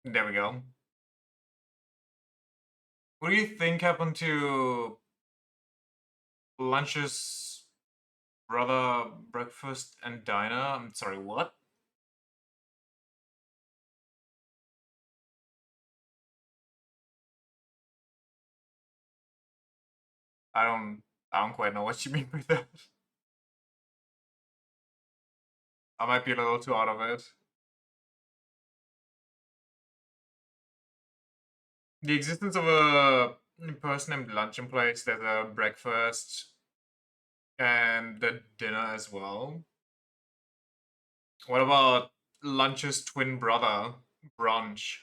There we go. What do you think happened to Lunch's brother, Breakfast and Diner? I'm sorry, what? I don't I don't quite know what you mean by that. I might be a little too out of it. The existence of a person named Lunch implies there's a breakfast and the dinner as well. What about Lunch's twin brother, Brunch?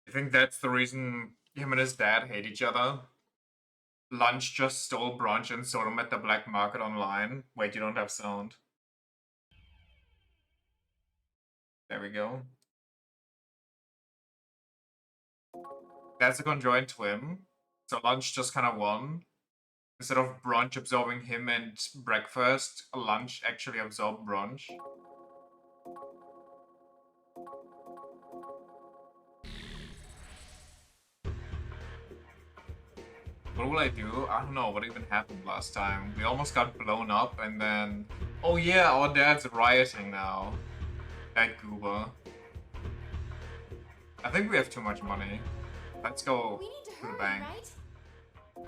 You think that's the reason him and his dad hate each other? Lunch just stole Brunch and sold him at the black market online. Wait, you don't have sound. There we go. That's a conjoined twin. So Lunch just kind of won. Instead of Brunch absorbing him and Breakfast, Lunch actually absorbed Brunch. What will I do? I don't know what even happened last time. We almost got blown up and then... Oh yeah, our dad's rioting now. That goober. I think we have too much money. Let's go to the bank. Right?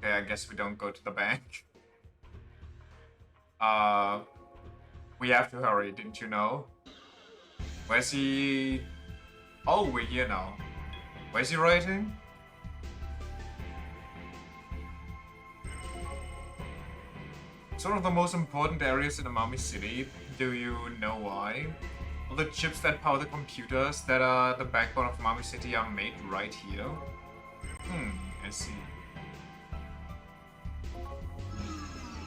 Okay, I guess we don't go to the bank. We have to hurry, didn't you know? Where's he? Oh, we're here now. Where's he writing? It's one of the most important areas in Amami City. Do you know why? All the chips that power the computers that are the backbone of Amami City are made right here. I see.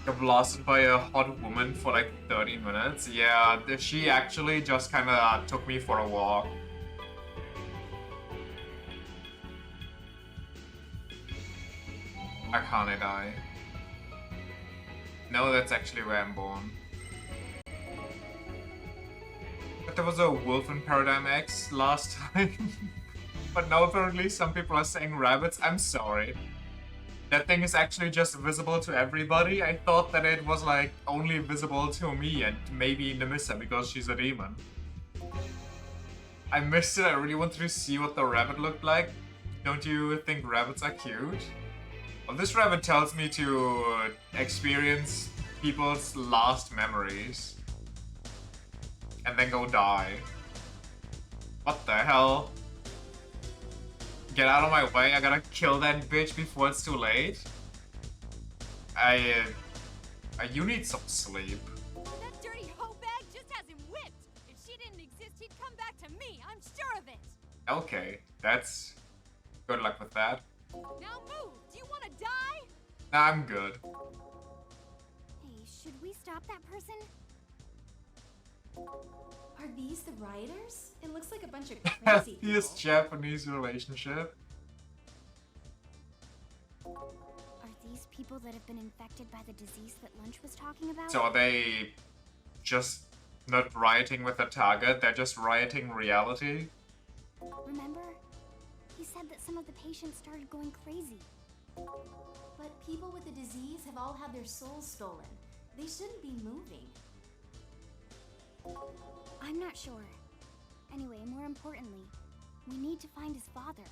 Got blasted by a hot woman for like 30 minutes. Yeah, she actually just kinda took me for a walk. Akane die. No, that's actually where I'm born. But there was a wolf in Paradigm X last time. But now apparently some people are saying rabbits. I'm sorry. That thing is actually just visible to everybody. I thought that it was like only visible to me and maybe Nemissa because she's a demon. I missed it. I really wanted to see what the rabbit looked like. Don't you think rabbits are cute? Well, this rabbit tells me to experience people's last memories. And then go die. What the hell? Get out of my way, I gotta kill that bitch before it's too late. You need some sleep. That dirty hoe bag just has him whipped. If she didn't exist, he'd come back to me. I'm sure of it. Okay, that's... Good luck with that. Now move. Do you want to die? Nah, I'm good. Hey, should we stop that person? Are these the rioters? It looks like a bunch of crazy people. Happiest Japanese relationship. Are these people that have been infected by the disease that Lunch was talking about? So are they just not rioting with a target, they're just rioting reality? Remember? He said that some of the patients started going crazy. But people with the disease have all had their souls stolen. They shouldn't be moving. I'm not sure. Anyway, more importantly, we need to find his father.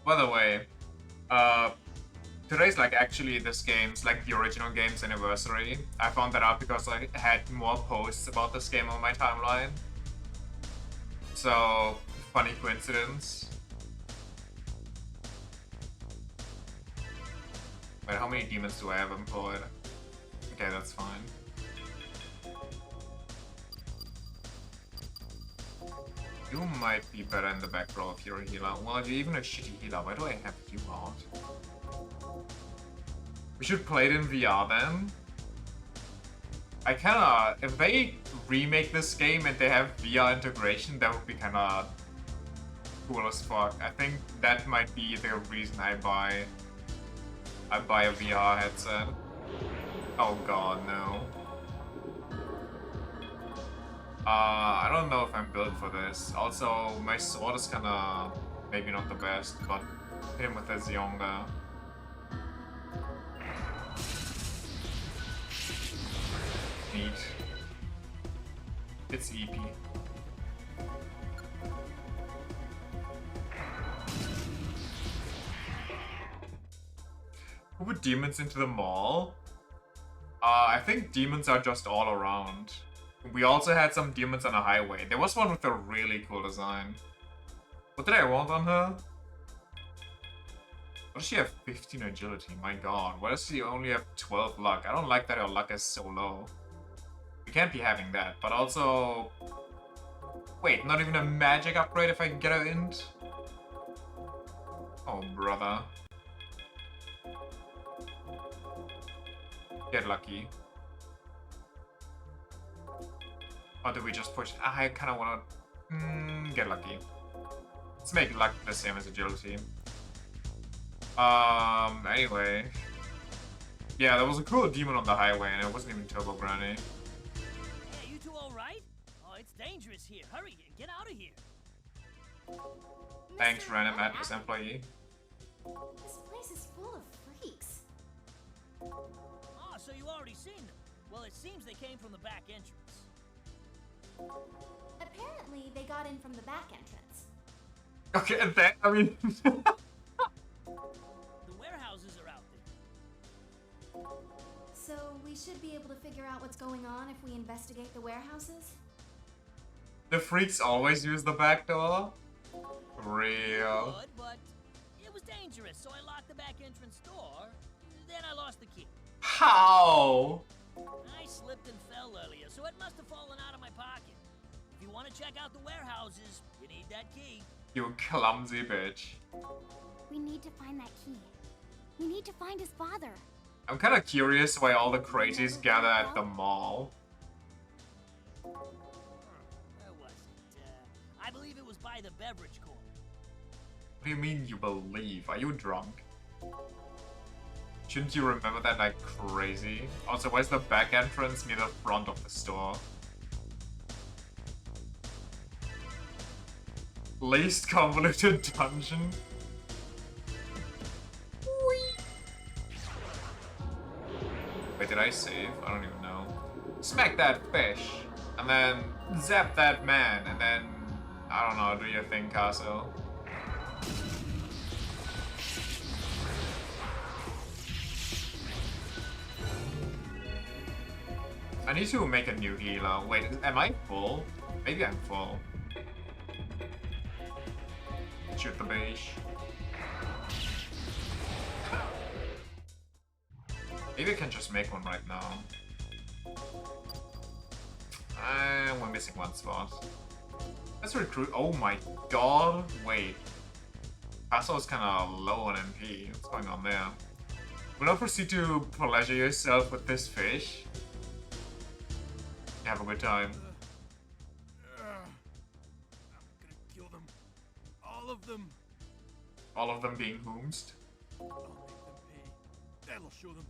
By the way, today's like actually this game's like the original game's anniversary. I found that out because I had more posts about this game on my timeline. So, funny coincidence. Wait, how many demons do I have employed? Okay, that's fine. You might be better in the back row if you're a healer. Well, if you're even a shitty healer, why do I have you out? We should play it in VR then. I kinda... If they remake this game and they have VR integration, that would be kinda cool as fuck. I think that might be the reason I buy a VR headset. Oh god, no. I don't know if I'm built for this. Also, my sword is kinda maybe not the best, but hit him with a Zionga. Neat. It's EP. Who put demons into the mall? I think demons are just all around. We also had some demons on the highway. There was one with a really cool design. What did I want on her? What does she have? 15 agility, my god. Why does she only have 12 luck? I don't like that her luck is so low. We can't be having that, but also... Wait, not even a magic upgrade if I can get her int? Oh, brother. Get lucky. Or do we just push? I kind of want to get lucky. Let's make luck the same as agility. Anyway. Yeah, there was a cool demon on the highway and it wasn't even Turbo Granny. Hey, you two alright? Oh, it's dangerous here. Hurry, get out of here. Thanks, random Atlas employee. This place is full of freaks. Ah, so you already seen them. Well, it seems they came from the back entrance. Apparently, they got in from the back entrance. Okay, and then, I mean... The warehouses are out there. So, we should be able to figure out what's going on if we investigate the warehouses? The freaks always use the back door? Real. Good, but it was dangerous, so I locked the back entrance door. Then I lost the key. How? I slipped and fell earlier, so it must have fallen out of my pocket. If you want to check out the warehouses, you need that key. You clumsy bitch. We need to find that key. We need to find his father. I'm kind of curious why all the crazies gather at the mall. Where was it? I believe it was by the beverage corner. What do you mean you believe? Are you drunk? Shouldn't you remember that like crazy? Also, where's the back entrance near the front of the store? Least convoluted dungeon? Wait, did I save? I don't even know. Smack that fish, and then zap that man, and then, I don't know, do your thing, Castle. I need to make a new healer. Wait, am I full? Maybe I'm full. Shoot the beige. Maybe I can just make one right now. We're missing one slot. Let's recruit. Oh my god. Wait. Castle is kind of low on MP. What's going on there? Will not proceed to pleasure yourself with this fish. Have a good time. I'm gonna kill them. All of them. All of them being whomst. I'll make them pay. That'll show them.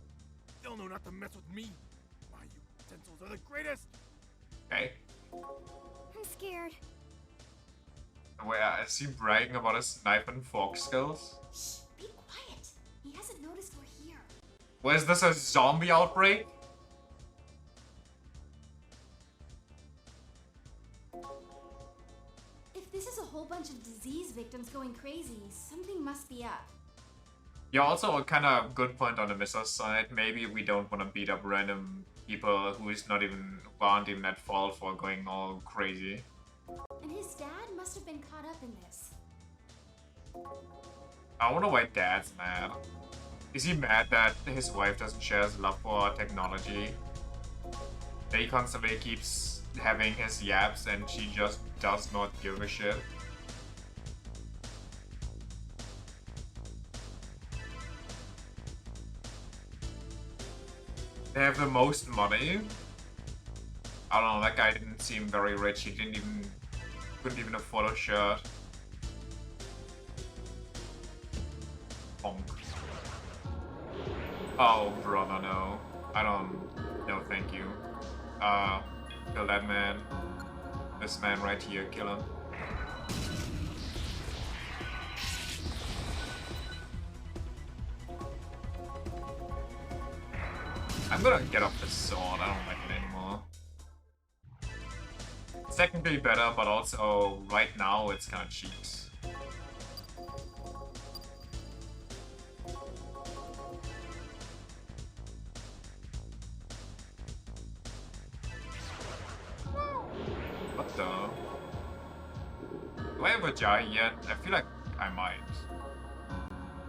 They'll know not to mess with me. My utensils are the greatest. Okay. I'm scared. Wait, is he bragging about his knife and fork skills? Shh, be quiet. He hasn't noticed we're here. Was this a zombie outbreak? If this is a whole bunch of disease victims going crazy, something must be up. Yeah, also a kind of good point on the missile side. Maybe we don't want to beat up random people who aren't even at fault for going all crazy. And his dad must have been caught up in this. I wonder why Dad's mad. Is he mad that his wife doesn't share his love for technology? That he constantly keeps having his yaps and she just does not give a shit? They have the most money? I don't know, that guy didn't seem very rich. He couldn't even afford a shirt. Bonk. Oh, brother, no. No, thank you. Kill that man. This man right here, kill him. I'm gonna get off this sword, I don't like it anymore. It's technically better, but also right now it's kinda cheap. What the? Do I have a Jahi yet? I feel like I might.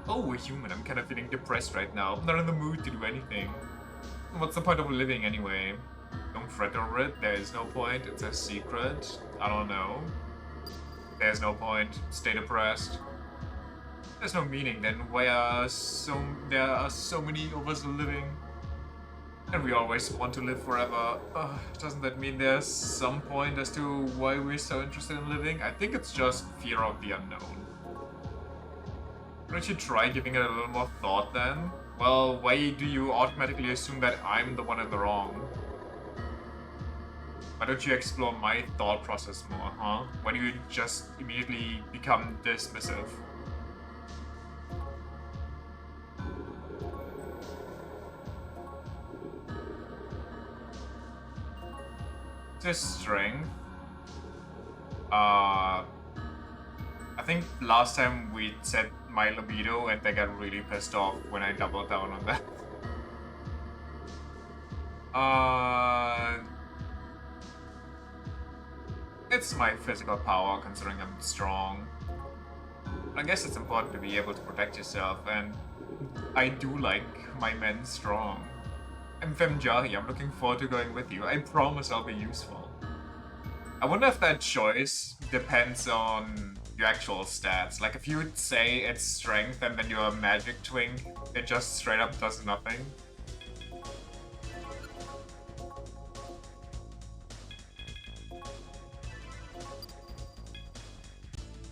Oh, a human. I'm kind of feeling depressed right now. I'm not in the mood to do anything. What's the point of living anyway? Don't fret over it. There is no point. It's a secret. I don't know. There's no point. Stay depressed. There's no meaning then. There are so many of us living. And we always want to live forever. Doesn't that mean there's some point as to why we're so interested in living? I think it's just fear of the unknown. Why don't you try giving it a little more thought then? Well, why do you automatically assume that I'm the one in the wrong? Why don't you explore my thought process more, huh? Why do you just immediately become dismissive? This strength. I think last time we said my libido and they got really pissed off when I doubled down on that. It's my physical power considering I'm strong. I guess it's important to be able to protect yourself, and I do like my men strong. I'm Femjahi, I'm looking forward to going with you. I promise I'll be useful. I wonder if that choice depends on your actual stats. Like if you would say it's strength and then you're a magic twink, it just straight up does nothing.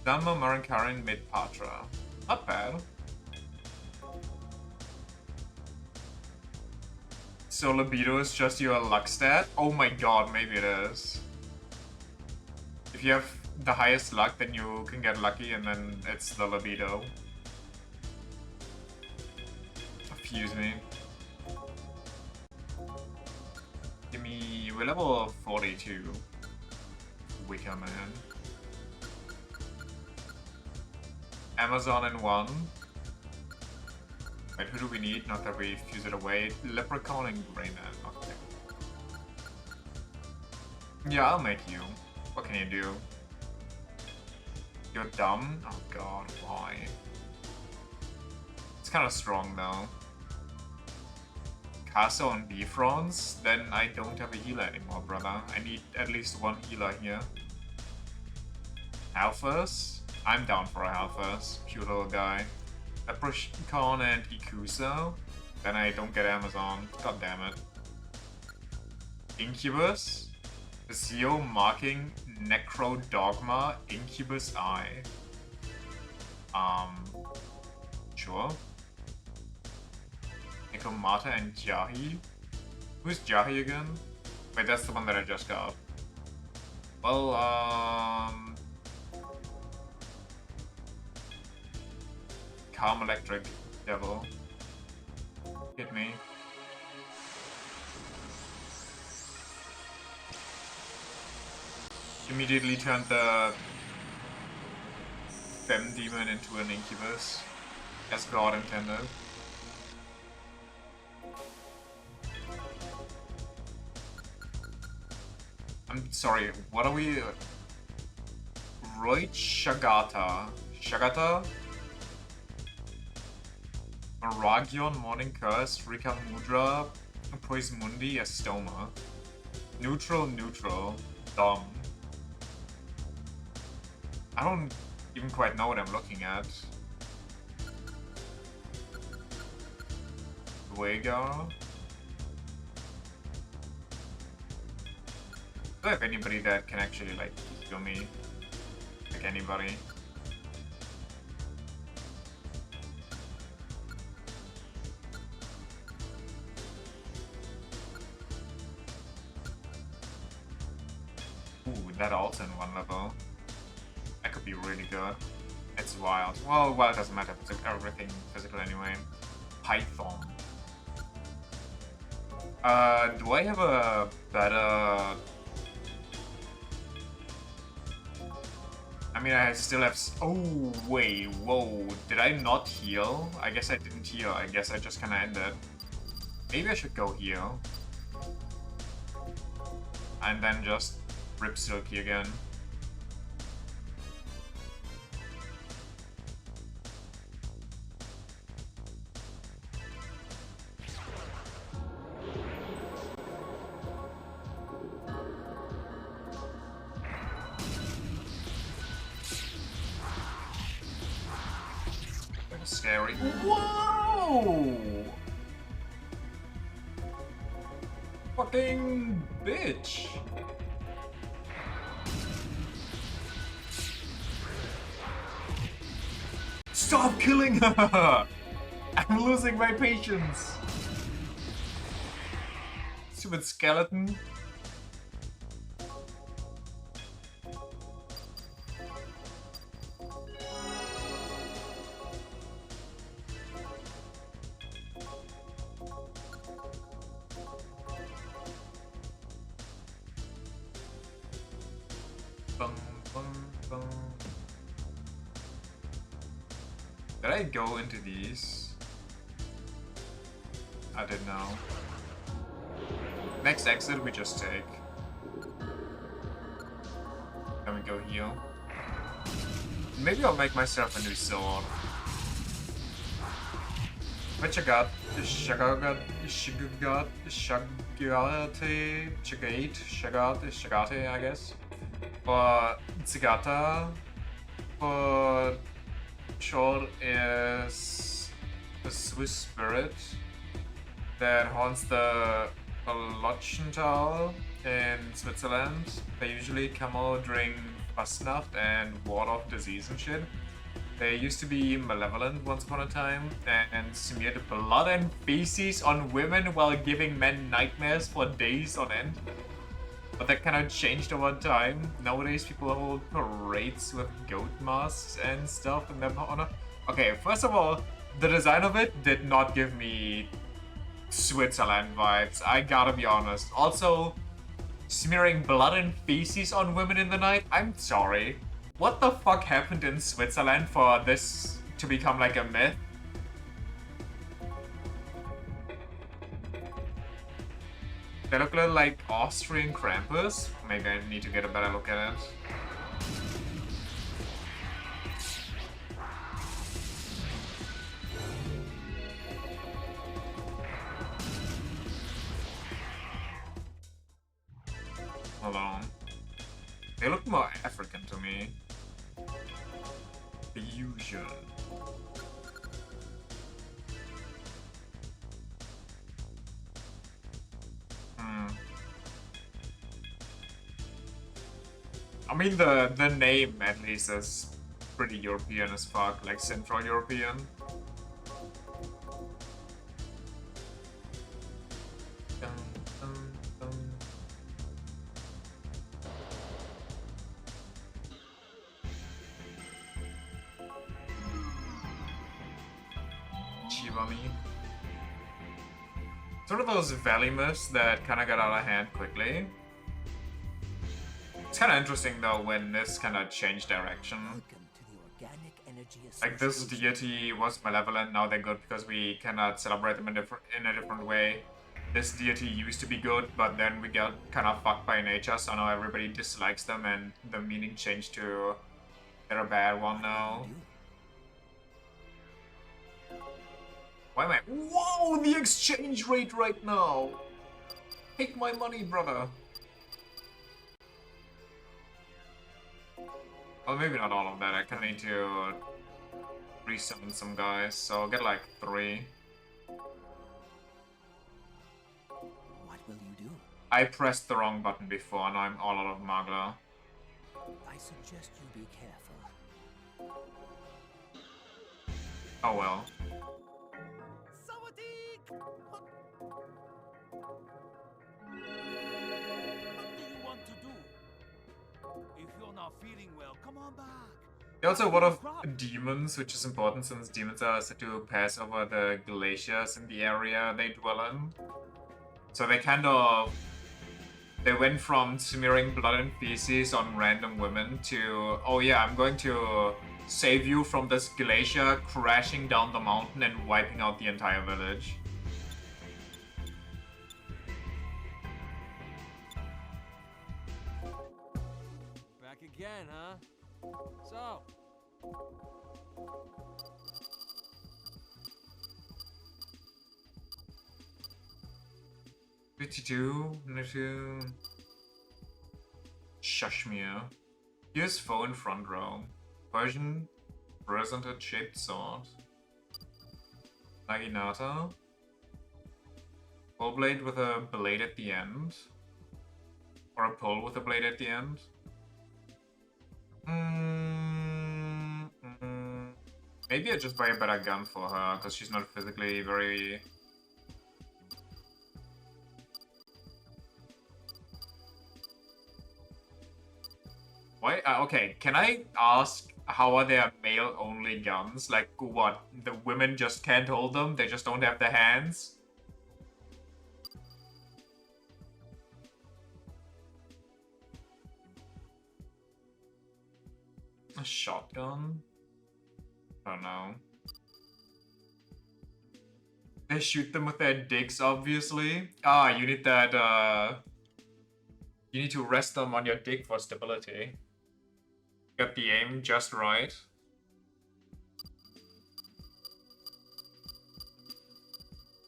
Dhamma Marankaran mid Patra. Not bad. So libido is just your luck stat? Oh my god, maybe it is. If you have the highest luck, then you can get lucky and then it's the libido. Excuse me. Give me... we're level 42. Wicker man. Amazon in 1. Wait, who do we need? Not that we fuse it away. Leprechaun and Greyman. Okay. Yeah, I'll make you. What can you do? You're dumb? Oh god, why? It's kind of strong though. Castle and Bifrons? Then I don't have a healer anymore, brother. I need at least one healer here. Alphas? I'm down for a Alphas. Cute little guy. Leprechaun and Ikuso? Then I don't get Amazon. God damn it. Incubus? Zio marking Necro Dogma Incubus Eye. Sure. Nikomata and Jahi? Who's Jahi again? Wait, that's the one that I just got. Well, Calm Electric Devil. Hit me. Immediately turned the Fem Demon into an Incubus, as God intended. I'm sorry, what are we... Roit Shagata. Shagata? Maragion, Morning Curse, Rika Mudra, Poismundi, Estoma. Neutral, neutral, dumb. I don't even quite know what I'm looking at. Vega. Do I have anybody that can actually like heal me? Like anybody? Ooh, that also in one level. That could be really good. It's wild. Well, it doesn't matter. It's everything physical anyway. Python. Do I have a better... I mean, I still have... Oh, wait, whoa. Did I not heal? I guess I didn't heal. I guess I just kinda ended. Maybe I should go heal. And then just rip Silky again. Scary. Whoa! Fucking bitch! Stop killing her! I'm losing my patience! Stupid skeleton. Did I go into these? I didn't know. Next exit we just take. Then we go heal. Maybe I'll make myself a new sword. Which I got Shagate, I guess. For Zigata, for Chor is the Swiss spirit that haunts the Lochenthal in Switzerland. They usually come out during Fastnacht and ward off disease and shit. They used to be malevolent once upon a time and smeared blood and feces on women while giving men nightmares for days on end. But that kind of changed over time. Nowadays people hold parades with goat masks and stuff in their honor. Okay, first of all, the design of it did not give me Switzerland vibes, I gotta be honest. Also, smearing blood and feces on women in the night? I'm sorry. What the fuck happened in Switzerland for this to become like a myth? They look a little like Austrian Krampus. Maybe I need to get a better look at it. Hold on. They look more African to me. The usual. I mean, the name at least is pretty European as fuck, like Central European. Chivami. Sort of those valley myths that kind of got out of hand quickly. It's kind of interesting though when this kind of changed direction. Like this deity was malevolent, now they're good because we cannot celebrate them in a different way. This deity used to be good, but then we got kind of fucked by nature, so now everybody dislikes them and the meaning changed to they're a bad one now. Why am I... Whoa, the exchange rate right now! Take my money, brother! Well, maybe not all of that. I kind of need to resummon some guys, so I'll get like 3. What will you do? I pressed the wrong button before, now I'm all out of Magla. I suggest you be careful. Oh well. What do you want to do? well. Come on back. There are also a lot of demons, which is important since demons are said to pass over the glaciers in the area they dwell in. So they went from smearing blood and feces on random women to, oh yeah, I'm going to save you from this glacier crashing down the mountain and wiping out the entire village. Back again, huh? So, 52, Nitu. Shashmir. Use foe in front row. Persian presented shaped sword. Naginata. Pole blade with a blade at the end. Or a pole with a blade at the end. Maybe I just buy a better gun for her, because she's not physically very... Why? Okay, can I ask how are there male-only guns? Like, what? The women just can't hold them? They just don't have the hands? A shotgun? I don't know. They shoot them with their dicks, obviously. Ah, you need that, you need to rest them on your dick for stability. Got the aim just right.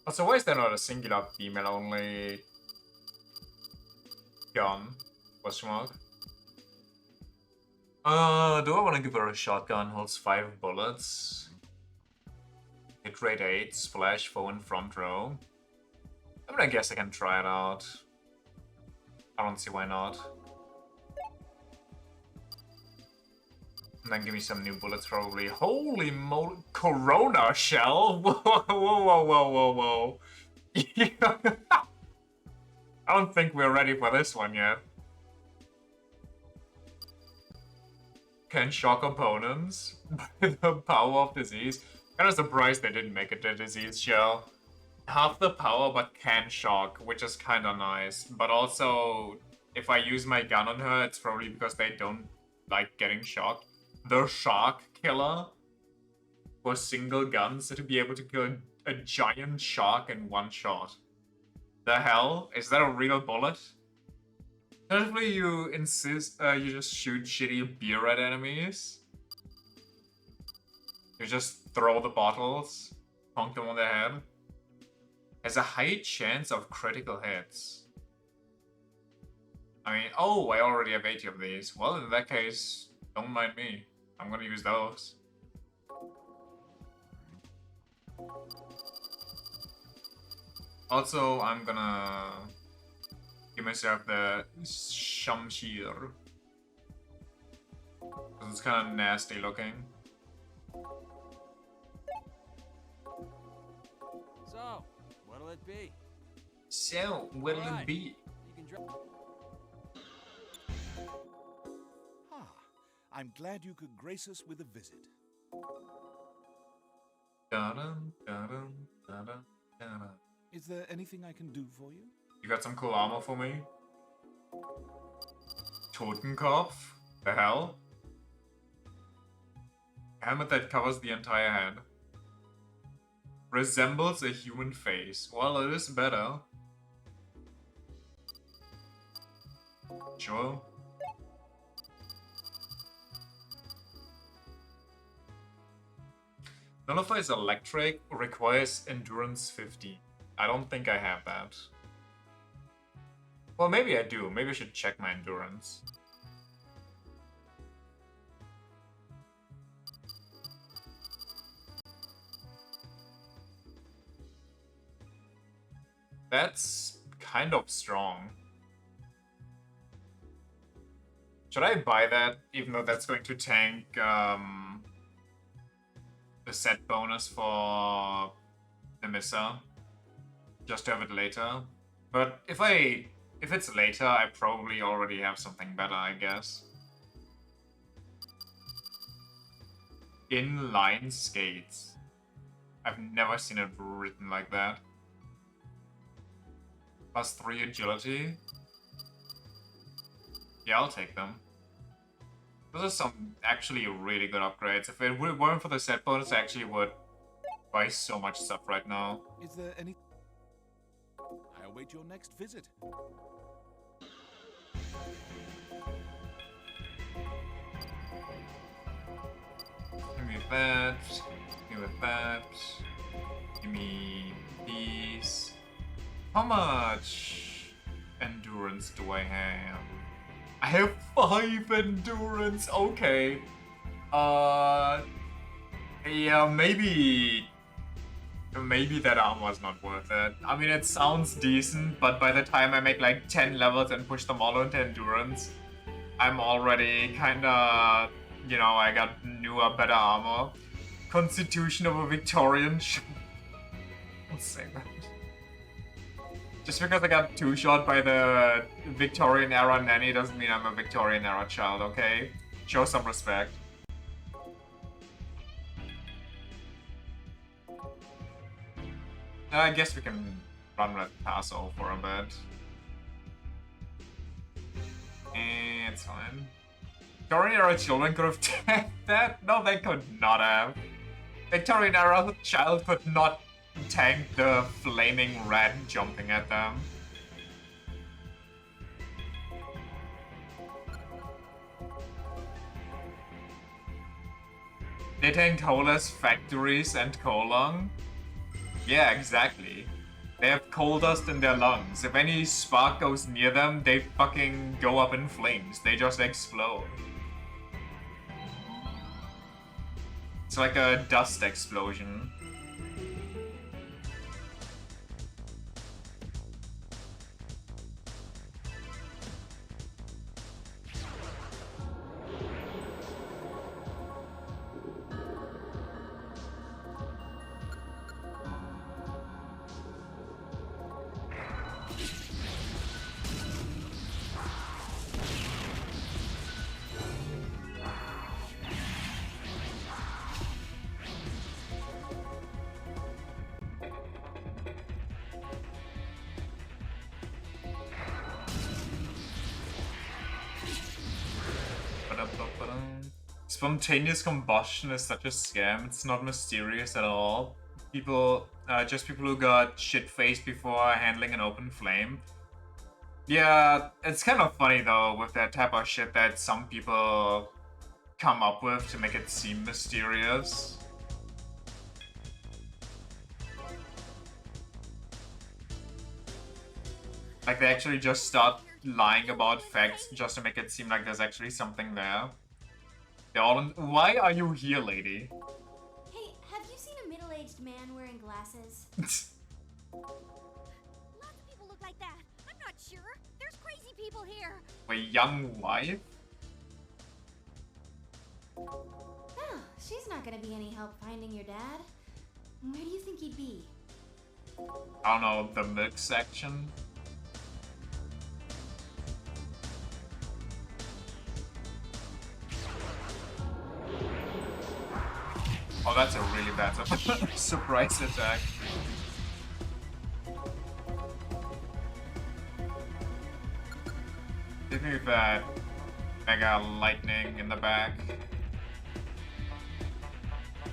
Also, why is there not a singular female-only gun? Question mark. Do I want to give her a shotgun? Holds 5 bullets. Hit rate 8, splash, foe in front row. I mean, I guess I can try it out. I don't see why not. And then give me some new bullets, probably. Holy moly! Corona shell? Whoa, whoa, whoa, whoa, whoa, whoa. I don't think we're ready for this one yet. Can shock opponents by the power of disease. Kind of surprised they didn't make it a disease shell. Half the power, but can shock, which is kind of nice. But also, if I use my gun on her, it's probably because they don't like getting shocked. The Shark Killer for single guns to be able to kill a giant shark in one shot. The hell? Is that a real bullet? Usually you insist you just shoot shitty beer at enemies. You just throw the bottles, honk them on the head. Has a high chance of critical hits. I mean, oh, I already have 80 of these. Well, in that case, don't mind me. I'm gonna use those. Also, I'm gonna give myself the Shamshir. Because it's kind of nasty looking. so, what'll it be? So, what'll it be? You can drop. I'm glad you could grace us with a visit. Dun, dun, dun, dun, dun, dun. Is there anything I can do for you? You got some cool armor for me? Totenkopf? The hell? Helmet that covers the entire head. Resembles a human face. Well, it is better. Sure. Nullifies electric, requires endurance 50. I don't think I have that. Well, maybe I do. Maybe I should check my endurance. That's kind of strong. Should I buy that, even though that's going to tank, the set bonus for the Missa? Just to have it later? But if it's later, I probably already have something better, I guess. Inline skates. I've never seen it written like that. +3 agility. Yeah, I'll take them. Those are some actually really good upgrades. If it weren't for the set bonus, I actually would buy so much stuff right now. Is there any... I await your next visit. Give me that. Give me that. Give me these. How much endurance do I have? I have 5 endurance. Okay. Yeah, maybe that armor's not worth it. I mean, it sounds decent, but by the time I make like 10 levels and push them all into endurance, I'm already kinda, you know, I got newer, better armor. Constitution of a Victorian. I'll say that. Just because I got two-shot by the Victorian era nanny doesn't mean I'm a Victorian era child, okay? Show some respect. I guess we can run Red Paso for a bit. And it's fine. Victorian era children could have tanked that? No, they could not have. Victorian era child could not tank the flaming rat jumping at them. They tanked Hola's factories and Kolong. Yeah, exactly. They have coal dust in their lungs. If any spark goes near them, they fucking go up in flames. They just explode. It's like a dust explosion. Spontaneous combustion is such a scam. It's not mysterious at all. People, just people who got shit-faced before handling an open flame. Yeah, it's kind of funny though with that type of shit that some people come up with to make it seem mysterious. Like they actually just start lying about facts just to make it seem like there's actually something there. Why are you here, lady? Hey, have you seen a middle-aged man wearing glasses? Lots of people look like that. I'm not sure. There's crazy people here. A young wife? Oh, she's not gonna be any help finding your dad. Where do you think he'd be? I don't know, the milk section? Oh, that's a really bad surprise attack. Give me that mega lightning in the back.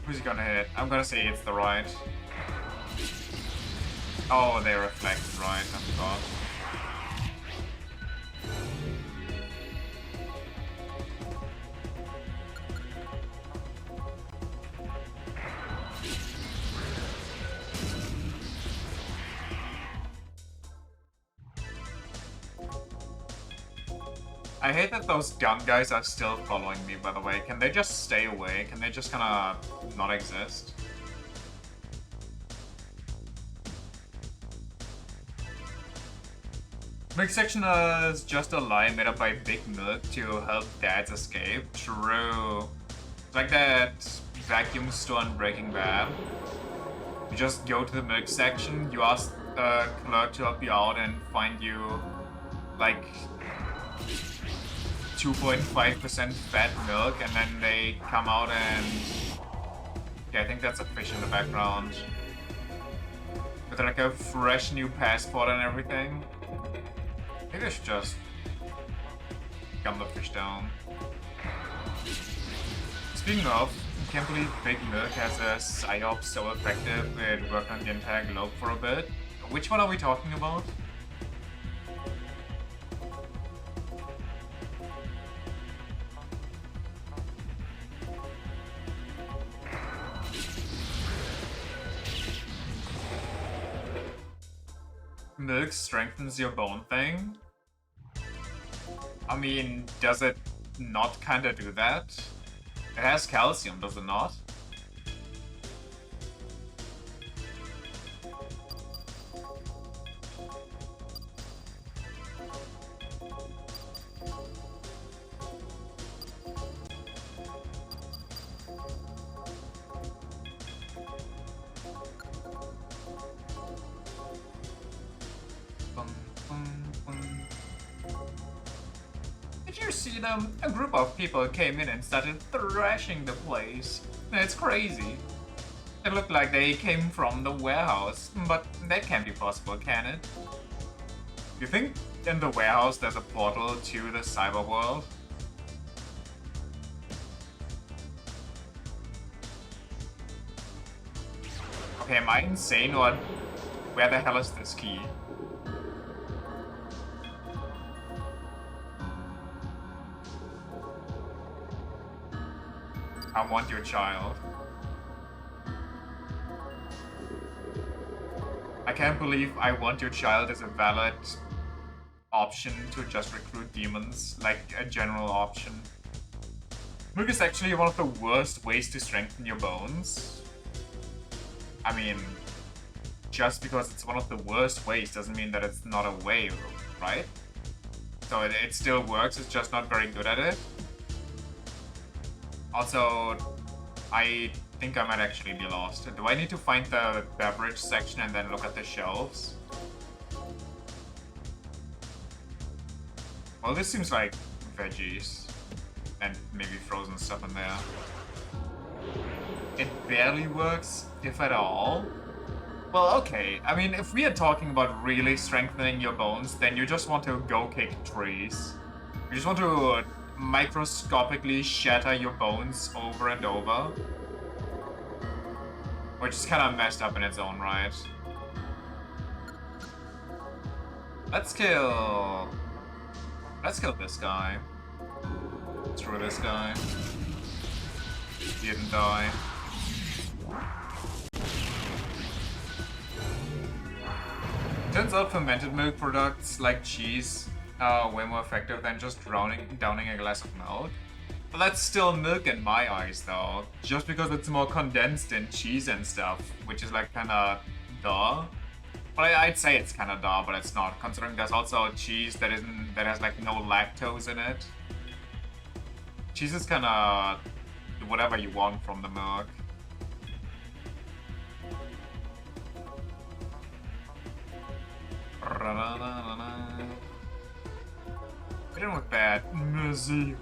Who's he gonna hit? I'm gonna say it's the right. Oh, they reflect right, I forgot. I hate that those gun guys are still following me, by the way. Can they just stay away? Can they just kinda not exist? Milk section is just a lie made up by Big Milk to help dads escape. True. It's like that vacuum store in Breaking Bad. You just go to the milk section, you ask the clerk to help you out and find you, like, 2.5% fat milk, and then they come out and Okay, I think that's a fish in the background. With like a fresh new passport and everything. Maybe I should just gun the fish down. Speaking of, I can't believe Big Milk has a psyop so effective it worked on the entire globe for a bit. Which one are we talking about? Milk strengthens your bone thing? I mean, does it not kinda do that? It has calcium, does it not? Did you see them? A group of people came in and started thrashing the place. It's crazy. It looked like they came from the warehouse, but that can't be possible, can it? You think in the warehouse there's a portal to the cyber world? Okay, am I insane or where the hell is this key? I want your child. I can't believe I want your child is a valid option to just recruit demons, like a general option. Milk is actually one of the worst ways to strengthen your bones. I mean, just because it's one of the worst ways doesn't mean that it's not a way, right? So it still works, it's just not very good at it. Also, I think I might actually be lost. Do I need to find the beverage section and then look at the shelves? Well, this seems like veggies. And maybe frozen stuff in there. It barely works, if at all. Well, okay. I mean, if we are talking about really strengthening your bones, then you just want to go kick trees. You just want to microscopically shatter your bones over and over. Which is kind of messed up in its own right. Let's kill this guy. Screw this guy. He didn't die. Turns out fermented milk products like cheese are way more effective than just downing a glass of milk. But that's still milk in my eyes though, just because it's more condensed in cheese and stuff, which is like kinda duh. But I'd say it's kinda duh, but it's not, considering there's also cheese that has like no lactose in it. Cheese is kinda whatever you want from the milk. Hit him with that. Mercy.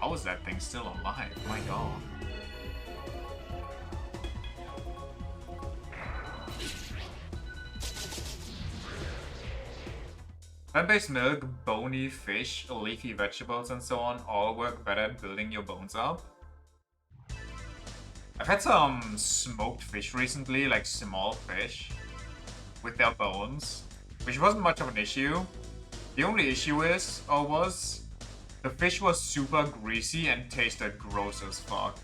How is that thing still alive? My god. Plant-based milk, bony fish, leafy vegetables and so on all work better at building your bones up. I've had some smoked fish recently, like small fish, with their bones, which wasn't much of an issue. The only issue was, the fish was super greasy and tasted gross as fuck.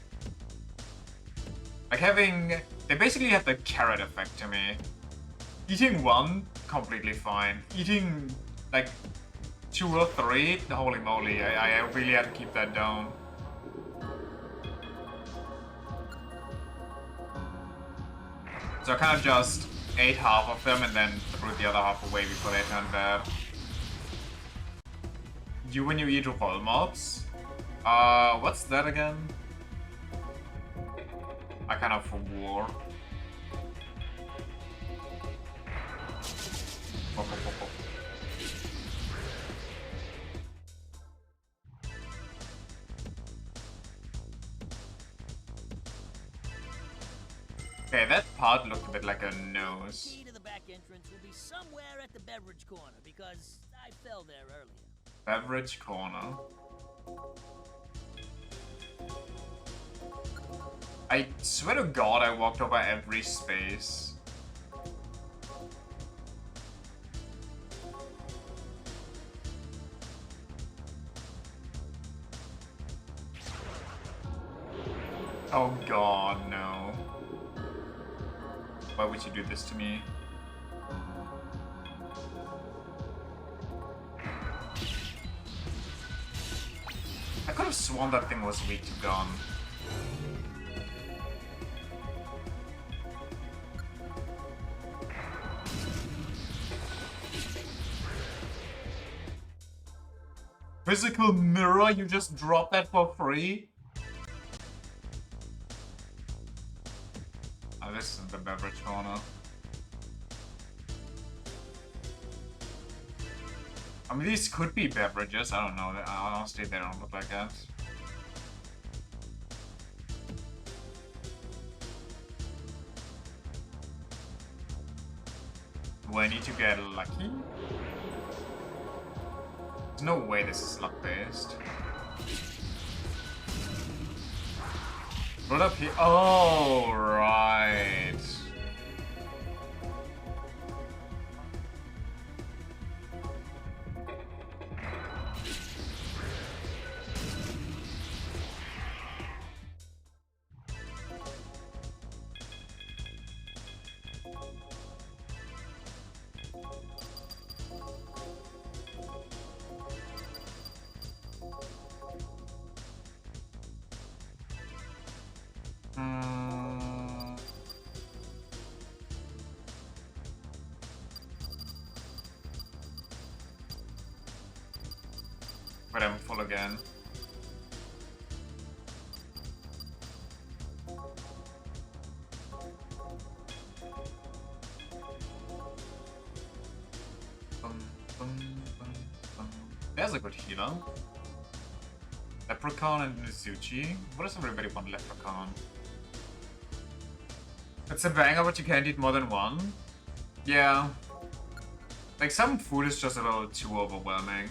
Like they basically had the carrot effect to me. Eating one, completely fine. Eating like 2 or 3, holy moly, I really had to keep that down. So I kind of just ate half of them and then threw the other half away before they turned bad. When you eat roll mobs? What's that again? I kind of war. Okay, that part looked a bit like a nose. Key to the back entrance will be somewhere at the beverage corner because I fell there earlier. Beverage corner. I swear to God, I walked over every space. Oh God, no. Why would you do this to me? I could have sworn that thing was weak to gun. Physical mirror? You just dropped that for free? Oh, this isn't the beverage corner. I mean, these could be beverages. I don't know. Honestly, they don't look like that. Do I need to get lucky? There's no way this is luck-based. What up here? Oh, right. But I'm full again. There's a good healer. Leprechaun and Nizuchi. What does everybody want Leprechaun? It's a banger, but you can't eat more than one. Yeah. Like, some food is just a little too overwhelming.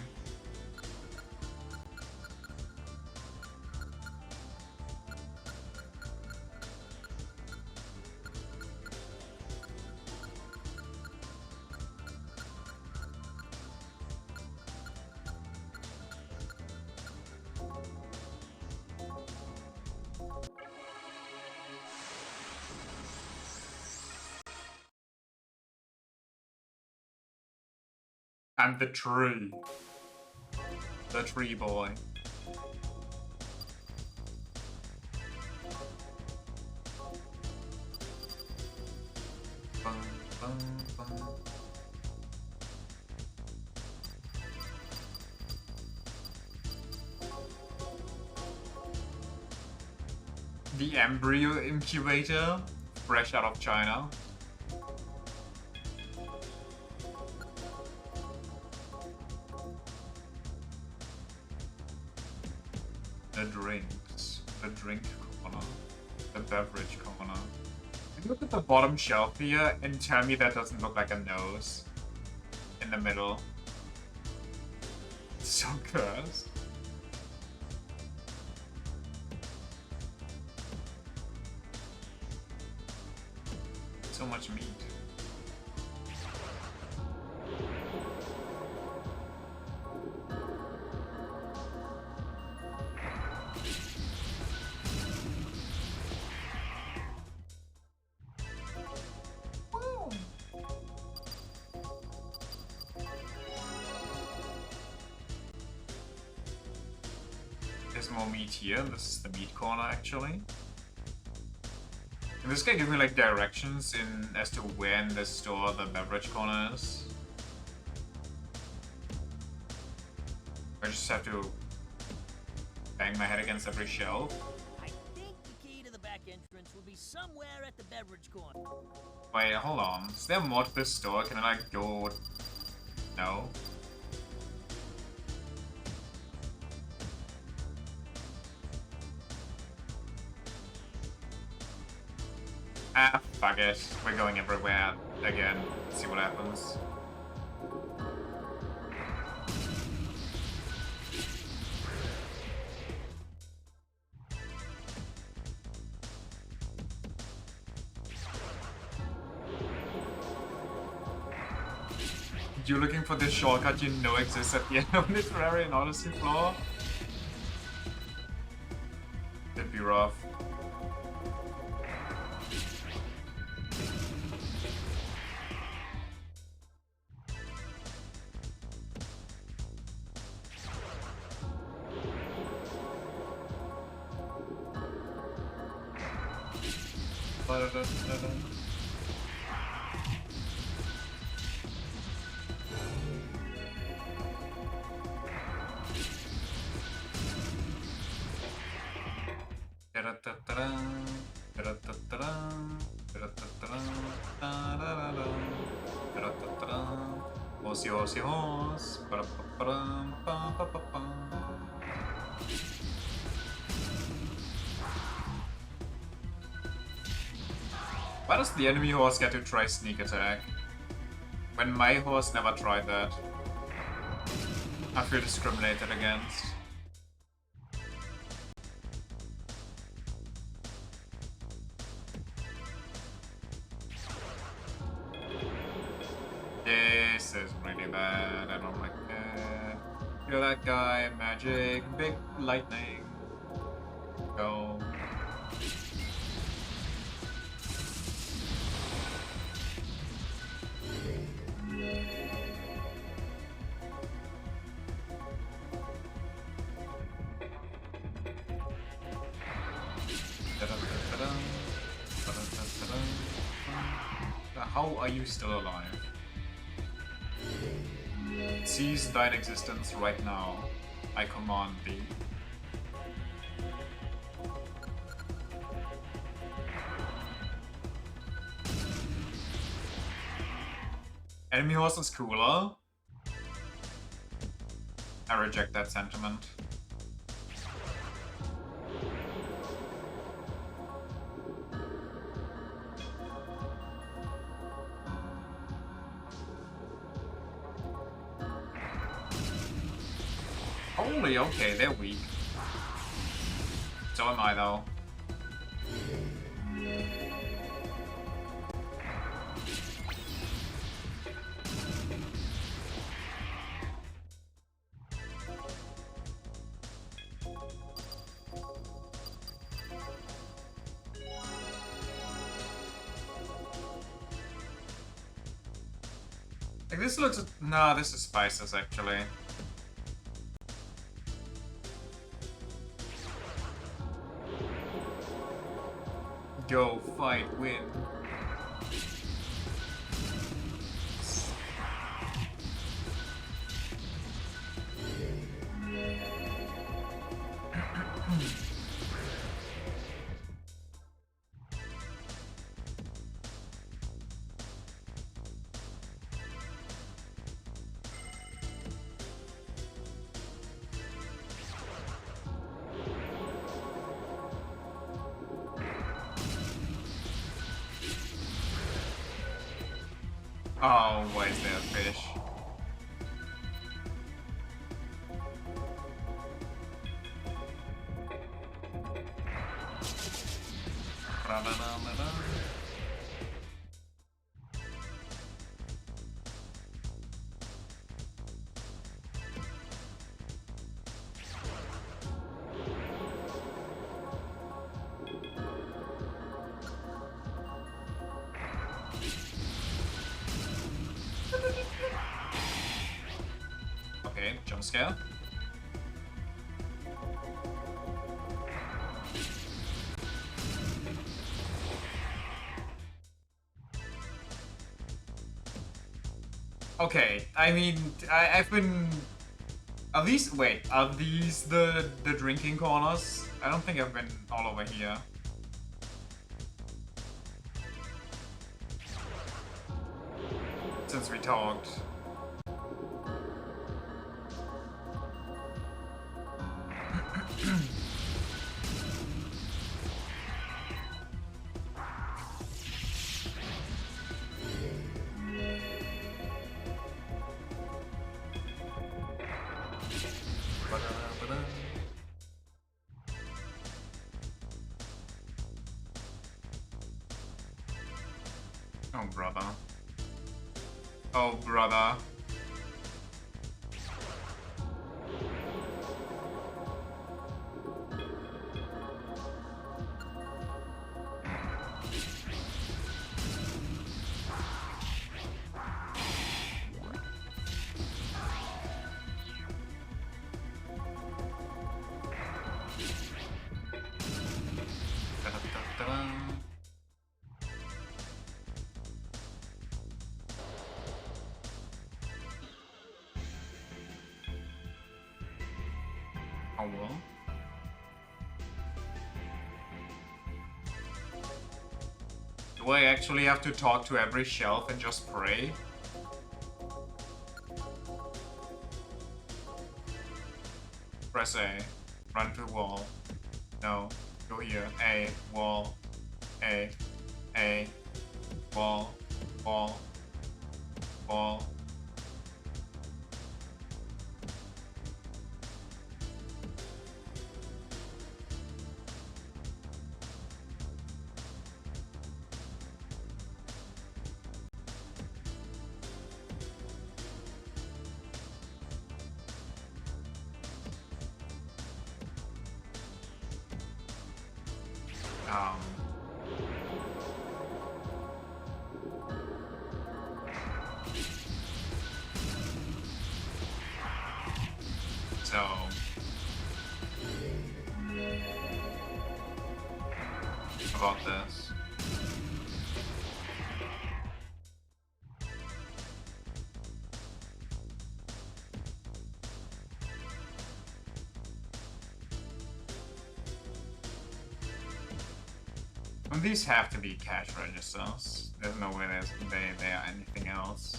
I'm the tree. The tree boy. Bum, bum, bum. The embryo incubator, fresh out of China. The drinks, the drink corner, the beverage corner. Can you look at the bottom shelf here and tell me that doesn't look like a nose in the middle? It's so cursed. So much meat. There's more meat here. This is the meat corner, actually. And this guy gives me like directions as to where in the store the beverage corner is. I just have to bang my head against every shelf. I think the key to the back entrance will be somewhere at the beverage corner. Wait, hold on. Is there more to this store? Can I like go? No. Ah, Fuck it. We're going everywhere again. See what happens. You're looking for this shortcut you know exists at the end of Literary and Odyssey floor? That'd be rough. Horsey, horsey, horse. Why does the enemy horse get to try sneak attack? When my horse never tried that. I feel discriminated against. This is really bad. I don't like that. Kill that guy. Magic. Big lightning. Go. How are you still alive? Seize thine existence right now. I command thee. Enemy horse is cooler. I reject that sentiment. Holy, okay, they're weak. So am I, though. Like, this looks... No, this is spices, actually. Go, fight, win. Oh, why is there a fish? Okay, jump scare. Okay, I mean, I've been... Are these... Wait, are these the drinking corners? I don't think I've been all over here. Since we talked. brother. Oh, brother. Da-da-da-da-da. Oh well. Do I actually have to talk to every shelf and just pray? Press A. Run to wall. No. Go here. A. Wall. A. A. Wall. Wall. Wall. Um, so about this. Well, these have to be cash registers. There's no way they are anything else.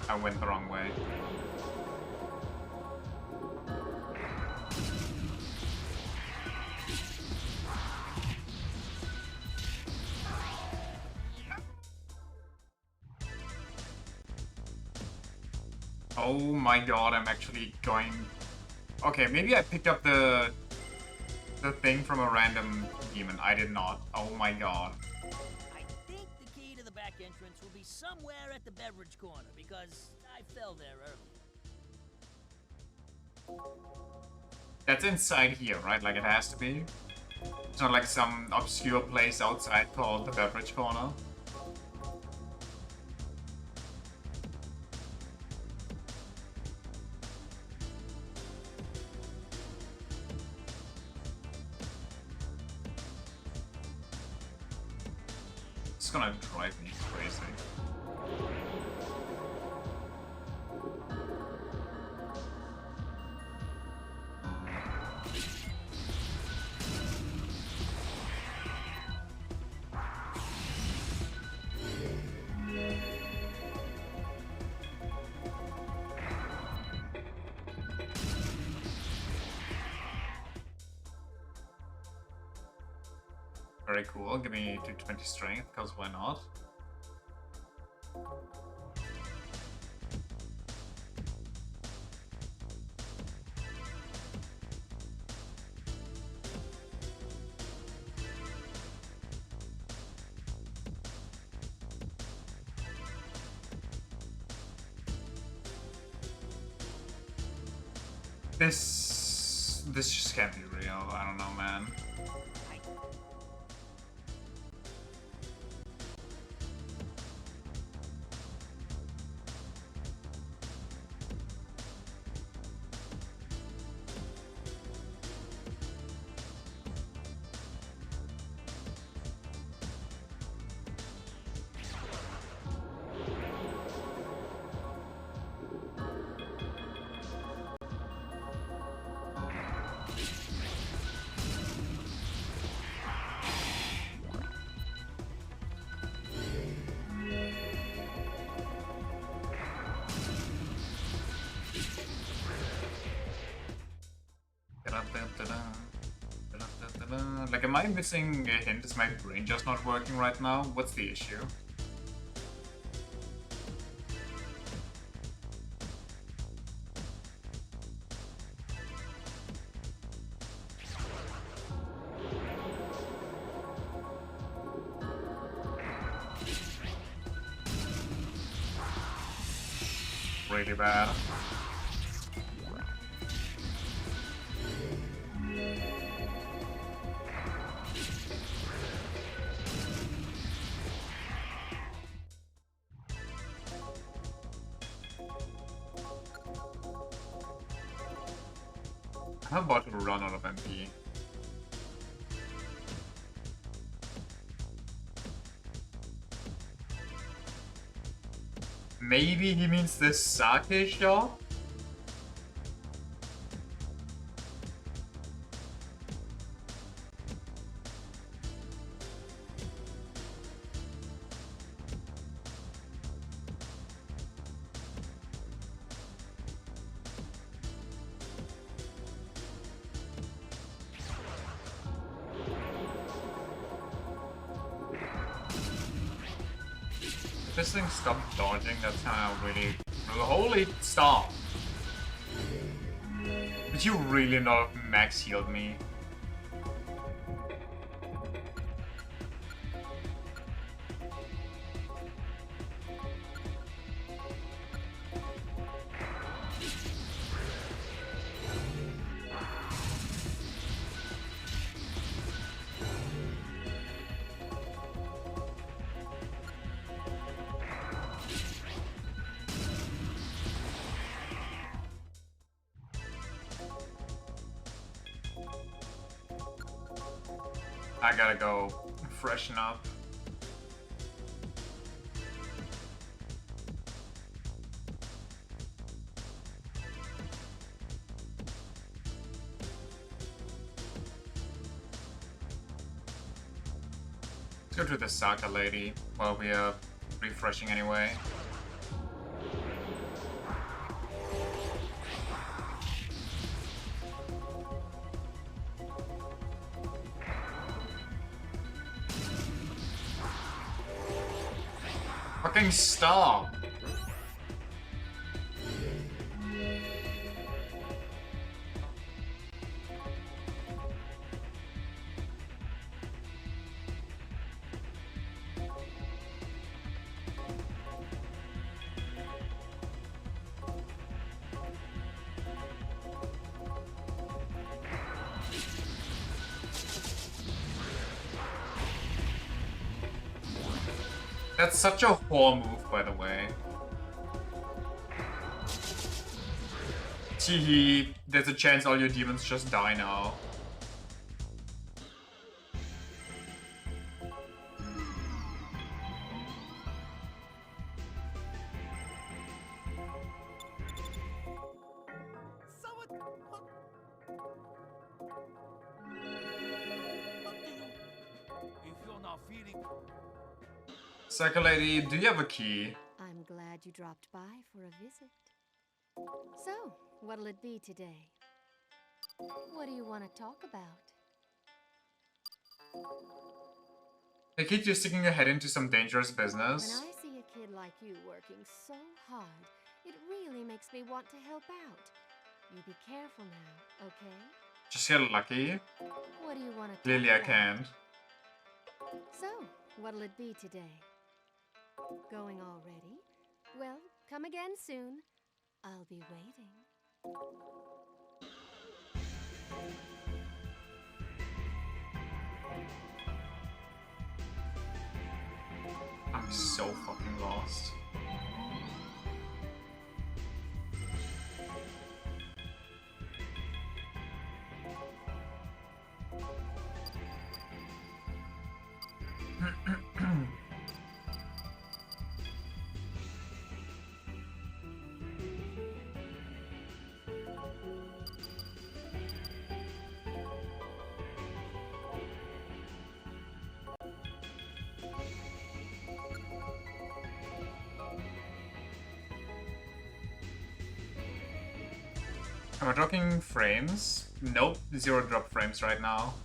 I went the wrong way. Oh my god, I'm actually going... Okay, maybe I picked up the thing from a random demon. I did not. Oh my god. I think the key to the back entrance will be somewhere at the beverage corner, because I fell there earlier. That's inside here, right? Like it has to be? It's not like some obscure place outside called the beverage corner. It's gonna drive me crazy. Very cool. Give me 220 strength, because why not? This just can't be real. I don't know, man. Like, am I missing a hint? Is my brain just not working right now? What's the issue? Really bad. I'm about to run out of MP. Maybe he means this sake shop? This thing stopped dodging, that's how really... Holy stop! Did you really not max healed me? I gotta go freshen up. Let's go to the Saka lady while we are refreshing anyway. Fucking stop! That's such a whore move, by the way. Teehee, there's a chance all your demons just die now. If you're not feeling... Saka lady, do you have a key? I'm glad you dropped by for a visit. So, what'll it be today? What do you want to talk about? Hey kid, you're sticking your head into some dangerous business. When I see a kid like you working so hard, it really makes me want to help out. You be careful now, okay? Just get lucky. What do you want to talk Clearly I about? can't. So, what'll it be today? Going already? Well, come again soon. I'll be waiting. I'm so fucking lost. Am I dropping frames? Nope, 0 drop frames right now.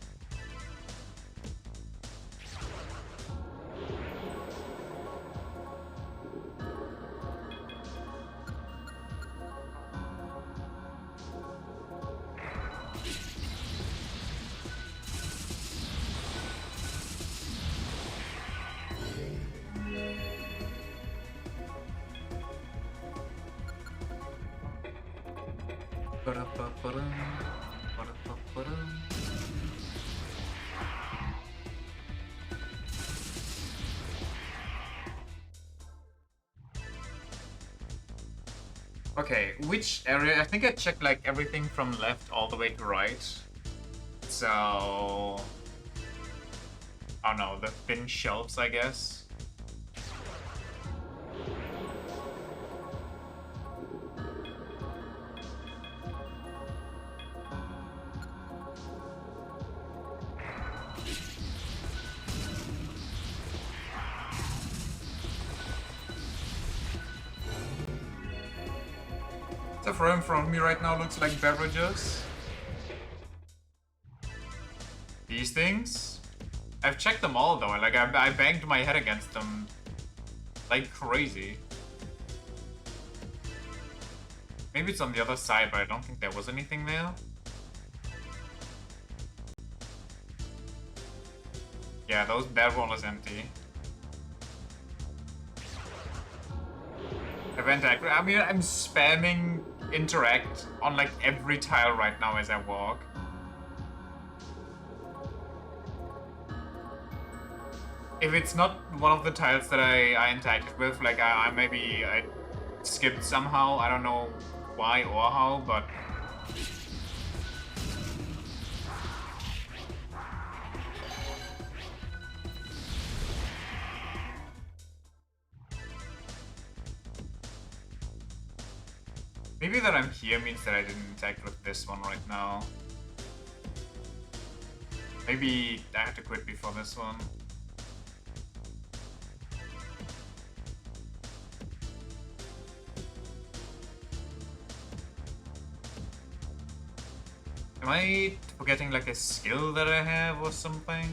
Ba-da-ba-ba-dum, ba-da-ba-ba-dum. Okay, which area? I think I checked like everything from left all the way to right. So I don't know, the thin shelves, I guess. The row in front of me right now looks like beverages. These things? I've checked them all though, like I banged my head against them like crazy. Maybe it's on the other side, but I don't think there was anything there. Yeah, that one is empty. Event act. I mean, I'm spamming interact on like every tile right now as I walk. If it's not one of the tiles that I interacted with, like maybe I skipped somehow. I don't know why or how, but maybe that I'm here means that I didn't interact with this one right now. Maybe I have to quit before this one. Am I forgetting like a skill that I have or something?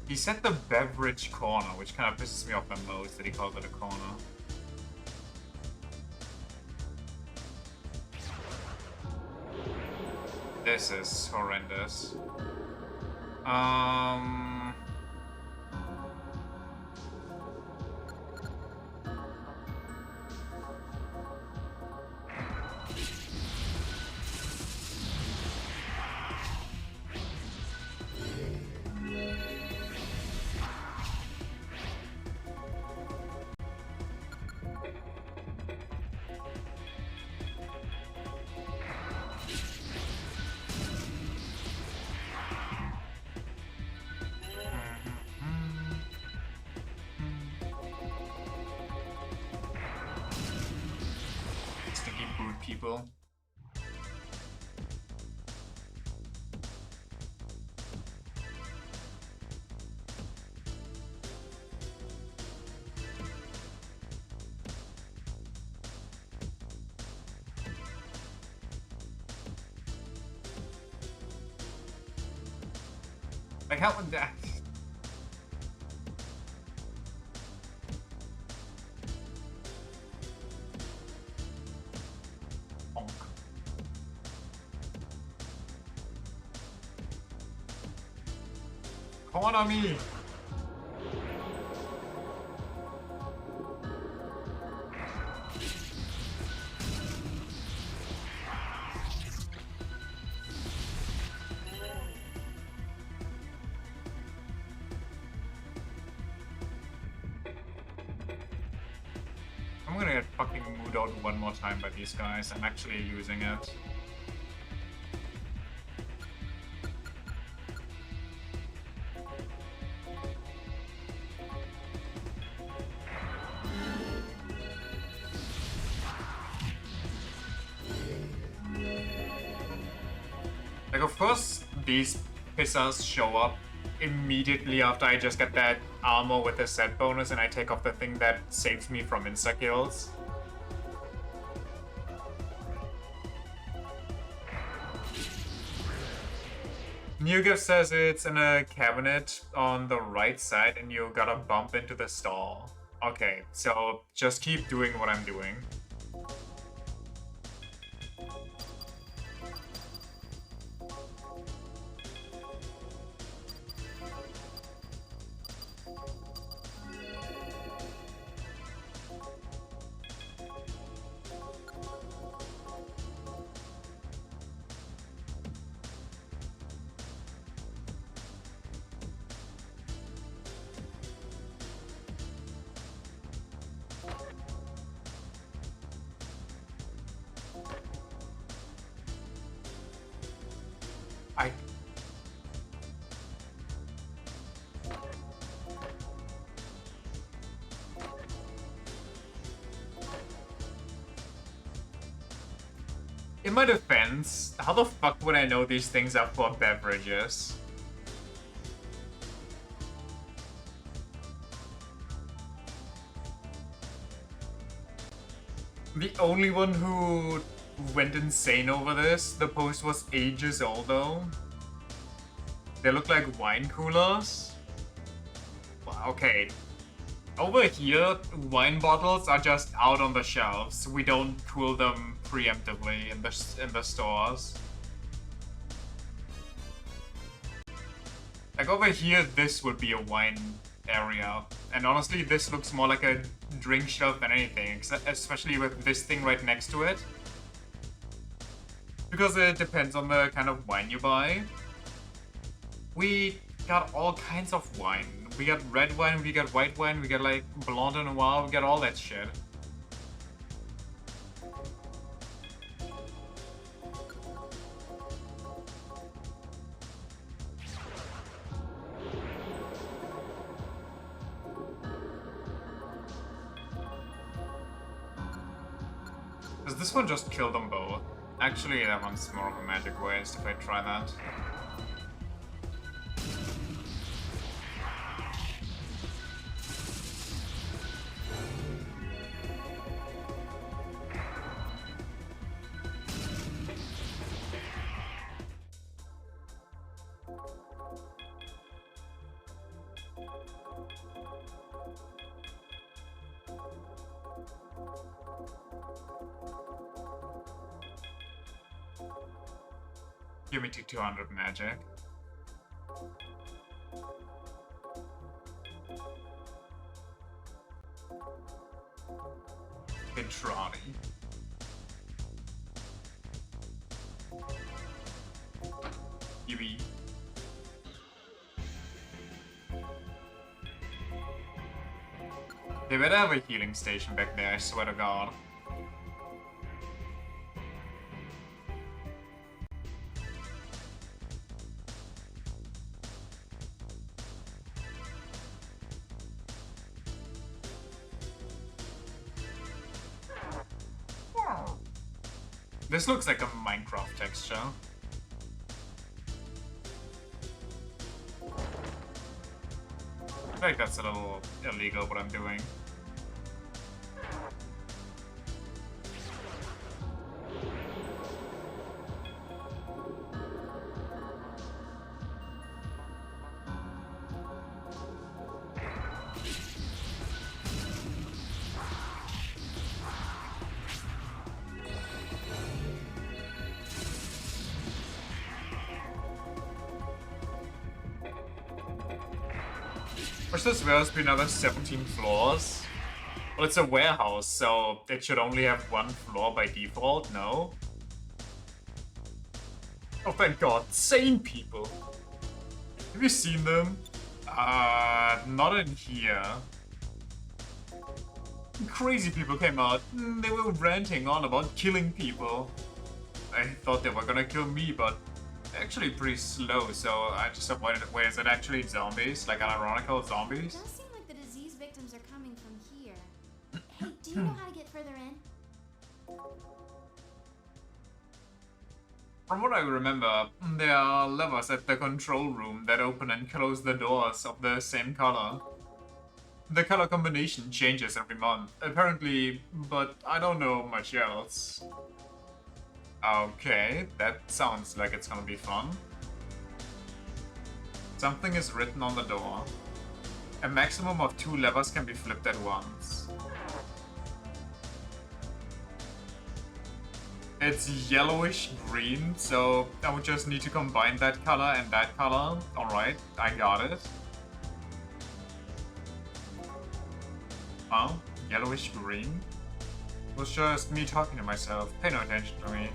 He said the beverage corner, which kind of pisses me off the most that he called it a corner. This is horrendous. Sticky boot people. Like how would that? Bonk. Corner me! I'm gonna get fucking moved out one more time by these guys. I'm actually losing it. Like, of course, these pissers show up immediately after I just get that armor with the set bonus and I take off the thing that saves me from insta-kills. NewGift says it's in a cabinet on the right side and you gotta bump into the stall. Okay, so just keep doing what I'm doing. I... In my defense, how the fuck would I know these things are for beverages? The only one who went insane over this, the post was ages old though. They look like wine coolers. Wow, okay. Over here, wine bottles are just out on the shelves. We don't cool them preemptively in the stores. Like over here, this would be a wine area. And honestly, this looks more like a drink shelf than anything, especially with this thing right next to it. Because it depends on the kind of wine you buy. We got all kinds of wine. We got red wine, we got white wine, we got like Blanc de Noir, we got all that shit. Does this one just kill them both? Actually, that one's more of a magic waste if I try that. Give me to 200 magic. Petrani. Yippee. They better have a healing station back there, I swear to God. This looks like a Minecraft texture. I feel like that's a little illegal what I'm doing. Which this warehouse be another 17 floors? Well, it's a warehouse, so it should only have one floor by default, no? Oh, thank God, sane people! Have you seen them? Not in here. Crazy people came out. They were ranting on about killing people. I thought they were gonna kill me, but actually pretty slow, so I just avoided it. Wait, is it actually zombies? Like ironical zombies? It does seem like the disease victims are coming from here. Hey, do you know how to get further in? From what I remember, there are levers at the control room that open and close the doors of the same color. The color combination changes every month, apparently, but I don't know much else. Okay, that sounds like it's gonna be fun. Something is written on the door. A maximum of 2 levers can be flipped at once. It's yellowish green, so I would just need to combine that color and that color. Alright, I got it. Huh? Yellowish green? It was just me talking to myself. Pay no attention to me.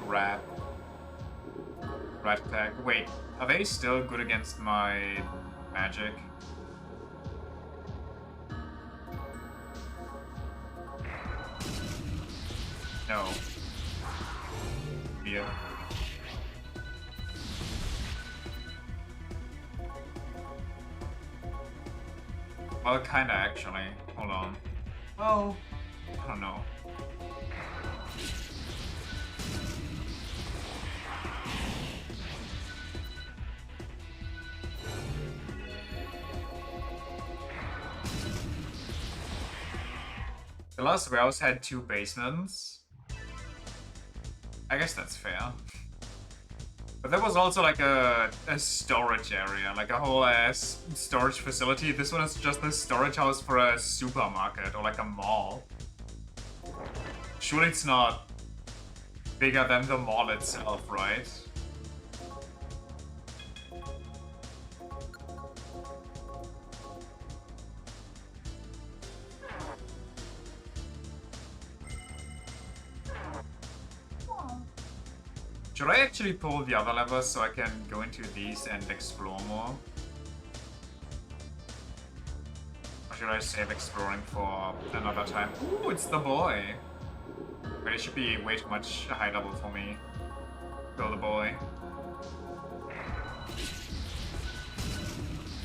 Rat. Rat attack. Wait, are they still good against my magic? No. Yeah. Well, kinda actually. Hold on. Well, I don't know. The last warehouse had 2 basements. I guess that's fair. But there was also like a storage area, like a whole ass storage facility. This one is just a storage house for a supermarket or like a mall. Surely it's not bigger than the mall itself, right? Should I actually pull the other levers so I can go into these and explore more? Or should I save exploring for another time? Ooh, it's the boy! But it should be way too much high level for me. Kill the boy.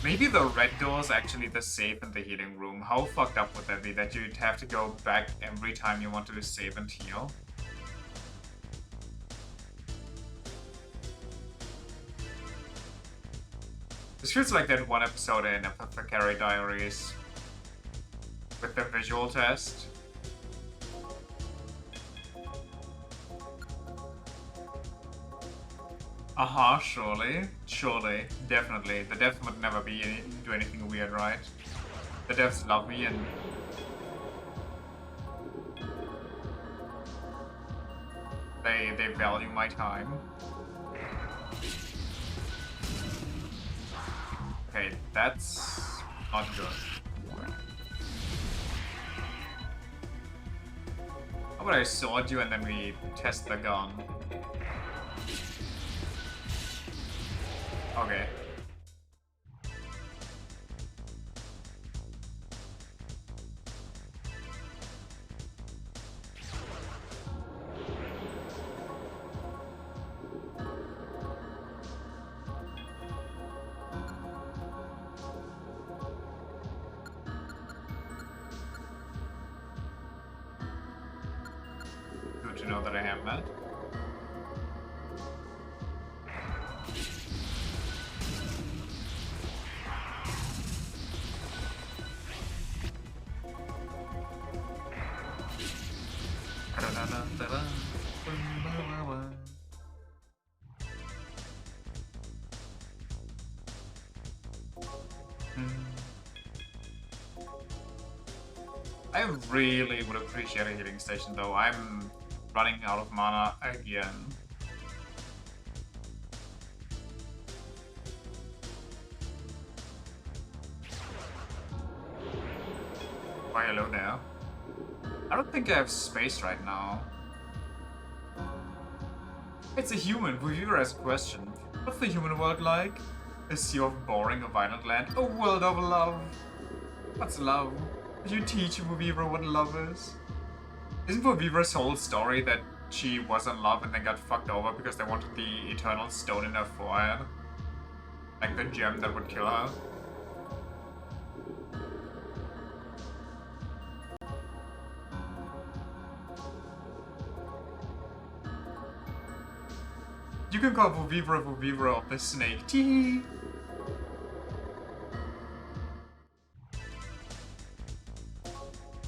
Maybe the red door is actually the safe in the healing room. How fucked up would that be that you'd have to go back every time you wanted to save and heal? This feels like that one episode in Apothecary Diaries with the visual test. Aha, surely. Surely. Definitely. The devs would never do anything weird, right? The devs love me and... They value my time. Okay, that's not good. How about I sword you and then we test the gun? Okay. Good to know that I have that. I really would appreciate a healing station though. I'm running out of mana again. Why hello there? I don't think I have space right now. It's a human. Viewer has a question. What's the human world like? A sea of boring, a violent land? A world of love. What's love? Did you teach Vivra what love is? Isn't Vivra's whole story that she was in love and then got fucked over because they wanted the eternal stone in her forehead? Like the gem that would kill her? You can call Vivra of the snake. Tee.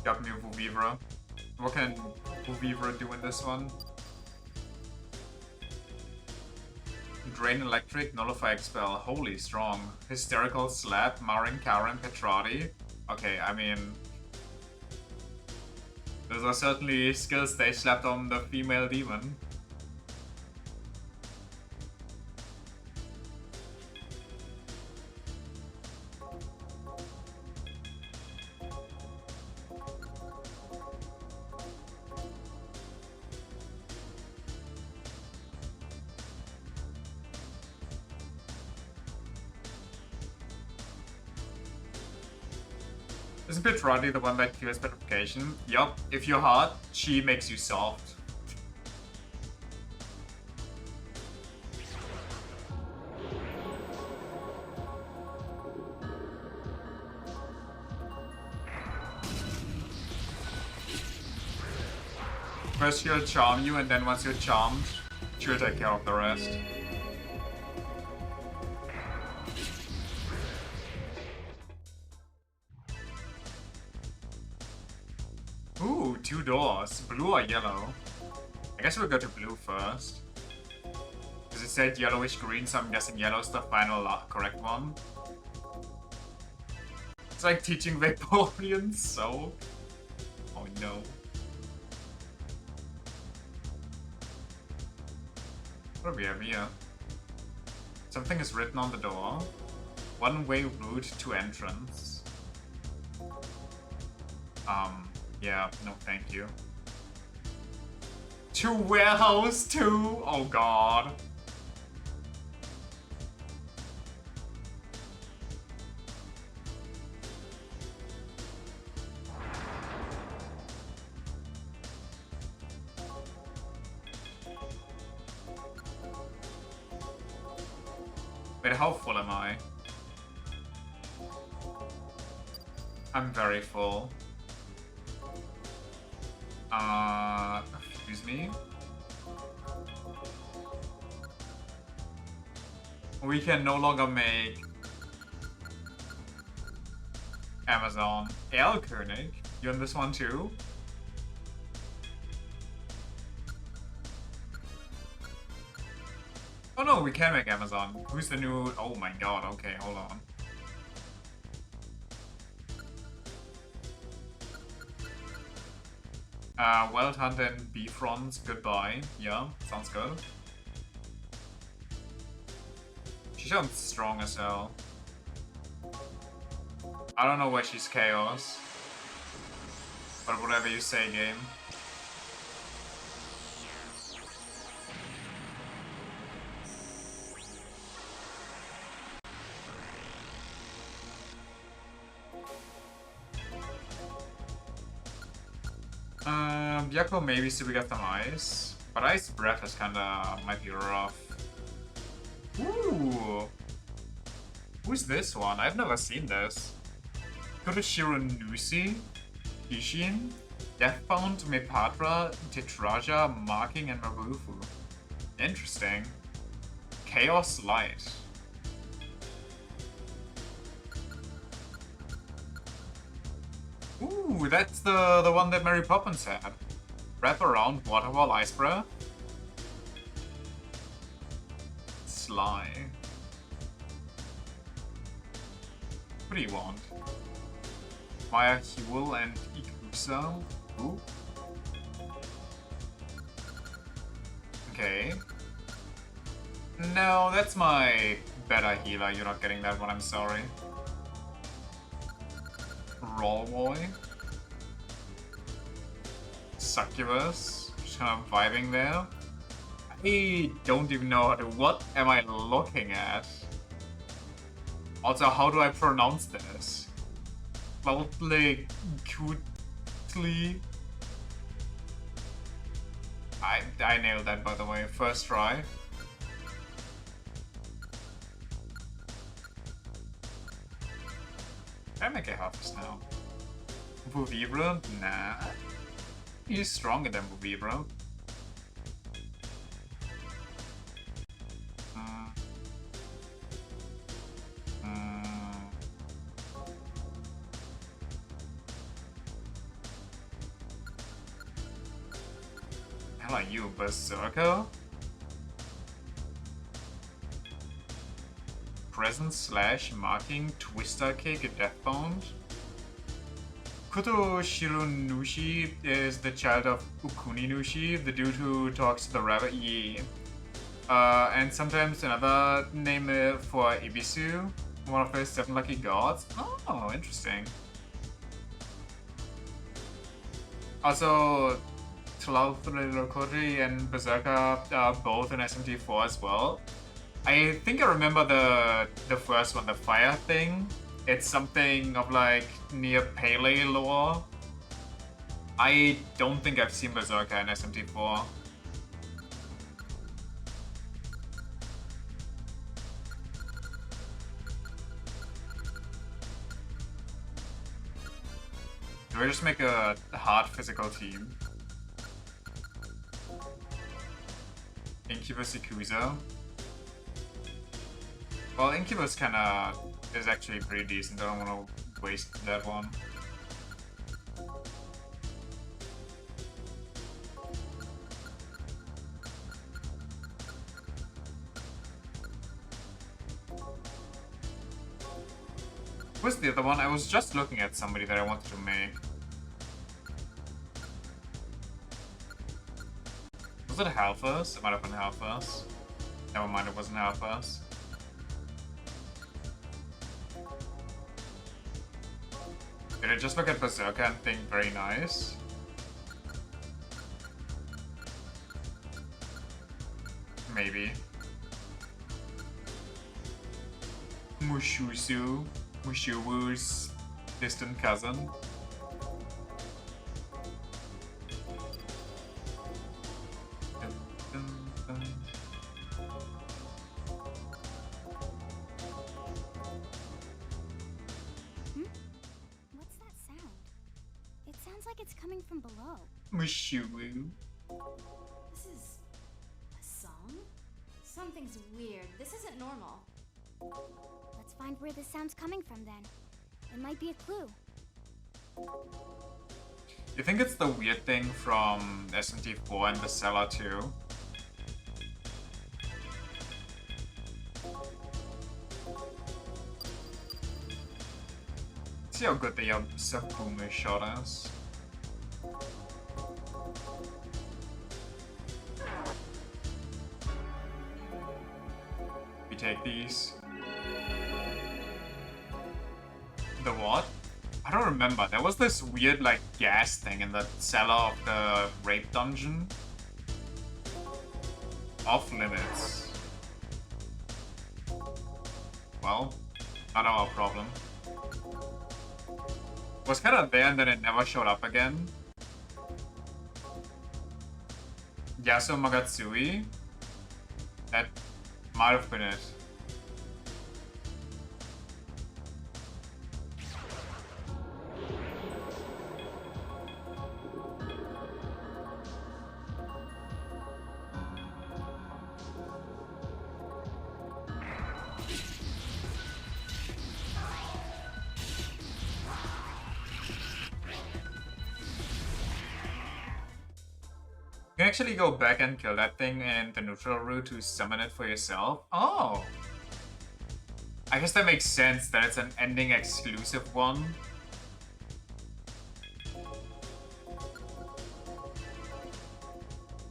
Got me Vivra. What can Vivra do in this one? Drain Electric, Nullify Expel. Holy strong. Hysterical Slap, Marin, Karen, Petrati. Okay, I mean... those are certainly skills they slapped on the female demon. Isn't Petrati the one that cures petrification? Yup, if you're hard, she makes you soft. First she'll charm you, and then once you're charmed, she'll take care of the rest. Ooh, 2 doors. Blue or yellow? I guess we'll go to blue first. Because it said yellowish green, so I'm guessing yellow's the final correct one. It's like teaching Vaporeon Soak. Oh no. What do we have here? Something is written on the door. One-way route to entrance. Yeah, no thank you. To warehouse 2? Oh god. Wait, how full am I? I'm very full. Excuse me? We can no longer make Amazon. Erlkönig? You in this one too? Oh no, we can make Amazon. Who's the new... Oh my god, okay, hold on. Wild Hunt and Bifrons, goodbye. Yeah, sounds good. She sounds strong as hell. I don't know why she's Chaos. But whatever you say, game. Byakuo maybe so we got some ice. But ice breath is kinda might be rough. Ooh! Who's this one? I've never seen this. Kuroshiro Nushi, Ishin, Deathbound, Mepatra, Tetraja, Marking, and Marufu. Interesting. Chaos Light. Ooh, that's the one that Mary Poppins had. Wrap around Waterwall Ice Breath. Sly. What do you want? Maya Huel and Ikusa. Ooh. Okay. No, that's my better healer. You're not getting that one, I'm sorry. Rollboy. Succubus. Just kind of vibing there. I don't even know how to... What am I looking at? Also, how do I pronounce this? Loudly, cutely. I nailed that, by the way. First try. Can I make a harvest now? Vuvibra? Nah. He's stronger than Vuvibra. Hell are you, Berserker? Presence / marking, twister kick, deathbound. Kuto Shironushi is the child of Ukuninushi, the dude who talks to the rabbit. Yeah. And sometimes another name for Ibisu, one of the 7 lucky gods. Oh, interesting. Also, Tlauthrokori and Berserker are both in SMT4 as well. I think I remember the first one, the fire thing. It's something of like near Pele lore. I don't think I've seen Berserker in SMT4. Do I just make a hard physical team? Incubus Ikuzo? Well, Incubus kinda is actually pretty decent. I don't want to waste that one. What's the other one? I was just looking at somebody that I wanted to make. Was it Halfers? It might have been Halfers. Never mind, it wasn't Halfers. Did I just look at Berserker and think very nice? Maybe. Mushusu. Mushuwu's distant cousin. What's that sound? It sounds like it's coming from below. Mushuwu. This is a song? Something's weird. This isn't normal. Let's find where this sound's coming from then. It might be a clue. You think it's the weird thing from SMT4 and the Cellar too? See how good the Sabume shot is. We take these. The what? I don't remember. There was this weird like gas thing in the cellar of the rape dungeon. Off limits. Well, not our problem. Was kind of there and then it never showed up again. Yasuo Magatsui? That might have been it. You can actually go back and kill that thing in the neutral route to summon it for yourself. Oh! I guess that makes sense that it's an ending exclusive one.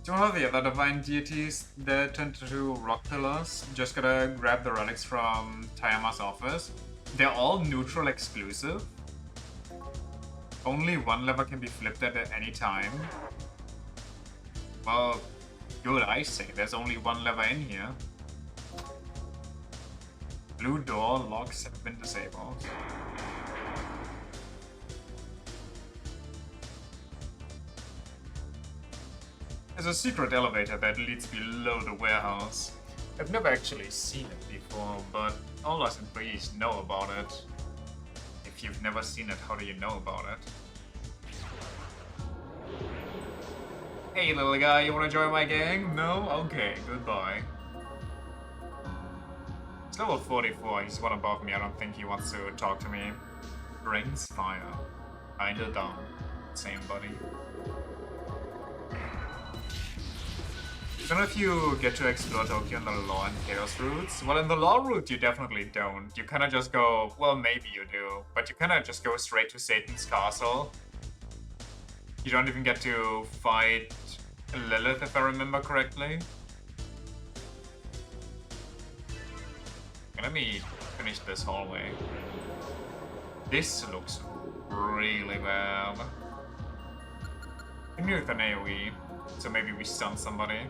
Do you know the other divine deities that turned into rock pillars? Just gotta grab the relics from Tayama's office. They're all neutral exclusive. Only one lever can be flipped at any time. Well, good, I say. There's only one lever in here. Blue door locks have been disabled. There's a secret elevator that leads below the warehouse. I've never actually seen it before, but all us employees know about it. If you've never seen it, how do you know about it? Hey little guy, you wanna join my gang? No? Okay, goodbye. He's level 44, he's one above me, I don't think he wants to talk to me. Rings fire. Kinda dumb. Same buddy. I don't know if you get to explore Tokyo in the Law and Chaos routes. Well, in the Law route, you definitely don't. You kinda just go, well, maybe you do, but you kinda just go straight to Satan's castle. You don't even get to fight Lilith, if I remember correctly. Okay, let me finish this hallway. This looks really bad. I'm new with an AoE, so maybe we stun somebody.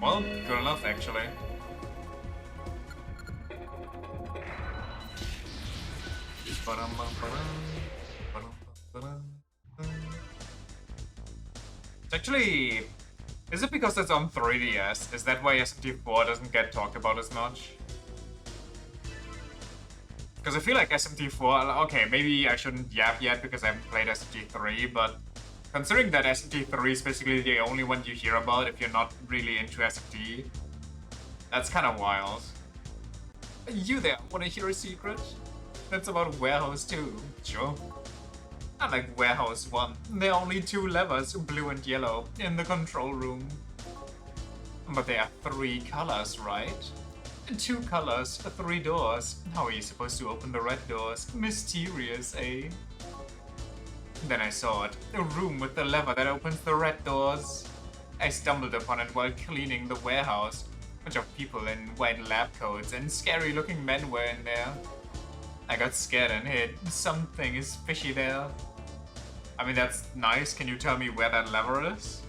Well, good enough, actually. It's actually... Is it because it's on 3DS? Is that why SMT4 doesn't get talked about as much? Because I feel like SMT4... Okay, maybe I shouldn't yap yet because I haven't played SMT3, but... Considering that SMT3 is basically the only one you hear about if you're not really into SMT, that's kind of wild. You there, wanna hear a secret? That's about Warehouse 2, sure. I like Warehouse 1. There are only 2 levers, blue and yellow, in the control room. But there are 3 colors, right? 2 colors, 3 doors. How are you supposed to open the red doors? Mysterious, eh? Then I saw it. A room with the lever that opens the red doors. I stumbled upon it while cleaning the warehouse. A bunch of people in white lab coats and scary looking men were in there. I got scared and hid. Something is fishy there. I mean, that's nice. Can you tell me where that lever is?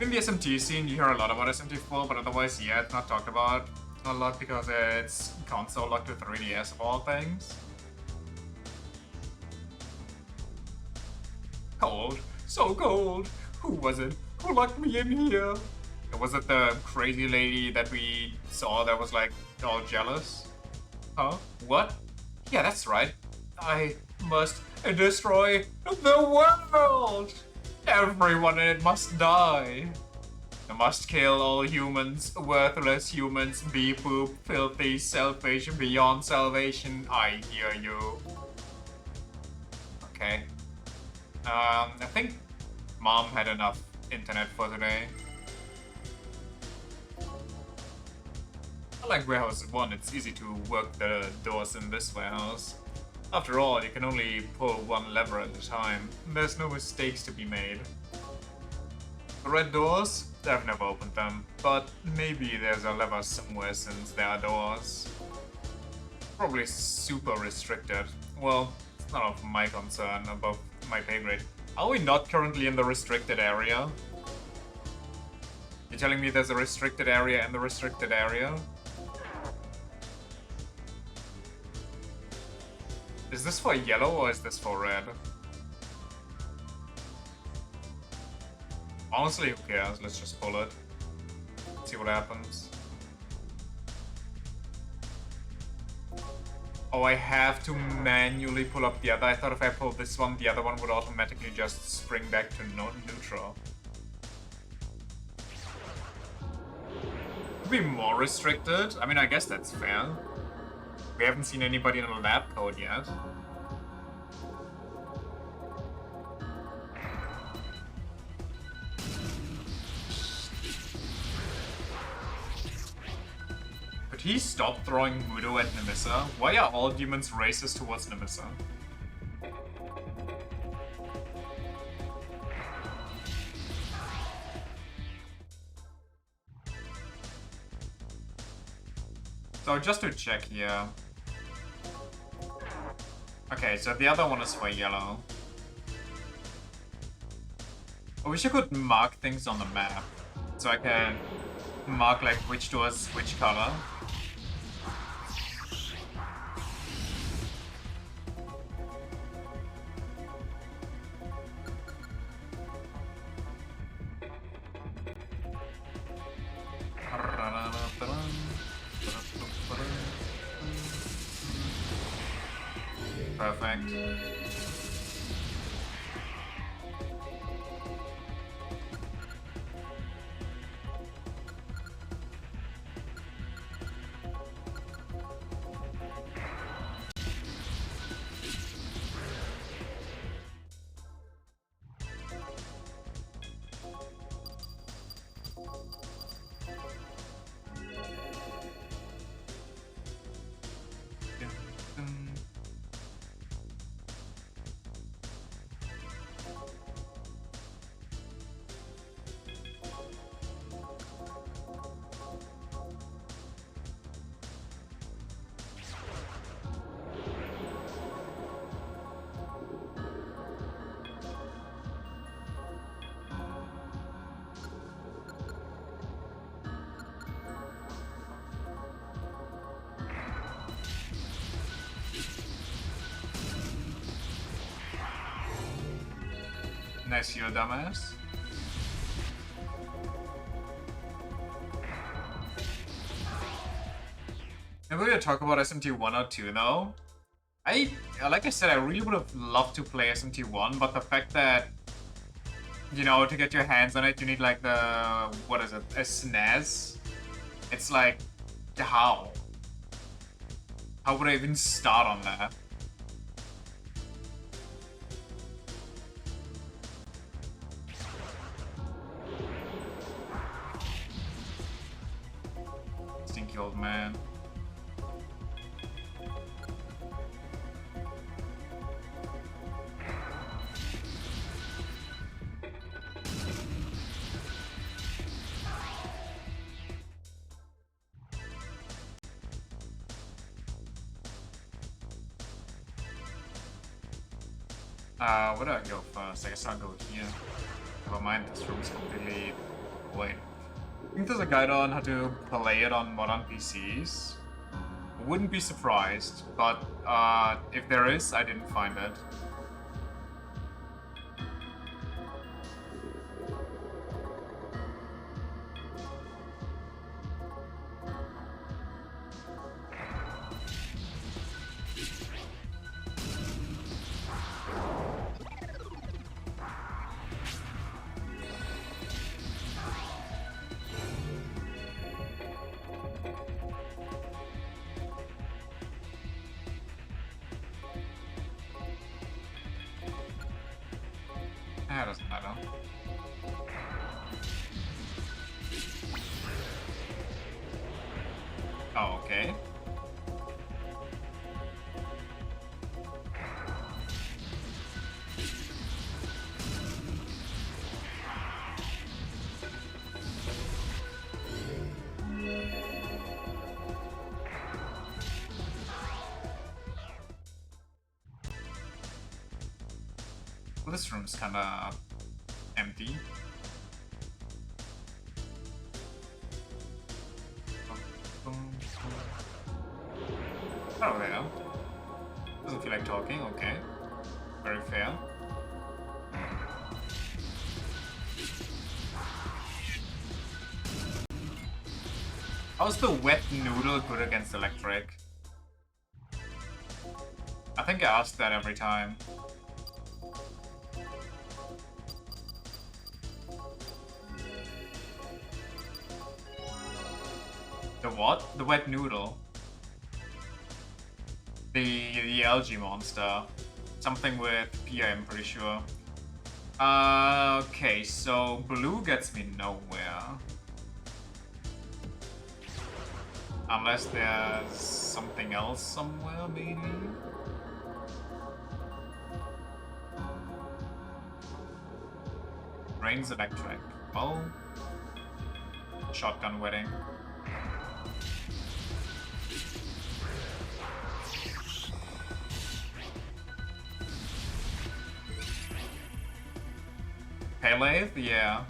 In the SMT scene, you hear a lot about SMT4, but otherwise, yeah, it's not talked about a lot because it's console locked to 3DS of all things. Cold. So cold. Who was it? Who locked me in here? Was it the crazy lady that we saw that was like all jealous? Huh? What? Yeah, that's right. I must destroy the world! Everyone in it must die. I must kill all humans, worthless humans, beep boop, filthy, selfish, beyond salvation. I hear you. Okay. I think Mom had enough internet for today. Unlike Warehouse 1, it's easy to work the doors in this warehouse. After all, you can only pull 1 lever at a time. There's no mistakes to be made. The red doors? I've never opened them, but maybe there's a lever somewhere since there are doors. Probably super restricted. Well, it's none of my concern, above my pay grade. Are we not currently in the restricted area? You're telling me there's a restricted area in the restricted area? Is this for yellow or is this for red? Honestly, who cares? Let's just pull it. See what happens. Oh, I have to manually pull up the other. I thought if I pulled this one, the other one would automatically just spring back to neutral. Could be more restricted. I mean, I guess that's fair. We haven't seen anybody in a lab coat yet. Could he stop throwing Mudo at Nemissa? Why are all demons racist towards Nemissa? So just to check here. Okay, so the other one is for yellow. I wish I could mark things on the map. So I can mark like which door is which color. Perfect. Nice heal, dumbass. Maybe we'll talk about SMT 1 or 2 though. Like I said, I really would have loved to play SMT 1, but the fact that, you know, to get your hands on it, you need like the, what is it, a SNES? It's like, how? How would I even start on that? Stinky old man. Where do I go first? I guess I'll go here. Never mind, this room's completely void. I think there's a guide on how to play it on modern PCs. Wouldn't be surprised, but if there is, I didn't find it. That doesn't matter. Oh, okay. Well, this room's kinda empty. Oh, there. Doesn't feel like talking, okay. Very fair. How's the wet noodle good against electric? I think I ask that every time. The what? The wet noodle. The algae monster. Something with P, I'm pretty sure. Okay, so blue gets me nowhere. Unless there's something else somewhere, maybe? Rain's electric. Well, shotgun wedding. Pele? Yeah.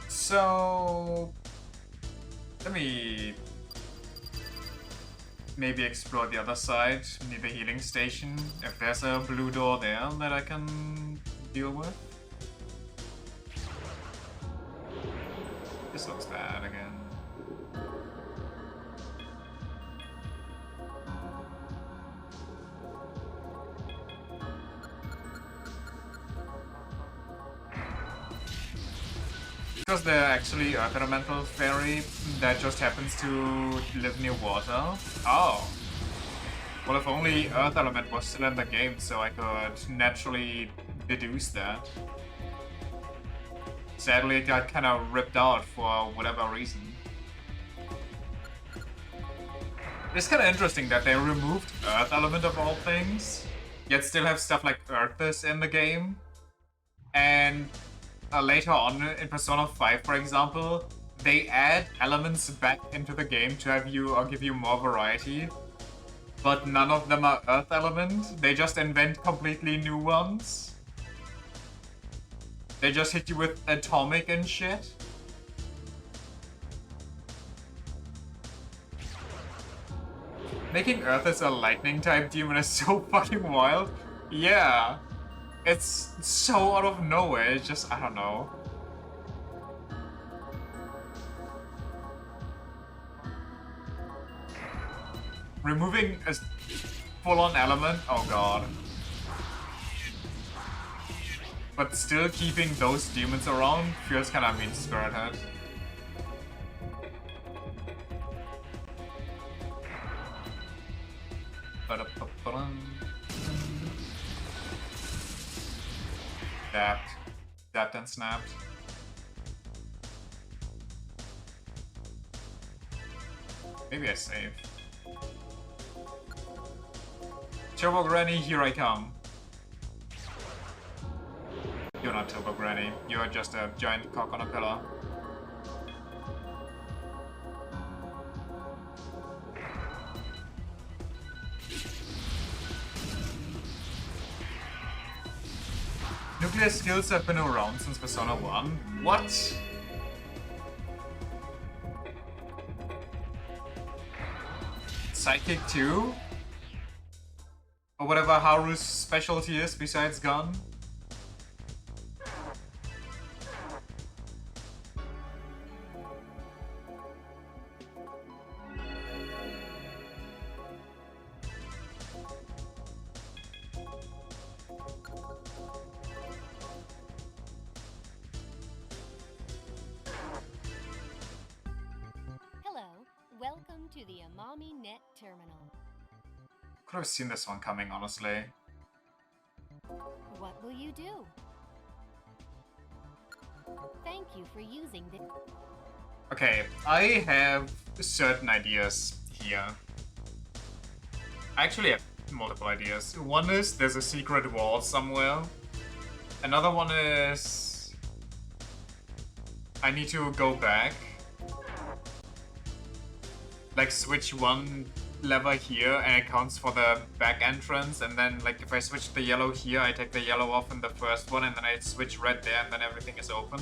So let me maybe explore the other side near the healing station. If there's a blue door there that I can deal with. This looks bad again. Because they're actually Earth Elemental Fairy that just happens to live near water. Oh. Well, if only Earth Element was still in the game, so I could naturally deduce that. Sadly, it got kind of ripped out for whatever reason. It's kind of interesting that they removed Earth Element of all things, yet still have stuff like Earthus in the game. And later on in Persona 5, for example, they add elements back into the game to have you or give you more variety. But none of them are Earth Element, they just invent completely new ones. They just hit you with atomic and shit. Making Earth as a lightning type demon is so fucking wild. Yeah. It's so out of nowhere, it's just, I don't know. Removing a full-on element? Oh god. But still keeping those demons around feels kinda mean-spirited. Dapped. Dapped and snapped. Maybe I save. Turbo Granny, here I come. You're not Turbo Granny, you're just a giant cock on a pillar. Nuclear skills have been around since Persona 1? What? Psychic 2? Or whatever Haru's specialty is besides gun? Welcome to the Amami Net Terminal. Could have seen this one coming, honestly. What will you do? Thank you for using the... Okay, I have certain ideas here. I actually have multiple ideas. One is there's a secret wall somewhere. Another one is I need to go back. Like switch one lever here and it counts for the back entrance, and then like if I switch the yellow here, I take the yellow off in the first one and then I switch red there and then everything is open.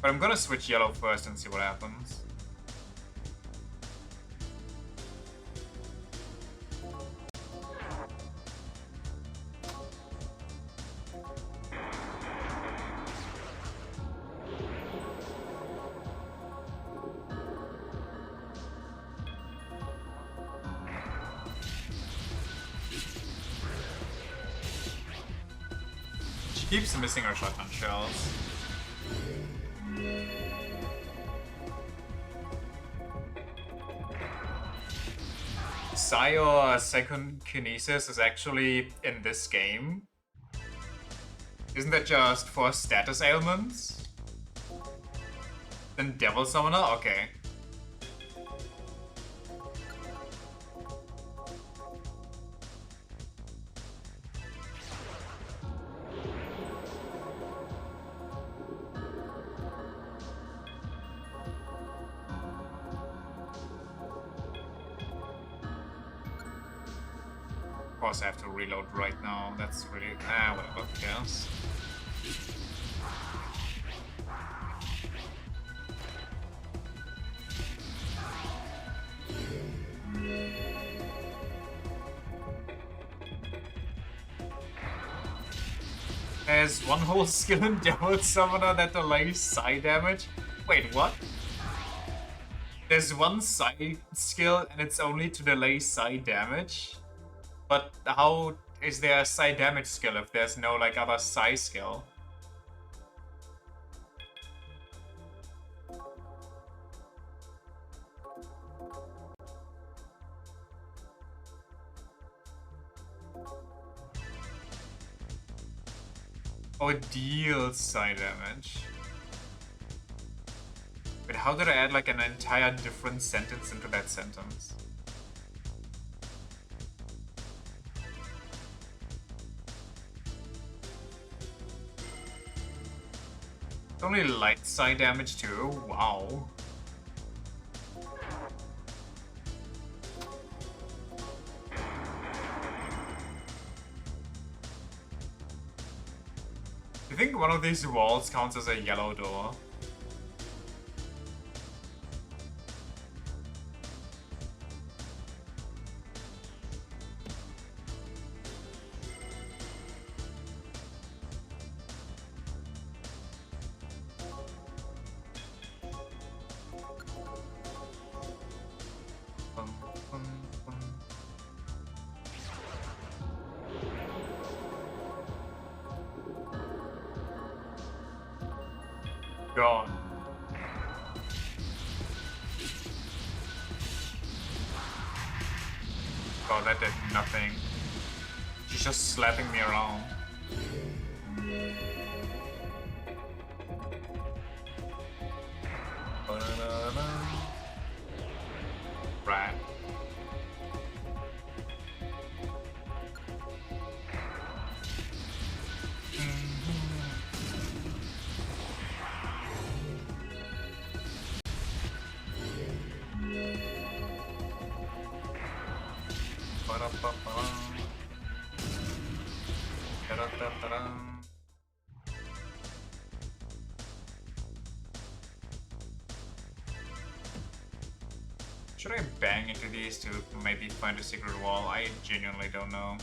But I'm gonna switch yellow first and see what happens. Keeps missing our shotgun shells. Psi or Psychokinesis is actually in this game. Isn't that just for status ailments? Then Devil Summoner? Okay. Of course I have to reload right now, that's really... whatever, who cares? There's one whole skill in Devil Summoner that delays psi damage? Wait, what? There's one psi skill and it's only to delay psi damage? But how is there a psi damage skill if there's no like other psi skill? Oh, it deals psi damage. But how did I add like an entire different sentence into that sentence? It's only light psi damage too? Wow. think one of these walls counts as a yellow door. Gone. Oh, that did nothing. She's just slapping me around. Right. Should I bang into these to maybe find a secret wall? I genuinely don't know.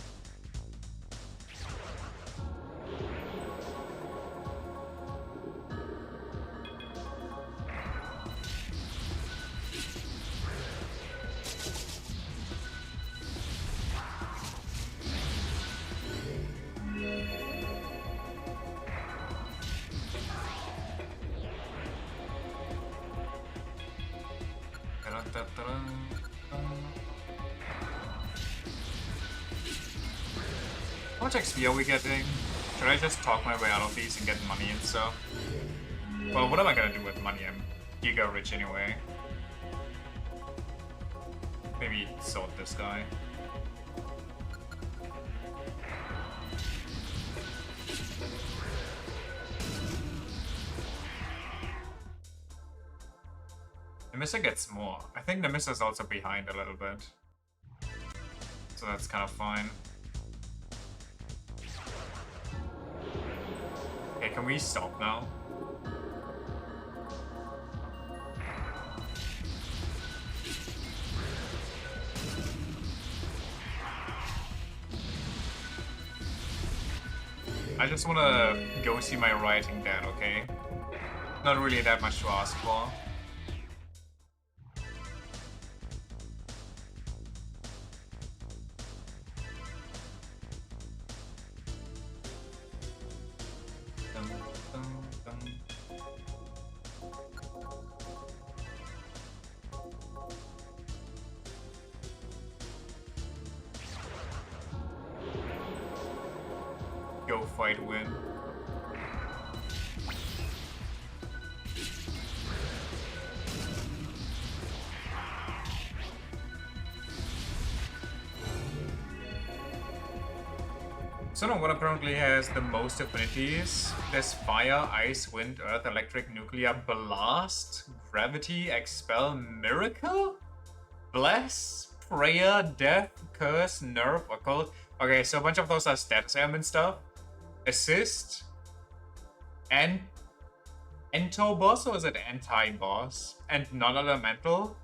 How much XP are we getting? Should I just talk my way out of these and get money and stuff? Well, what am I gonna do with money? I'm giga rich anyway. Maybe sort this guy. Nemissa gets more. I think Nemissa's also behind a little bit. So that's kind of fine. Okay, can we stop now? I just wanna go see my writing dad, okay? Not really that much to ask for. Go fight, win. So no one apparently has the most affinities. There's fire, ice, wind, earth, electric, nuclear, blast, gravity, expel, miracle, bless, prayer, death, curse, nerve, occult. Okay, so a bunch of those are status ailment stuff. Assist, and ento-boss, or is it anti-boss? And non-elemental?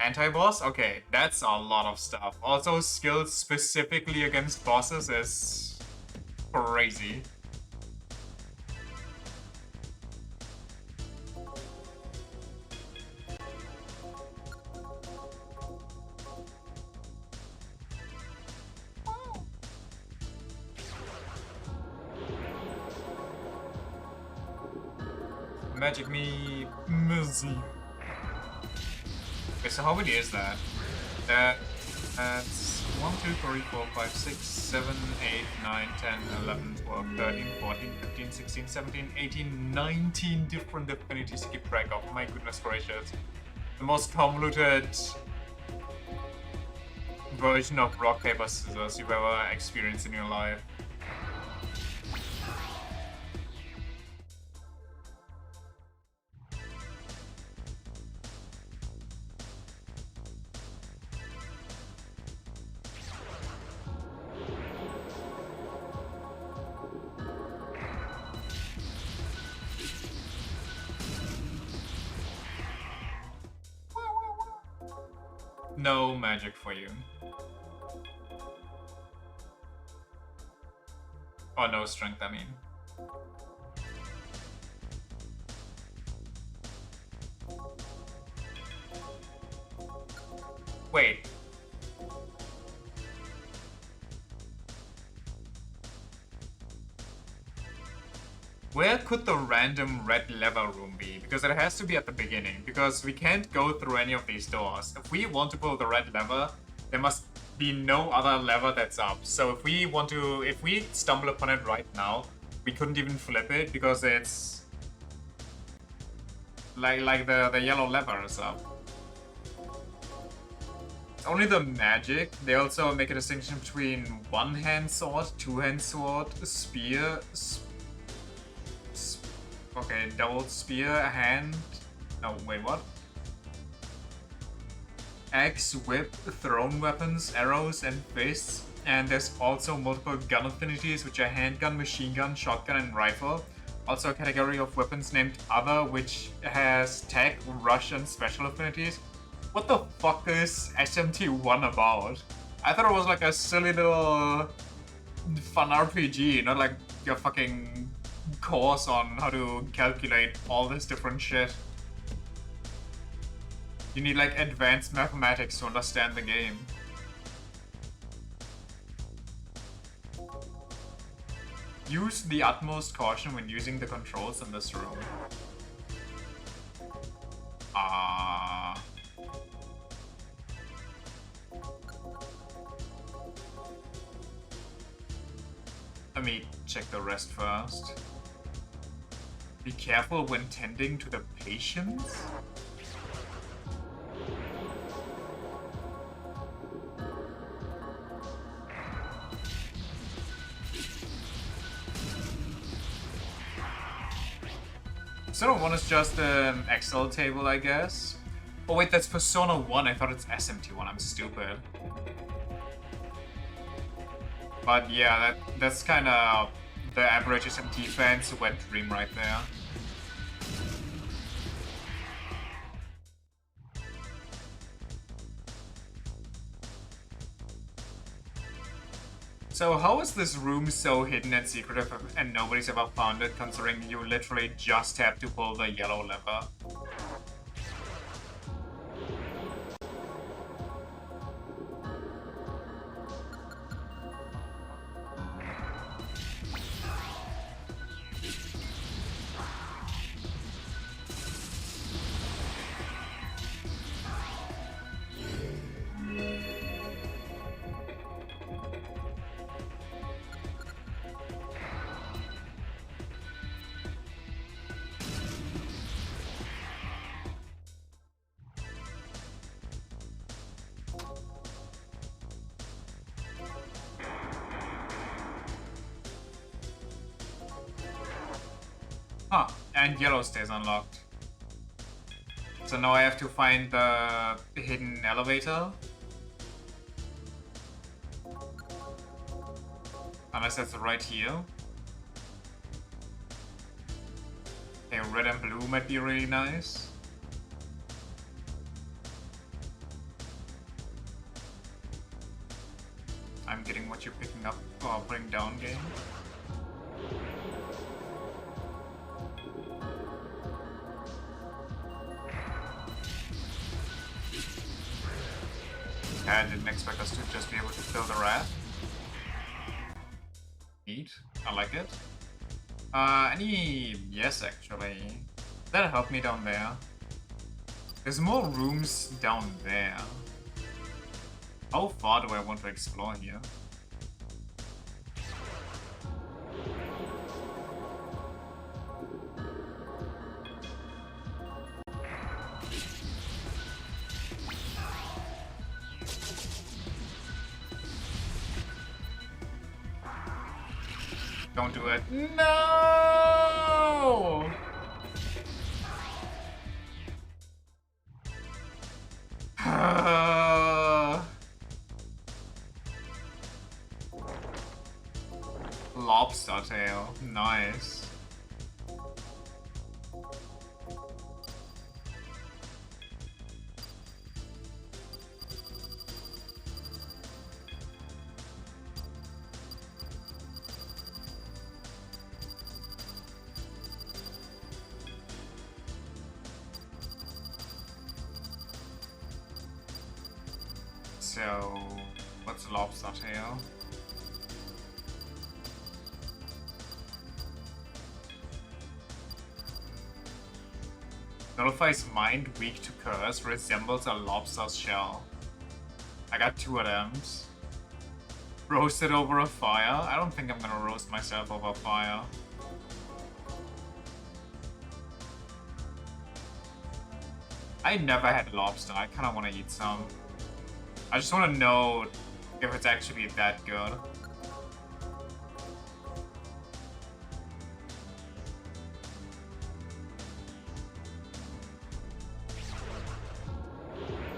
Anti-boss? Okay, that's a lot of stuff. Also, skills specifically against bosses is crazy. Magic me, mercy. Okay, so how many is that? That's 1, 2, 3, 4, 5, 6, 7, 8, 9, 10, 11, 12, 13, 14, 15, 16, 17, 18, 19 different affinities to keep track of. My goodness gracious. The most convoluted version of rock, paper, scissors you've ever experienced in your life. No magic for you. Or no strength, I mean. Wait. Where could the random red lever room be? Because it has to be at the beginning, because we can't go through any of these doors. If we want to pull the red lever, there must be no other lever that's up. So if we stumble upon it right now, we couldn't even flip it because it's like the yellow lever is up. It's only the magic. They also make a distinction between one-hand sword, two-hand sword, spear, okay, double spear, hand. No, wait, what? Axe, whip, thrown weapons, arrows, and fists. And there's also multiple gun affinities, which are handgun, machine gun, shotgun, and rifle. Also a category of weapons named Other, which has tech, rush, and special affinities. What the fuck is SMT1 about? I thought it was like a silly little fun RPG, not like your fucking course on how to calculate all this different shit. You need like advanced mathematics to understand the game. Use the utmost caution when using the controls in this room. Let me check the rest first. Be careful when tending to the patients? Persona 1 is just an Excel table, I guess. Oh wait, that's Persona 1. I thought it's SMT1. I'm stupid. But yeah, that's kind of the average SMT fan's wet dream right there. So how is this room so hidden and secretive and nobody's ever found it, considering you literally just have to pull the yellow lever? Huh, and yellow stays unlocked. So now I have to find the hidden elevator. Unless that's right here. Okay, red and blue might be really nice. I'm getting what you're picking up or putting down, game. I didn't expect us to just be able to fill the rat. Neat. I like it. Yes, actually. That'll help me down there. There's more rooms down there. How far do I want to explore here? Don't do it. No! Lobster tail. Nice. So, what's lobster tail? Nullifies mind weak to curse, resembles a lobster's shell. I got 2 of them. Roasted over a fire? I don't think I'm gonna roast myself over a fire. I never had lobster. I kind of want to eat some. I just want to know if it's actually that good.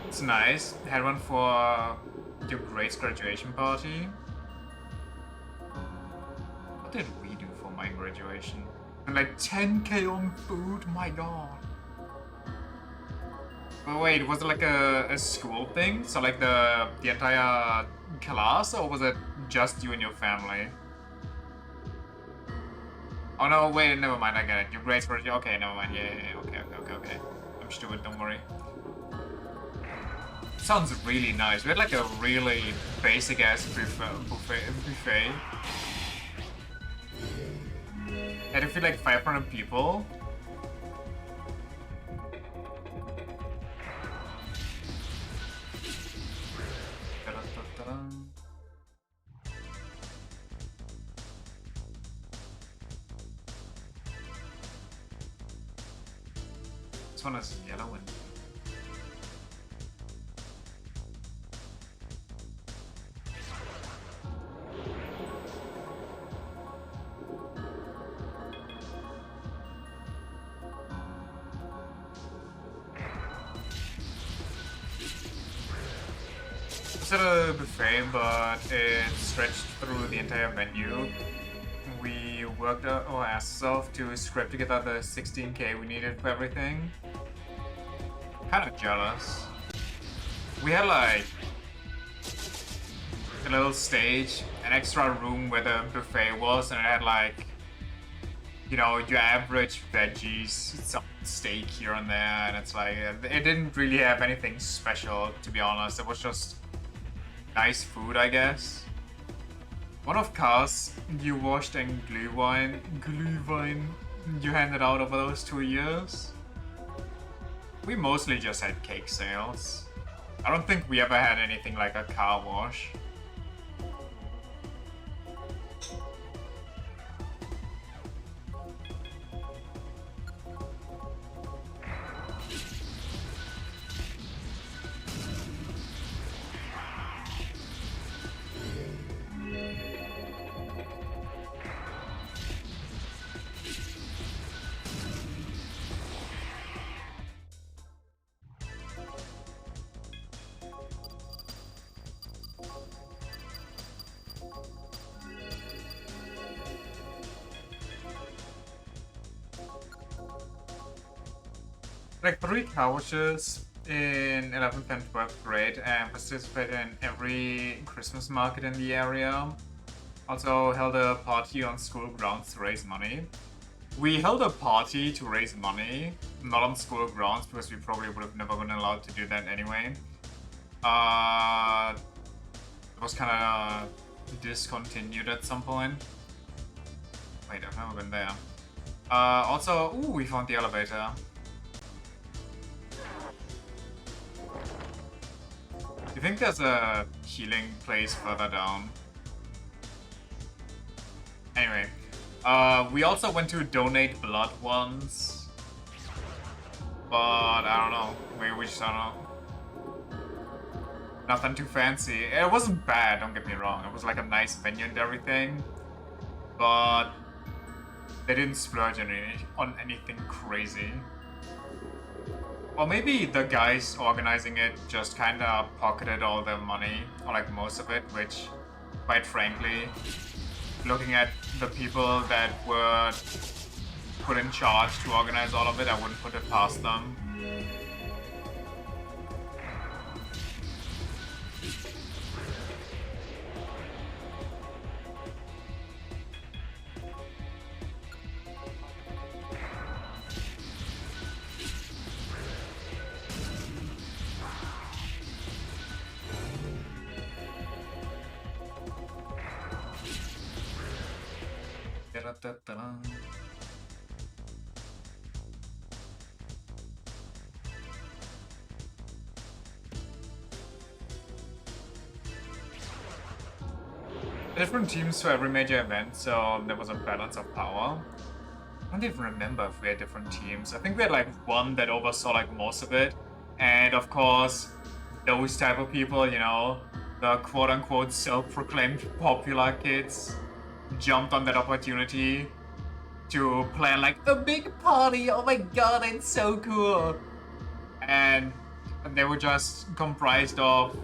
It's nice. Had one for your grades graduation party. What did we do for my graduation? And like 10k on food? My god. But wait, was it like a school thing? So like the entire class, or was it just you and your family? Oh no, wait, never mind, I get it. Your grades were okay, never mind. Yeah, okay. I'm stupid, don't worry. Sounds really nice. We had like a really basic ass buffet. Had to feed like 500 people. This one is yellow and it's a buffet, but it stretched through the entire menu. We worked our asses off to scrape together the 16k we needed for everything. Kind of jealous. We had like a little stage, an extra room where the buffet was, and it had like, you know, your average veggies, some steak here and there, and it's like, it didn't really have anything special, to be honest. It was just nice food, I guess. One of cars you washed and glühwein you handed out over those 2 years. We mostly just had cake sales. I don't think we ever had anything like a car wash. Like 3 couches in 11th and 12th grade and participated in every Christmas market in the area. Also held a party on school grounds to raise money. We held a party to raise money, not on school grounds because we probably would have never been allowed to do that anyway. It was kind of discontinued at some point. Wait, I've never been there. Also, ooh, we found the elevator. You think there's a healing place further down? Anyway, we also went to donate blood once, but I don't know. Maybe we just don't know. Nothing too fancy. It wasn't bad, don't get me wrong. It was like a nice venue and everything, but they didn't splurge on anything crazy. Or maybe the guys organizing it just kinda pocketed all their money, or like most of it, which, quite frankly, looking at the people that were put in charge to organize all of it, I wouldn't put it past them. Da-da-da-da. Different teams for every major event, so there was a balance of power. I don't even remember if we had different teams. I think we had like one that oversaw like most of it. And of course, those type of people, you know, the quote-unquote self-proclaimed popular kids jumped on that opportunity to plan like a big party. Oh my god, it's so cool. And they were just comprised of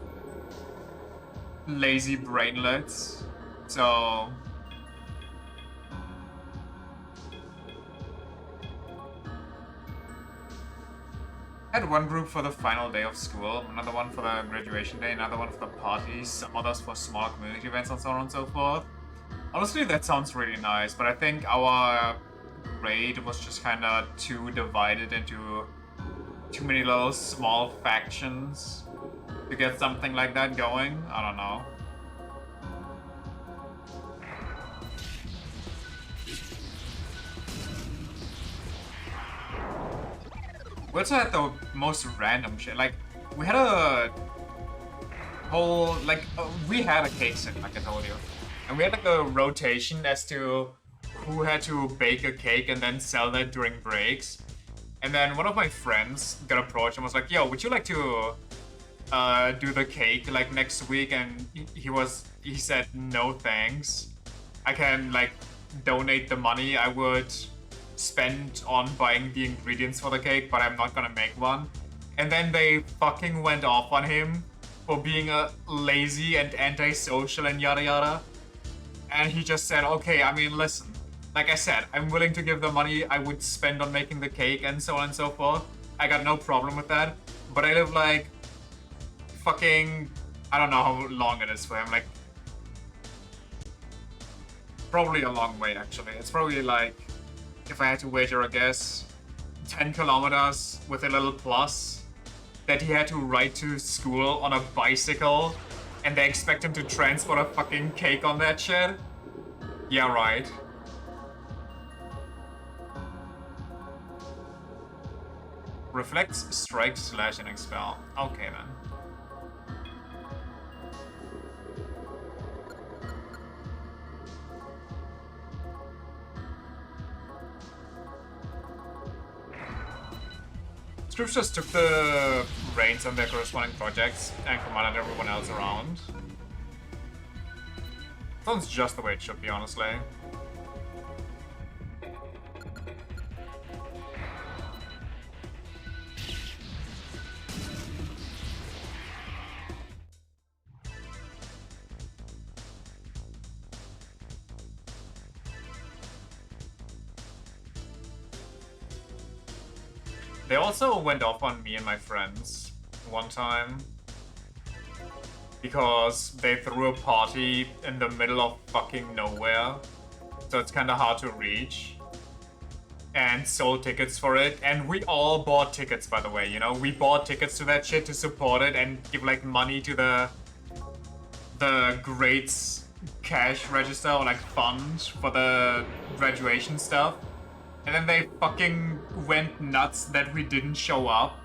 lazy brainlets. So I had one group for the final day of school, another one for the graduation day, another one for the parties, some others for smaller community events and so on and so forth. Honestly, that sounds really nice, but I think our grade was just kind of too divided into too many little small factions to get something like that going. I don't know. We also had the most random shit. Like, we had a whole, like, we had a cake set, like I told you. And we had like a rotation as to who had to bake a cake and then sell that during breaks. And then one of my friends got approached and was like, yo, would you like to do the cake like next week? And he said, no thanks. I can like donate the money I would spend on buying the ingredients for the cake, but I'm not gonna make one. And then they fucking went off on him for being a lazy and antisocial and yada yada. And he just said, okay, I mean, listen, like I said, I'm willing to give the money I would spend on making the cake and so on and so forth. I got no problem with that. But I live like fucking, I don't know how long it is for him, like probably a long way actually. It's probably like, if I had to wager a guess, 10 kilometers with a little plus that he had to ride to school on a bicycle and they expect him to transport a fucking cake on that shit? Yeah, right. Reflects, strike, slash, and expel. Okay then. Troops just took the reins on their corresponding projects and commanded everyone else around. Sounds just the way it should be, honestly. They also went off on me and my friends one time because they threw a party in the middle of fucking nowhere, so it's kind of hard to reach, and sold tickets for it. And we all bought tickets, by the way, you know, we bought tickets to that shit to support it and give like money to the grades cash register or like fund for the graduation stuff. And then they fucking went nuts that we didn't show up,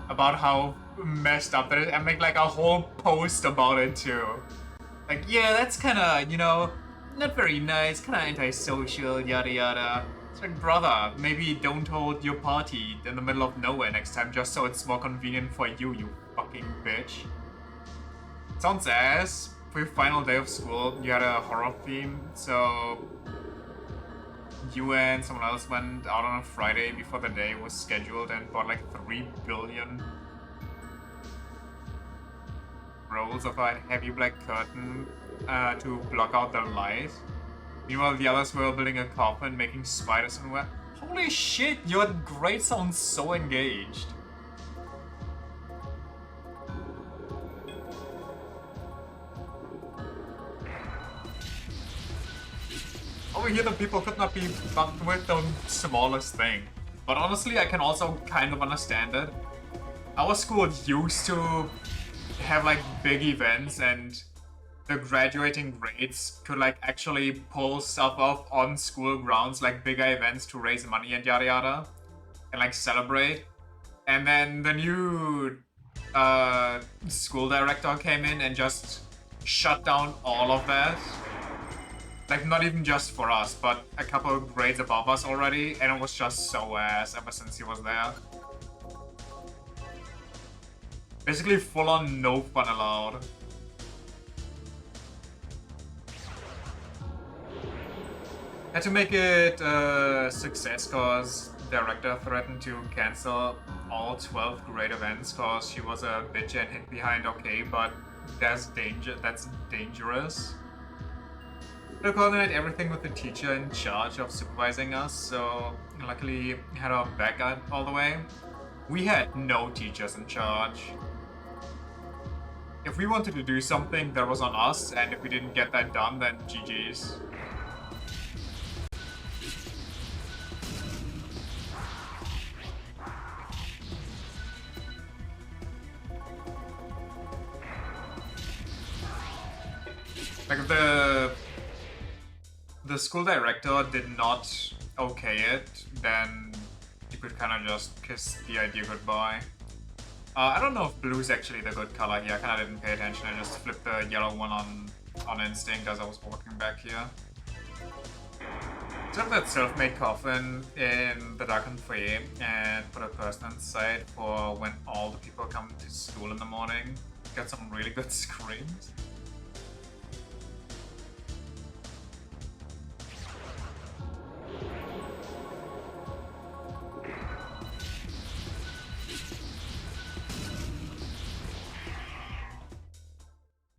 about how messed up that is, and make like a whole post about it too. Like, yeah, that's kinda, you know, not very nice, kinda antisocial, yada yada. It's like, brother, maybe don't hold your party in the middle of nowhere next time just so it's more convenient for you, you fucking bitch. Sounds ass. For your final day of school, you had a horror theme, so you and someone else went out on a Friday before the day was scheduled and bought like 3 billion rolls of a heavy black curtain to block out the light. Meanwhile, the others were building a coffin, making spiders and web. Holy shit, your grade sounds so engaged. Over here, the people could not be fucked with the smallest thing. But honestly, I can also kind of understand it. Our school used to have like big events, and the graduating grades could like actually pull stuff off on school grounds, like bigger events to raise money and yada yada, and like celebrate. And then the new school director came in and just shut down all of that. Like, not even just for us, but a couple of grades above us already, and it was just so ass ever since he was there. Basically, full-on no fun allowed. Had to make it a success cause director threatened to cancel all 12 grade events cause she was a bitch and hid behind okay, but that's dangerous. To coordinate everything with the teacher in charge of supervising us, so luckily had our back all the way. We had no teachers in charge. If we wanted to do something, that was on us, and if we didn't get that done, then GG's. Like, if the school director did not okay it, then you could kind of just kiss the idea goodbye. I don't know if blue is actually the good color here. I kind of didn't pay attention. I just flipped the yellow one on instinct as I was walking back here. Set up that self-made coffin in the darkened foyer and put a person inside for when all the people come to school in the morning. Got some really good screams.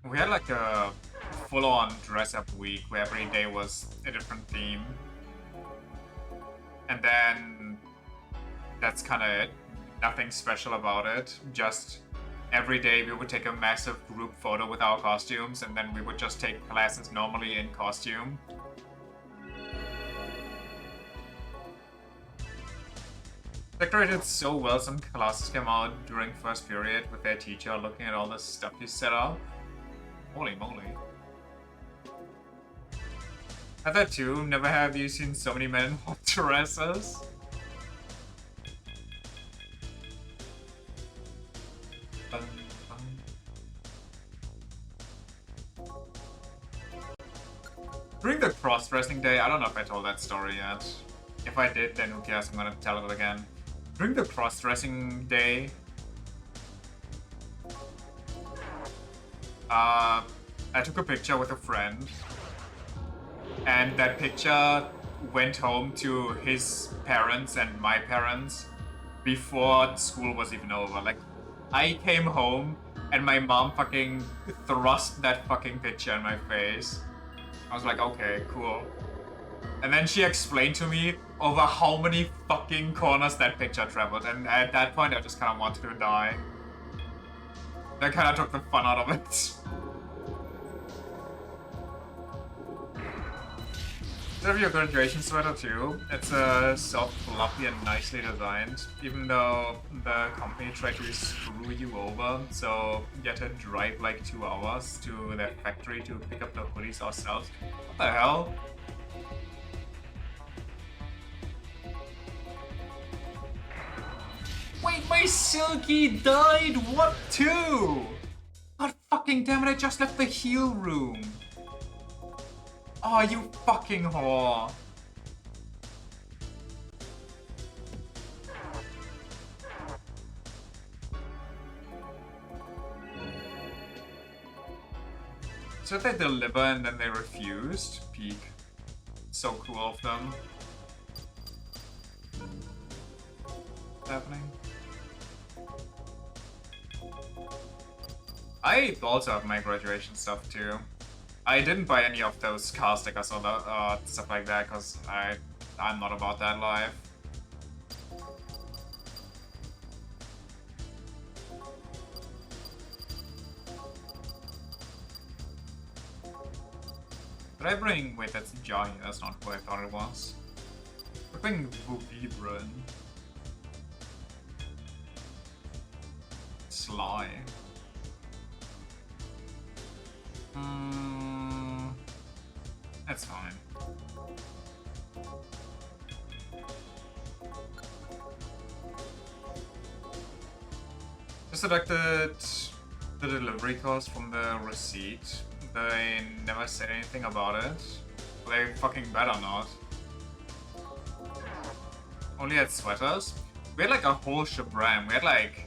We had like a full-on dress-up week where every day was a different theme. And then that's kind of it. Nothing special about it. Just every day we would take a massive group photo with our costumes and then we would just take classes normally in costume. Decorated so well, some classes came out during first period with their teacher looking at all the stuff you set up. Holy moly. At that too, never have you seen so many men in hot dresses. During the cross-dressing day, I don't know if I told that story yet. If I did, then who cares, I'm gonna tell it again. During the cross-dressing day, I took a picture with a friend, and that picture went home to his parents and my parents before school was even over. Like, I came home and my mom fucking thrust that fucking picture in my face. I was like, okay, cool. And then she explained to me over how many fucking corners that picture traveled, and at that point I just kind of wanted to die. That kind of took the fun out of it. I have your graduation sweater too. It's soft, fluffy, and nicely designed, even though the company tried to screw you over, so you had to drive like 2 hours to their factory to pick up the hoodies ourselves. What the hell? Wait, my Silky died? What too? God fucking damn it, I just left the heal room. Oh, you fucking whore. So they deliver and then they refused? Peak. So cool of them. What's happening? I also have my graduation stuff too. I didn't buy any of those car stickers or stuff like that because I'm not about that life. Did I bring... wait, that's Johnny, that's not who I thought it was. I bring Vibra in. Sly. That's fine. Just deducted the delivery cost from the receipt. They never said anything about it. They fucking better not. Only had sweaters. We had like a whole shebang. We had like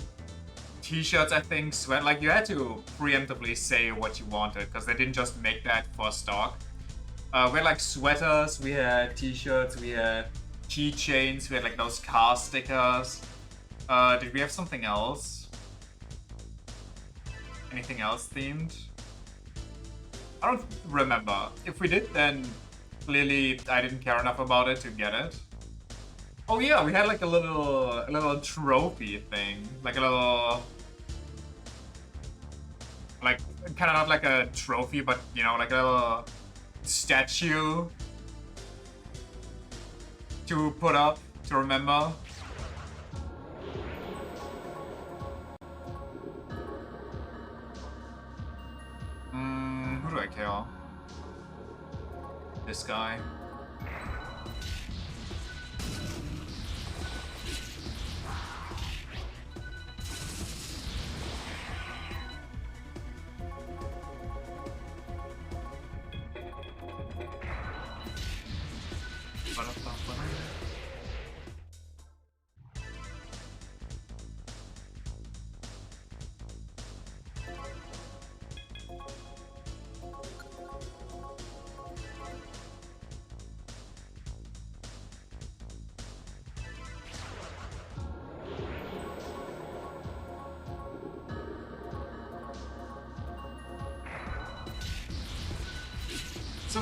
t-shirts, I think, like you had to preemptively say what you wanted because they didn't just make that for stock. We had like sweaters, we had t-shirts, we had keychains, we had like those car stickers. Did we have something else? Anything else themed? I don't remember. If we did, then clearly I didn't care enough about it to get it. Oh yeah, we had like a little trophy thing, like a little, like kind of not like a trophy, but you know, like a little statue to put up to remember. Who do I kill? This guy.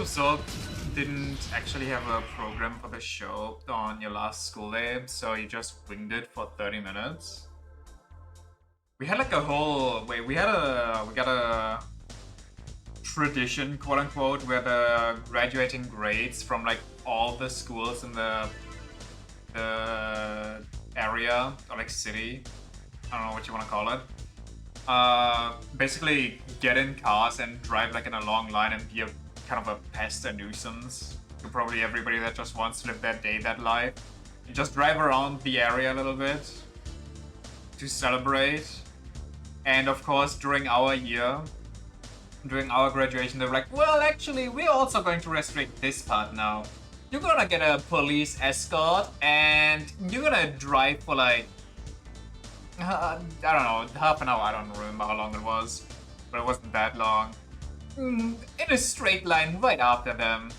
So didn't actually have a program for the show on your last school day, so you just winged it for 30 minutes. We had like a whole we got a tradition, quote unquote, where the graduating grades from like all the schools in the area or like city, I don't know what you want to call it. Basically get in cars and drive like in a long line and be a kind of a pest and nuisance to probably everybody that just wants to live that day, that life. You just drive around the area a little bit to celebrate. And of course, during our graduation, they were like, well, actually, we're also going to restrict this part now. You're gonna get a police escort and you're gonna drive for like, I don't know, half an hour. I don't remember how long it was, but it wasn't that long. In a straight line right after them.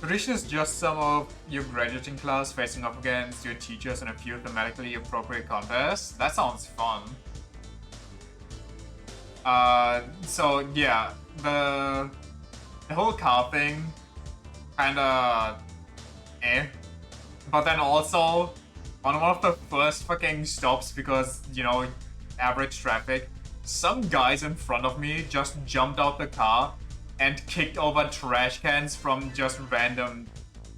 Tradition is just some of your graduating class facing off against your teachers in a few thematically appropriate contests. That sounds fun. So yeah, the whole car thing, kinda But then also, on one of the first fucking stops, because, you know, average traffic, some guys in front of me just jumped out the car and kicked over trash cans from just random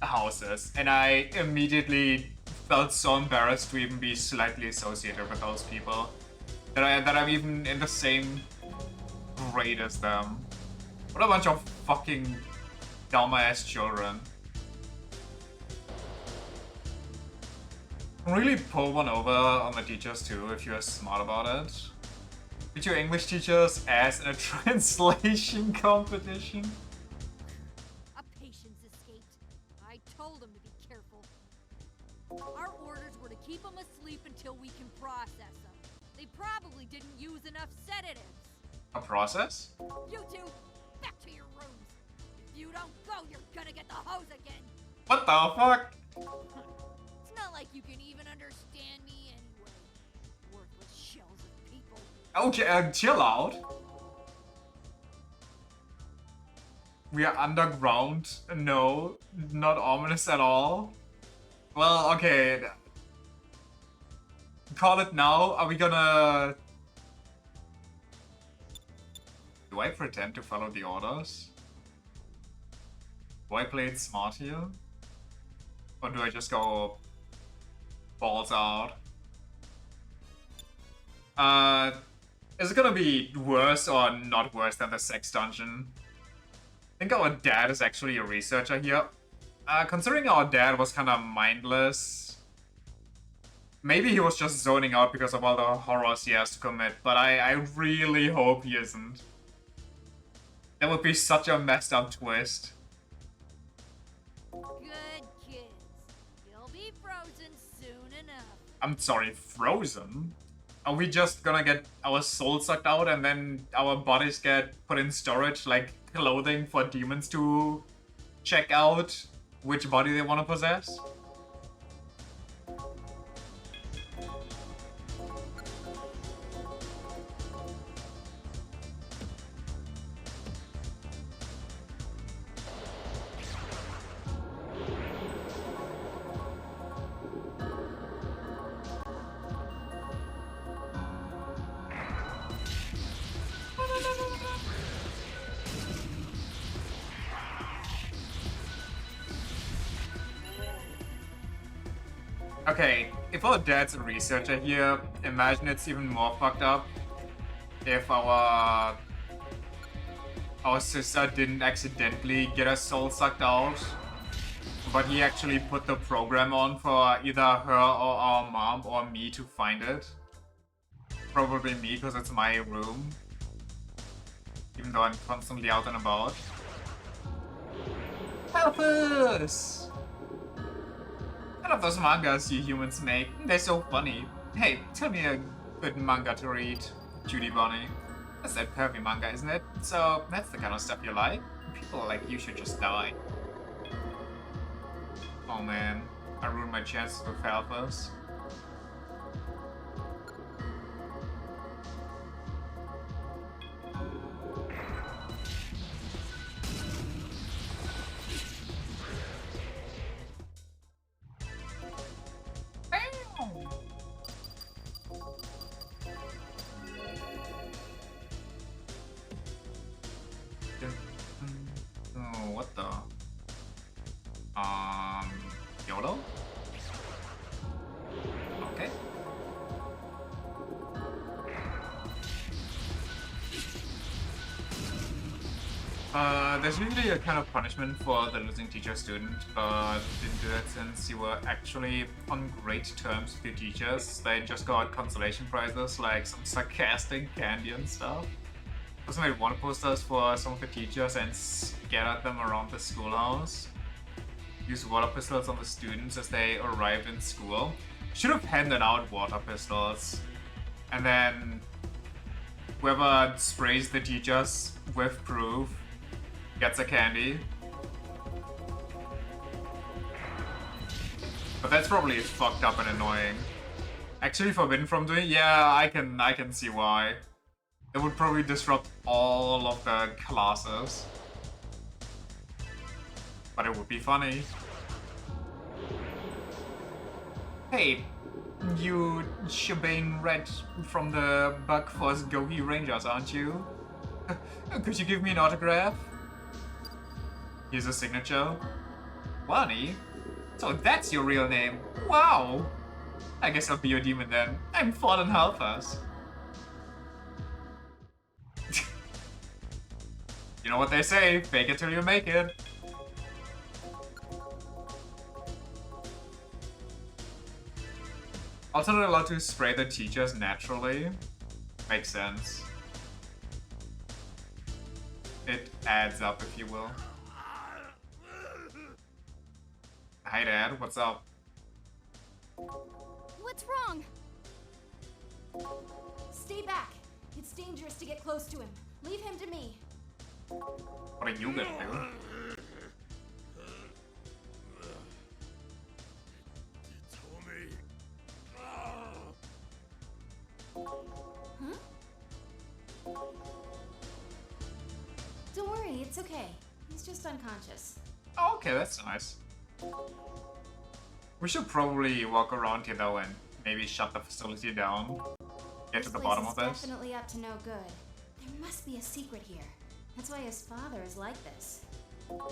houses. And I immediately felt so embarrassed to even be slightly associated with those people. That I'm even in the same grade as them. What a bunch of fucking dumbass children. Really pull one over on the teachers too if you're smart about it. Beat your English teacher's ass in a translation competition. A patient's escaped. I told him to be careful. Our orders were to keep him asleep until we can process him. They probably didn't use enough sedatives. A process? You two, back to your rooms. If you don't go, you're gonna get the hose again. What the fuck? It's not like you can even understand me anyway. Worthless shells of people. Okay, chill out. We are underground. No, not ominous at all. Well, okay. Call it now. Are we gonna... Do I pretend to follow the orders? Do I play it smart here? Or do I just go balls out? Is it gonna be worse or not worse than the sex dungeon? I think our dad is actually a researcher here. Considering our dad was kind of mindless, maybe he was just zoning out because of all the horrors he has to commit, but I really hope he isn't. That would be such a messed up twist. Good kids. You'll be frozen soon enough. I'm sorry, frozen? Are we just gonna get our soul sucked out and then our bodies get put in storage like clothing for demons to check out which body they want to possess? Okay, if our dad's a researcher here, imagine it's even more fucked up if our sister didn't accidentally get her soul sucked out, but he actually put the program on for either her or our mom or me to find it. Probably me, because it's my room. Even though I'm constantly out and about. Help us! I love those mangas you humans make. They're so funny. Hey, tell me a good manga to read, Judy Bonnie. That's that pervy manga, isn't it? So, that's the kind of stuff you like? People like you should just die. Oh man, I ruined my chances with Alphas. Oh, what the? YOLO? Okay. There's usually a kind of punishment for the losing teacher student, but didn't do that since you were actually on great terms with your teachers. They just got consolation prizes like some sarcastic candy and stuff. Also made one posters for some of the teachers and scattered them around the schoolhouse. Used water pistols on the students as they arrived in school. Should have handed out water pistols. And then whoever sprays the teachers with proof gets a candy. But that's probably fucked up and annoying. Actually forbidden from doing? Yeah, I can see why. It would probably disrupt all of the classes. But it would be funny. Hey, you Shebane Red from the Bug Force Gohi Rangers, aren't you? Could you give me an autograph? Here's a signature. Wani? So that's your real name. Wow! I guess I'll be your demon then. I'm Fallen Halfas. You know what they say, fake it till you make it. Also not allowed to spray the teachers naturally. Makes sense. It adds up, if you will. Hi Dad, what's up? What's wrong? Stay back. It's dangerous to get close to him. Leave him to me. What are you gonna do? Huh? Don't worry, it's okay. He's just unconscious. Oh, okay, that's nice. We should probably walk around here though and maybe shut the facility down. Get to the bottom of this. Definitely up to no good. There must be a secret here. That's why his father is like this.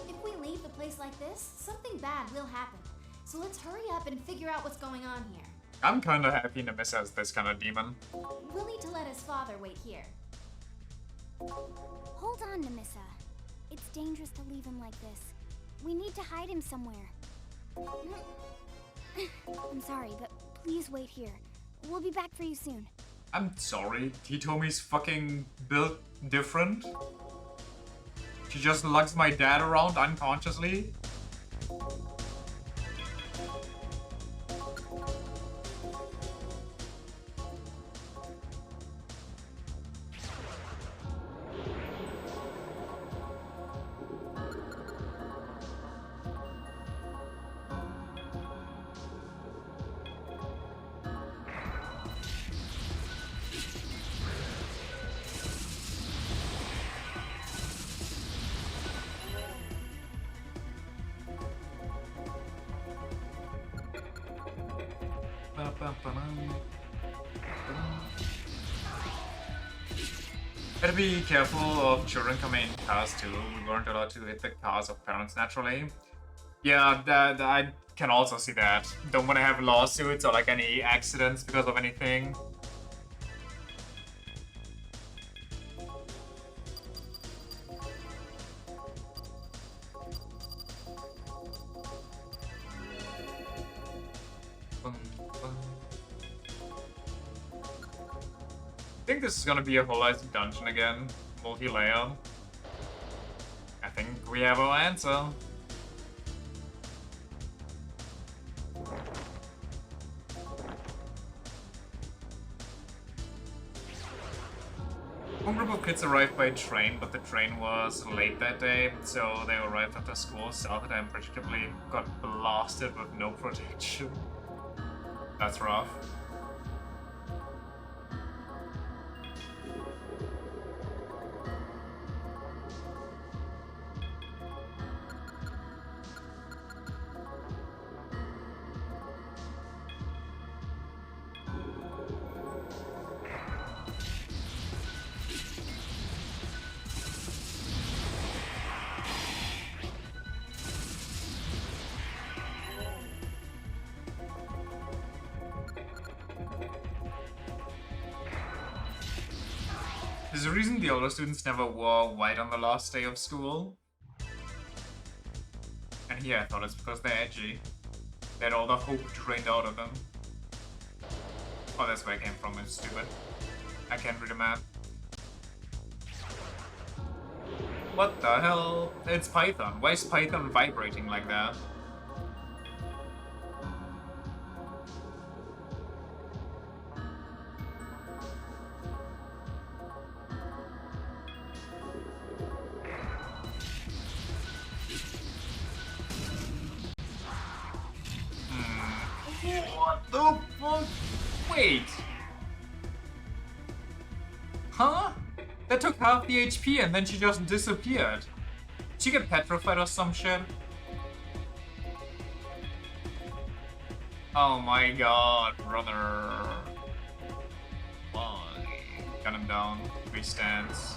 If we leave the place like this, something bad will happen. So let's hurry up and figure out what's going on here. I'm kinda happy Nemesis has this kind of demon. We'll need to let his father wait here. Hold on, Nemissa. It's dangerous to leave him like this. We need to hide him somewhere. I'm sorry, but please wait here. We'll be back for you soon. I'm sorry, Hitomi's fucking built different. She just lugs my dad around unconsciously. Better be careful of children coming in cars too. We weren't allowed to hit the cars of parents naturally. Yeah, that I can also see that. Don't want to have lawsuits or like any accidents because of anything. I think this is gonna be a Horizon dungeon again, multi-layer. I think we have our answer. One group of kids arrived by train, but the train was late that day, so they arrived after school, started and predictably got blasted with no protection. That's rough. There's a reason the older students never wore white on the last day of school. And here I thought it's because they're edgy. They had all the hope drained out of them. Oh, that's where I came from, it's stupid. I can't read a map. What the hell? It's Python. Why is Python vibrating like that? What the fuck? Wait. Huh? That took half the HP and then she just disappeared. Did she get petrified or some shit? Oh my god, brother. Why? Gun him down. Restance.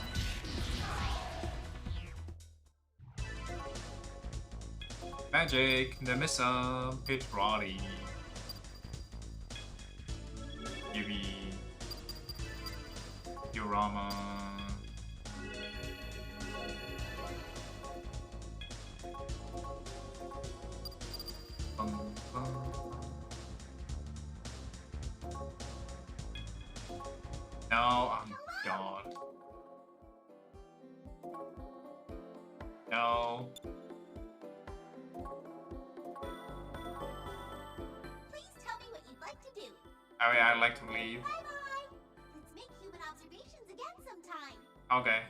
Magic, Nemissa, Pitrati. Yubi. Diorama. Bum, bum. No, I'm God. No. Please tell me what you'd like to do. Oh yeah, I'd like to leave. Bye-bye. Let's make human observations again sometime. Okay.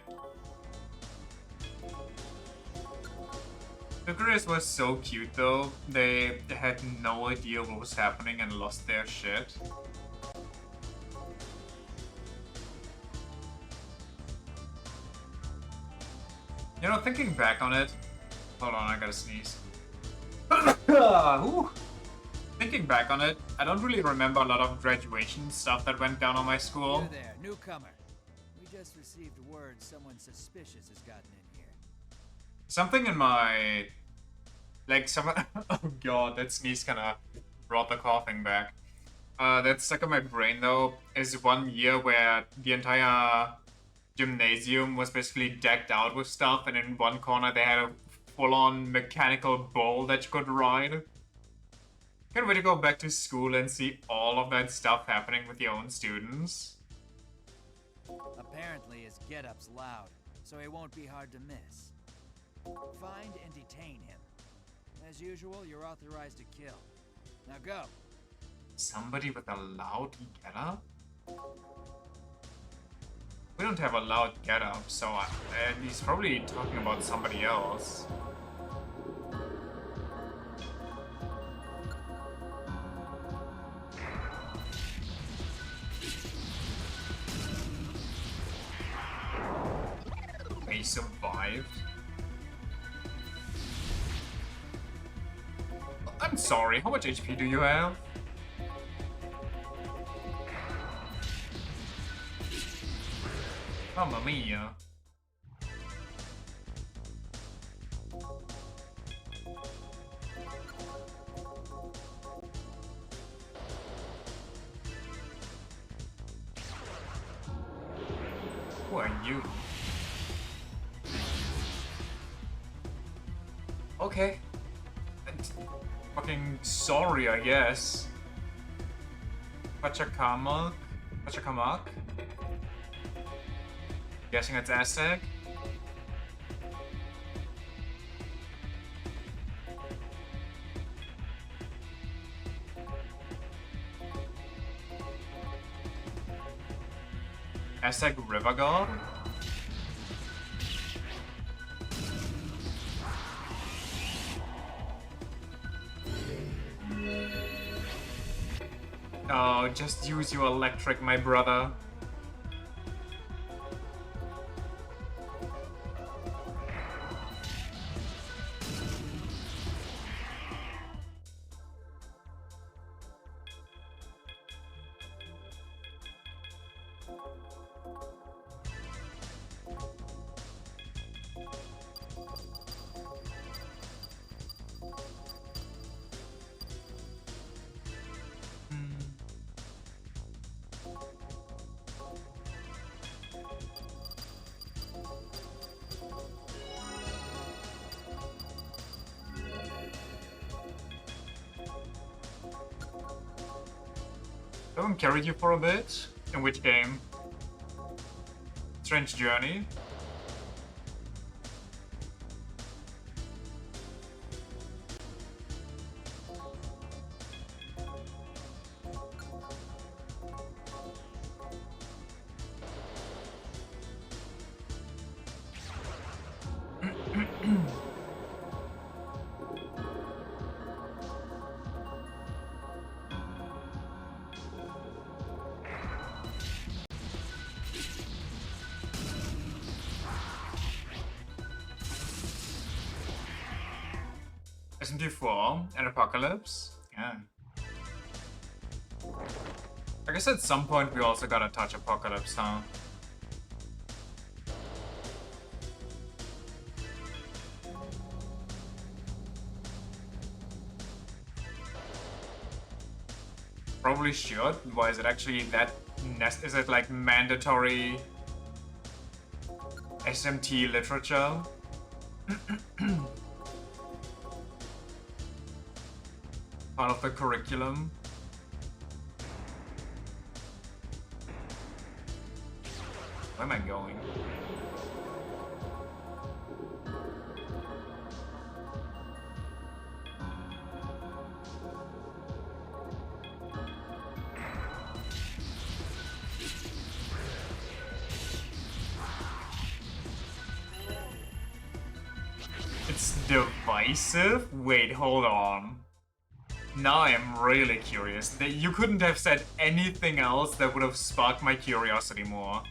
The girls were so cute though. They had no idea what was happening and lost their shit. You know, thinking back on it... Hold on, I gotta sneeze. Ooh. Thinking back on it, I don't really remember a lot of graduation stuff that went down on my school. You there, newcomer. We just received word someone suspicious has gotten in here. Something in my... Like, some... Oh god, that sneeze kinda brought the coughing back. That's stuck in my brain though, is 1 year where the entire gymnasium was basically decked out with stuff, and in one corner they had a full-on mechanical bull that you could ride. Can't wait to go back to school and see all of that stuff happening with your own students. Apparently his get-up's loud, so he won't be hard to miss. Find and detain him. As usual, you're authorized to kill. Now go. Somebody with a loud getup? We don't have a loud getup, so he's probably talking about somebody else. He survived. I'm sorry, how much HP do you have? Mamma mia. Who are you? Okay. Fucking sorry, I guess. Pachacamac? Pachacamac? Guessing it's Aztec? Aztec River God? Oh, just use your electric, my brother. Haven't carried you for a bit? In which game? Strange Journey? SMT 4 and Apocalypse? Yeah. I guess at some point we also gotta touch Apocalypse, huh? Probably should. Why is it actually that is it like mandatory SMT literature? Part of the curriculum. Where am I going? It's divisive? Wait, hold on. Now I am really curious. You couldn't have said anything else that would have sparked my curiosity more.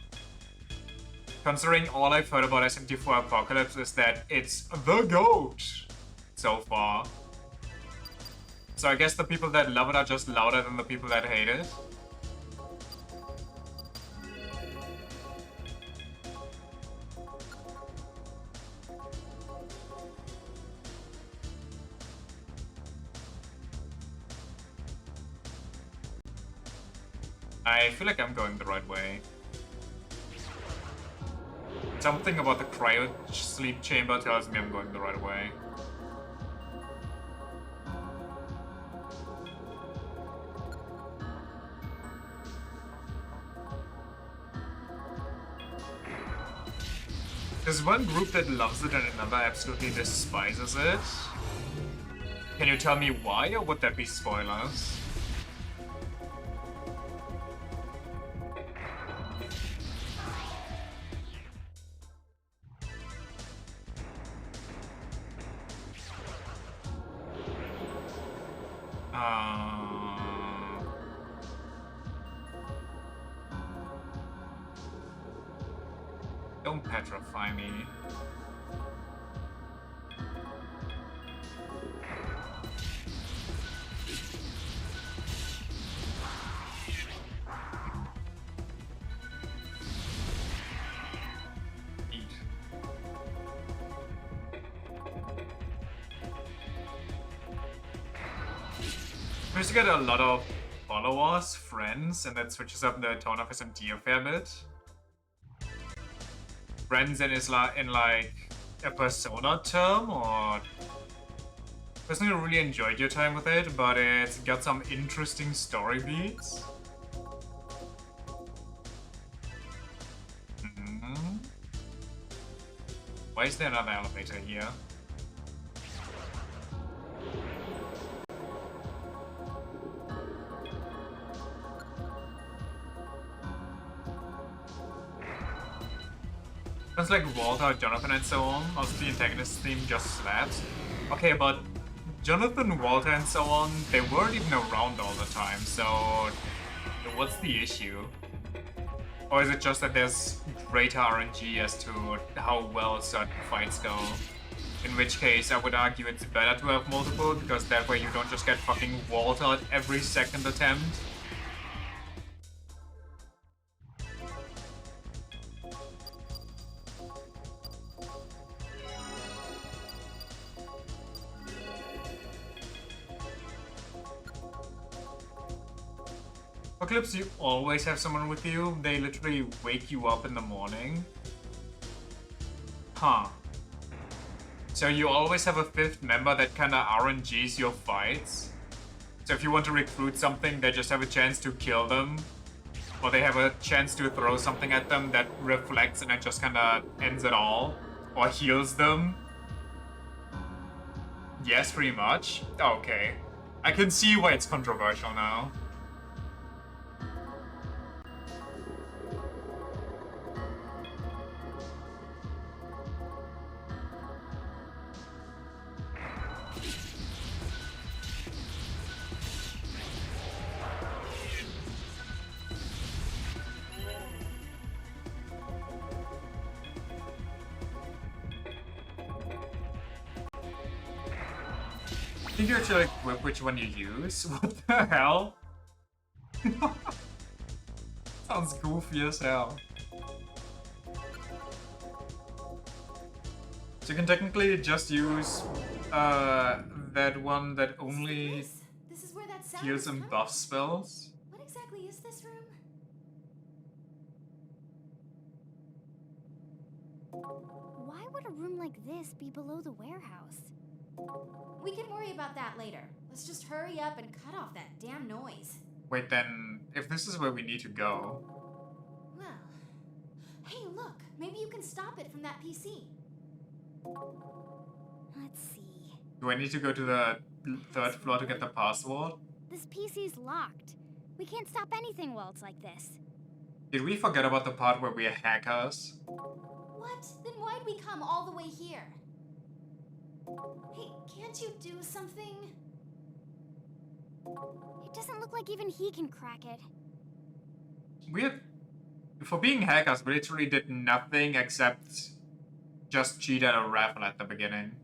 Considering all I've heard about SMT4 Apocalypse is that it's the GOAT so far. So I guess the people that love it are just louder than the people that hate it. I feel like I'm going the right way. Something about the cryo sleep chamber tells me I'm going the right way. There's one group that loves it and another absolutely despises it. Can you tell me why, or would that be spoilers? Don't petrify me. Eat. We used to get a lot of followers, friends, and that switches up the tone of SMT a fair bit. Friends in like a persona term, or personally really enjoyed your time with it, but it's got some interesting story beats. Why is there another elevator here? Sounds like Walter, Jonathan, and so on. Also, the antagonist theme just slaps. Okay, but Jonathan, Walter, and so on, they weren't even around all the time, so what's the issue? Or is it just that there's greater RNG as to how well certain fights go? In which case, I would argue it's better to have multiple, because that way you don't just get fucking Waltered every second attempt. Eclipse, you always have someone with you? They literally wake you up in the morning? Huh. So you always have a fifth member that kinda RNGs your fights? So if you want to recruit something, they just have a chance to kill them? Or they have a chance to throw something at them that reflects and it just kinda ends it all? Or heals them? Yes, pretty much. Okay. I can see why it's controversial now. Can you actually equip which one you use? What the hell? Sounds goofy as hell. So you can technically just use that one that only This is where that sound heals is and coming. buff spells. What exactly is this room? Why would a room like this be below the warehouse? We can worry about that later. Let's just hurry up and cut off that damn noise. Wait, then, if this is where we need to go... Well... Hey, look! Maybe you can stop it from that PC. Let's see... Do I need to go to the third floor to get the password? This PC's locked. We can't stop anything while it's like this. Did we forget about the part where we're hackers? What? Then why'd we come all the way here? Hey, can't you do something? It doesn't look like even he can crack it. Weird. For being hackers, we literally did nothing except just cheat at a raffle at the beginning.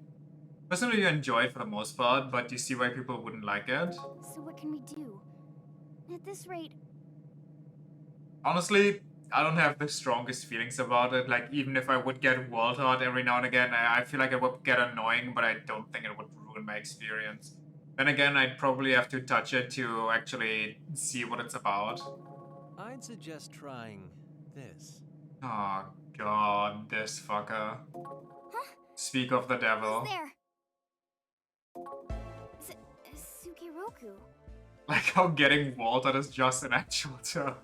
Personally, I enjoy it for the most part, but you see why people wouldn't like it. So what can we do? At this rate... Honestly, I don't have the strongest feelings about it. Like, even if I would get walled out every now and again, I feel like it would get annoying, but I don't think it would ruin my experience. Then again, I'd probably have to touch it to actually see what it's about. I'd suggest trying this. Oh god, this fucker. Huh? Speak of the devil. Who's there? Sukeroku. Like how getting Walter is just an actual term.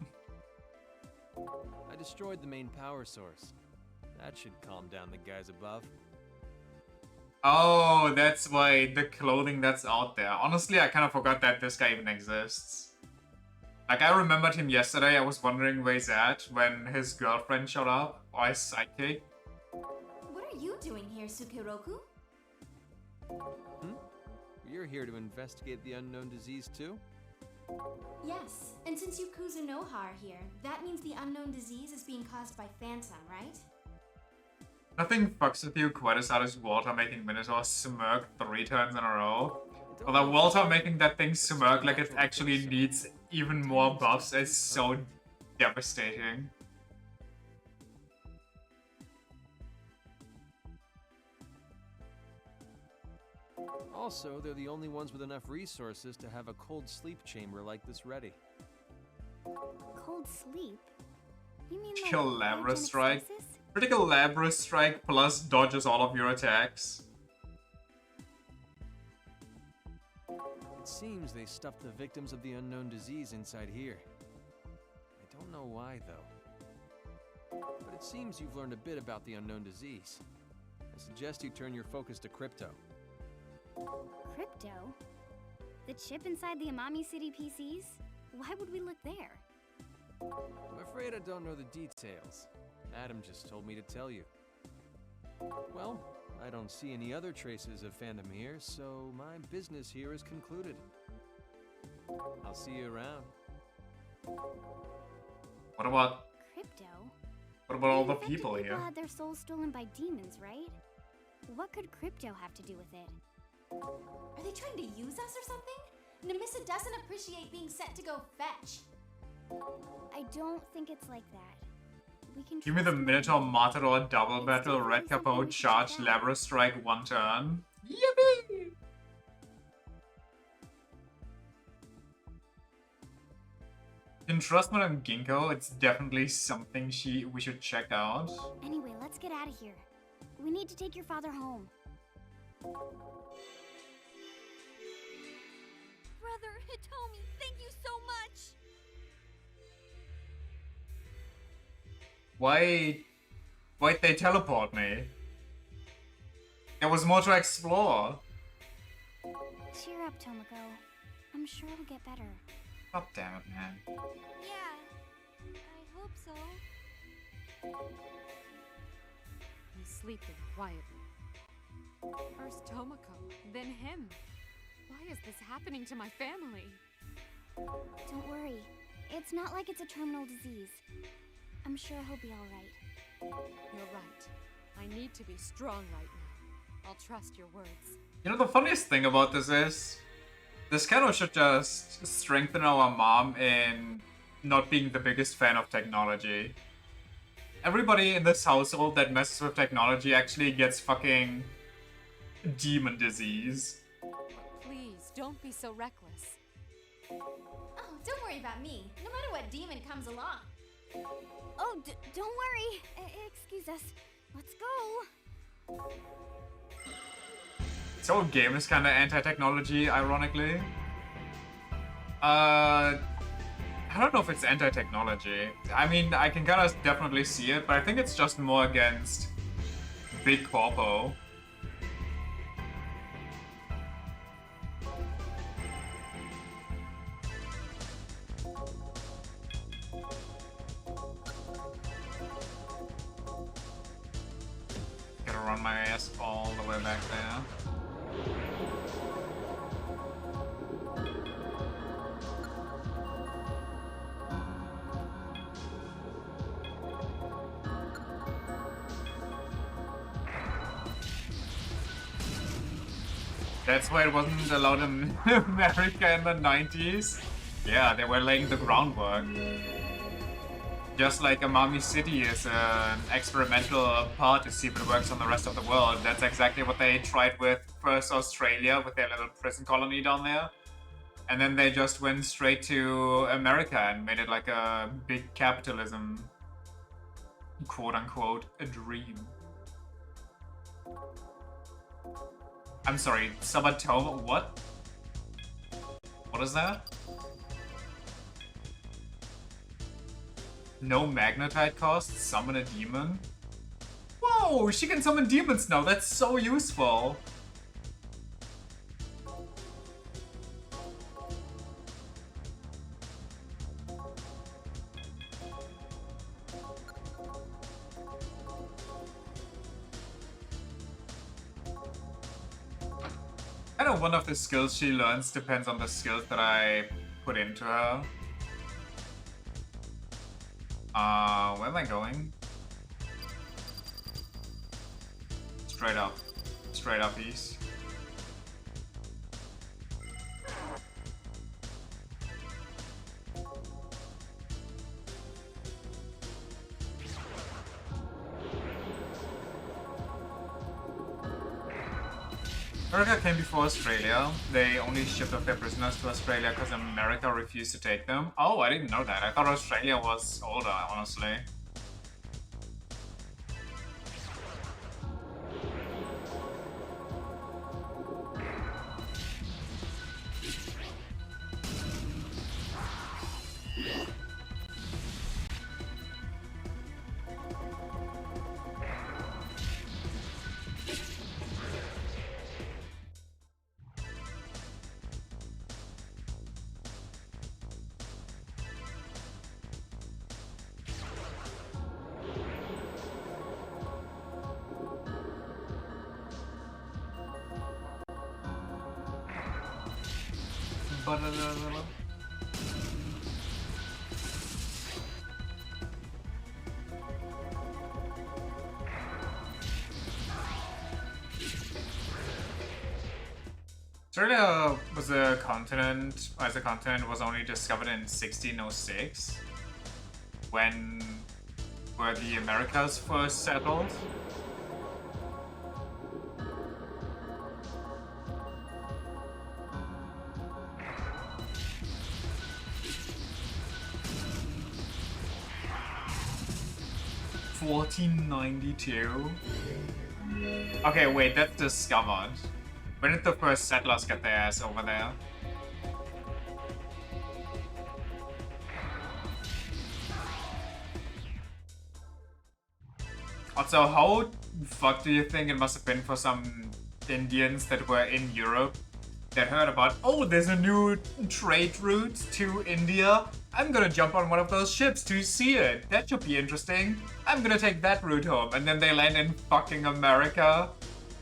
I destroyed the main power source. That should calm down the guys above. Oh, that's why the clothing that's out there. Honestly, I kind of forgot that this guy even exists. Like, I remembered him yesterday. I was wondering where he's at when his girlfriend showed up. Or his sidekick. What are you doing here, Sukeroku? You're here to investigate the unknown disease too? Yes, and since you Kuzunoha are here, that means the unknown disease is being caused by Phantom, right? Nothing fucks with you quite as hard as Walter making Minotaur smirk 3 turns in a row. Although Walter making that thing smirk like it actually needs even more buffs is so devastating. Also, they're the only ones with enough resources to have a cold sleep chamber like this ready. Cold sleep? You mean like Kill Labra cryogenic Strike. stasis? Critical Labra Strike plus dodges all of your attacks. It seems they stuffed the victims of the unknown disease inside here. I don't know why, though. But it seems you've learned a bit about the unknown disease. I suggest you turn your focus to crypto. Crypto? The chip inside the Amami City PCs? Why would we look there? I'm afraid I don't know the details. Adam just told me to tell you. Well, I don't see any other traces of Phantom here, so my business here is concluded. I'll see you around. What about Crypto? all the infected people here? had their souls stolen by demons, right? What could crypto have to do with it? Are they trying to use us or something? Namissa doesn't appreciate being sent to go fetch. I don't think it's like that. We can Give me the trust Minotaur them. Matador double It's battle, definitely Red something Capote, we should charge, check out. Labra Strike, 1 turn. Yippee! In Trustman and Ginkgo, it's definitely something we should check out. Anyway, let's get out of here. We need to take your father home. Brother Hitomi, thank you so much! Why'd they teleport me? There was more to explore. Cheer up, Tomoko. I'm sure it'll get better. God damn it, man. Yeah, I hope so. He's sleeping quietly. First Tomoko, then him. Why is this happening to my family? Don't worry. It's not like it's a terminal disease. I'm sure he'll be alright. You're right. I need to be strong right now. I'll trust your words. You know, the funniest thing about this is, this kind of should just strengthen our mom in not being the biggest fan of technology. Everybody in this household that messes with technology actually gets fucking demon disease. Please, don't be so reckless. Oh, don't worry about me. No matter what demon comes along. Oh, don't worry. Excuse us. Let's go. This whole game is kind of anti-technology, ironically. I don't know if it's anti-technology. I mean, I can kind of definitely see it, but I think it's just more against big corpo. Gotta run my ass all the way back there. That's why it wasn't allowed in America in the 90s. Yeah, they were laying the groundwork. Just like Amami City is an experimental part to see if it works on the rest of the world. That's exactly what they tried with first Australia with their little prison colony down there. And then they just went straight to America and made it like a big capitalism, quote unquote, a dream. I'm sorry, Sabatoma, what? What is that? No magnetite cost, summon a demon? Whoa, she can summon demons now, that's so useful! I know one of the skills she learns depends on the skills that I put into her. Where am I going? Straight up. Straight up east. America came before Australia. They only shipped off their prisoners to Australia because America refused to take them. Oh, I didn't know that. I thought Australia was older, honestly. Australia was a continent, as a continent, was only discovered in 1606, when were the Americas first settled. (1492). Okay, wait, that's discovered. When did the first settlers get their ass over there? Also, how fuck do you think it must have been for some Indians that were in Europe that heard about, oh, there's a new trade route to India? I'm gonna jump on one of those ships to see it. That should be interesting. I'm gonna take that route home. And then they land in fucking America.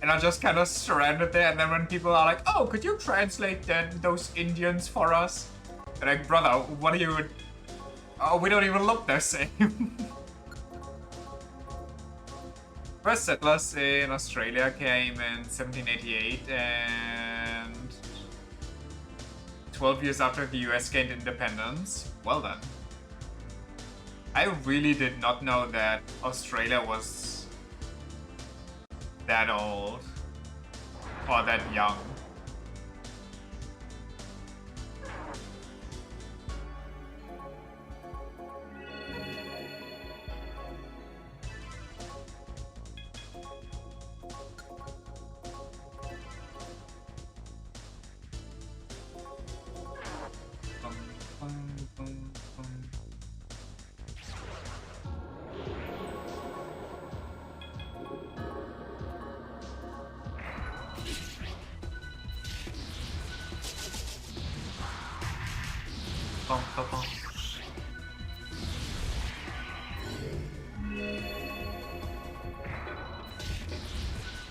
And are just kind of stranded there. And then when people are like, oh, could you translate those Indians for us? They're like, brother, what are you... Oh, we don't even look the same. First settlers in Australia came in 1788 and 12 years after the US gained independence. Well then. I really did not know that Australia was that old or that young.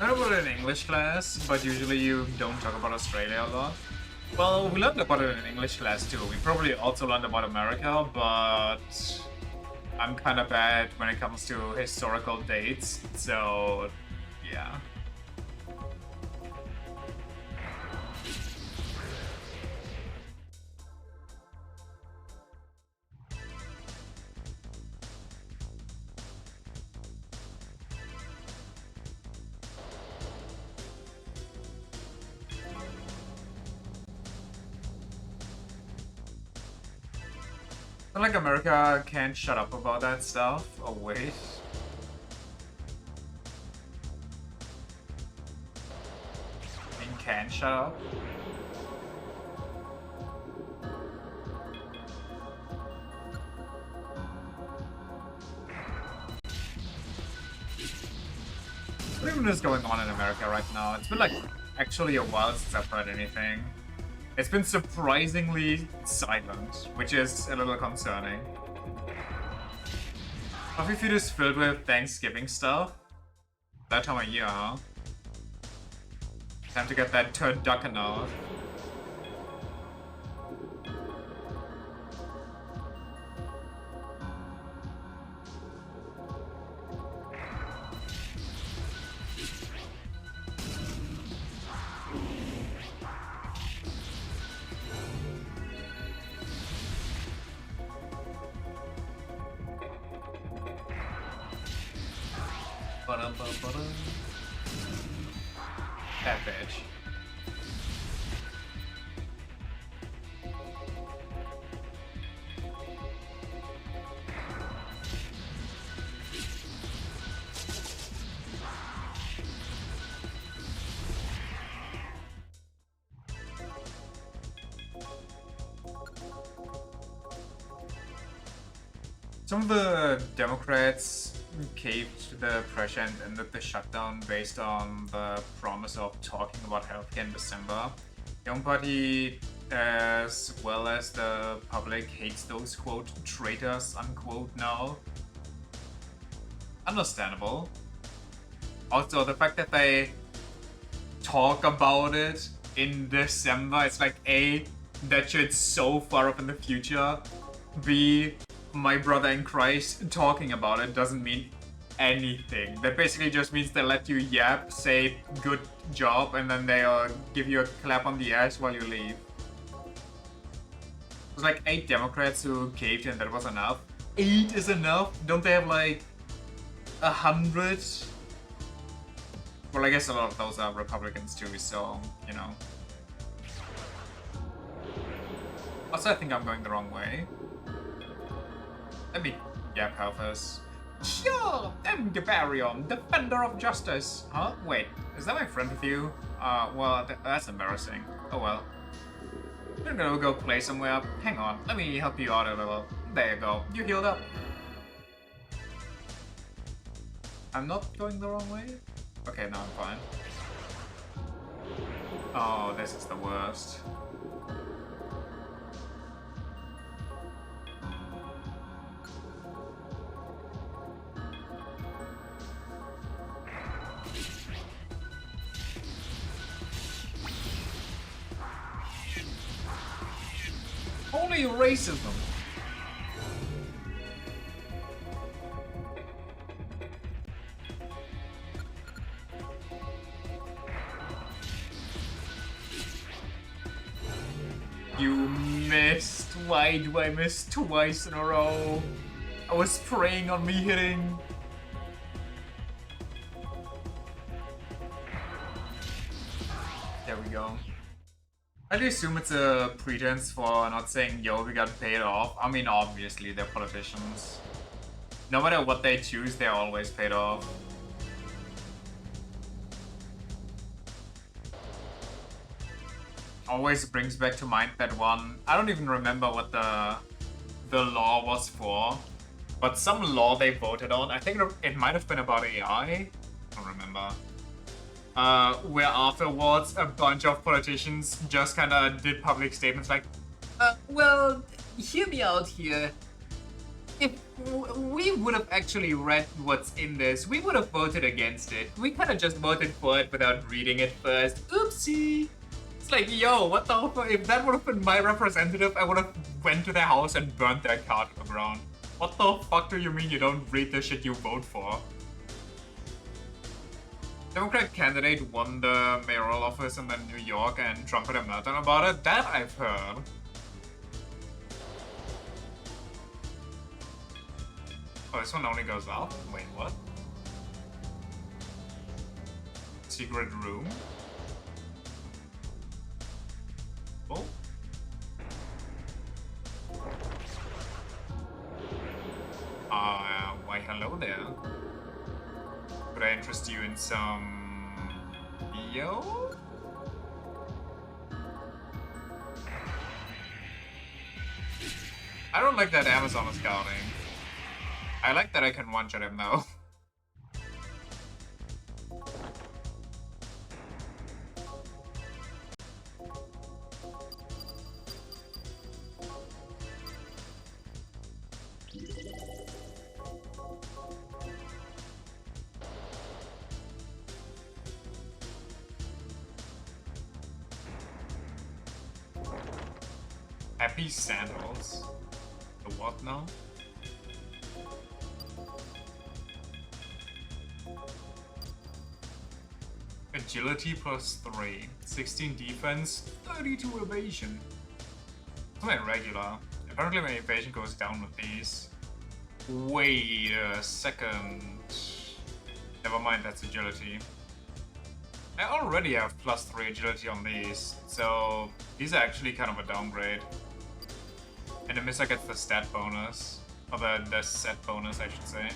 I learned about it in English class, but usually you don't talk about Australia a lot. Well, we learned about it in English class too. We probably also learned about America, but I'm kind of bad when it comes to historical dates, so yeah. Not like America can't shut up about that stuff. Oh wait. Can shut up. What even is going on in America right now? It's been like actually a while since I've heard anything. It's been surprisingly silent, which is a little concerning. Coffee Feed is filled with Thanksgiving stuff. That time of year, huh? Time to get that turducken out. That bitch. Some of the Democrats caved to the pressure and ended the shutdown based on the promise of talking about healthcare in December. The Young Party, as well as the public, hates those, quote, traitors, unquote, now. Understandable. Also, the fact that they talk about it in December, it's like, A, that shit's so far up in the future. B, my brother in Christ talking about it doesn't mean anything. That basically just means they let you yap, say good job, and then they'll give you a clap on the ass while you leave. There's like 8 Democrats who caved and that was enough. 8 is enough? Don't they have like 100? Well, I guess a lot of those are Republicans too, so, you know. Also, I think I'm going the wrong way. Let me yap how first. Sure, I'm Gabarion, defender of justice. Huh? Wait, is that my friend with you? Well, that's embarrassing. Oh well. You're gonna go play somewhere. Hang on, let me help you out a little. There you go, you healed up. I'm not going the wrong way? Okay, now I'm fine. Oh, this is the worst. Only racism. You missed. Why do I miss twice in a row? I was praying on me hitting. There we go. I do assume it's a pretense for not saying, yo, we got paid off. I mean, obviously, they're politicians. No matter what they choose, they're always paid off. Always brings back to mind that one. I don't even remember what the law was for, but some law they voted on. I think it might have been about AI. I don't remember. Where afterwards a bunch of politicians just kind of did public statements like, well, hear me out here. If we would have actually read what's in this, we would have voted against it. We kind of just voted for it without reading it first. Oopsie. It's like, yo, what the fuck? If that would have been my representative, I would have went to their house and burnt their car to the ground. What the fuck do you mean you don't read the shit you vote for? Democrat candidate won the mayoral office in New York and trumpeted a meltdown about it. That I've heard. Oh, this one only goes up? Wait, what? Secret room? Oh. Why hello there. Could I interest you in some... Yo? I don't like that Amazon is scouting. I like that I can one-shot him though. Happy sandals. The what now? Agility +3, 16 defense, 32 evasion. It's not regular. Apparently my evasion goes down with these. Wait a second. Never mind, that's agility. I already have +3 agility on these, so these are actually kind of a downgrade. And the Missa gets the stat bonus. Or the set bonus, I should say.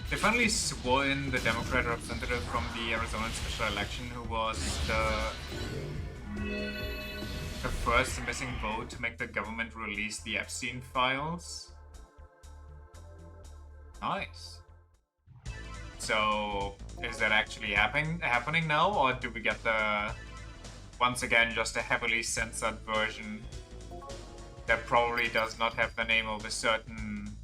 They finally swore in the Democrat representative from the Arizona special election who was the first missing vote to make the government release the Epstein files. Nice. So, is that actually happening now, or do we get the, once again, just a heavily censored version that probably does not have the name of a certain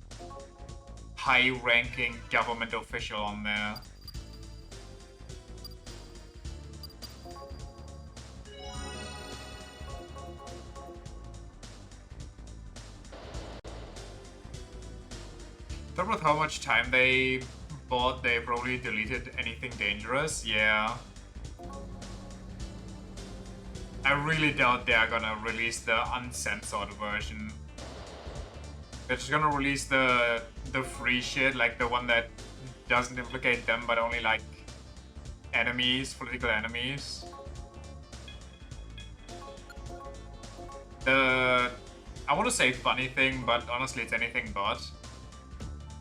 high-ranking government official on there? Thought with how much time they bought, they probably deleted anything dangerous. Yeah. I really doubt they're gonna release the uncensored version. They're just gonna release the free shit, like the one that doesn't implicate them, but only like enemies, political enemies. I want to say funny thing, but honestly it's anything but,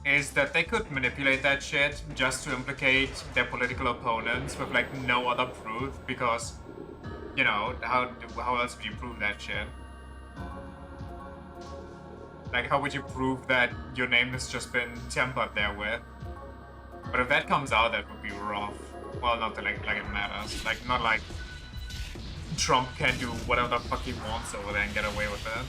is that they could manipulate that shit just to implicate their political opponents with like no other proof, because, you know, how else would you prove that shit? Like, how would you prove that your name has just been tampered there with? But if that comes out, that would be rough. Well, not that like it matters. Like, not like Trump can do whatever the fuck he wants over there and get away with it.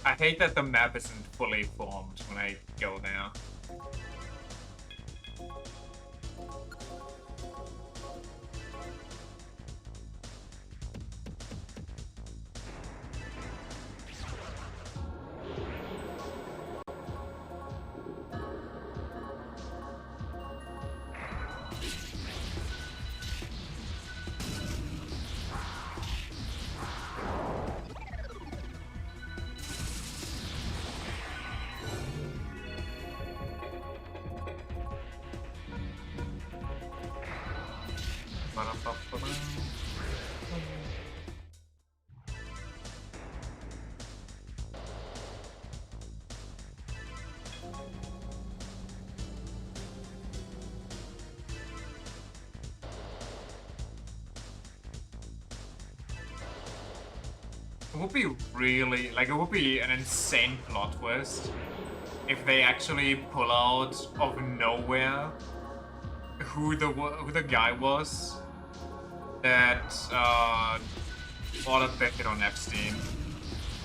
I hate that the map isn't fully formed when I go there. It would be really, like, it would be an insane plot twist if they actually pull out of nowhere who the guy was that ordered the hit on Epstein,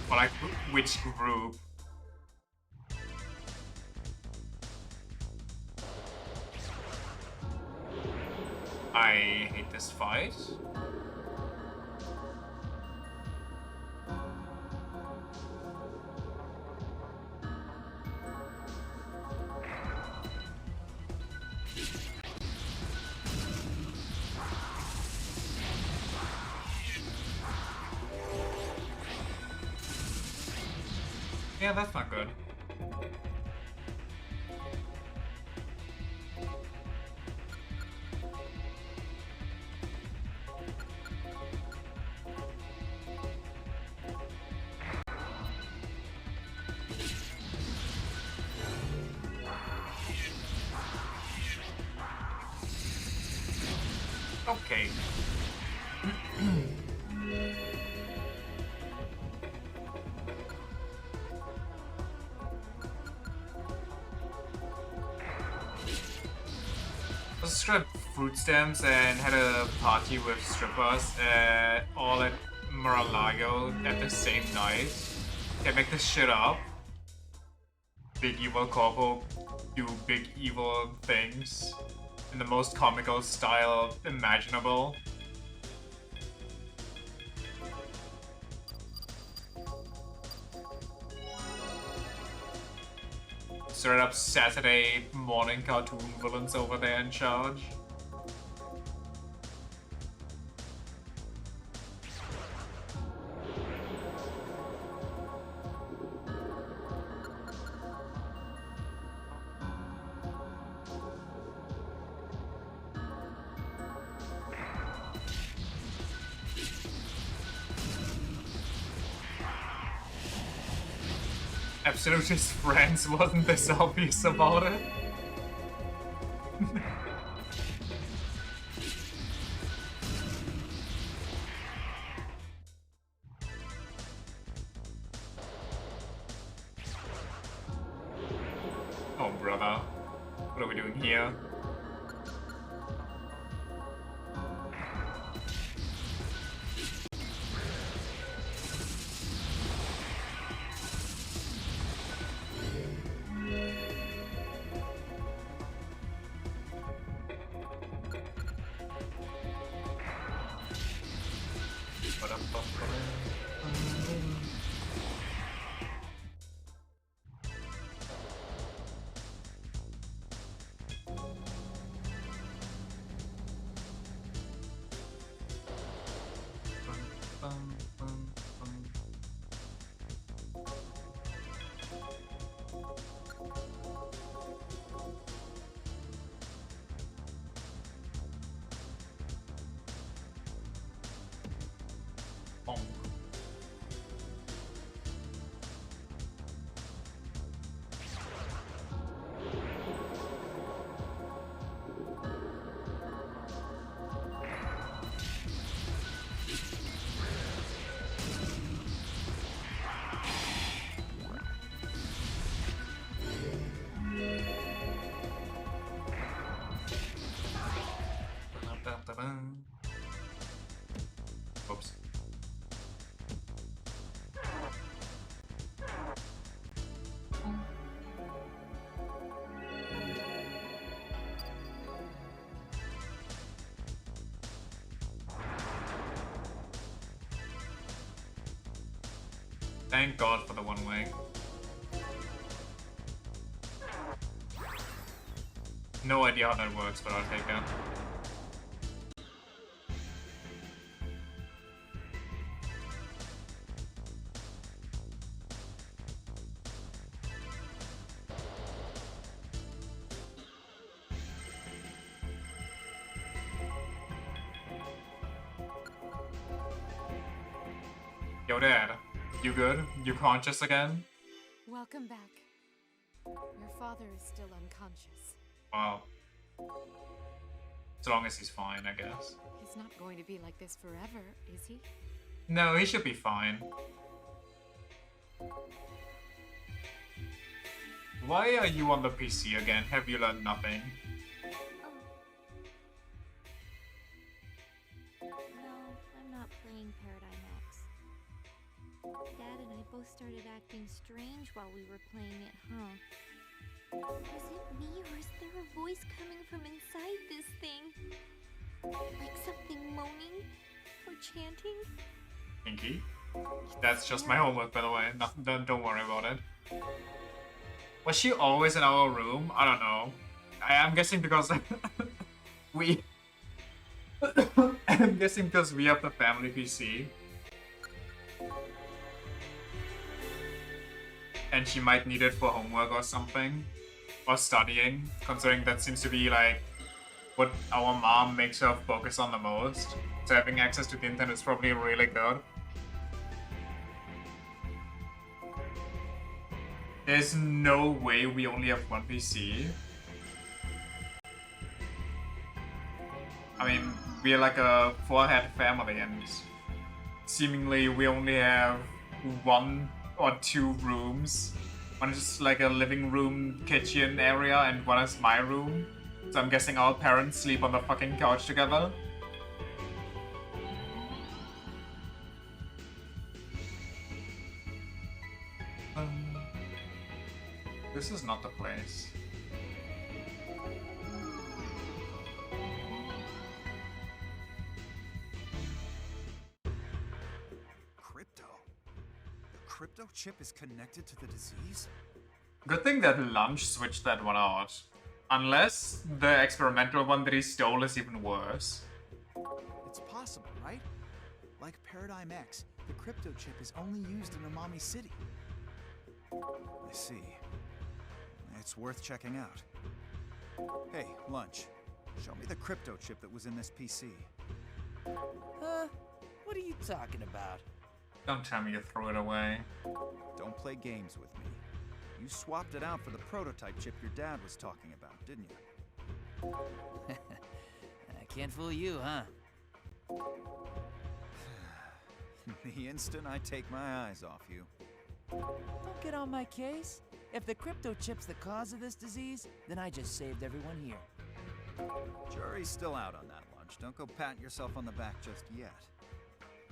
or like which group. I hate this fight. Yeah, that's not good. Okay. I just grabbed fruit stems and had a party with strippers all at Mar-a-Lago at the same night. Can make this shit up. Big evil corpo do big evil things in the most comical style imaginable. Straight up Saturday morning cartoon villains over there in charge. Absolutist friends wasn't this obvious about it. Oh brother, what are we doing here? Oops. Thank God for the one way. No idea how that works, but I'll take it. Yo, Dad. You good? You conscious again? Welcome back. Your father is still unconscious. Wow. As long as he's fine, I guess. He's not going to be like this forever, is he? No, he should be fine. Why are you on the PC again? Have you learned nothing? No, I'm not playing Paradigm X. Dad and I both started acting strange while we were playing it, huh? Is it me, or is there a voice coming from inside this thing? Like something moaning? Or chanting? Pinky? That's just my homework, by the way. Nothing, don't worry about it. Was she always in our room? I don't know. I'm guessing because we... I'm guessing because we have the family PC. and she might need it for homework or something, or studying, considering that seems to be like what our mom makes her focus on the most. So having access to the internet is probably really good. There's no way we only have one PC. I mean, we are like a four-head family, and seemingly we only have 1 or 2 rooms. One is like a living room, kitchen area, and one is my room. So I'm guessing our parents sleep on the fucking couch together. This is not the place. Crypto? The crypto chip is connected to the disease? Good thing that Lunch switched that one out. Unless the experimental one that he stole is even worse. It's possible, right? Like Paradigm X, the crypto chip is only used in Umami City. I see. It's worth checking out. Hey, Lunch. Show me the crypto chip that was in this PC. What are you talking about? Don't tell me you threw it away. Don't play games with me. You swapped it out for the prototype chip your dad was talking about, didn't you? I can't fool you, huh? The instant I take my eyes off you. Don't get on my case. If the crypto chip's the cause of this disease, then I just saved everyone here. Jury's still out on that, Lunch. Don't go patting yourself on the back just yet.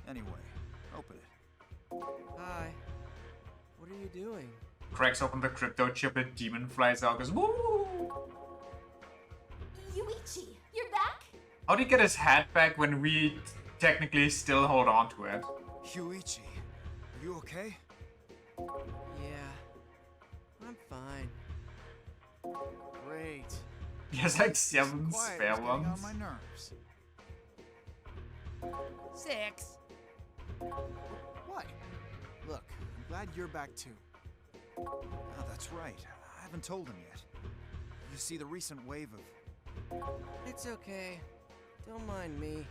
Anyway, open it. Hi. What are you doing? Cracks open the crypto chip and demon flies out, goes woo! Yuichi, you're back? How'd he get his hat back when we technically still hold on to it? Yuichi, are you okay? Yeah. I'm fine. Great. He has like 7 Quiet spare is getting on ones. my nerves. 6. What? Look, I'm glad you're back too. Oh, that's right. I haven't told him yet. You see the recent wave of... It's okay. Don't mind me.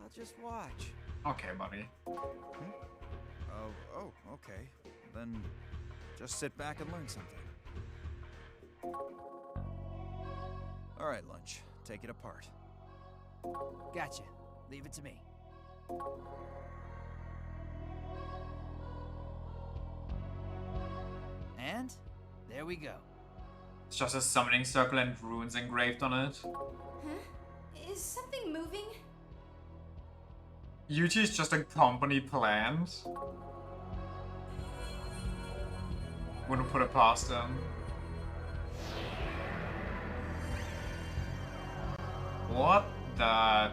I'll just watch. Okay, buddy. Oh, okay. Then just sit back and learn something. All right, Lunch. Take it apart. Gotcha. Leave it to me. And there we go. It's just a summoning circle and runes engraved on it. Huh? Is something moving? Yuji's just a company planned. Wouldn't put it past him. What the...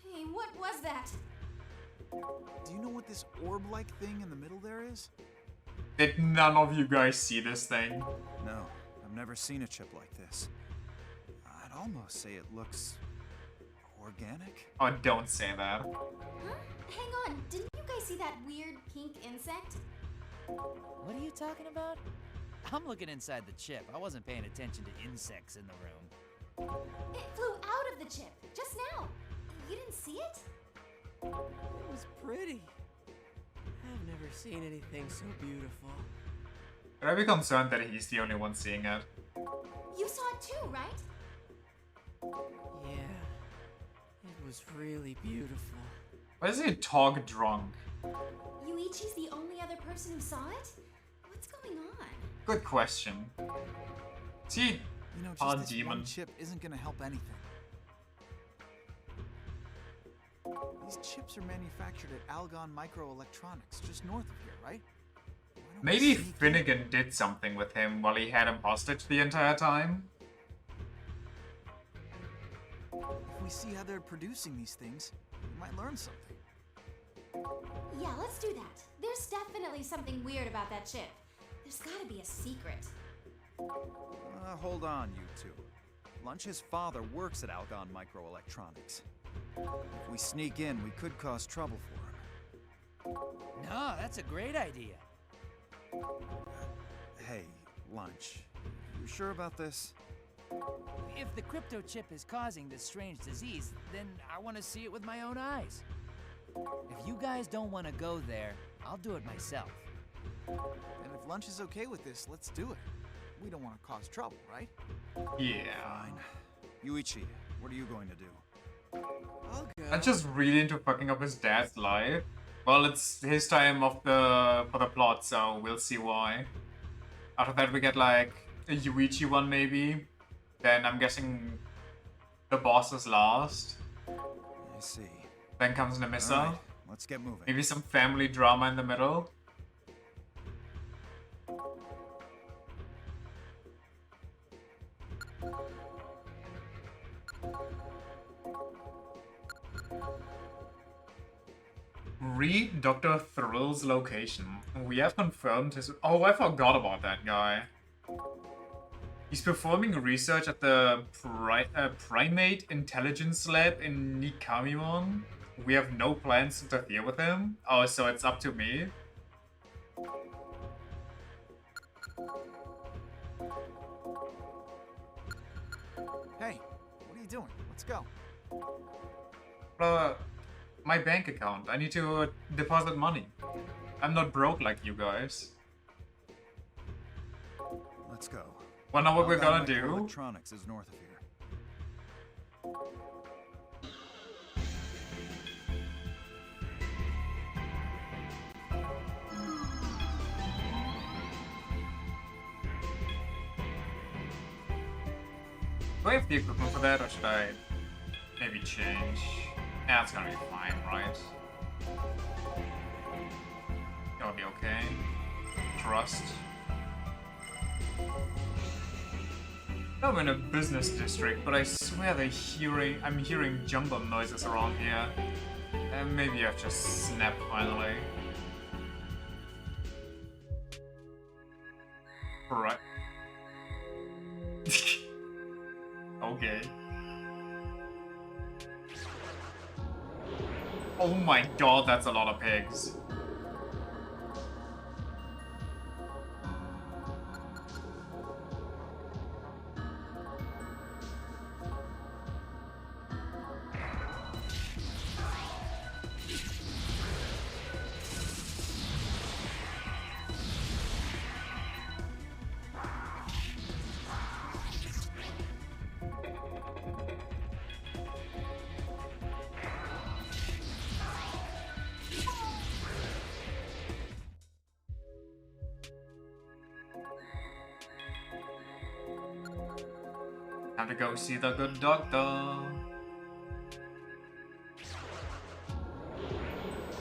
Hey, what was that? Do you know what this orb-like thing in the middle there is? Did none of you guys see this thing? No, I've never seen a chip like this. I'd almost say it looks... organic? Oh, don't say that. Huh? Hang on, didn't you guys see that weird pink insect? What are you talking about? I'm looking inside the chip. I wasn't paying attention to insects in the room. It flew out of the chip, just now. You didn't see it? It was pretty. I've never seen anything so beautiful. Should I be concerned that he's the only one seeing it? You saw it too, right? Yeah. It was really beautiful. Why is he talk drunk? Yuichi's the only other person who saw it? What's going on? Good question. See, You know, Oh, just this demon. one chip isn't gonna help anything. These chips are manufactured at Algon Microelectronics, just north of here, right? Why don't we maybe sneak in? Finnegan did something with him while he had him hostage the entire time. If we see how they're producing these things, we might learn something. Yeah, let's do that. There's definitely something weird about that chip. There's gotta be a secret. Hold on, you two. Lunch's father works at Algon Microelectronics. If we sneak in, we could cause trouble for him. Oh, that's a great idea. Hey, Lunch. You sure about this? If the crypto chip is causing this strange disease, then I want to see it with my own eyes. If you guys don't want to go there, I'll do it myself. And if Lunch is okay with this, let's do it. We don't want to cause trouble, right? Yeah. Fine. Yuichi, what are you going to do? I'll go. I'm just really into fucking up his dad's life. Well, it's his time for the plot, so we'll see why. After that, we get like a Yuichi one maybe. Then I'm guessing the boss is last. I see. Then comes Nemissa. All right, let's get moving. Maybe some family drama in the middle. Read Dr. Thrill's location. We have confirmed his... Oh, I forgot about that guy. He's performing research at the Primate Intelligence Lab in Nikamimon. We have no plans to interfere with him. Oh, so it's up to me? Hey, what are you doing? Let's go. My bank account. I need to deposit money. I'm not broke like you guys. Let's go. Wanna know what we're gonna Alabama do? Electronics is north of here. Do I have the equipment for that, or should I maybe change? Yeah, it's gonna be fine, right? It'll be okay. Trust. I'm in a business district, but I swear I'm hearing jungle noises around here. And maybe I've just snapped finally. Right. Okay. Oh my god, that's a lot of pigs. Time to go see the good doctor.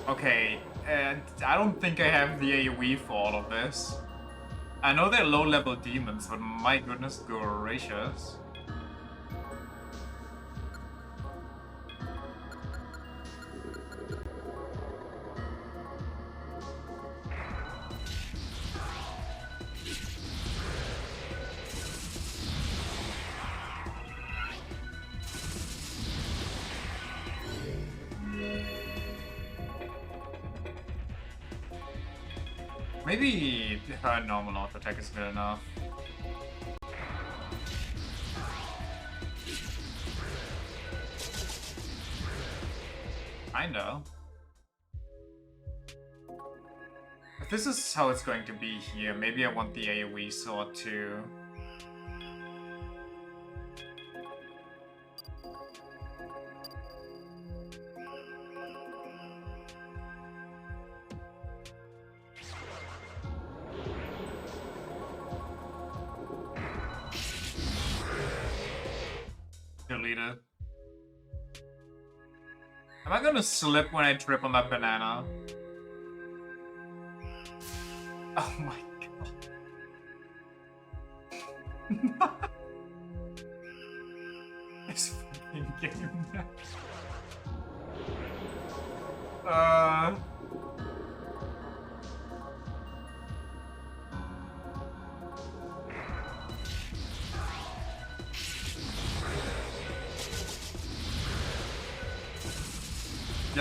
Okay, and I don't think I have the AoE for all of this. I know they're low-level demons, but my goodness gracious. Maybe her normal auto attack is good enough. Kinda. If this is how it's going to be here, maybe I want the AoE sword too. Deleted. Am I gonna slip when I trip on that banana? Oh my god. This fucking game.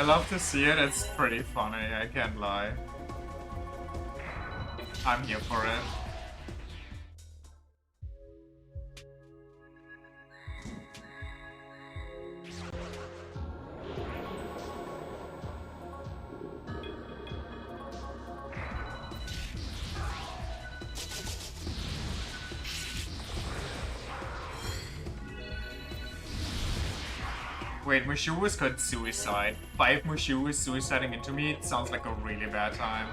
I love to see it. It's pretty funny, I can't lie. I'm here for it. Wait, Mushu is called suicide. 5 Mushu is suiciding into me. It sounds like a really bad time.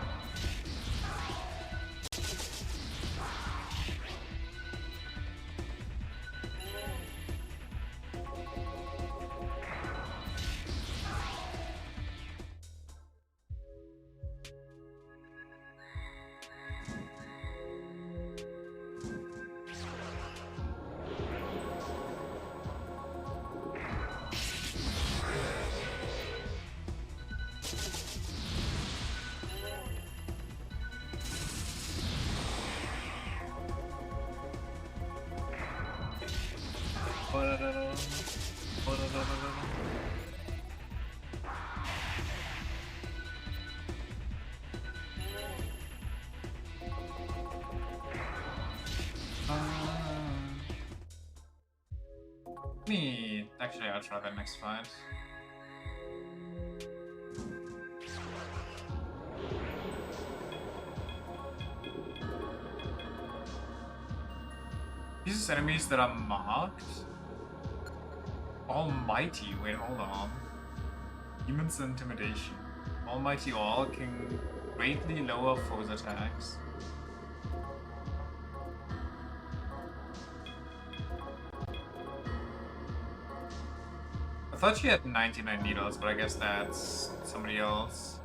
Actually, I'll try that next fight. These enemies that are marked? Almighty, wait, hold on. Demons Intimidation. Almighty All can greatly lower foes' attacks. I thought she had 99 needles, but I guess that's somebody else.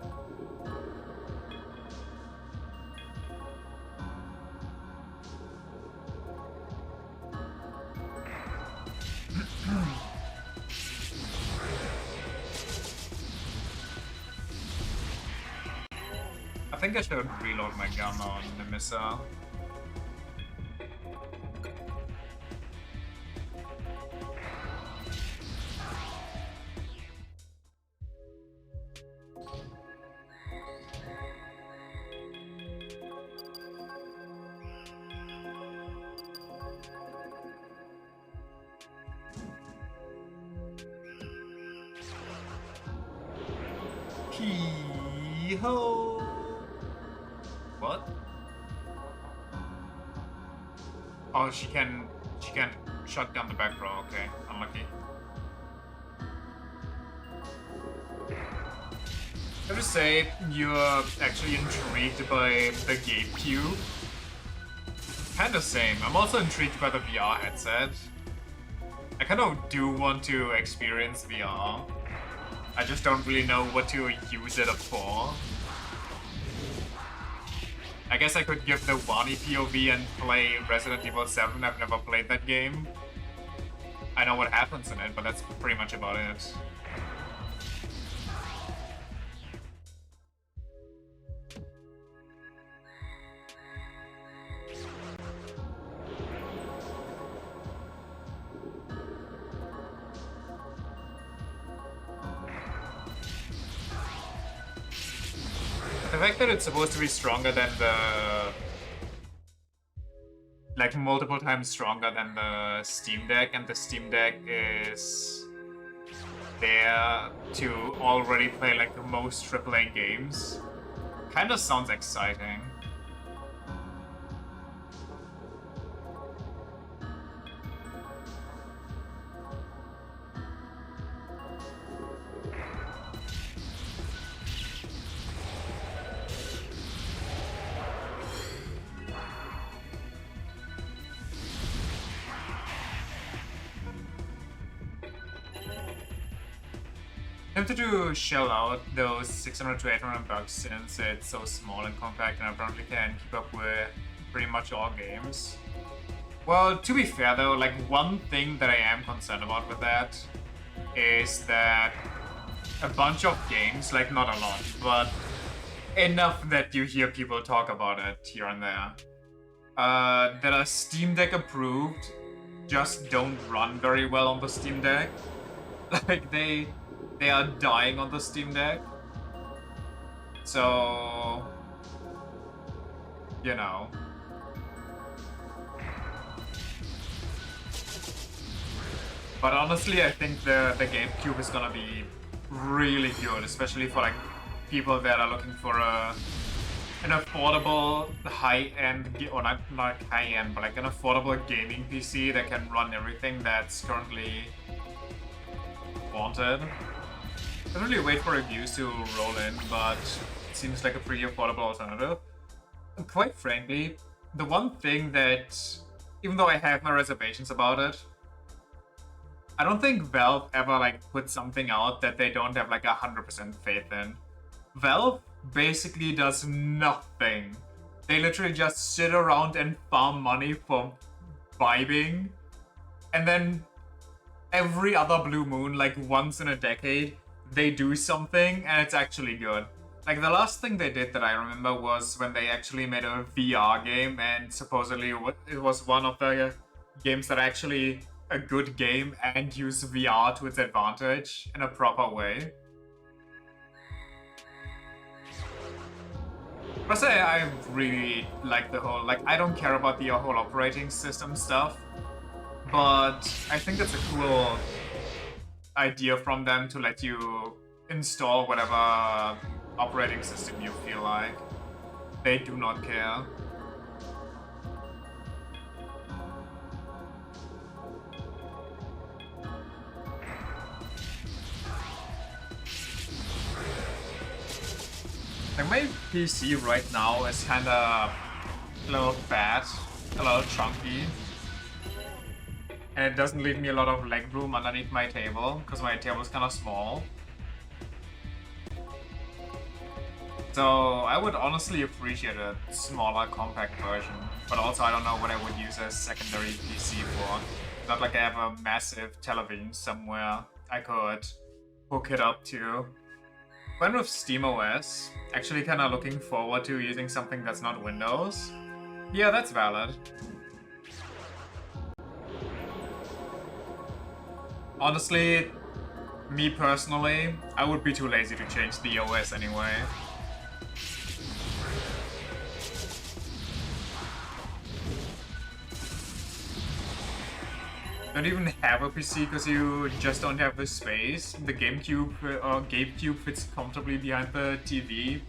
I think I should reload my gun on the missile. Hee-ho! What? Oh, she can shut down the back row, okay. Unlucky. I have to say, you're actually intrigued by the GameCube. Kinda same. I'm also intrigued by the VR headset. I kind of do want to experience VR. I just don't really know what to use it for. I guess I could give the Wani POV and play Resident Evil 7. I've never played that game. I know what happens in it, but that's pretty much about it. The fact that it's supposed to be stronger than the... like multiple times stronger than the Steam Deck, and the Steam Deck is there to already play like the most AAA games, kinda sounds exciting. Tempted to shell out those 600 to 800 bucks since it's so small and compact and apparently can keep up with pretty much all games. Well, to be fair though, like one thing that I am concerned about with that is that a bunch of games, like not a lot, but enough that you hear people talk about it here and there, that are Steam Deck approved just don't run very well on the Steam Deck. Like they they are dying on the Steam Deck. So, you know. But honestly, I think the GameCube is gonna be really good, especially for like people that are looking for an affordable high-end, or not high-end, but like an affordable gaming PC that can run everything that's currently wanted. I don't really wait for reviews to roll in, but it seems like a pretty affordable alternative. And quite frankly, the one thing that, even though I have my reservations about it, I don't think Valve ever like put something out that they don't have like 100% faith in. Valve basically does nothing. They literally just sit around and farm money for vibing, and then every other blue moon, like once in a decade, they do something and it's actually good. Like the last thing they did that I remember was when they actually made a VR game, and supposedly it was one of the games that actually a good game and use VR to its advantage in a proper way. But I really like the whole, like, I don't care about the whole operating system stuff, but I think it's a cool idea from them to let you install whatever operating system you feel like. They do not care. Like my PC right now is kinda a little fat, a little chunky, and it doesn't leave me a lot of leg room underneath my table, because my table is kinda small. So I would honestly appreciate a smaller, compact version, but also I don't know what I would use as secondary PC for. Not like I have a massive television somewhere I could hook it up to. When with SteamOS, actually kind of looking forward to using something that's not Windows. Yeah, that's valid. Honestly, me personally, I would be too lazy to change the OS anyway. Don't even have a PC because you just don't have the space. The GameCube fits comfortably behind the TV,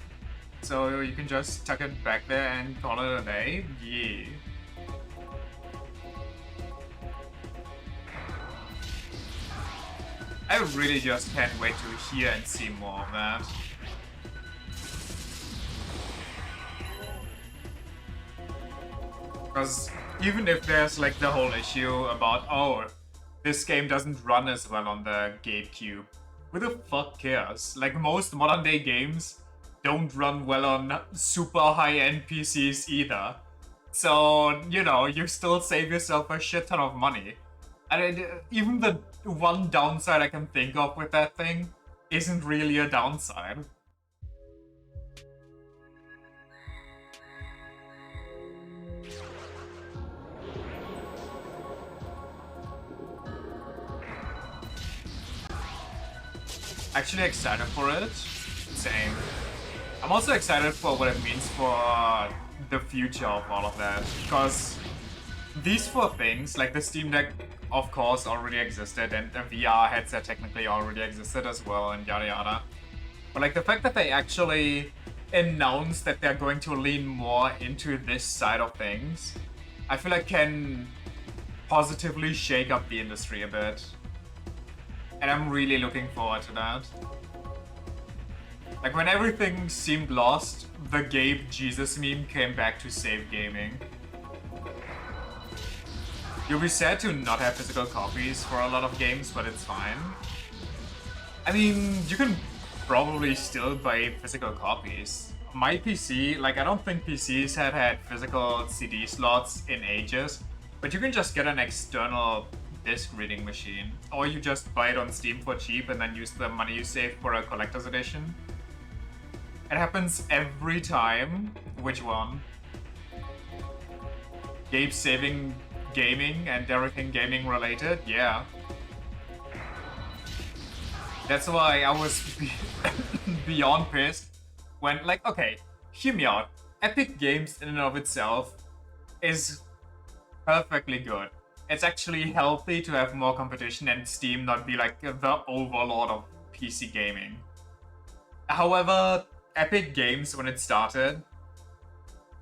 so you can just tuck it back there and call it a day. Yeah. I really just can't wait to hear and see more of that. Because even if there's like the whole issue about, oh, this game doesn't run as well on the GameCube, who the fuck cares? Like most modern day games don't run well on super high-end PCs either. So, you know, you still save yourself a shit ton of money. And even the one downside I can think of with that thing isn't really a downside. Actually excited for it. Same. I'm also excited for what it means for the future of all of that. Because these four things, like the Steam Deck, of course, already existed, and a VR headset technically already existed as well, and yada yada. But like the fact that they actually announced that they're going to lean more into this side of things, I feel like can positively shake up the industry a bit. And I'm really looking forward to that. Like when everything seemed lost, the Gabe Jesus meme came back to save gaming. You'll be sad to not have physical copies for a lot of games, but it's fine. I mean, you can probably still buy physical copies. My PC, like I don't think PCs had physical CD slots in ages, but you can just get an external disc reading machine, or you just buy it on Steam for cheap and then use the money you save for a collector's edition. It happens every time. Which one? Gabe saving gaming and everything gaming related? Yeah. That's why I was beyond pissed when, like, okay, hear me out. Epic Games in and of itself is perfectly good. It's actually healthy to have more competition and Steam not be like the overlord of PC gaming. However, Epic Games, when it started,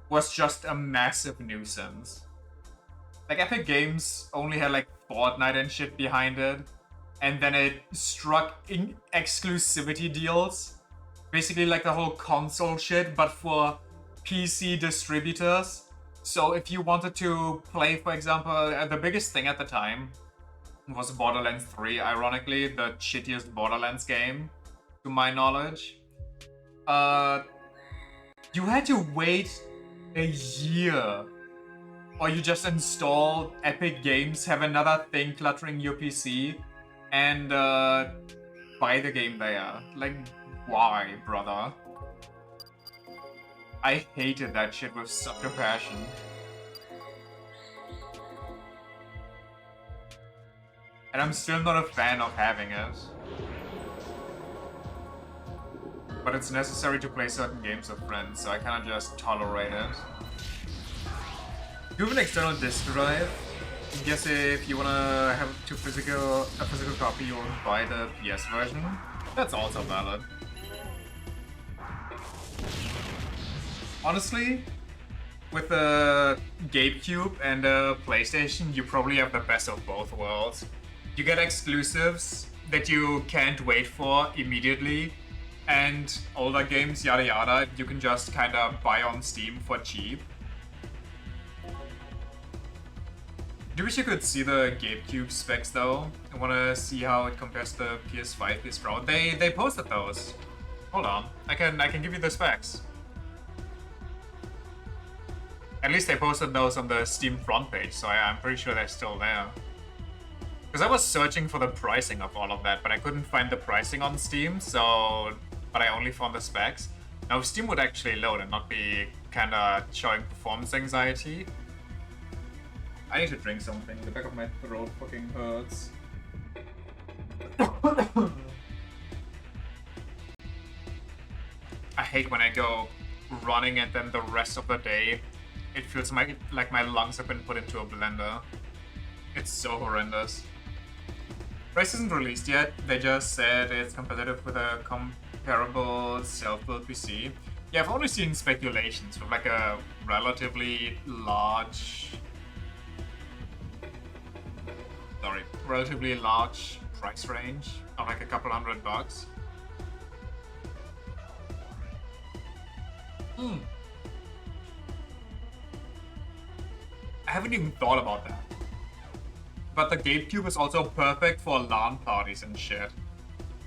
was just a massive nuisance. Like, Epic Games only had like Fortnite and shit behind it, and then it struck exclusivity deals. Basically like the whole console shit, but for PC distributors. So if you wanted to play, for example, the biggest thing at the time was Borderlands 3, ironically, the shittiest Borderlands game, to my knowledge. You had to wait a year, or you just install Epic Games, have another thing cluttering your PC, and buy the game there. Like, why, brother? I hated that shit with such a passion. And I'm still not a fan of having it. But it's necessary to play certain games with friends, so I kinda just tolerate it. You have an external disk drive. I guess if you wanna have a physical copy, you'll buy the PS version. That's also valid. Honestly, with the GameCube and the PlayStation, you probably have the best of both worlds. You get exclusives that you can't wait for immediately, and older games, yada yada, you can just kinda buy on Steam for cheap. Do wish you could see the GameCube specs though. I wanna see how it compares to PS5, PS Pro. They posted those. Hold on, I can give you the specs. At least they posted those on the Steam front page, so I'm pretty sure they're still there. Because I was searching for the pricing of all of that, but I couldn't find the pricing on Steam, but I only found the specs. Now, if Steam would actually load and not be kinda showing performance anxiety. I need to drink something, the back of my throat fucking hurts. I hate when I go running and then the rest of the day it feels like my lungs have been put into a blender. It's so horrendous. Price isn't released yet, they just said it's competitive with a comparable self-built PC. Yeah, I've only seen speculations with like a relatively large price range of like a couple $100. I haven't even thought about that. But the GameCube is also perfect for LAN parties and shit.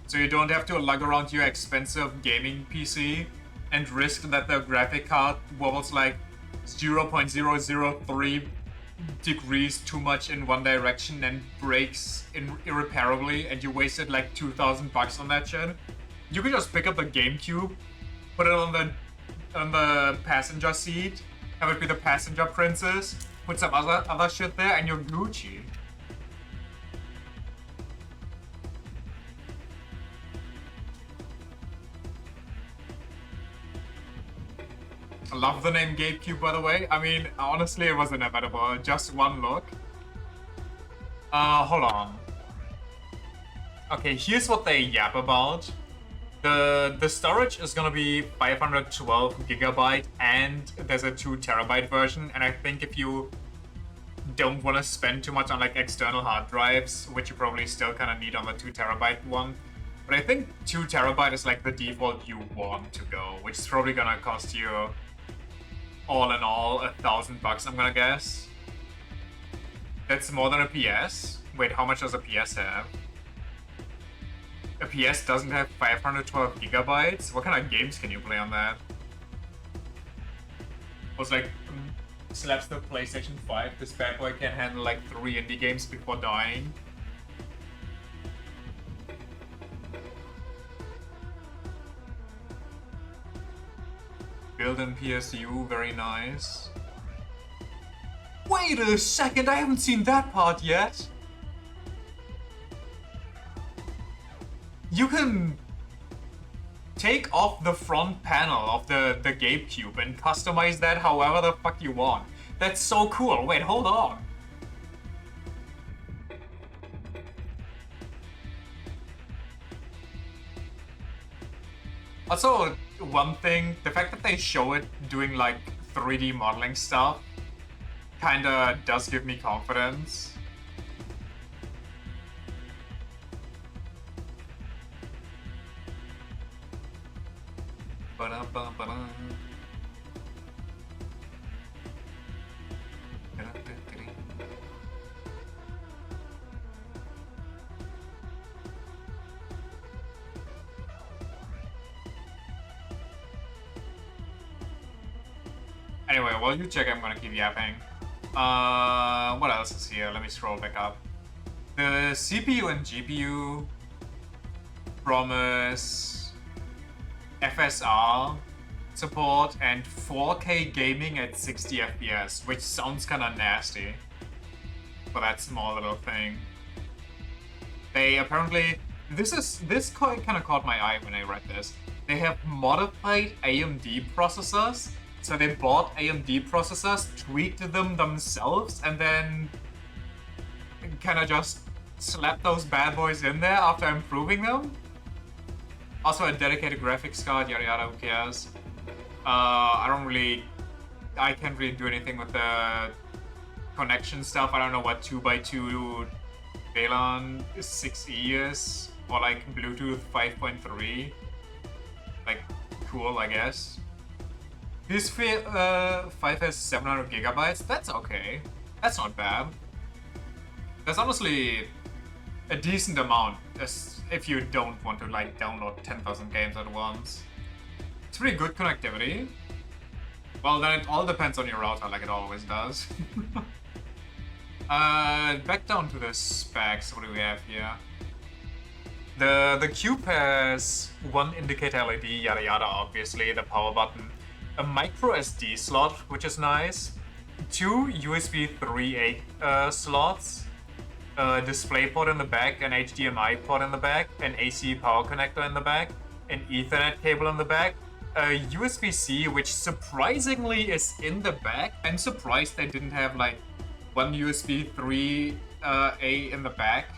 So you don't have to lug around your expensive gaming PC and risk that the graphic card wobbles like 0.003 degrees too much in one direction and breaks irreparably, and you wasted like $2,000 on that shit. You can just pick up the GameCube, put it on the passenger seat, have it be the passenger princess, put some other shit there, and you're Gucci. I love the name GameCube, by the way. I mean, honestly, it was inevitable. Just one look. Hold on. Okay, here's what they yap about. The storage is gonna be 512 gigabyte, and there's a 2 terabyte version. And I think if you don't want to spend too much on like external hard drives, which you probably still kind of need on the 2 terabyte one, but I think 2 terabyte is like the default you want to go, which is probably gonna cost you all in all $1,000, I'm gonna guess. That's more than a PS. Wait, how much does a PS have? A PS doesn't have 512 gigabytes? What kind of games can you play on that? Was like, slaps the PlayStation 5, this bad boy can handle like 3 indie games before dying. Built-in PSU, very nice. Wait a second, I haven't seen that part yet! you can take off the front panel of the GameCube and customize that however the fuck you want. That's so cool. Wait, hold on. Also, one thing, the fact that they show it doing like 3D modeling stuff kinda does give me confidence. Ba-dum-bum-ba-dum. Anyway, while you check, I'm gonna keep yapping. What else is here? Let me scroll back up. The CPU and GPU promise FSR support and 4K gaming at 60 FPS, which sounds kinda nasty for that small little thing. They apparently, this kind of caught my eye when I read this. They have modified AMD processors. So they bought AMD processors, tweaked them themselves, and then kind of just slapped those bad boys in there after improving them. Also a dedicated graphics card, yada yada, who cares? I can't really do anything with the connection stuff. I don't know what 2x2 VLAN 6E is, or like Bluetooth 5.3. Like, cool, I guess. PS5 has 700 gigabytes. That's okay. That's not bad. That's honestly a decent amount, if you don't want to like download 10,000 games at once. It's pretty good connectivity. Well, then it all depends on your router, like it always does. Back down to the specs. What do we have here? The Cube has one indicator LED, yada yada. Obviously, the power button. A micro SD slot, which is nice. 2 USB 3.8 slots. A display port in the back, an HDMI port in the back, an AC power connector in the back, an Ethernet cable in the back, a USB-C, which surprisingly is in the back. I'm surprised they didn't have like one USB 3A in the back,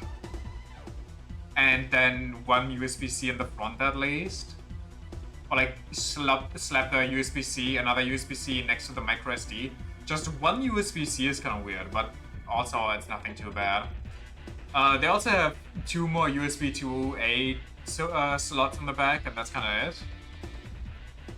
and then one USB-C in the front at least. Or like slap the USB-C, another USB-C next to the micro SD. Just one USB-C is kind of weird, but also it's nothing too bad. They also have 2 more USB 2A slots in the back, and that's kind of it.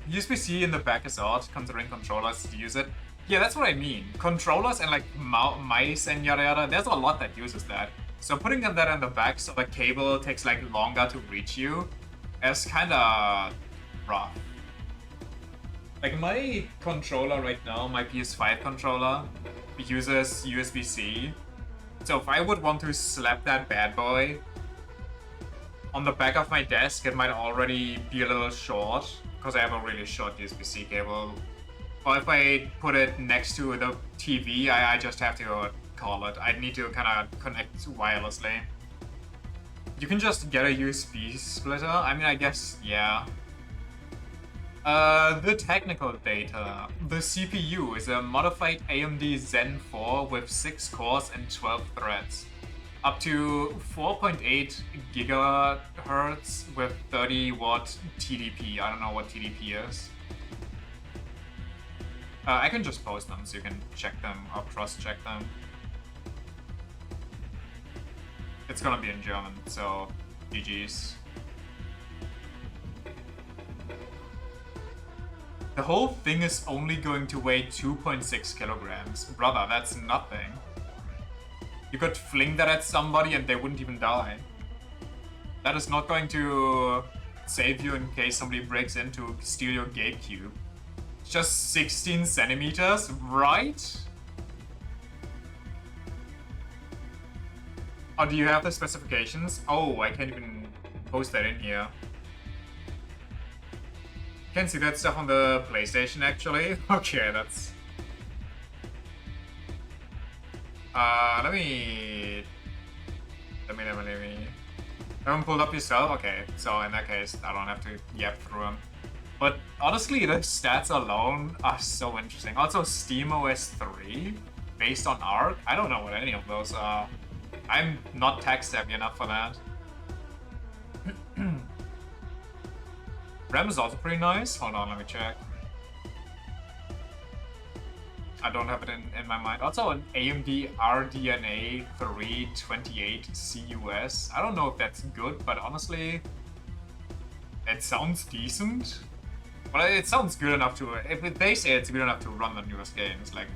USB-C in the back is odd, considering controllers use it. Yeah, that's what I mean. Controllers and like mice and yada yada, there's a lot that uses that. So putting that in the back so the cable takes like longer to reach you is kind of rough. Like my controller right now, my PS5 controller, uses USB-C. So if I would want to slap that bad boy on the back of my desk, it might already be a little short because I have a really short USB-C cable. Or if I put it next to the TV, I just have to call it. I need to kind of connect wirelessly. You can just get a USB splitter. I mean, I guess, yeah. The technical data. The CPU is a modified AMD Zen 4 with 6 cores and 12 threads. Up to 4.8 gigahertz with 30 watt TDP. I don't know what TDP is. I can just post them so you can check them or cross-check them. It's gonna be in German, so GG's. The whole thing is only going to weigh 2.6 kilograms. Brother, that's nothing. You could fling that at somebody and they wouldn't even die. That is not going to save you in case somebody breaks in to steal your GameCube. It's just 16 centimeters, right? Oh, do you have the specifications? Oh, I can't even post that in here. Can't see that stuff on the PlayStation, actually. Okay, that's... Let me... Haven't pulled up yourself? Okay, so in that case, I don't have to yap through them. But honestly, the stats alone are so interesting. Also, SteamOS 3, based on ARC, I don't know what any of those are. I'm not tech savvy enough for that. RAM is also pretty nice. Hold on, let me check. I don't have it in my mind. Also an AMD RDNA 328 CUS. I don't know if that's good, but honestly, it sounds decent. Well, it sounds good enough to... If they say it's good enough to run the newest games, like...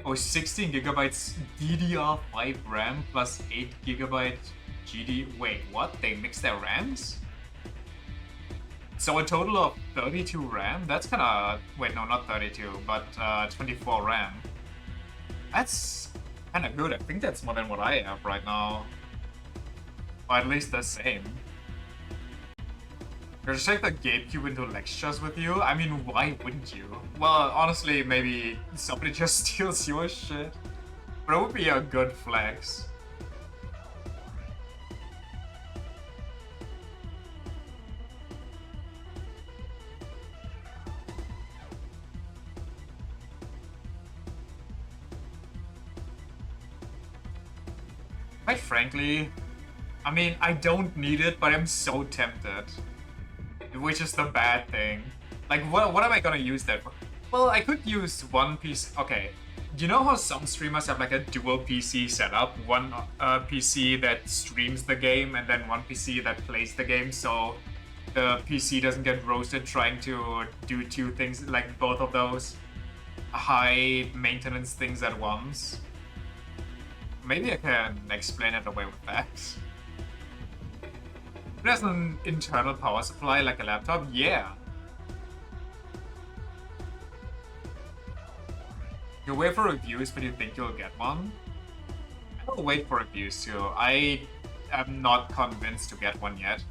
Oh, 16 gigabytes DDR5 RAM plus 8 gigabyte GD... Wait, what? They mix their RAMs? So a total of 32 RAM? That's kinda... Wait, no, not 32, but 24 RAM. That's kinda good. I think that's more than what I have right now. Or at least the same. Gonna take the GameCube into lectures with you? I mean, why wouldn't you? Well, honestly, maybe somebody just steals your shit. But it would be a good flex. Quite frankly, I mean, I don't need it, but I'm so tempted. Which is the bad thing. Like, what am I gonna use that for? Well, I could use one piece. Okay, do you know how some streamers have like a dual PC setup? One PC that streams the game and then one PC that plays the game, so the PC doesn't get roasted trying to do two things, like both of those high maintenance things at once. Maybe I can explain it away with that. It has an internal power supply like a laptop? Yeah. You'll wait for reviews, but you think you'll get one? I'll wait for reviews too. I am not convinced to get one yet.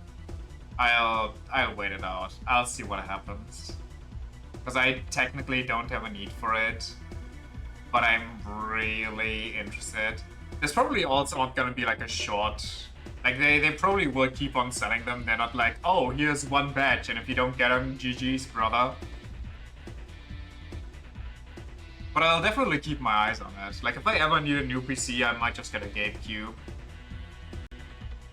I'll wait it out. I'll see what happens. Because I technically don't have a need for it. But I'm really interested. There's probably also not gonna be like a short... Like, they probably will keep on selling them. They're not like, oh, here's one batch, and if you don't get them, GG's, brother. But I'll definitely keep my eyes on it. Like, if I ever need a new PC, I might just get a GameCube.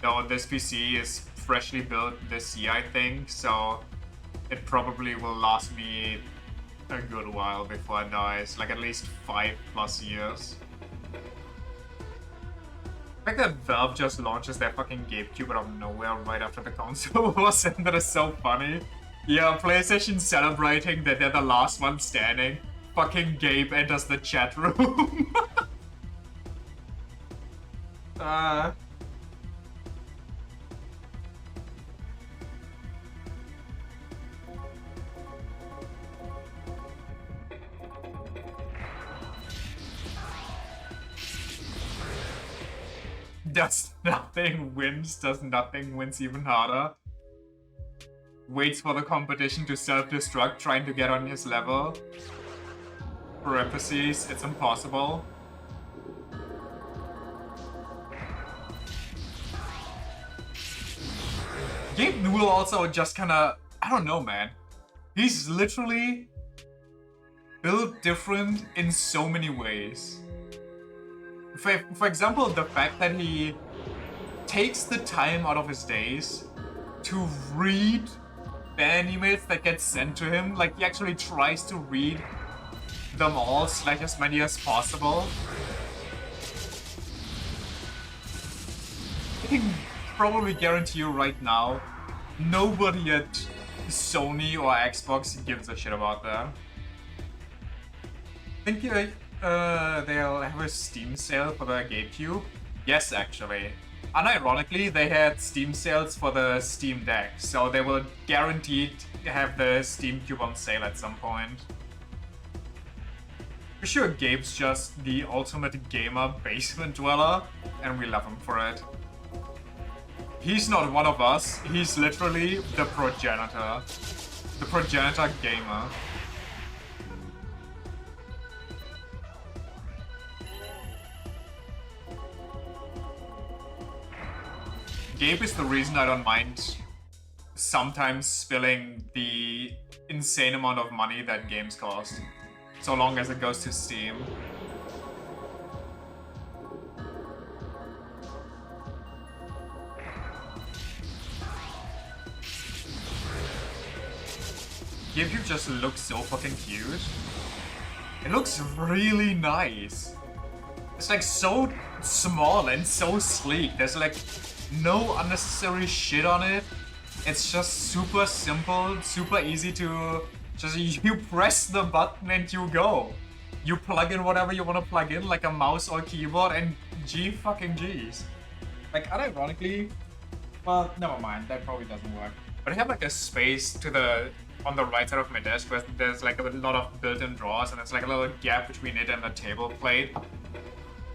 Though this PC is freshly built this year, I think, so it probably will last me a good while before it dies. Like, at least 5+ years. The fact that Valve just launches their fucking GameCube out of nowhere right after the console was, and that is so funny. Yeah, PlayStation celebrating that they're the last one standing. Fucking Gabe enters the chat room. Does nothing wins even harder. Waits for the competition to self-destruct, trying to get on his level. Parentheses, it's impossible. Gabe Newell also just kinda... I don't know, man. He's literally built different in so many ways. For example, the fact that he takes the time out of his days to read fan emails that get sent to him. Like, he actually tries to read them all, like as many as possible. I can probably guarantee you right now, nobody at Sony or Xbox gives a shit about that. I think they'll have a Steam sale for the GameCube. Yes, actually. Unironically, they had Steam sales for the Steam Deck, so they will guaranteed have the Steam Cube on sale at some point. For sure, Gabe's just the ultimate gamer basement dweller, and we love him for it. He's not one of us, he's literally the progenitor. The progenitor gamer. Gabe is the reason I don't mind sometimes spilling the insane amount of money that games cost, so long as it goes to Steam. GameCube just looks so fucking cute. It looks really nice. It's like so small and so sleek. There's like no unnecessary shit on it. It's just super simple, super easy to just, you press the button and you go. You plug in whatever you want to plug in, like a mouse or keyboard, and G fucking G's. Like, unironically, well, never mind, that probably doesn't work. But I have like a space to the, on the right side of my desk where there's like a lot of built-in drawers, and it's like a little gap between it and the table plate.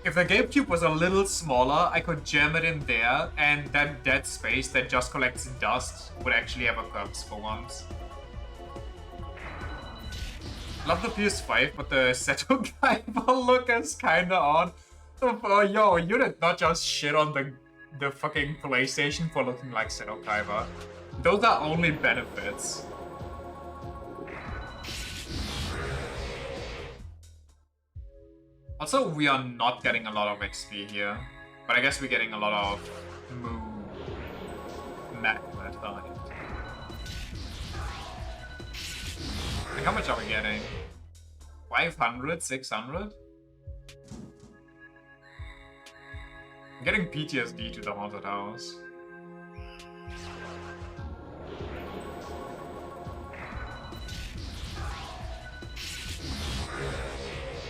If the GameCube was a little smaller, I could jam it in there, and that dead space that just collects dust would actually have a purpose for once. Love the PS5, but the Seto Kaiba look is kinda odd. Oh, yo, you did not just shit on the fucking PlayStation for looking like Seto Kaiba. Those are only benefits. Also, we are not getting a lot of XP here, but I guess we're getting a lot of magma. Like, how much are we getting? 500? 600? I'm getting PTSD to the haunted house.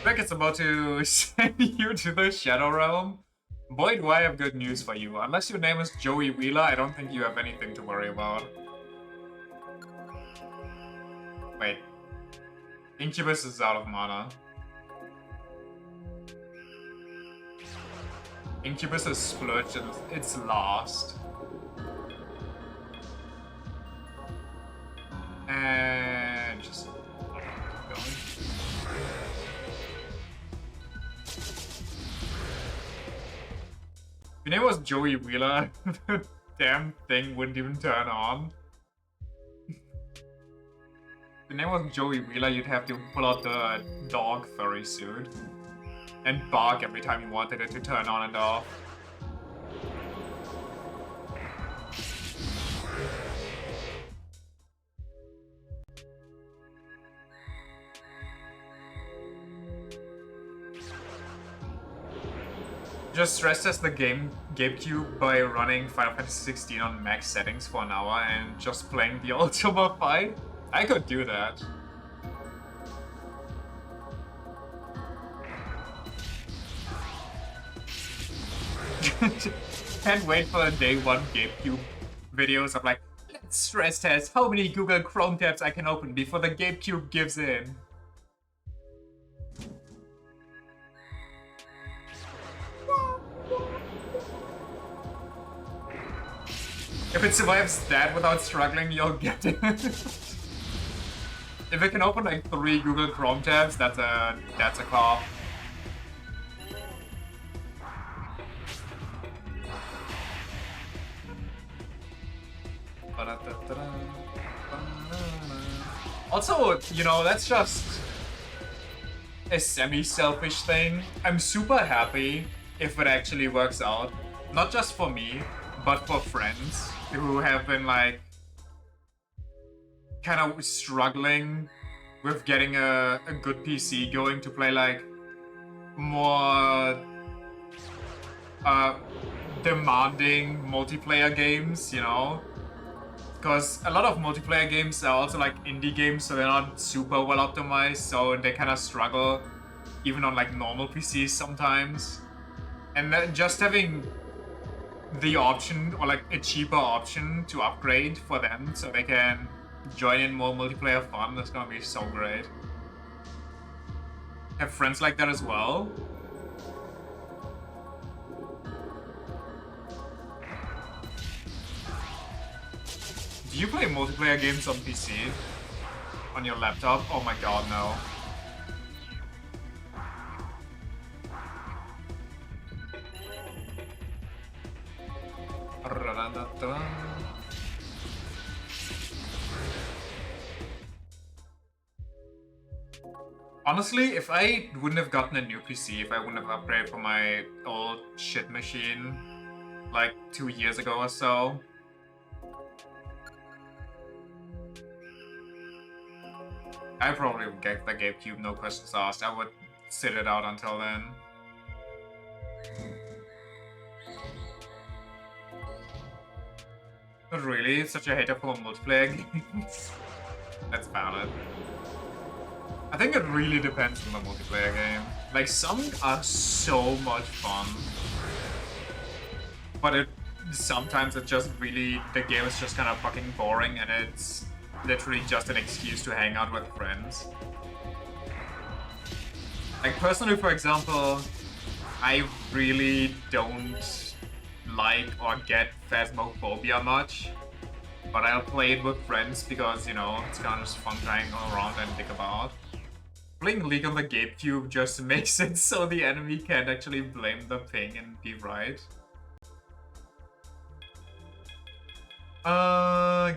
Like it's about to send you to the Shadow Realm. Boy, do I have good news for you. Unless your name is Joey Wheeler, I don't think you have anything to worry about. Wait. Incubus is out of mana. Incubus is splurged and it's lost. And just keep going. If your name was Joey Wheeler, the damn thing wouldn't even turn on. If your name was Joey Wheeler, you'd have to pull out the dog furry suit and bark every time you wanted it to turn on and off. Just stress test the GameCube by running Final Fantasy 16 on max settings for an hour and just playing the Ultima fight. I could do that. Can't wait for the day one GameCube videos of like, let's stress test how many Google Chrome tabs I can open before the GameCube gives in. If it survives that without struggling, you'll get it. If it can open like 3 Google Chrome tabs, that's a call. Also, you know, that's just a semi-selfish thing. I'm super happy if it actually works out. Not just for me, but for friends who have been like kind of struggling with getting a good PC going to play like more demanding multiplayer games, you know? Because a lot of multiplayer games are also like indie games, so they're not super well optimized, so they kind of struggle even on like normal PCs sometimes. And then just having the option, or like a cheaper option to upgrade for them so they can join in more multiplayer fun, that's gonna be so great. Have friends like that as well? Do you play multiplayer games on PC? On your laptop? Oh my god, no. Da-da-da-da-da. Honestly, if I wouldn't have gotten a new PC, if I wouldn't have upgraded from my old shit machine like 2 years ago or so, I probably would get the GameCube, no questions asked. I would sit it out until then. But really, it's such a hater for multiplayer games. That's valid. I think it really depends on the multiplayer game. Like, some are so much fun. But sometimes it's just really, the game is just kind of fucking boring and it's literally just an excuse to hang out with friends. Like, personally, for example, I really don't like or get Phasmophobia much, but I'll play it with friends because, you know, it's kind of just fun playing around and think about. Playing League on the GameCube just makes it so the enemy can't actually blame the ping and be right.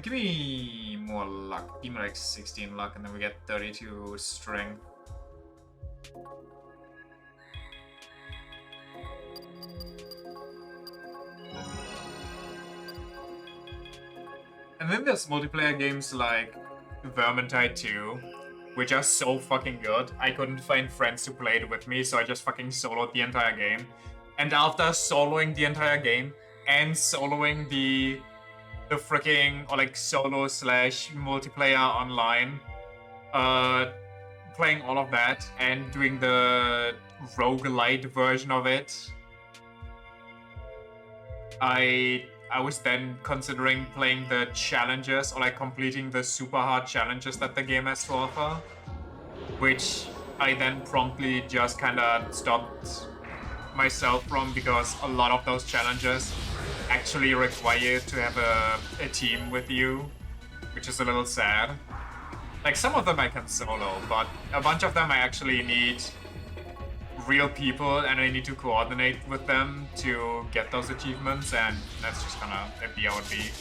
Give me more luck. Give me like 16 luck and then we get 32 strength. And then there's multiplayer games like Vermintide 2, which are so fucking good. I couldn't find friends to play it with me, so I just fucking soloed the entire game. And after soloing the entire game and soloing the freaking, or like solo slash multiplayer online, playing all of that and doing the roguelite version of it, I was then considering playing the challenges or like completing the super hard challenges that the game has to offer, which I then promptly just kind of stopped myself from because a lot of those challenges actually require you to have a team with you, which is a little sad. Like, some of them I can solo, but a bunch of them I actually need real people and I need to coordinate with them to get those achievements, and that's just gonna be how it be.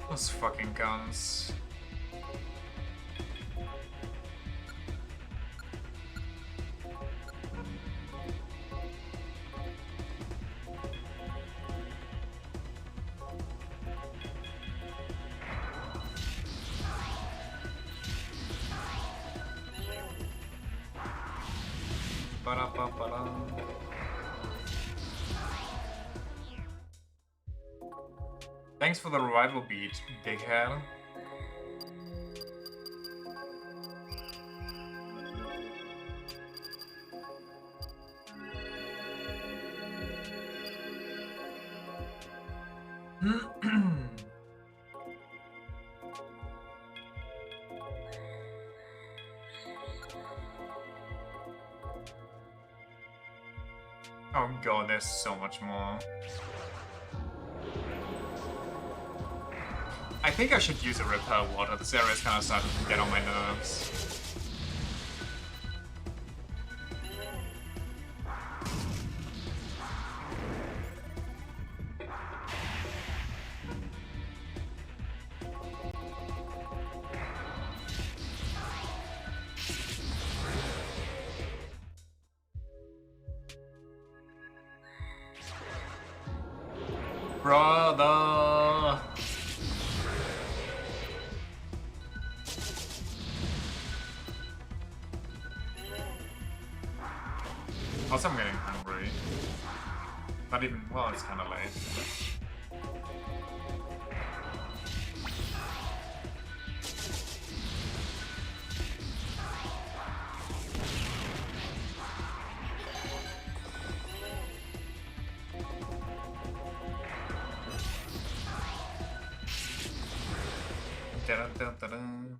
Those fucking guns. Ba-da-ba-ba-da. Thanks for the revival beat, big head. Oh god, there's so much more. I think I should use a repair water. This area is kind of starting to get on my nerves. Brother! Also, I'm getting hungry. Not even, well, it's kind of late. Dun, dun, dun.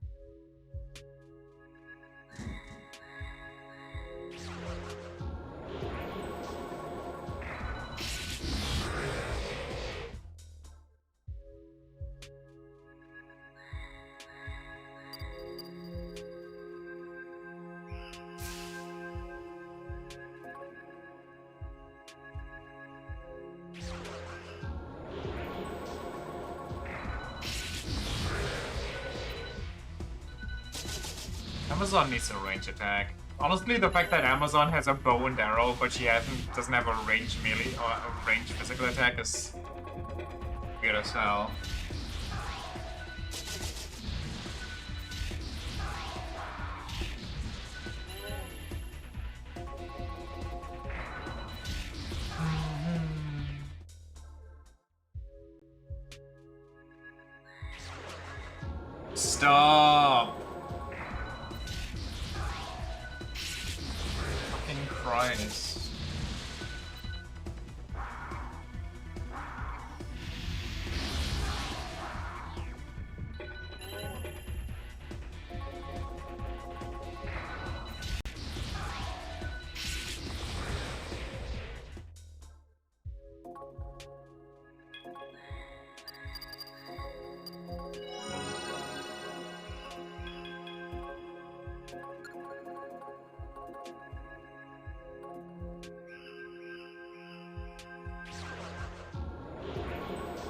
Amazon needs a range attack. Honestly, the fact that Amazon has a bow and arrow, but she doesn't have a range melee or a range physical attack is weird as hell. Stop! Fucking Christ.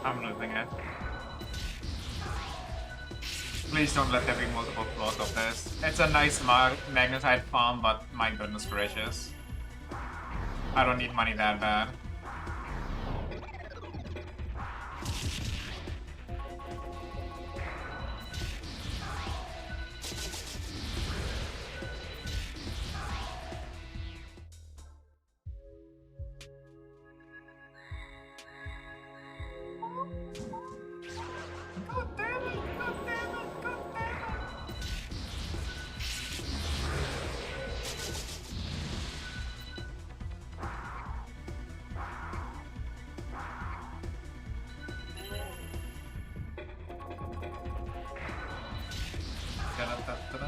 I'm losing it. Please don't let there be multiple floors of this. It's a nice magnetite farm, but my goodness gracious. I don't need money that bad. God damn it! God damn it! God damn it! Da-da-da-da-da.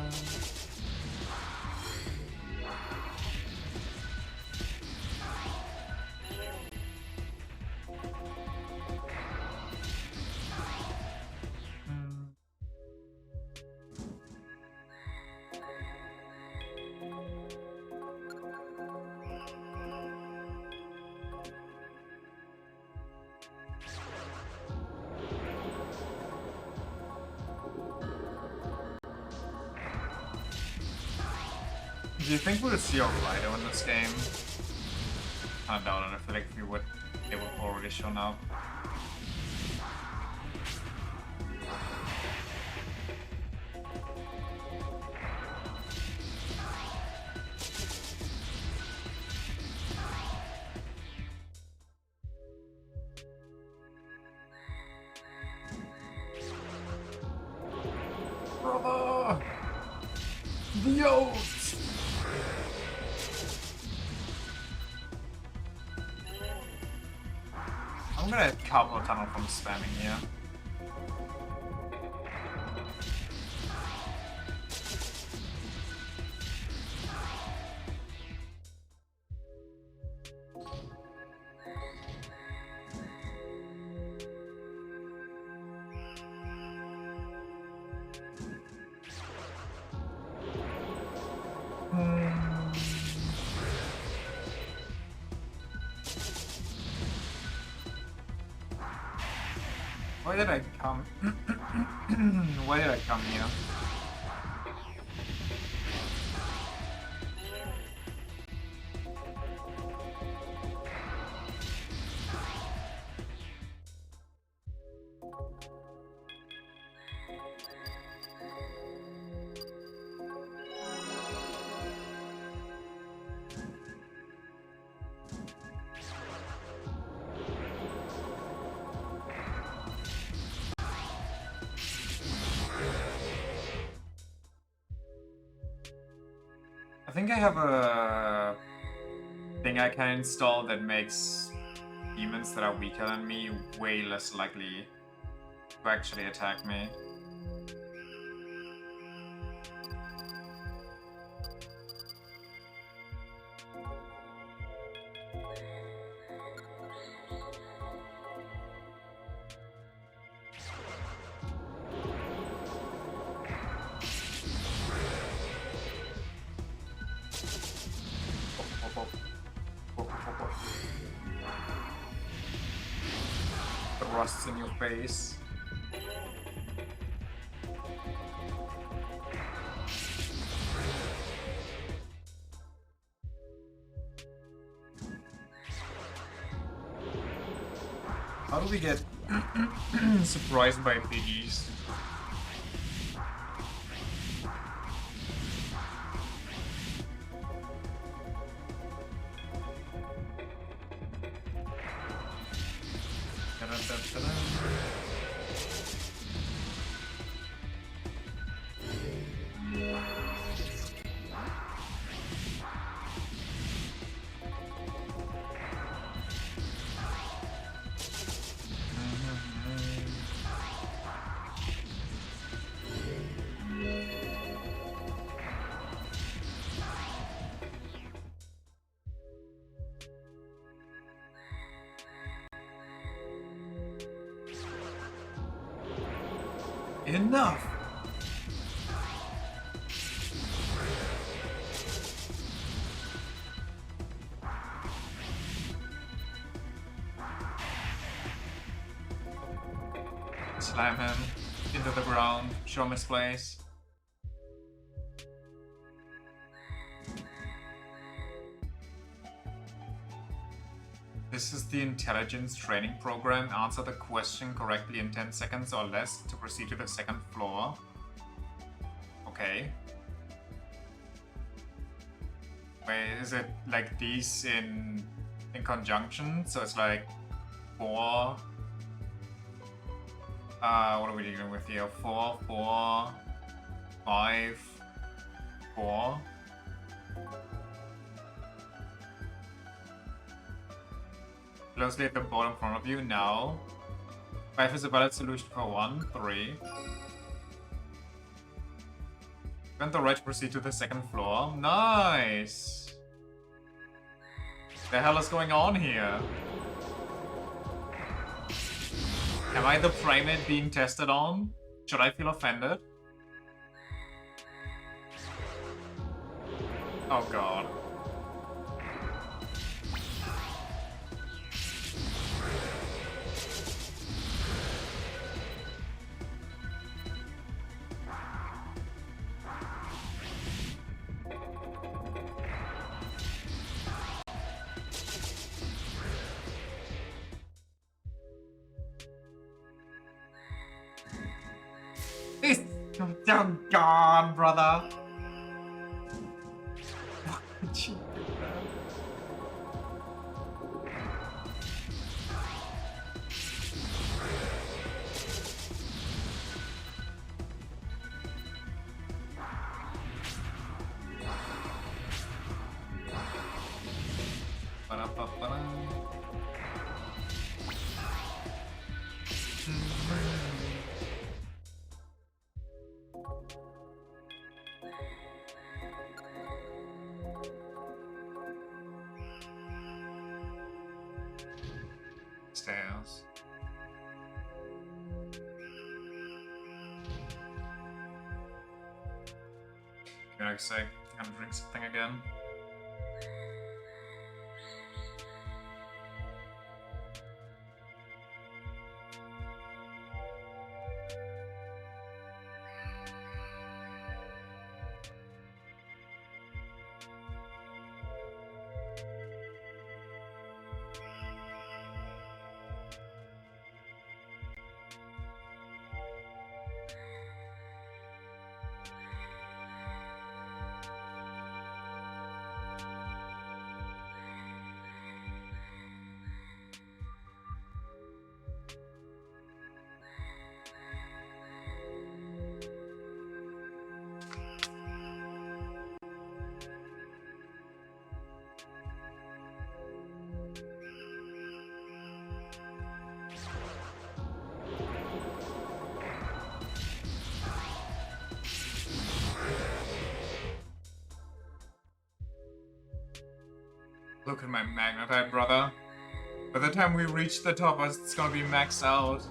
Do you think we'll see a Rido in this game? I doubt it. I feel like if we would, they would already shown up. Brother! The oath! I'm gonna carpal tunnel from spamming here. Why did I come? Why did I come here? I think I have a thing I can install that makes demons that are weaker than me way less likely to actually attack me. rusts in your face. How do we get surprised by piggies? Enough! Slam him into the ground, show him his place. This is the intelligence training program. Answer the question correctly in 10 seconds or less to proceed to the second floor. Okay. Wait, is it like these in conjunction? So it's like 4. What are we dealing with here? 4, 4, 5, 4. Closely at the bottom front of you now. 5 is a valid solution for 1, 3. Spend the right to proceed to the second floor. Nice! The hell is going on here? Am I the primate being tested on? Should I feel offended? Oh god. Oh god, brother. Why would you do that? Ba-da-ba-ba-da. Stairs. Give me a sec. I'm gonna drink something again. Look at my magnetite, brother. By the time we reach the top, it's gonna be maxed out.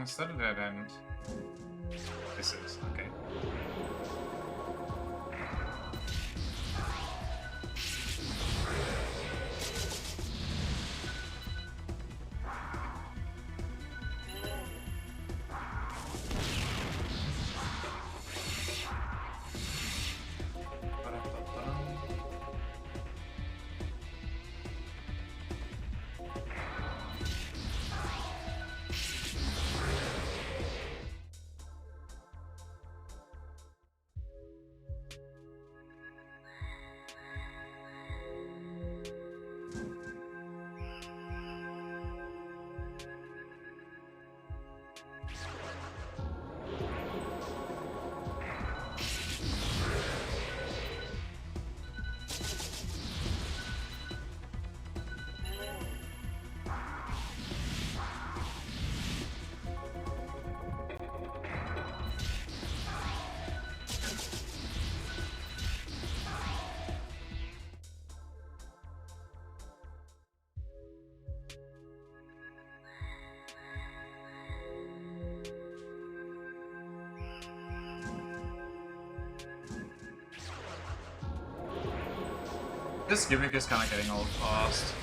Is that a dead end? This is, okay. This gimmick is kind of getting old fast.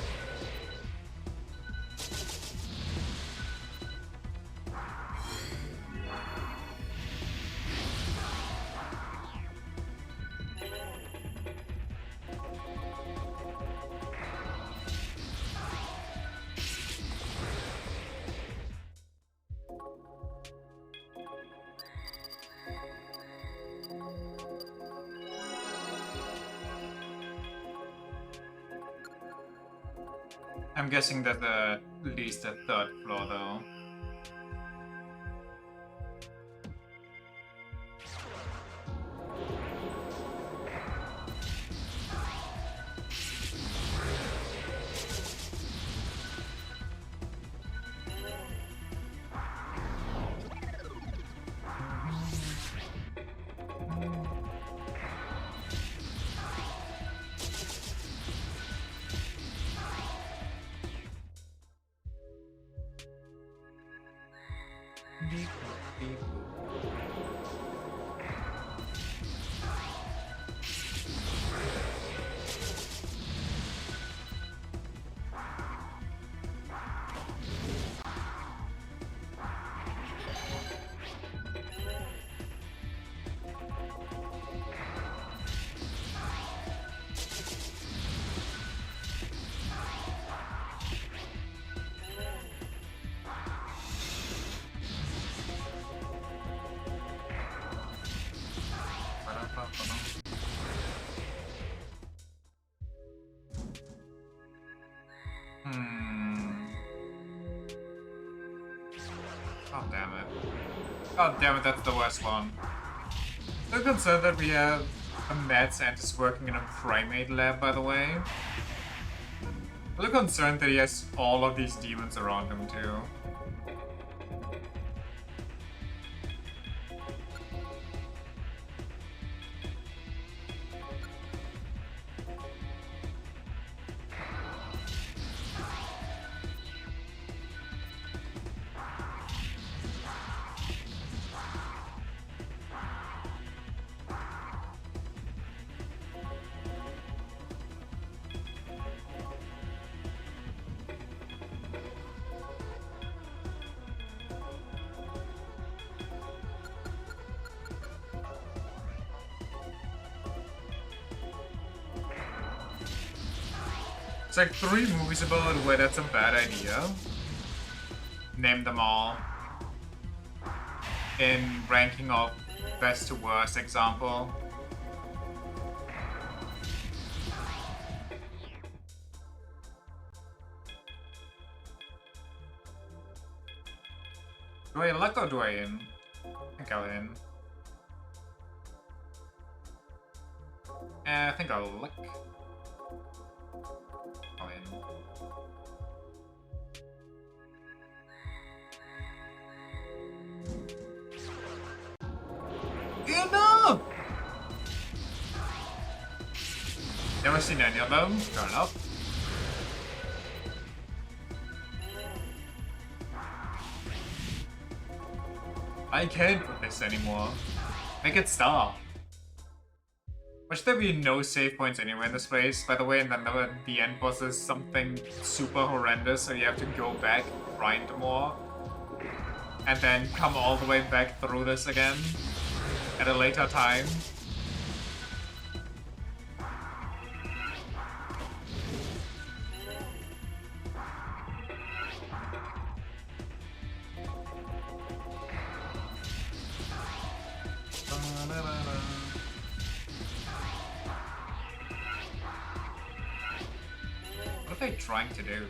I'm guessing that at least the third floor though. God damn it. God damn it, that's the worst one. I'm concerned that we have a mad scientist working in a primate lab, by the way. I'm a little concerned that he has all of these demons around him, too. It's like 3 movies about where that's a bad idea. Name them all. In ranking of best to worst example. Do I luck or do I in? I think I'll in. I think I'll luck. I'll in. Yeah, no! Never seen any of them. Fair enough. I can't put this anymore. Make it stop. Why should there be no save points anywhere in this place, by the way, and then the end boss is something super horrendous, so you have to go back, grind more, and then come all the way back through this again at a later time. What are they trying to do?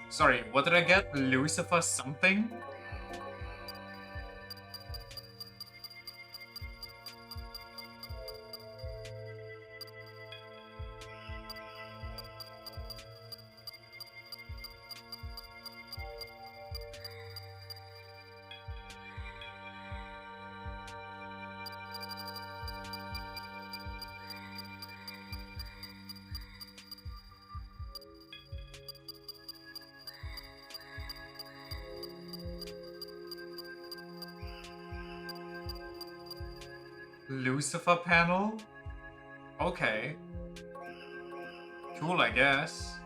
Sorry, what did I get? Lucifer something? Lucifer panel? Okay. Cool, I guess.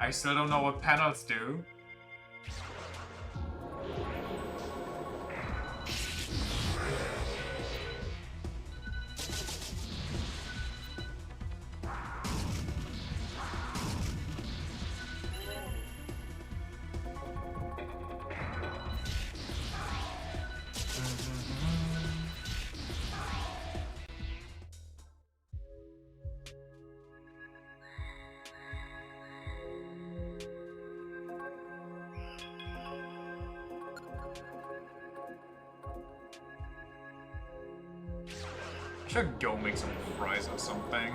I still don't know what panels do. Should go make some fries or something.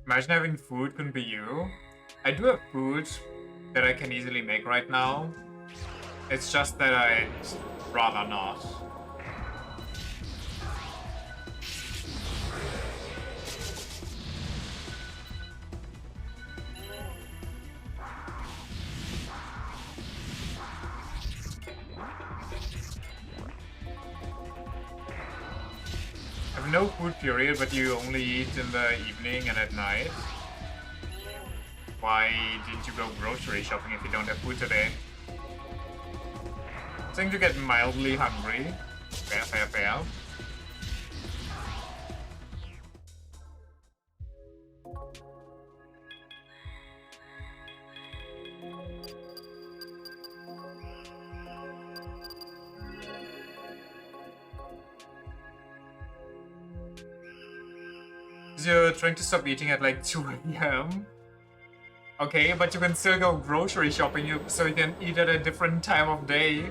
Imagine having food couldn't be you. I do have food that I can easily make right now. It's just that I'd rather not. No food period, but you only eat in the evening and at night. Why didn't you go grocery shopping if you don't have food today? Starting to get mildly hungry. Fair, fair, fair. You're trying to stop eating at like 2 a.m. Okay, but you can still go grocery shopping so you can eat at a different time of day.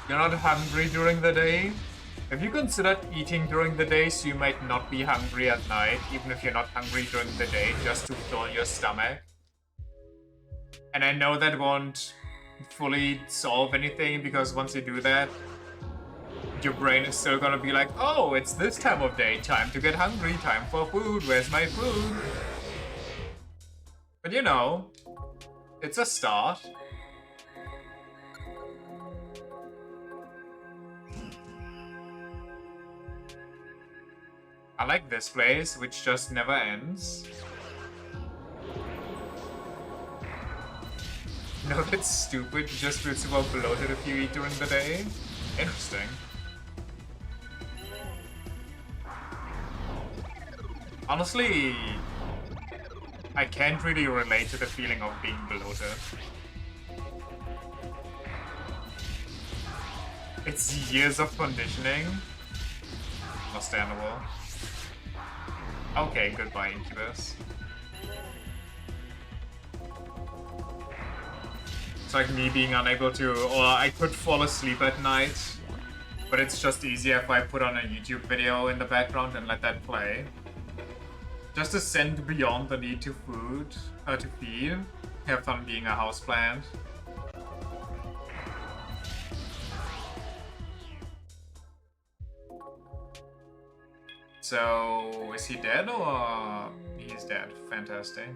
You're not hungry during the day? Have you considered eating during the day so you might not be hungry at night, even if you're not hungry during the day, just to fill your stomach? And I know that won't fully solve anything, because once you do that, your brain is still gonna be like, oh, it's this time of day, time to get hungry, time for food, where's my food? But you know, it's a start. I like this place, which just never ends. No, that's stupid. You just feel super bloated if you eat during the day. Interesting. Honestly, I can't really relate to the feeling of being bloated. It's years of conditioning. Understandable. Okay, goodbye, Incubus. It's like me being unable to, or I could fall asleep at night, but it's just easier if I put on a YouTube video in the background and let that play. Just ascend beyond the need to feed. Have fun being a houseplant. So, is he dead or he's dead? Fantastic.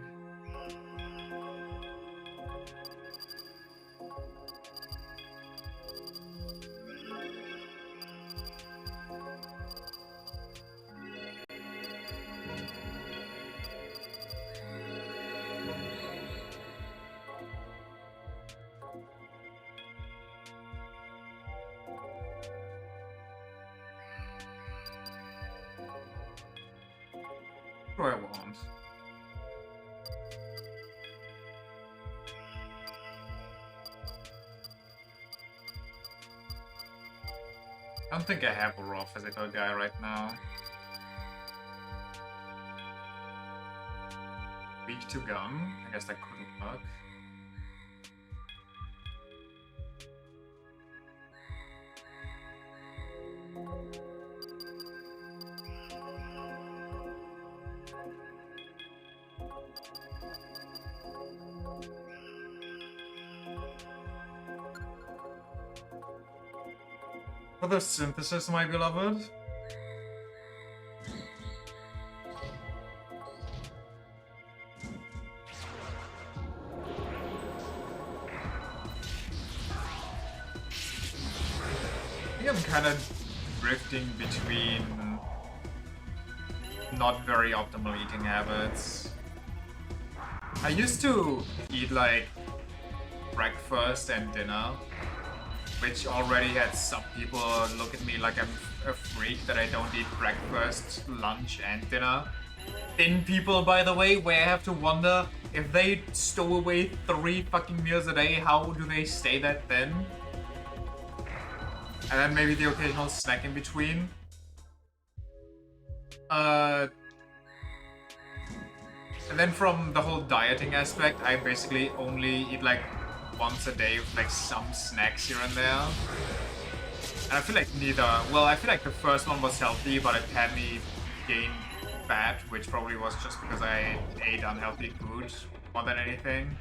What do I want? I don't think I have a raw physical guy right now. Weak to gun? I guess that couldn't work. For the synthesis, my beloved. I think I'm kind of drifting between not very optimal eating habits. I used to eat like breakfast and dinner, which already had some people look at me like I'm a freak that I don't eat breakfast, lunch, and dinner. Thin people, by the way, where I have to wonder if they stow away 3 fucking meals a day, how do they stay that thin? And then maybe the occasional snack in between. And then from the whole dieting aspect, I basically only eat like once a day with like some snacks here and there. And I feel like I feel like the first one was healthy, but it had me gain fat, which probably was just because I ate unhealthy food more than anything.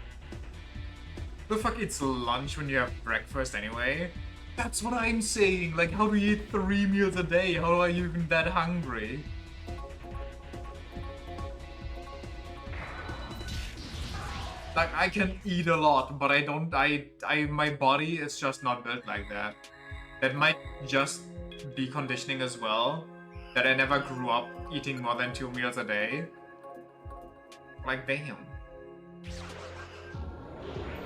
Who the fuck eats lunch when you have breakfast anyway? That's what I'm saying, like how do you eat 3 meals a day? How are you even that hungry? Like, I can eat a lot, but my body is just not built like that. That might just be conditioning as well. That I never grew up eating more than 2 meals a day. Like, damn.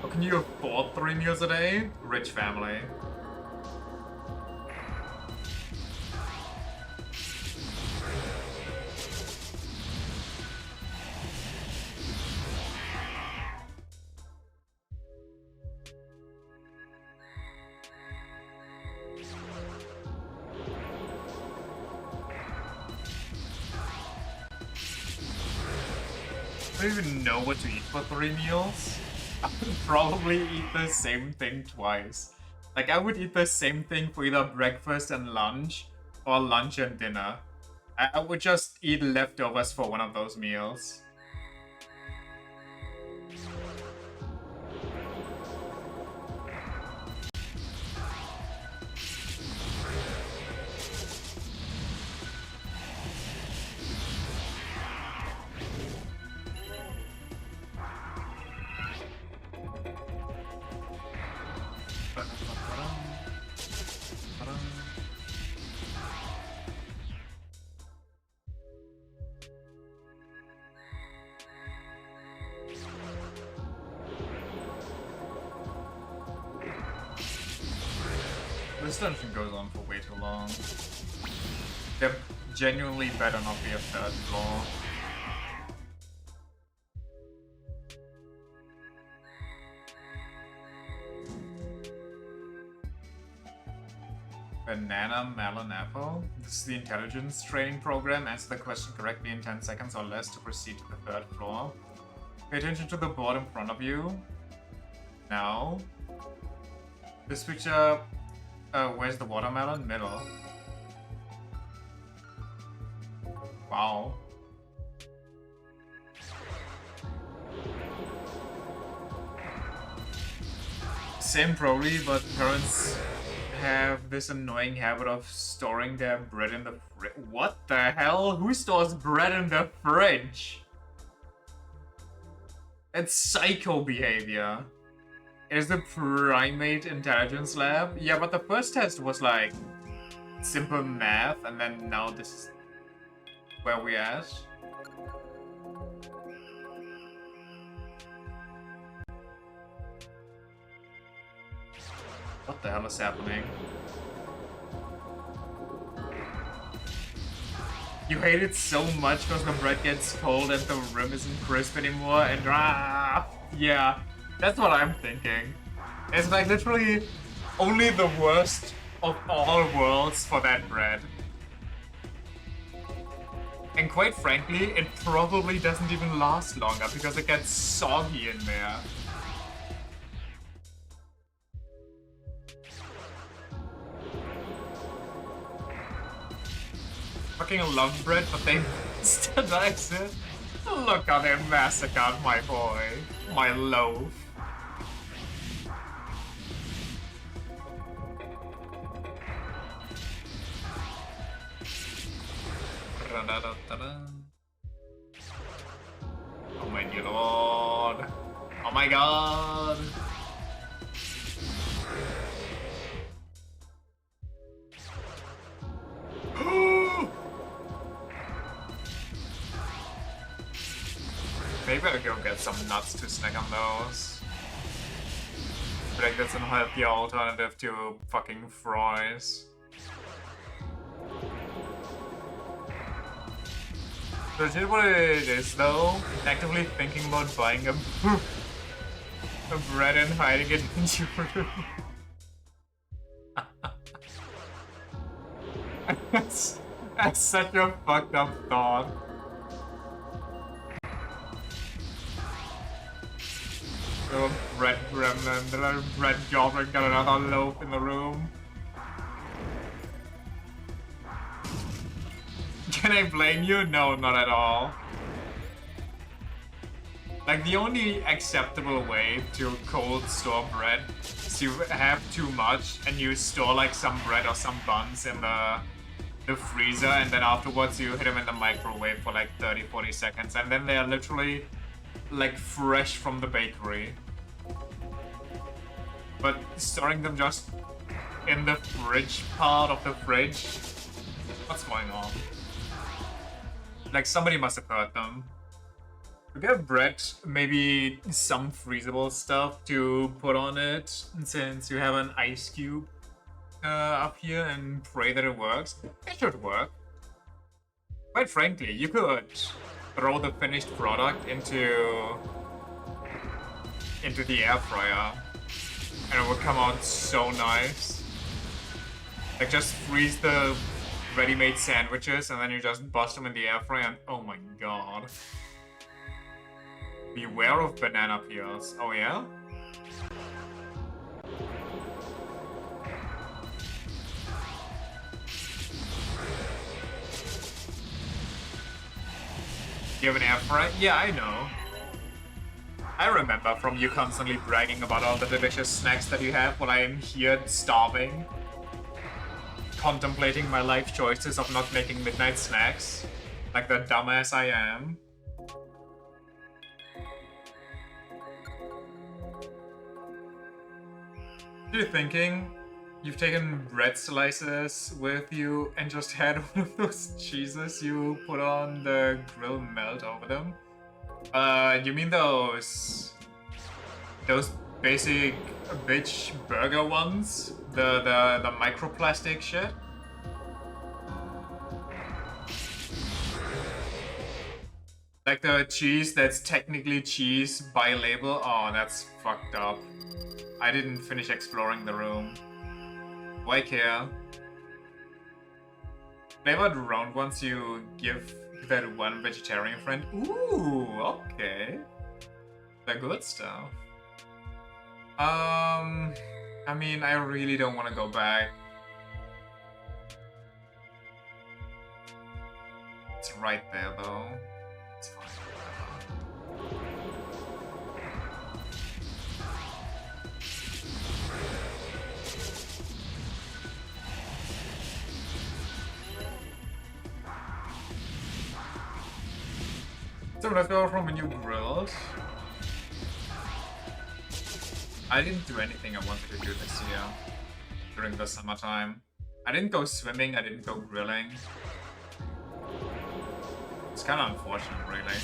How can you afford 3 meals a day? Rich family. I don't even know what to eat for 3 meals. I would probably eat the same thing twice. Like, I would eat the same thing for either breakfast and lunch, or lunch and dinner. I would just eat leftovers for one of those meals. This dungeon goes on for way too long. There genuinely better not be a third floor. Banana Melon Apple. This is the intelligence training program. Answer the question correctly in 10 seconds or less to proceed to the third floor. Pay attention to the board in front of you. Now. This picture... where's the watermelon? Middle. Wow. Same probably, but parents have this annoying habit of storing their bread in the fridge. What the hell? Who stores bread in the fridge? It's psycho behavior. Is the primate intelligence lab? Yeah, but the first test was like simple math, and then now this is where we at. What the hell is happening? You hate it so much because the bread gets cold and the rim isn't crisp anymore, and yeah. That's what I'm thinking. It's like literally only the worst of all worlds for that bread. And quite frankly, it probably doesn't even last longer because it gets soggy in there. Fucking love bread, but they standardize it. Look how they massacred my boy. My loaf. Oh my dear lord. Oh my god. Maybe I'll go get some nuts to snack on those. But like that's a healthier alternative to fucking fries. Legit what it is though, actively thinking about buying a bread and hiding it in your room. that's such a fucked up thought. Little bread gremlin, the little bread goblin got another loaf in the room. Can I blame you? No, not at all. Like, the only acceptable way to cold store bread is to have too much and you store like some bread or some buns in the freezer, and then afterwards you hit them in the microwave for like 30-40 seconds, and then they are literally like fresh from the bakery. But storing them just in the fridge part of the fridge, what's going on? Like, somebody must have hurt them. We get bread, maybe some freezable stuff to put on it, since you have an ice cube up here, and pray that it works. It should work. Quite frankly, you could throw the finished product into the air fryer, and it would come out so nice. Like, just freeze the ready-made sandwiches, and then you just bust them in the air fryer, and oh my god. Beware of banana peels. Oh yeah? You have an air fryer? Yeah, I know. I remember from you constantly bragging about all the delicious snacks that you have while I am here starving. Contemplating my life choices of not making midnight snacks. Like the dumbass I am. You're thinking you've taken bread slices with you and just had one of those cheeses you put on the grill melt over them? You mean those basic bitch burger ones? The microplastic shit? Like the cheese that's technically cheese by label? Oh, that's fucked up. I didn't finish exploring the room. Why care? Flavored round ones you give that one vegetarian friend? Ooh, okay. The good stuff. I mean, I really don't want to go back. It's right there, though. It's fine. So let's go from a new grills. I didn't do anything I wanted to do this year during the summertime. I didn't go swimming, I didn't go grilling. It's kind of unfortunate, really.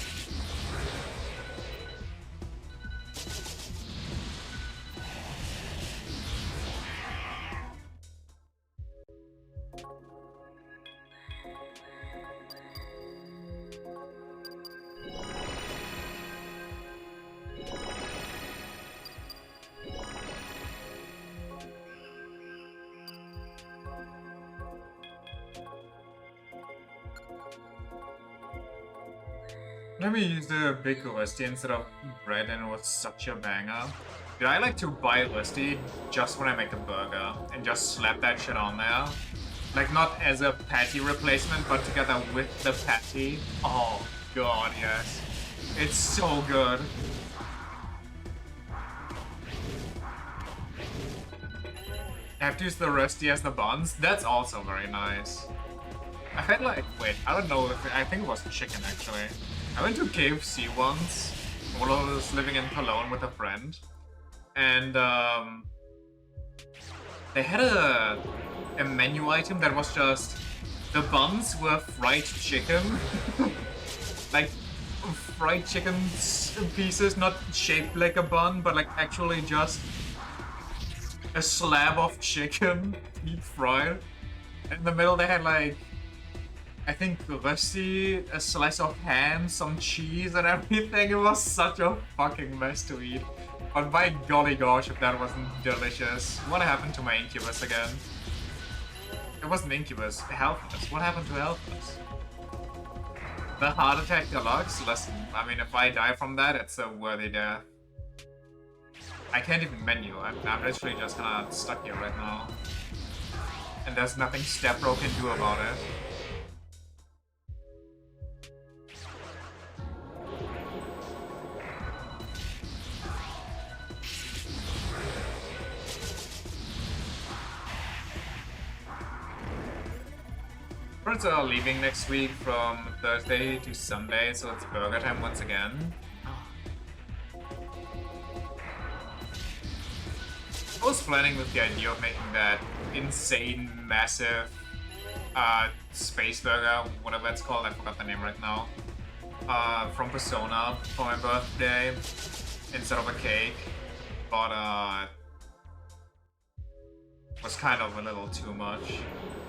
Let me use the big Rusty instead of bread, and it was such a banger. Dude, I like to buy Rusty just when I make a burger and just slap that shit on there. Like, not as a patty replacement, but together with the patty. Oh god, yes. It's so good. I have to use the Rusty as the buns. That's also very nice. I had like, wait, I don't know if I think it was chicken actually. I went to KFC once while I was living in Cologne with a friend, and they had a menu item that was just the buns were fried chicken, like fried chicken pieces, not shaped like a bun, but like actually just a slab of chicken deep fried. In the middle they had like, I think Rusty, a slice of ham, some cheese and everything. It was such a fucking mess to eat. But by golly gosh, if that wasn't delicious. What happened to my Incubus again? It wasn't Incubus, Helpless. What happened to Helpless? The Heart Attack Deluxe? Listen, I mean, if I die from that, it's a worthy death. I can't even menu. I'm literally just kinda stuck here right now. And there's nothing Stepbro can do about it. Friends are leaving next week from Thursday to Sunday, so it's burger time once again. I was planning with the idea of making that insane, massive space burger, whatever it's called, I forgot the name right now, from Persona for my birthday instead of a cake, but it was kind of a little too much,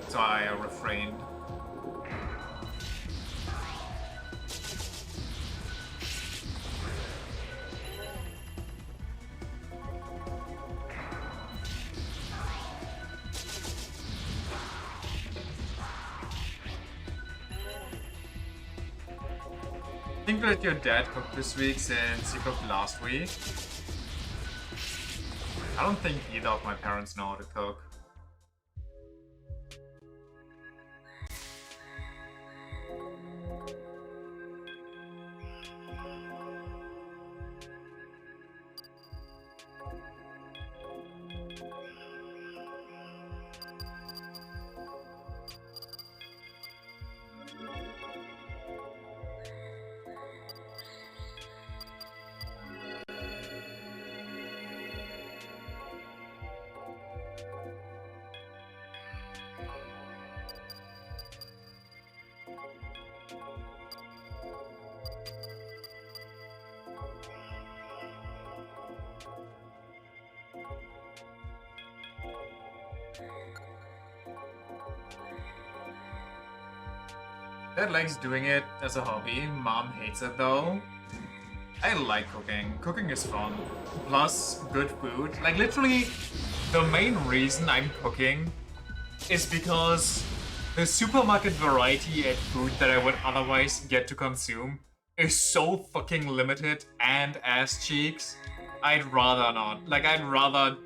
so I refrained. Think let your dad cook this week since he cooked last week. I don't think either of my parents know how to cook. Dad likes doing it as a hobby. Mom hates it though. I like cooking. Cooking is fun. Plus, good food. Like, literally, the main reason I'm cooking is because the supermarket variety and food that I would otherwise get to consume is so fucking limited and ass cheeks. I'd rather not. Like, I'd rather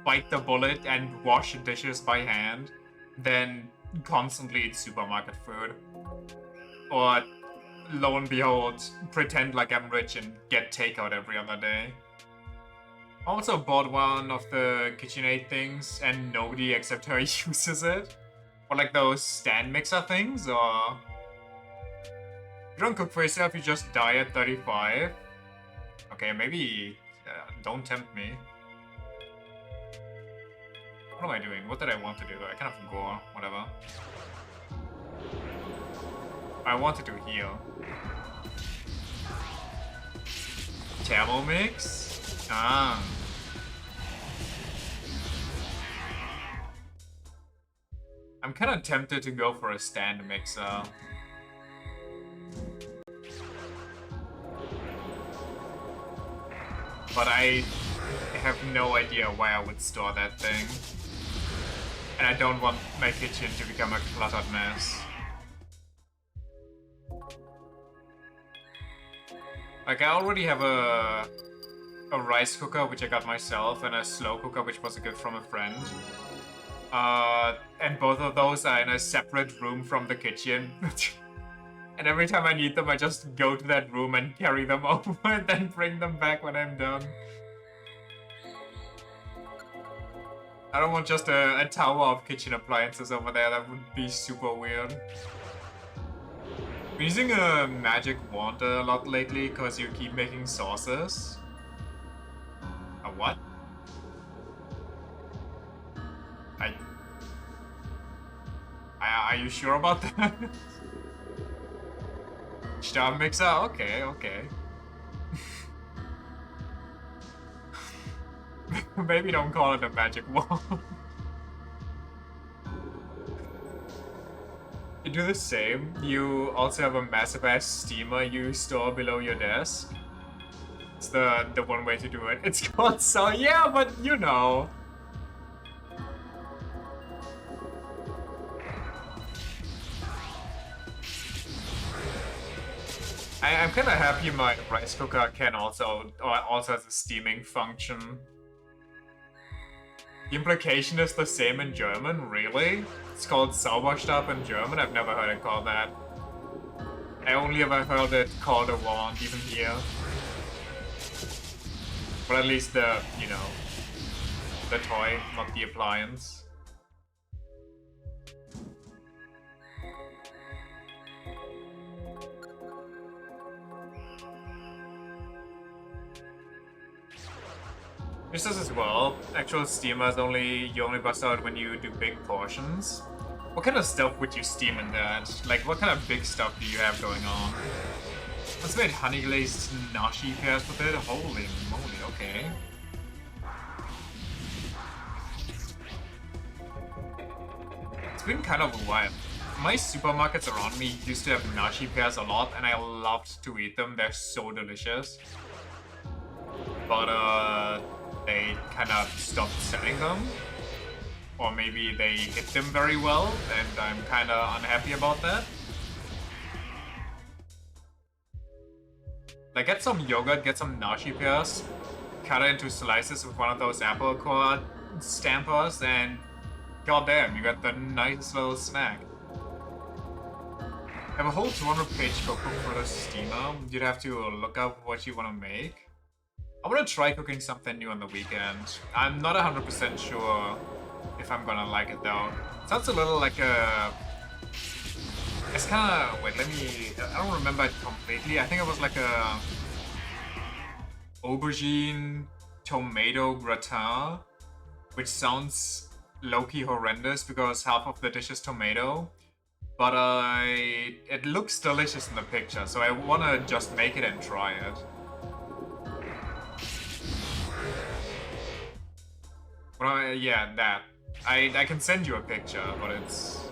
bite the bullet and wash dishes by hand than constantly eat supermarket food. Or, lo and behold, pretend like I'm rich and get takeout every other day. I also bought one of the KitchenAid things and nobody except her uses it. Or like those stand mixer things, or... You don't cook for yourself, you just die at 35. Okay, maybe... don't tempt me. What am I doing? What did I want to do? I kind of go, whatever. I wanted to heal. Thermal mix? Ah. I'm kind of tempted to go for a stand mixer. But I have no idea where I would store that thing. And I don't want my kitchen to become a cluttered mess. Like, I already have a rice cooker, which I got myself, and a slow cooker, which was a gift from a friend. And both of those are in a separate room from the kitchen. And every time I need them, I just go to that room and carry them over and then bring them back when I'm done. I don't want just a tower of kitchen appliances over there, that would be super weird. I'm using a magic wand a lot lately because you keep making sauces. A what? Are you sure about that? Star mixer? Okay, okay. Maybe don't call it a magic wand. You do the same. You also have a massive ass steamer you store below your desk. It's the one way to do it. It's called so yeah, but you know. I'm kind of happy my rice cooker can also has a steaming function. The implication is the same in German, really? It's called Zauberstab in German, I've never heard it called that. I only ever heard it called a wand, even here. But at least the, you know, the toy, not the appliance. This as well. Actual steamers you only bust out when you do big portions. What kind of stuff would you steam in that? Like, what kind of big stuff do you have going on? Let's make honey glazed nashi pears with it. Holy moly, okay. It's been kind of a while. My supermarkets around me used to have nashi pears a lot, and I loved to eat them. They're so delicious. But they kind of stopped selling them. Or maybe they hit them very well, and I'm kind of unhappy about that. Like, get some yogurt, get some nashi pears, cut it into slices with one of those apple core stampers, and goddamn, you got the nice little snack. Have a whole 200-page cookbook for the steamer. You'd have to look up what you want to make. I want to try cooking something new on the weekend. I'm not 100% sure if I'm gonna like it though. Sounds a little like a... It's kind of... Wait, let me... I don't remember it completely. I think it was like a... aubergine tomato gratin, which sounds low-key horrendous because half of the dish is tomato. But it looks delicious in the picture, so I want to just make it and try it. Well, yeah, that. I can send you a picture, but it's...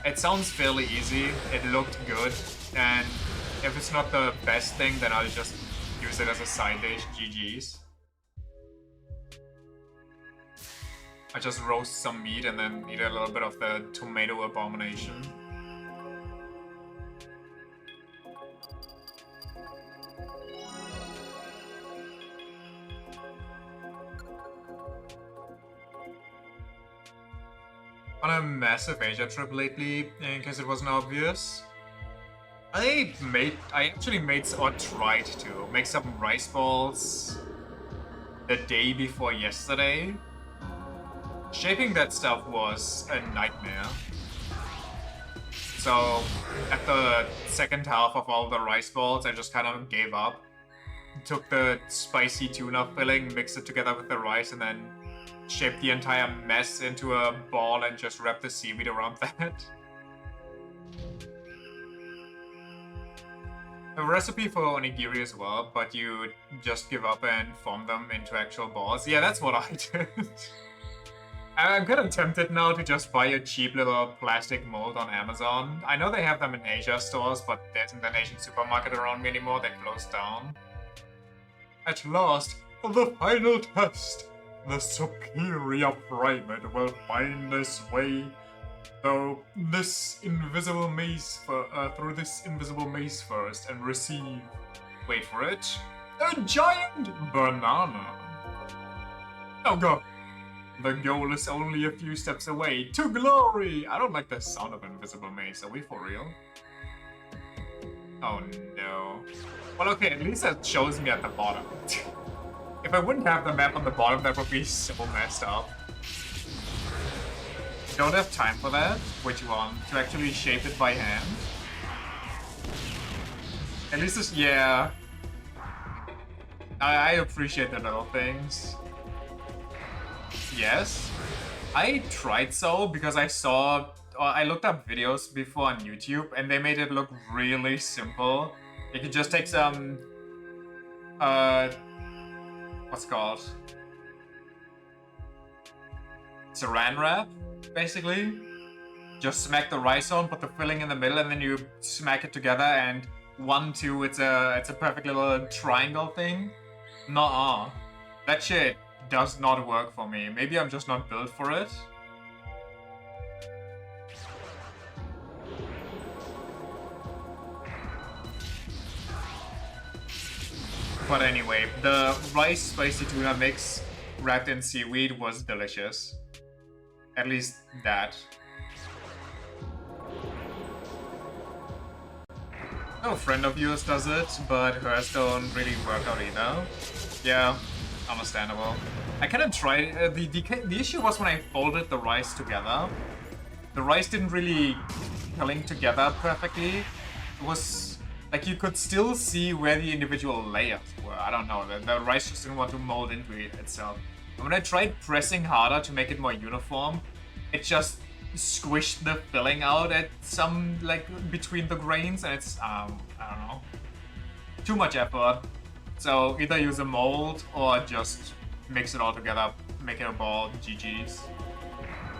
It sounds fairly easy, it looked good, and if it's not the best thing, then I'll just use it as a side dish, GG's. I just roast some meat and then eat a little bit of the tomato abomination. On a massive Asia trip lately, in case it wasn't obvious. I actually made or tried to make some rice balls the day before yesterday. Shaping that stuff was a nightmare. So at the second half of all the rice balls, I just kind of gave up. Took the spicy tuna filling, mixed it together with the rice, and then shaped the entire mess into a ball and just wrapped the seaweed around that. A recipe for onigiri as well, but you just give up and form them into actual balls. Yeah, that's what I did. I'm kind of tempted now to just buy a cheap little plastic mold on Amazon. I know they have them in Asia stores, but there isn't an Asian supermarket around me anymore. They closed down. At last, the final test. The superior primate will find its way through this invisible maze first and receive, wait for it, a giant banana. Oh god. The goal is only a few steps away. To glory! I don't like the sound of invisible maze. Are we for real? Oh no. Well, okay, at least that shows me at the bottom. If I wouldn't have the map on the bottom, that would be so messed up. Don't have time for that. Which one? To actually shape it by hand? At least it's... yeah. I appreciate the little things. Yes. I tried so because I saw... I looked up videos before on YouTube and they made it look really simple. You could just take some... what's it called? Saran wrap, basically. Just smack the rice on, put the filling in the middle, and then you smack it together, and 1, 2, it's a perfect little triangle thing. Nuh-uh. That shit does not work for me. Maybe I'm just not built for it. But anyway, the rice spicy tuna mix wrapped in seaweed was delicious. At least that. No friend of yours does it, but hers don't really work out either. Yeah, understandable. I kind of tried. The issue was when I folded the rice together. The rice didn't really link together perfectly. It was like you could still see where the individual layers were. I don't know. The rice just didn't want to mold into it itself. And when I tried pressing harder to make it more uniform, it just squished the filling out at some, like, between the grains, and it's, I don't know. Too much effort. So either use a mold or just mix it all together, make it a ball, GG's.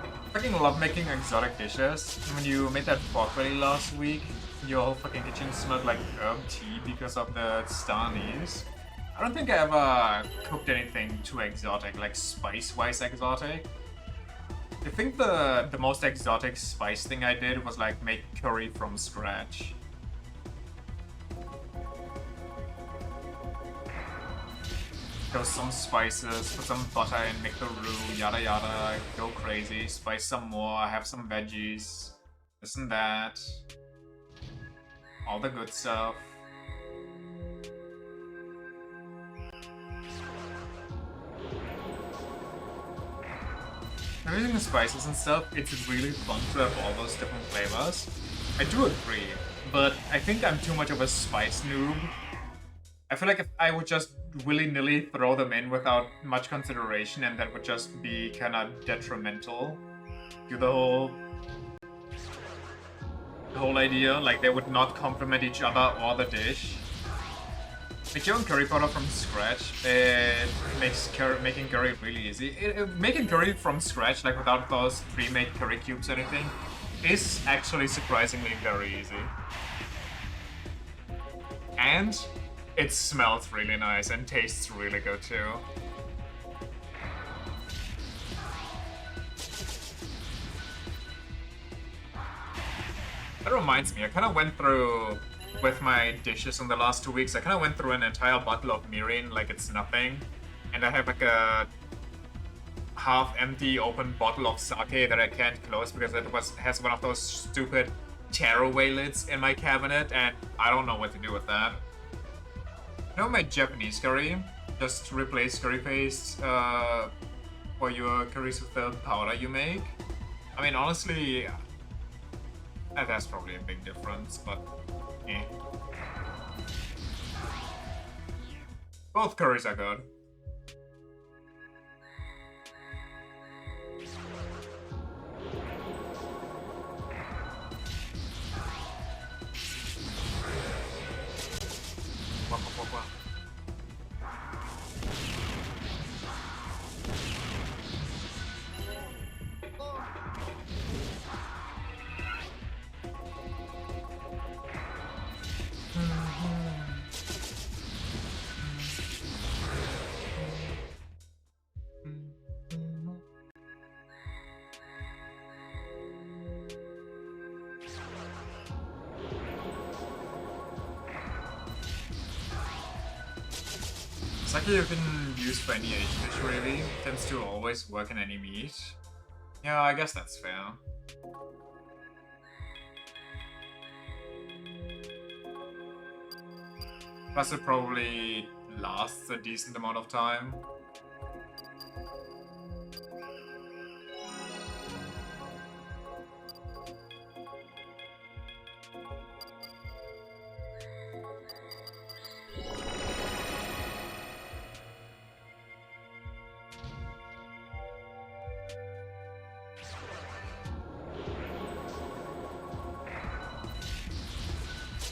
I fucking love making exotic dishes. When you made that pork belly last week, your whole fucking kitchen smelled like herb tea because of the star anise. I don't think I ever cooked anything too exotic, like spice-wise exotic. I think the most exotic spice thing I did was like make curry from scratch. Toast some spices, put some butter in, make the roux, yada yada, go crazy, spice some more, have some veggies, this and that. All the good stuff. Using the spices and stuff, it's really fun to have all those different flavors. I do agree, but I think I'm too much of a spice noob. I feel like if I would just willy-nilly throw them in without much consideration, and that would just be kind of detrimental to the whole idea. Like, they would not complement each other or the dish. Make your own curry powder from scratch. It makes making curry really easy. Making curry from scratch, like without those pre-made curry cubes or anything, is actually surprisingly very easy. And it smells really nice and tastes really good too. That reminds me, I kind of went through, with my dishes in the last 2 weeks, I kind of went through an entire bottle of mirin like it's nothing. And I have like a half-empty open bottle of sake that I can't close because it has one of those stupid tearaway lids in my cabinet, and I don't know what to do with that. You know, my Japanese curry, just replace curry paste for your curries with the powder you make. I mean, honestly, that's probably a big difference, but eh. Both curries are good. Sake you can use for any Asian dish really, tends to always work in any meat. Yeah, I guess that's fair. Plus it probably lasts a decent amount of time.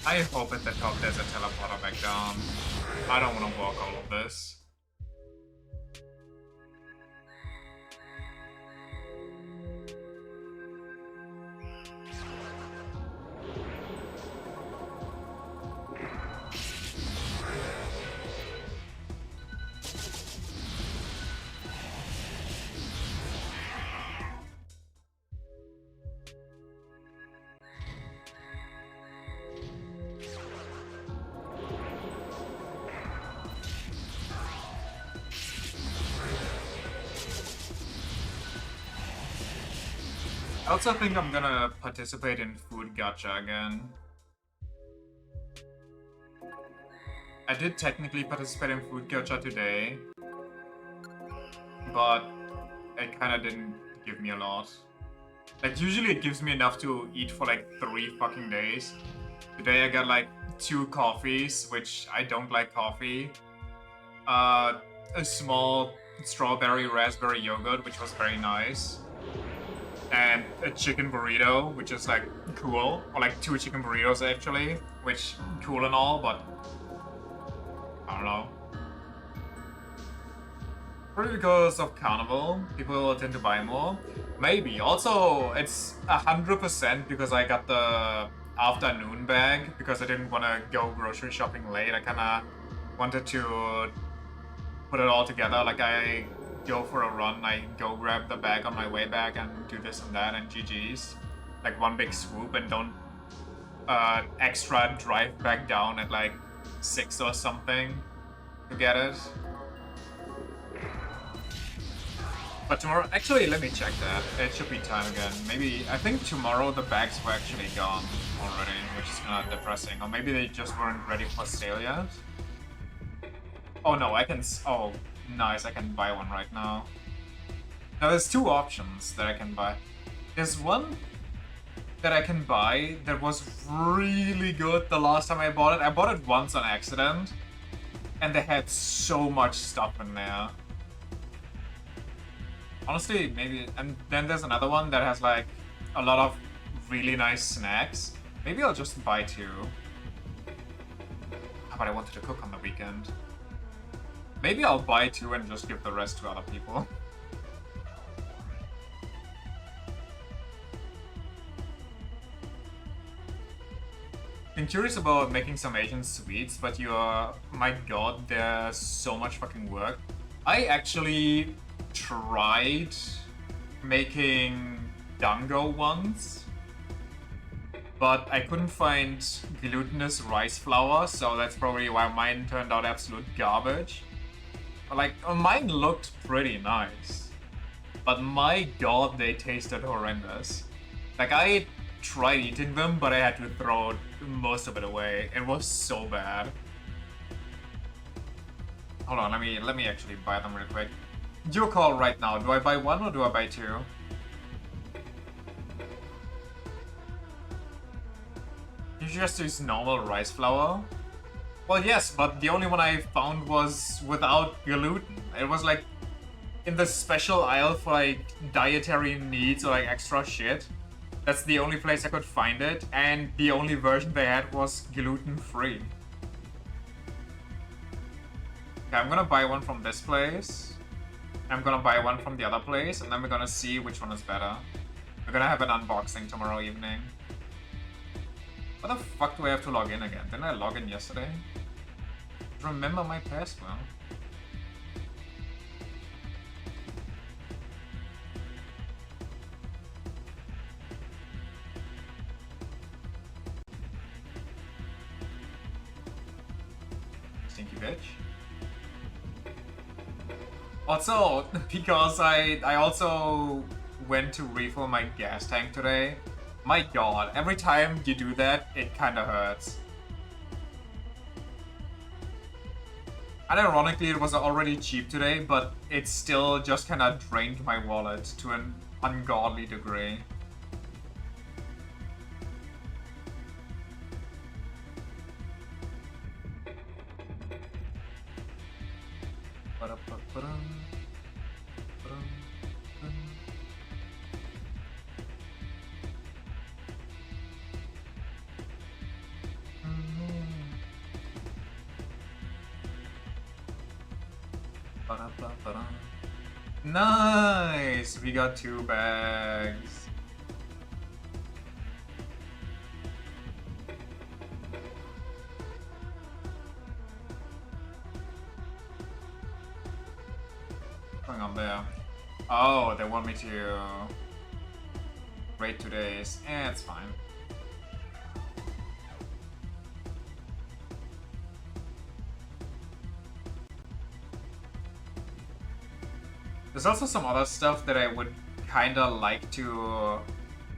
I hope at the top there's a teleporter back down. I don't want to walk all of this. I also think I'm gonna participate in Food Gacha again. I did technically participate in Food Gacha today, but it kinda didn't give me a lot. Like, usually it gives me enough to eat for like 3 fucking days. Today I got like 2 coffees, which I don't like coffee. A small strawberry raspberry yogurt, which was very nice. And a chicken burrito, which is like cool, or like 2 chicken burritos actually, which cool and all, but I don't know. Probably because of Carnival, people tend to buy more. Maybe. Also, it's 100% because I got the afternoon bag because I didn't want to go grocery shopping late. I kind of wanted to put it all together. Like, I go for a run, I go grab the bag on my way back and do this and that and GG's. Like one big swoop and don't extra drive back down at like 6 or something to get it. But tomorrow, actually, let me check that. It should be time again. Maybe, I think tomorrow the bags were actually gone already, which is kind of depressing. Or maybe they just weren't ready for sale yet. Oh no, I can, oh, nice, I can buy one right now. Now there's two options that I can buy. There's one that I can buy that was really good the last time I bought it. I bought it once on accident, and they had so much stuff in there. Honestly, maybe, and then there's another one that has like a lot of really nice snacks. Maybe I'll just buy two. But I wanted to cook on the weekend. Maybe I'll buy two and just give the rest to other people. Been curious about making some Asian sweets, but my god, there's so much fucking work. I actually tried making dango once, but I couldn't find glutinous rice flour, so that's probably why mine turned out absolute garbage. But like, mine looked pretty nice, but my god, they tasted horrendous. Like, I tried eating them, but I had to throw most of it away. It was so bad. Hold on, let me actually buy them real quick. Your call right now. Do I buy one or do I buy two? You just use normal rice flour? Well, yes, but the only one I found was without gluten. It was like in the special aisle for like dietary needs or like extra shit. That's the only place I could find it, and the only version they had was gluten-free. Okay, I'm gonna buy one from this place. I'm gonna buy one from the other place, and then we're gonna see which one is better. We're gonna have an unboxing tomorrow evening. What the fuck do I have to log in again? Didn't I log in yesterday? Remember my password. Stinky bitch. Also, because I also went to refill my gas tank today. My god, every time you do that, it kinda hurts. And ironically, it was already cheap today, but it still just kinda drained my wallet to an ungodly degree. Nice! We got 2 bags. What's going on there? Oh, they want me to wait 2 days. It's fine. There's also some other stuff that I would kinda like to...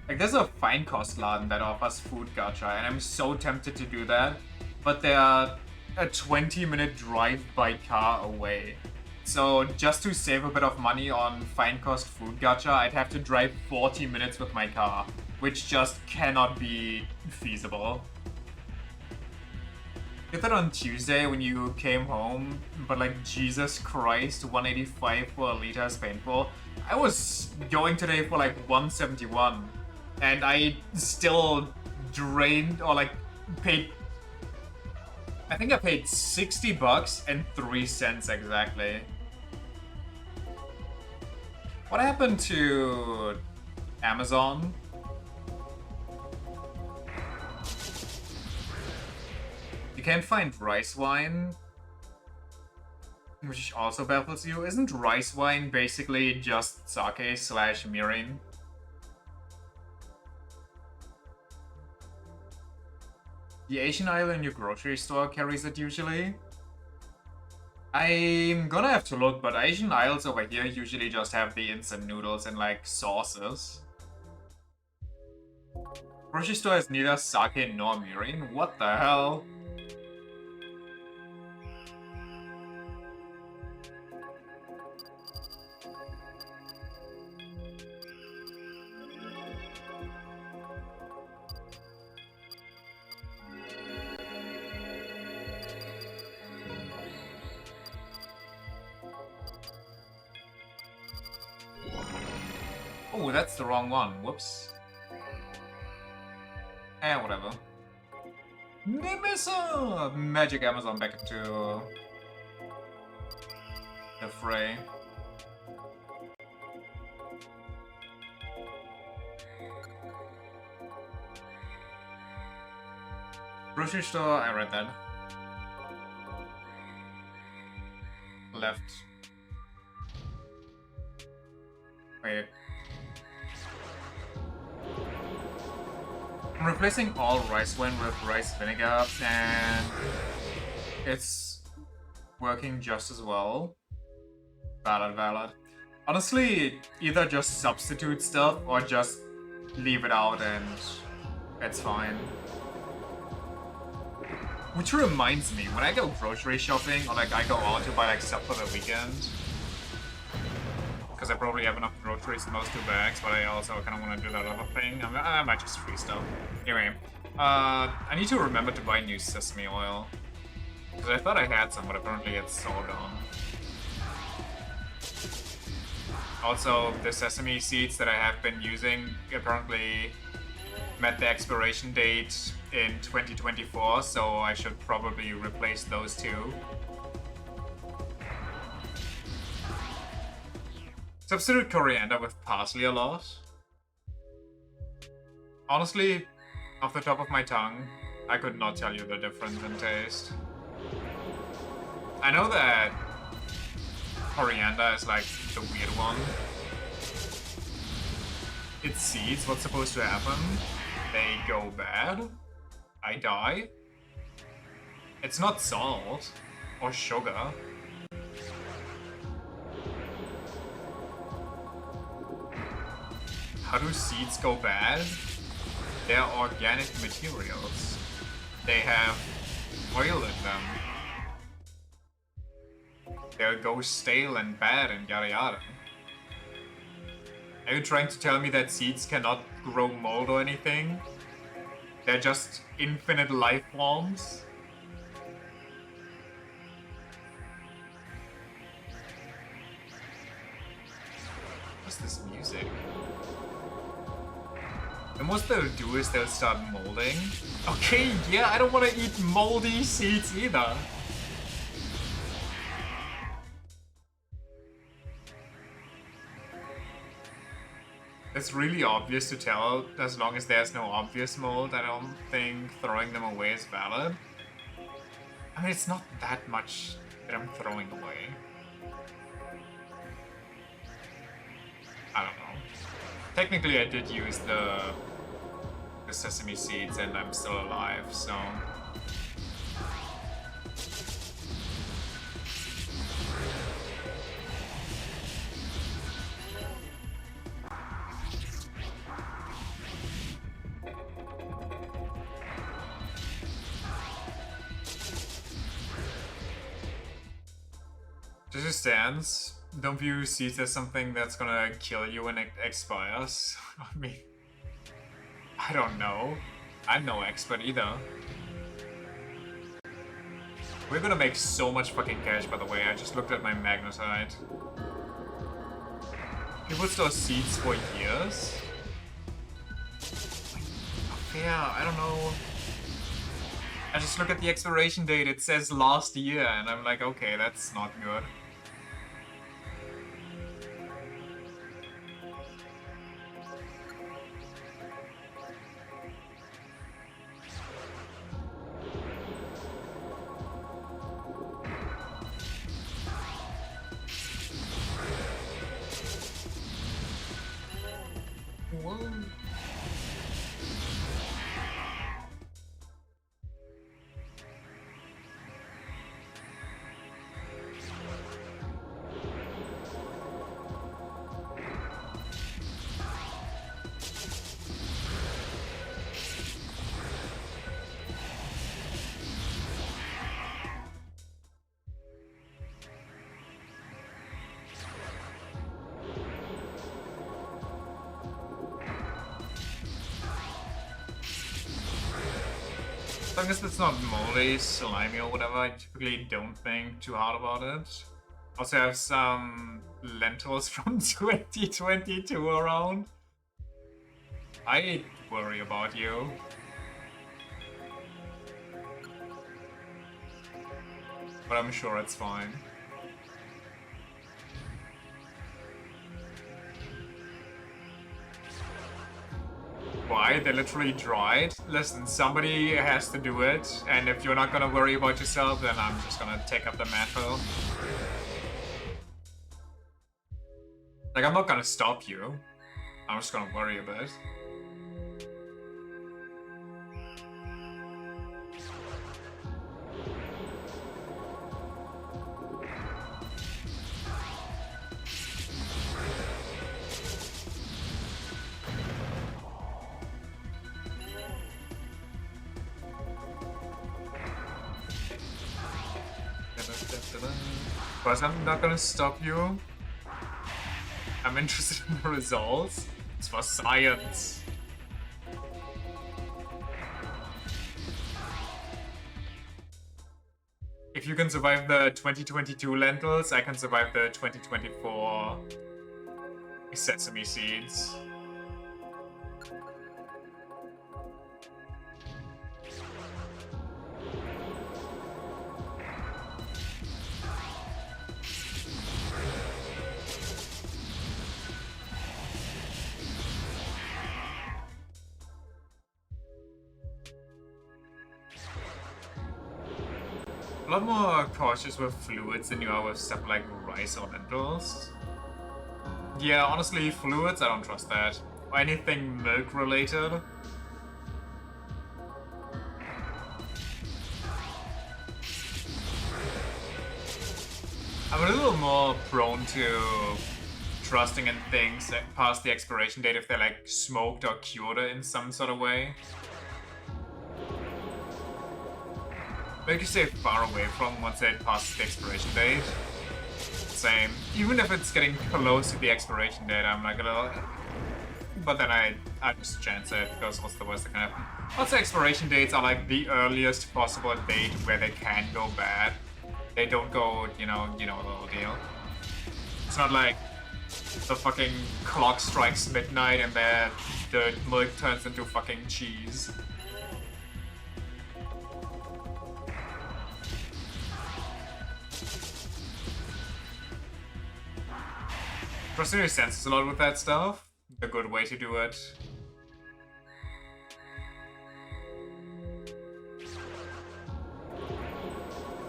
Like, there's a fine cost laden that offers food gacha, and I'm so tempted to do that, but they're a 20-minute drive by car away. So just to save a bit of money on fine cost food gacha, I'd have to drive 40 minutes with my car, which just cannot be feasible. Did that on Tuesday when you came home, but like, Jesus Christ, 185 for a liter is painful. I was going today for like 171, and I still drained, or like, paid... I think I paid 60 bucks and 3 cents exactly. What happened to Amazon? You can't find rice wine? Which also baffles you. Isn't rice wine basically just sake slash mirin? The Asian aisle in your grocery store carries it usually. I'm gonna have to look, but Asian aisles over here usually just have the instant noodles and like sauces. Grocery store has neither sake nor mirin? What the hell? Oh, that's the wrong one. Whoops. Whatever. Nimisa! Magic Amazon back into the fray. Grocery store, I read that. Left. Wait. I'm replacing all rice wine with rice vinegar, and it's working just as well. Valid. Honestly, either just substitute stuff or just leave it out and it's fine. Which reminds me, when I go grocery shopping or like I go out to buy like stuff for the weekend, because I probably have enough groceries in those 2 bags, but I also kind of want to do that other thing. I might just free stuff. Anyway, I need to remember to buy new sesame oil. Because I thought I had some, but apparently it's all gone. Also, the sesame seeds that I have been using apparently met the expiration date in 2024, so I should probably replace those too. Substitute coriander with parsley a lot. Honestly, off the top of my tongue, I could not tell you the difference in taste. I know that coriander is like the weird one. Its seeds, what's supposed to happen? They go bad. I die. It's not salt or sugar. How do seeds go bad? They're organic materials. They have oil in them. They'll go stale and bad and yada yada. Are you trying to tell me that seeds cannot grow mold or anything? They're just infinite life forms? What's this music? And what they'll do is they'll start molding. Okay, yeah, I don't want to eat moldy seeds either. It's really obvious to tell as long as there's no obvious mold. I don't think throwing them away is valid. I mean, it's not that much that I'm throwing away. I don't know. Technically, I did use the sesame seeds and I'm still alive, so... Just as stands, don't view seeds as something that's gonna kill you when it expires. I mean, I don't know. I'm no expert either. We're gonna make so much fucking cash, by the way. I just looked at my magnetite. People store seeds for years? Yeah, I don't know. I just look at the expiration date, it says last year, and I'm like, okay, that's not good. long as it's not moldy, slimy, or whatever, I typically don't think too hard about it. Also, I have some lentils from 2022 around. I worry about you. But I'm sure it's fine. Why? They literally dried? Listen, somebody has to do it, and if you're not gonna worry about yourself, then I'm just gonna take up the mantle. Like, I'm not gonna stop you. I'm just gonna worry a bit. But I'm not gonna stop you. I'm interested in the results. It's for science. If you can survive the 2022 lentils, I can survive the 2024 sesame seeds. A lot more cautious with fluids than you are with stuff like rice or lentils. Yeah, honestly, fluids, I don't trust that. Or anything milk related. I'm a little more prone to trusting in things past the expiration date if they're like smoked or cured in some sort of way. Like you stay far away from once it passes the expiration date. Same. Even if it's getting close to the expiration date, I'm like a little... But then I just chance it, because what's the worst that can happen? Also, expiration dates are like the earliest possible date where they can go bad. They don't go, you know the whole deal. It's not like the fucking clock strikes midnight and the milk turns into fucking cheese. Trusting your senses a lot with that stuff. A good way to do it.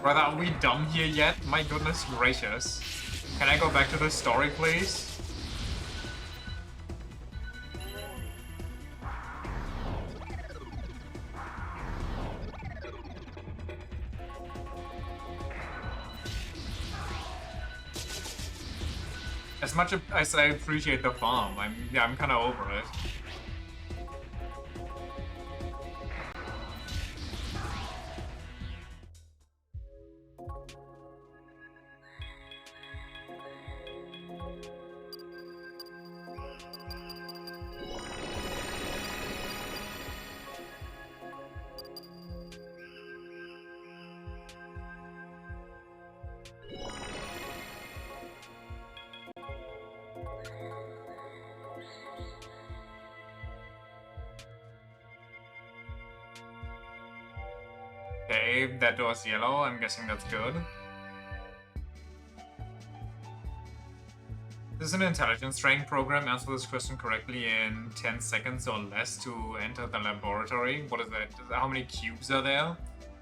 Brother, are we done here yet? My goodness gracious. Can I go back to the story, please? As much as I appreciate the farm, I'm kind of over it. Okay, that door's yellow. I'm guessing that's good. This is an intelligence training program. Answer this question correctly in 10 seconds or less to enter the laboratory. What is that? How many cubes are there?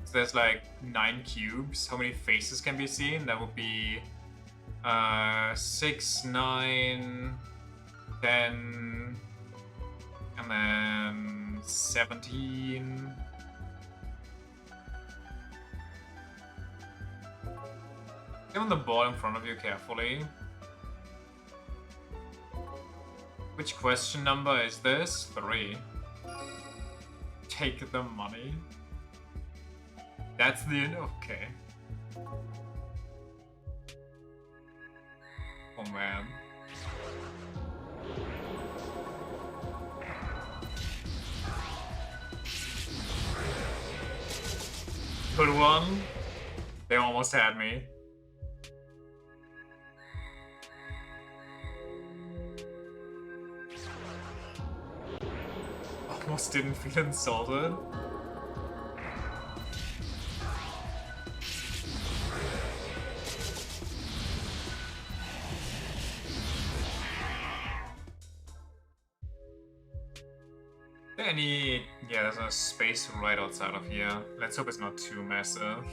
So there's like 9 cubes. How many faces can be seen? That would be 6, 9, 10, and then 17. Get on the ball in front of you carefully. Which question number is this? 3. Take the money. That's the... okay. Oh man. Good one. They almost had me. Almost didn't feel insulted. Any... Yeah, there's a space right outside of here. Let's hope it's not too massive.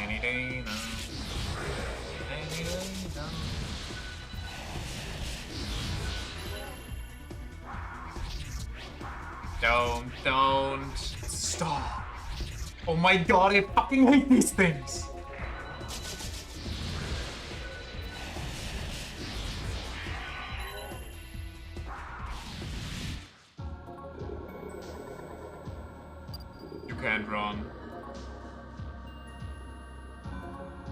Any day now. Any day now. Don't stop. Oh my god, I fucking hate these things. You can't run.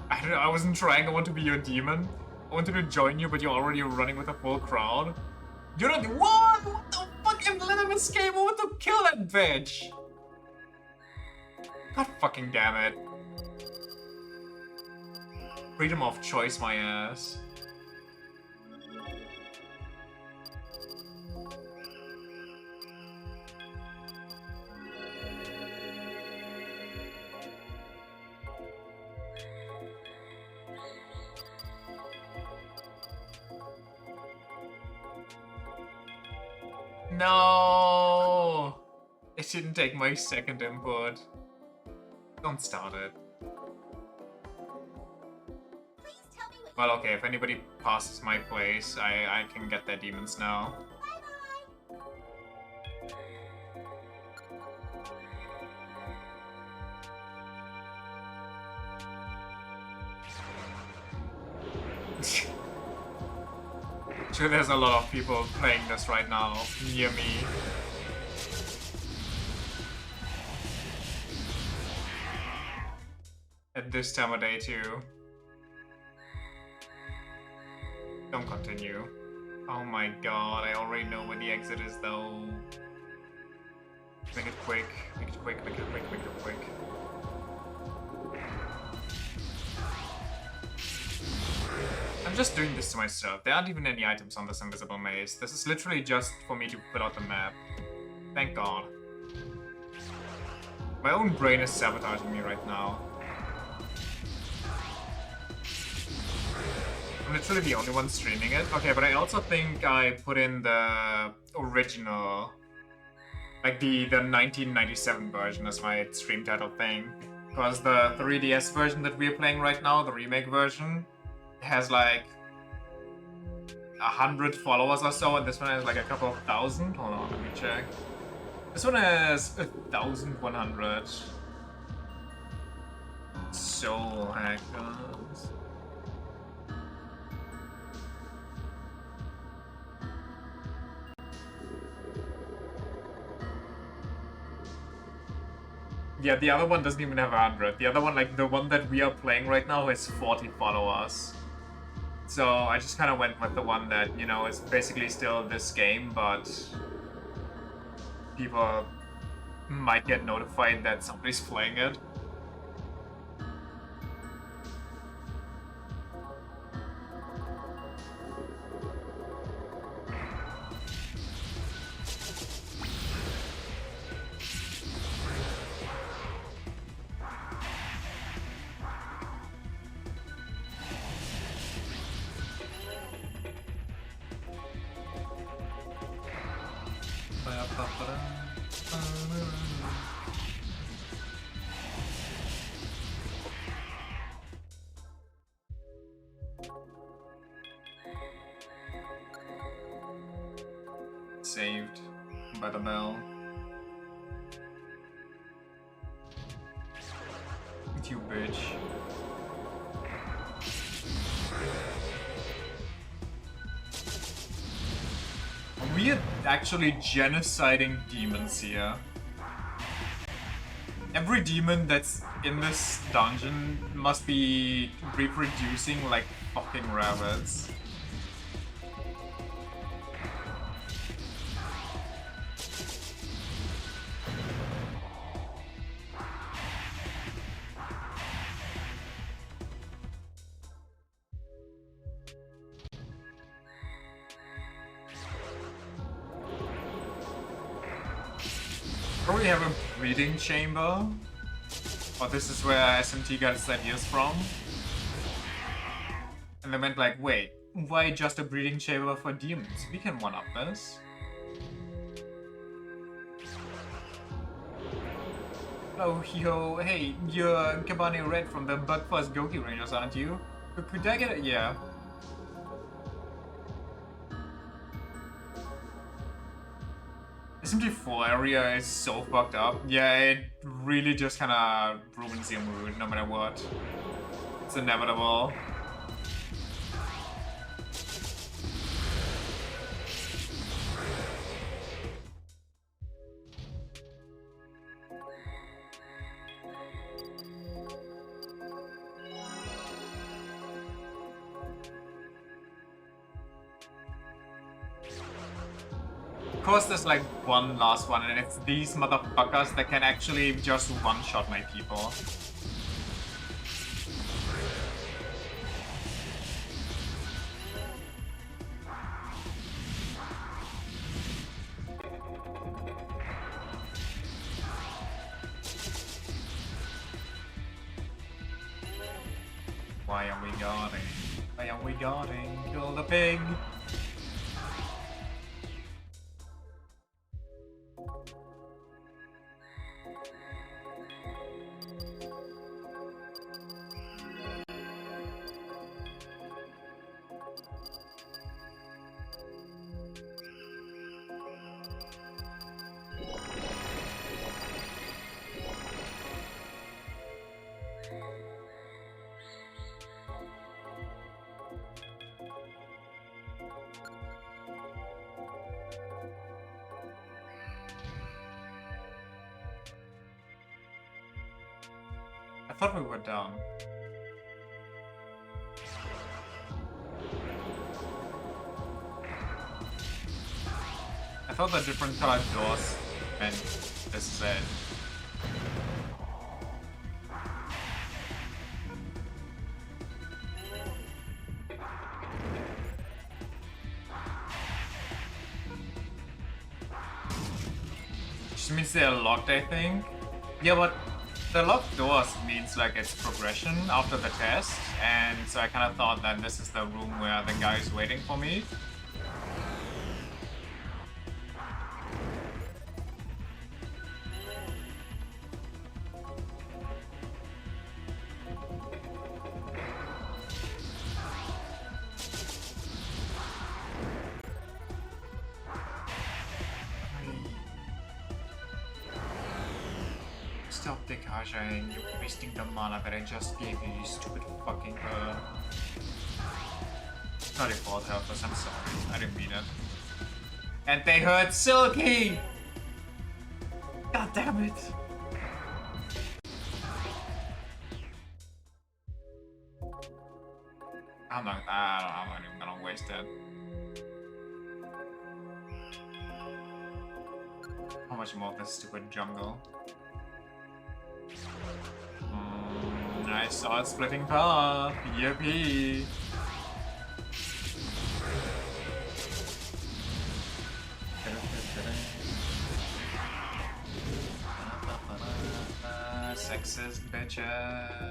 I wasn't trying, I want to be your demon. I wanted to join you, but you're already running with a full crowd. You're not- What? What the fuck? I've let him escape, I want to kill that bitch! God fucking damn it. Freedom of choice, my ass. No! It didn't take my second input. Don't start it. Well, okay, if anybody passes my place, I can get their demons now. Sure, there's a lot of people playing this right now near me. At this time of day too. Don't continue. Oh my god, I already know where the exit is though. Make it quick, make it quick, make it quick, make it quick. I'm just doing this to myself. There aren't even any items on this invisible maze. This is literally just for me to fill out the map. Thank god. My own brain is sabotaging me right now. I'm literally the only one streaming it. Okay, but I also think I put in the original, like the 1997 version as my stream title thing. Because the 3DS version that we're playing right now, the remake version, has like 100 followers or so, and this one has like a couple of thousand. Hold on, let me check. This one has 1,100. Soul hackers. Yeah, the other one doesn't even have 100. The other one, like the one that we are playing right now, has 40 followers. So I just kind of went with the one that, you know, is basically still this game, but people might get notified that somebody's playing it. Saved by the bell. eat you, bitch. We are actually genociding demons here. Every demon that's in this dungeon must be reproducing like fucking rabbits. Probably have a breeding chamber. Or this is where SMT got its ideas from. And they went like, wait, why just a breeding chamber for demons? We can one-up this. Oh, yo, hey, you're Kabane Red from the Bugfuzz Goki Rangers, aren't you? Could I get it? Yeah. SMT4 area is so fucked up. Yeah, it really just kinda ruins your mood no matter what. It's inevitable. Of course, there's like one last one, and it's these motherfuckers that can actually just one-shot my people. Why are we guarding? Why are we guarding? Kill the pig! I thought we were down. I thought the different colored doors meant this is it. Which means they're locked, I think. Yeah, but the locked doors means like it's progression after the test, and so I kind of thought that this is the room where the guy is waiting for me. Stop Dekajang, you're wasting the mana that I just gave you, you stupid fucking It's not your fault, Helpless, I'm sorry. I didn't mean it. And they hurt Silky! God damn it! I'm not even gonna waste it. How much more of this stupid jungle? I saw it splitting path. Yippee! Sexist bitches.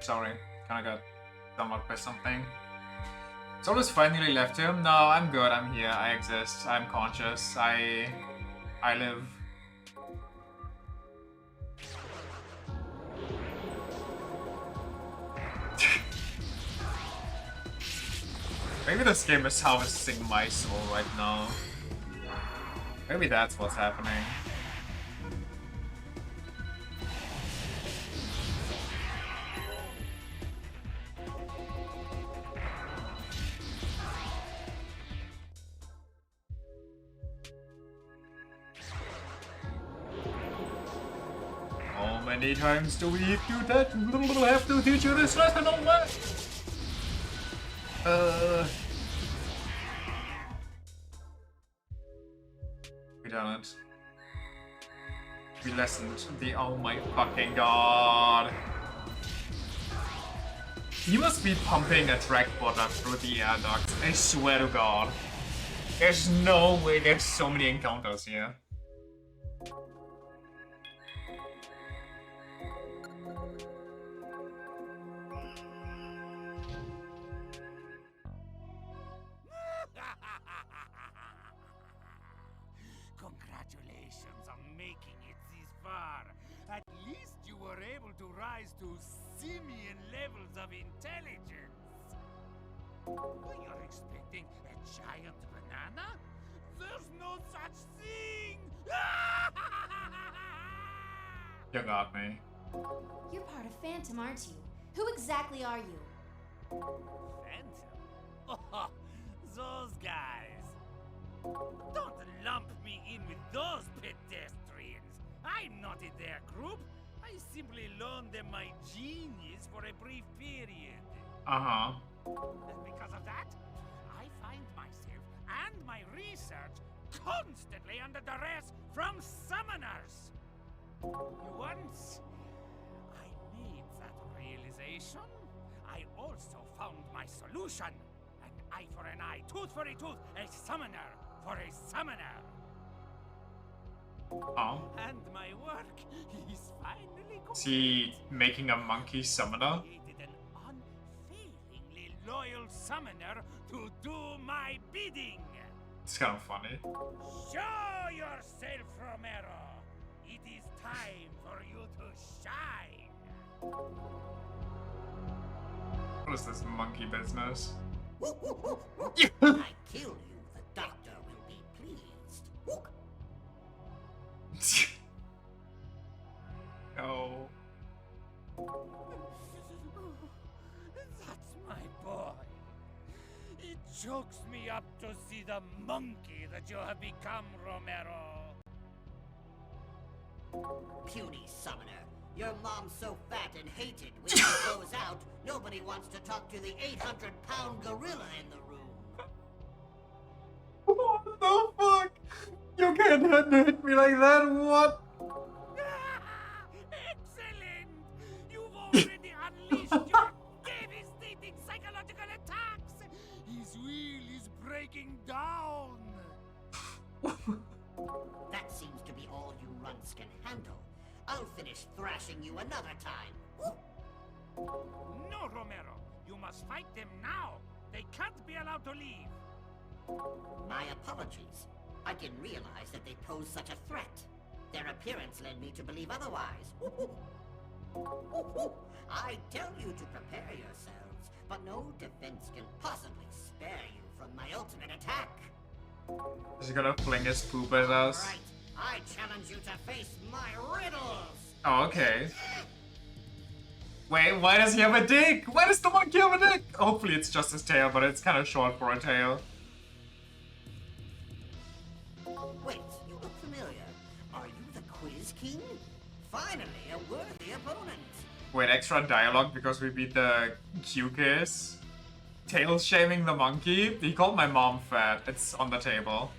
Sorry, kinda got stomached by something. Solus finally left him. No, I'm good. I'm here. I exist. I'm conscious. I live. Maybe this game is harvesting my soul right now. Maybe that's what's happening. How many times do we do that? Have to teach you this lesson on what? We done it. We lessened the oh my fucking god. He must be pumping a track water through the air ducts. I swear to god. There's no way there's so many encounters here. Congratulations on making it this far. At least you were able to rise to simian levels of intelligence. You're expecting a giant banana? There's no such thing! You got me. You're part of Phantom, aren't you? Who exactly are you? Phantom? Oh, those guys. Don't lump me in with those pedestrians. I'm not in their group. I simply loaned them my genius for a brief period. Uh-huh. And because of that, I find myself and my research constantly under duress from summoners. Once I made that realization, I also found my solution. An eye for an eye, tooth for a tooth, a summoner for a summoner. Oh. And my work is finally complete. Is he making a monkey summoner? Created an unfailingly loyal summoner to do my bidding. It's kind of funny. Show yourself, Romero. It is time for you to shine. What is this monkey business? I kill you, the doctor will be pleased. No. That's my boy. It chokes me up to see the monkey that you have become, Romero. Puny summoner. Your mom's so fat and hated when she goes out, nobody wants to talk to the 800-pound gorilla in the room. What the fuck? You can't hit me like that, what? Excellent! You've already unleashed your devastating psychological attacks! His will is breaking down! That seems to be all you runts can handle. I'll finish thrashing you another time. No, Romero! You must fight them now! They can't be allowed to leave! My apologies. I didn't realize that they pose such a threat. Their appearance led me to believe otherwise. I tell you to prepare yourselves, but no defense can possibly spare you from my ultimate attack. Is he gonna fling his poop at us? Right, I challenge you to face my riddles. Oh, okay. Wait, why does he have a dick? Why does the monkey have a dick? Hopefully it's just his tail, but it's kind of short for a tail. Wait, you look familiar. Are you the Quiz King? Finally, a worthy opponent. Wait, extra dialogue because we beat the Q-Kiss? Tail shaming the monkey? He called my mom fat. It's on the table.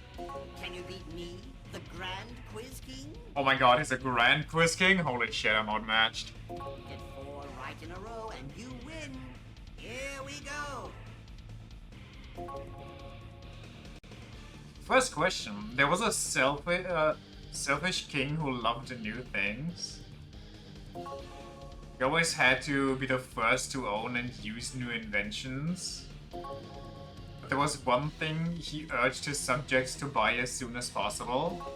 Can you beat me, the Grand Quiz King? Oh my god, he's a grand quiz king? Holy shit, I'm outmatched. Get 4 right in a row and you win. Here we go. First question. There was a selfish king who loved new things. He always had to be the first to own and use new inventions. But there was one thing he urged his subjects to buy as soon as possible.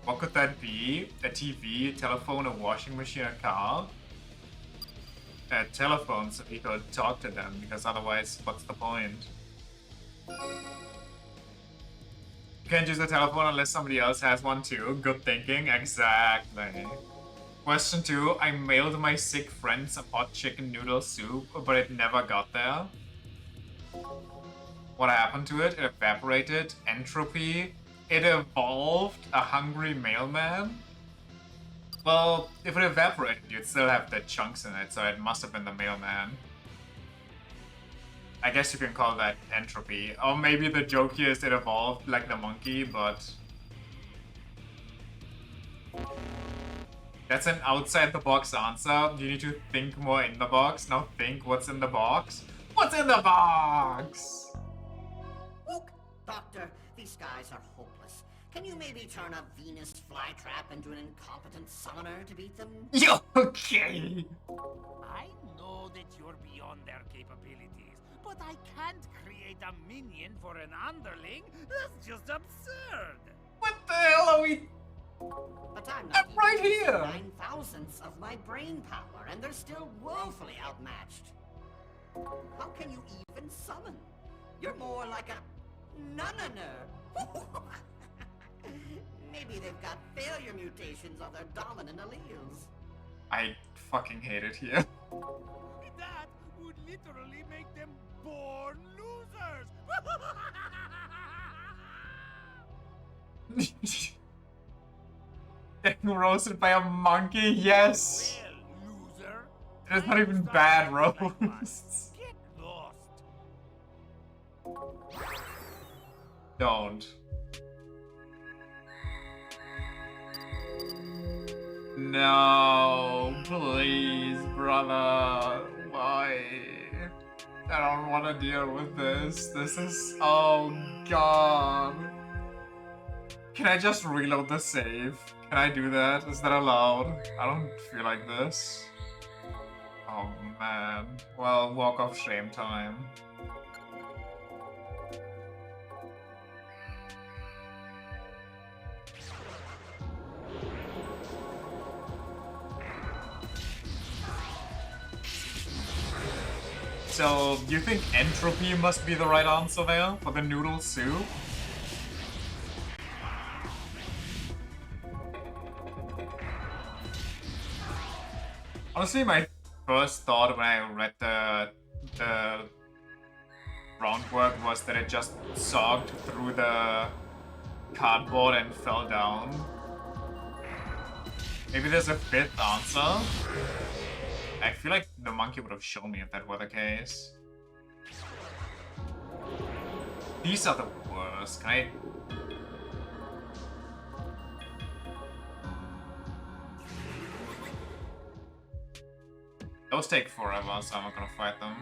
What could that be? A TV, a telephone, a washing machine, a car? A telephone so he could talk to them, because otherwise, what's the point? You can't use the telephone unless somebody else has one too. Good thinking, exactly. Question 2. I mailed my sick friend some hot chicken noodle soup, but it never got there. What happened to it? It evaporated. Entropy. It evolved. A hungry mailman. Well, if it evaporated, you'd still have the chunks in it, so it must have been the mailman. I guess you can call that entropy. Or maybe the joke here is it evolved like the monkey, but... That's an outside-the-box answer. You need to think more in the box. Now think what's in the box. What's in the box? Look, Doctor, these guys are hopeless. Can you maybe turn a Venus flytrap into an incompetent summoner to beat them? You okay? I know that you're beyond their capabilities, but I can't create a minion for an underling. That's just absurd. What the hell are we... But I'm not even right using here. 9,000ths of my brain power, and they're still woefully outmatched. How can you even summon? You're more like a nunner. Maybe they've got failure mutations on their dominant alleles. I fucking hate it here. That would literally make them born losers. Getting roasted by a monkey? Yes! Well, loser. It's not even bad roasts. Get lost. Don't. No, please, brother. Why? I don't want to deal with this. This is... Oh, God. Can I just reload the save? Can I do that? Is that allowed? I don't feel like this. Oh, man. Well, walk of shame time. So, you think entropy must be the right answer there for the noodle soup? Honestly, my first thought when I read the groundwork was that it just sogged through the cardboard and fell down. Maybe there's a fifth answer? I feel like the monkey would have shown me if that were the case. These are the worst. Can I... Those take forever, so I'm not gonna fight them.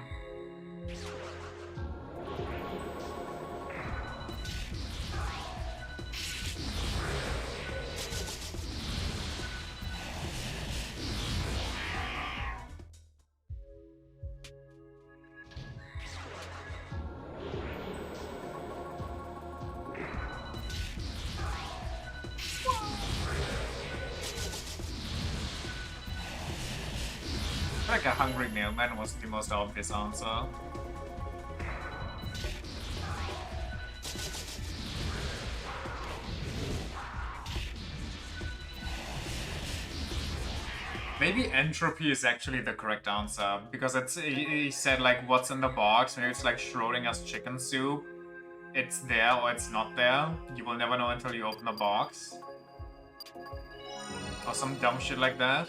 I feel like a hungry mailman was the most obvious answer. Maybe entropy is actually the correct answer, because it's he said like what's in the box, maybe it's like Schrodinger's chicken soup. It's there or it's not there. You will never know until you open the box. Or some dumb shit like that.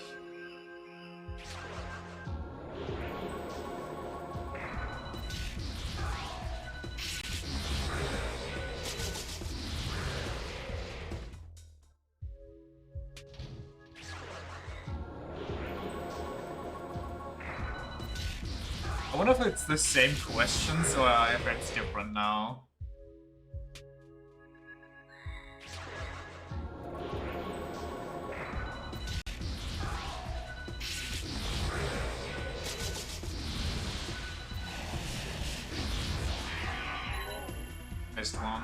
I wonder if it's the same questions or if it's different now. missed one.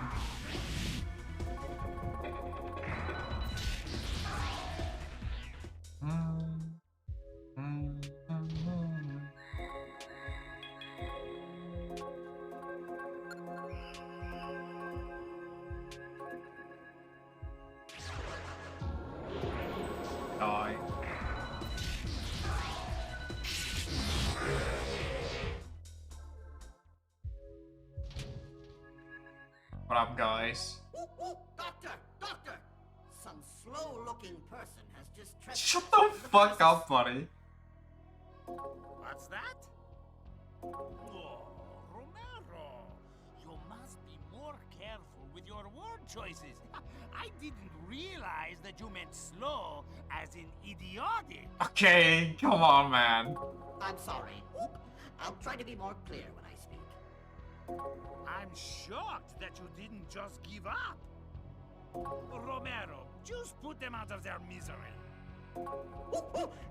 Die. What up, guys? Doctor! Doctor! Some slow-looking person has just Shut the fuck up, buddy. What's that? Oh, Romero! You must be more careful with your word choices. I didn't realize that you meant slow as in idiotic. Okay, come on, man. I'm sorry. I'll try to be more clear when I speak. I'm shocked that you didn't just give up. Romero, just put them out of their misery.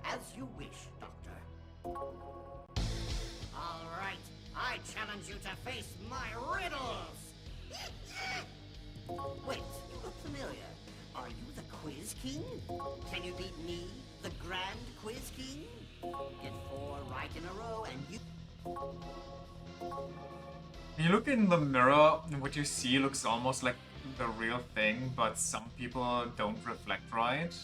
As you wish, Doctor. All right, I challenge you to face my riddles. Wait, you look familiar. Are you the Quiz King? Can you beat me, the Grand Quiz King? Get 4 right in a row and you... When you look in the mirror, what you see looks almost like the real thing, but some people don't reflect right.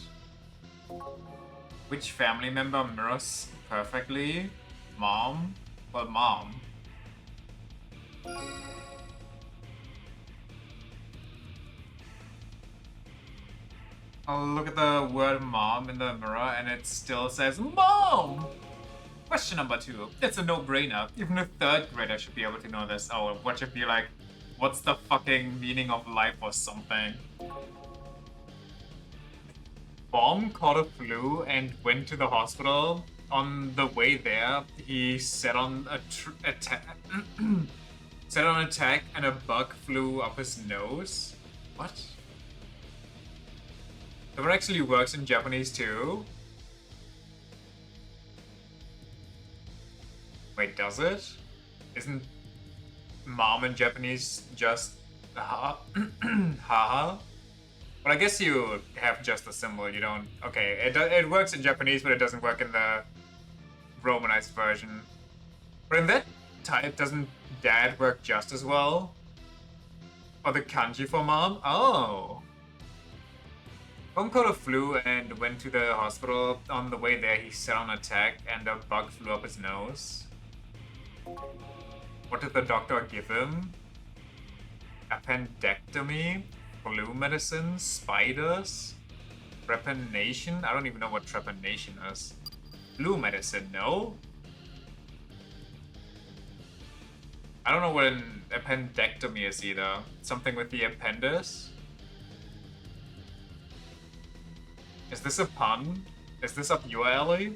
Which family member mirrors perfectly? Mom? Well, Mom. I'll look at the word mom in the mirror and it still says mom! Question number 2. It's a no-brainer. Even a 3rd grader should be able to know this. Oh, what should be like, what's the fucking meaning of life or something? Bomb caught a flu and went to the hospital. On the way there, he set on a set on attack and a bug flew up his nose. What? That actually works in Japanese too? Wait, does it? Isn't mom in Japanese just haha? But I guess you have just a symbol, you don't... Okay, it works in Japanese, but it doesn't work in the Romanized version. But in that type, doesn't dad work just as well? Or the kanji for mom? Oh! Mom caught a flu and went to the hospital. On the way there, he set on attack and a bug flew up his nose. What did the doctor give him? Appendectomy? Flu medicine? Spiders? Trepanation? I don't even know what trepanation is. Flu medicine, no? I don't know what an appendectomy is either. Something with the appendix? Is this a pun? Is this up your alley?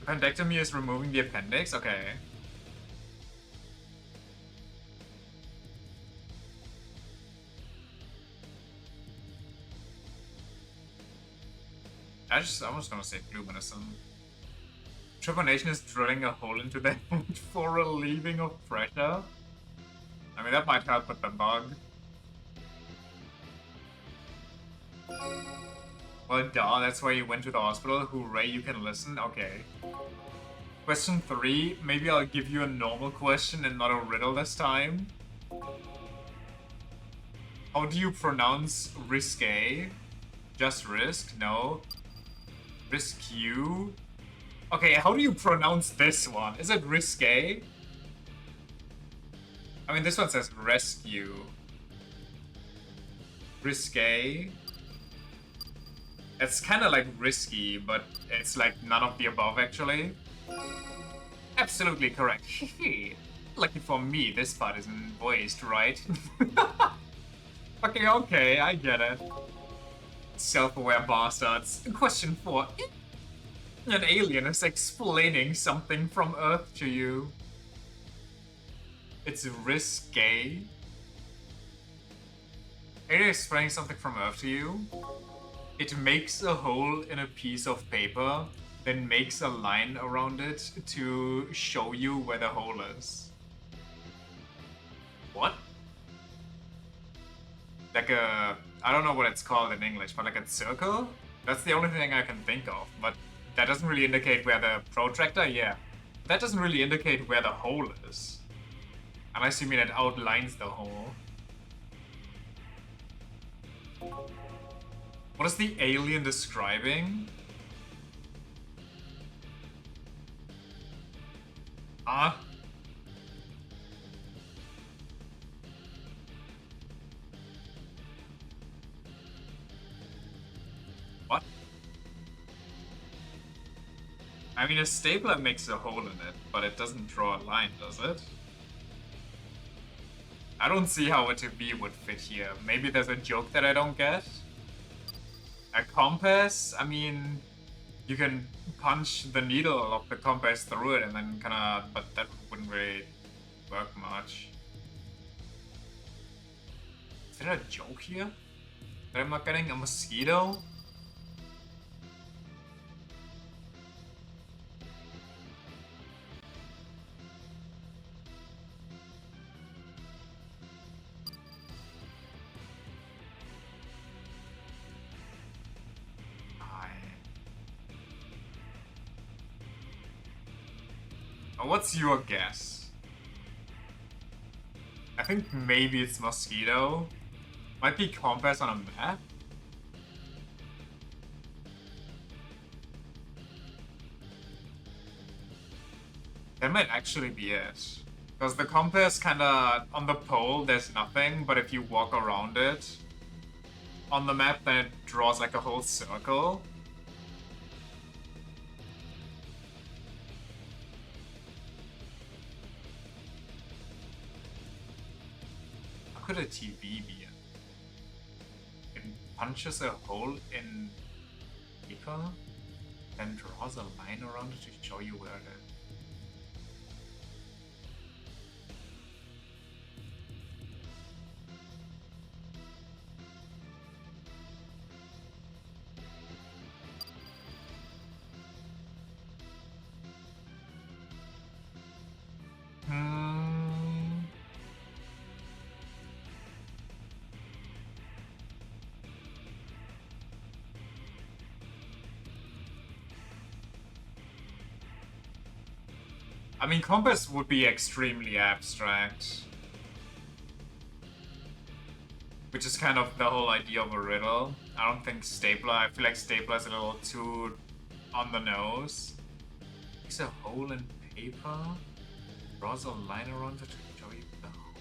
Appendectomy is removing the appendix? Okay. I'm just gonna say flu medicine. Trepanation is drilling a hole into the head for relieving of pressure. I mean, that might help with the bug. Well, duh, that's why you went to the hospital. Hooray, you can listen. Okay. Question 3. Maybe I'll give you a normal question and not a riddle this time. How do you pronounce risque? Just risk? No. Rescue? Okay, how do you pronounce this one? Is it risque? I mean, this one says rescue. Risque. It's kind of like risky, but it's like none of the above, actually. Absolutely correct. Lucky for me, this part isn't voiced, right? Fucking okay, I get it. Self-aware bastards. Question 4. An alien is explaining something from Earth to you. It's risque. Alien explaining something from Earth to you. It makes a hole in a piece of paper. then makes a line around it to show you where the hole is. What? Like a... I don't know what it's called in English, but like a circle? That's the only thing I can think of, but that doesn't really indicate where the protractor, yeah. That doesn't really indicate where the hole is. Unless you mean it outlines the hole. What is the alien describing? Ah. What? I mean, a stapler makes a hole in it, but it doesn't draw a line, does it? I don't see how a TV would fit here. Maybe there's a joke that I don't get? A compass? I mean, you can punch the needle of the compass through it and then kinda... But that wouldn't really work much. Is there a joke here? That I'm not getting? A mosquito? What's your guess? I think maybe it's mosquito. Might be compass on a map. That might actually be it. Because the compass kinda, on the pole there's nothing, but if you walk around it on the map, then it draws like a whole circle. How could a TV be in? It punches a hole in paper and draws a line around it to show you where it is. I mean, compass would be extremely abstract. Which is kind of the whole idea of a riddle. I don't think stapler, I feel like stapler is a little too on the nose. Makes a hole in paper, draws a line around it to show you the hole.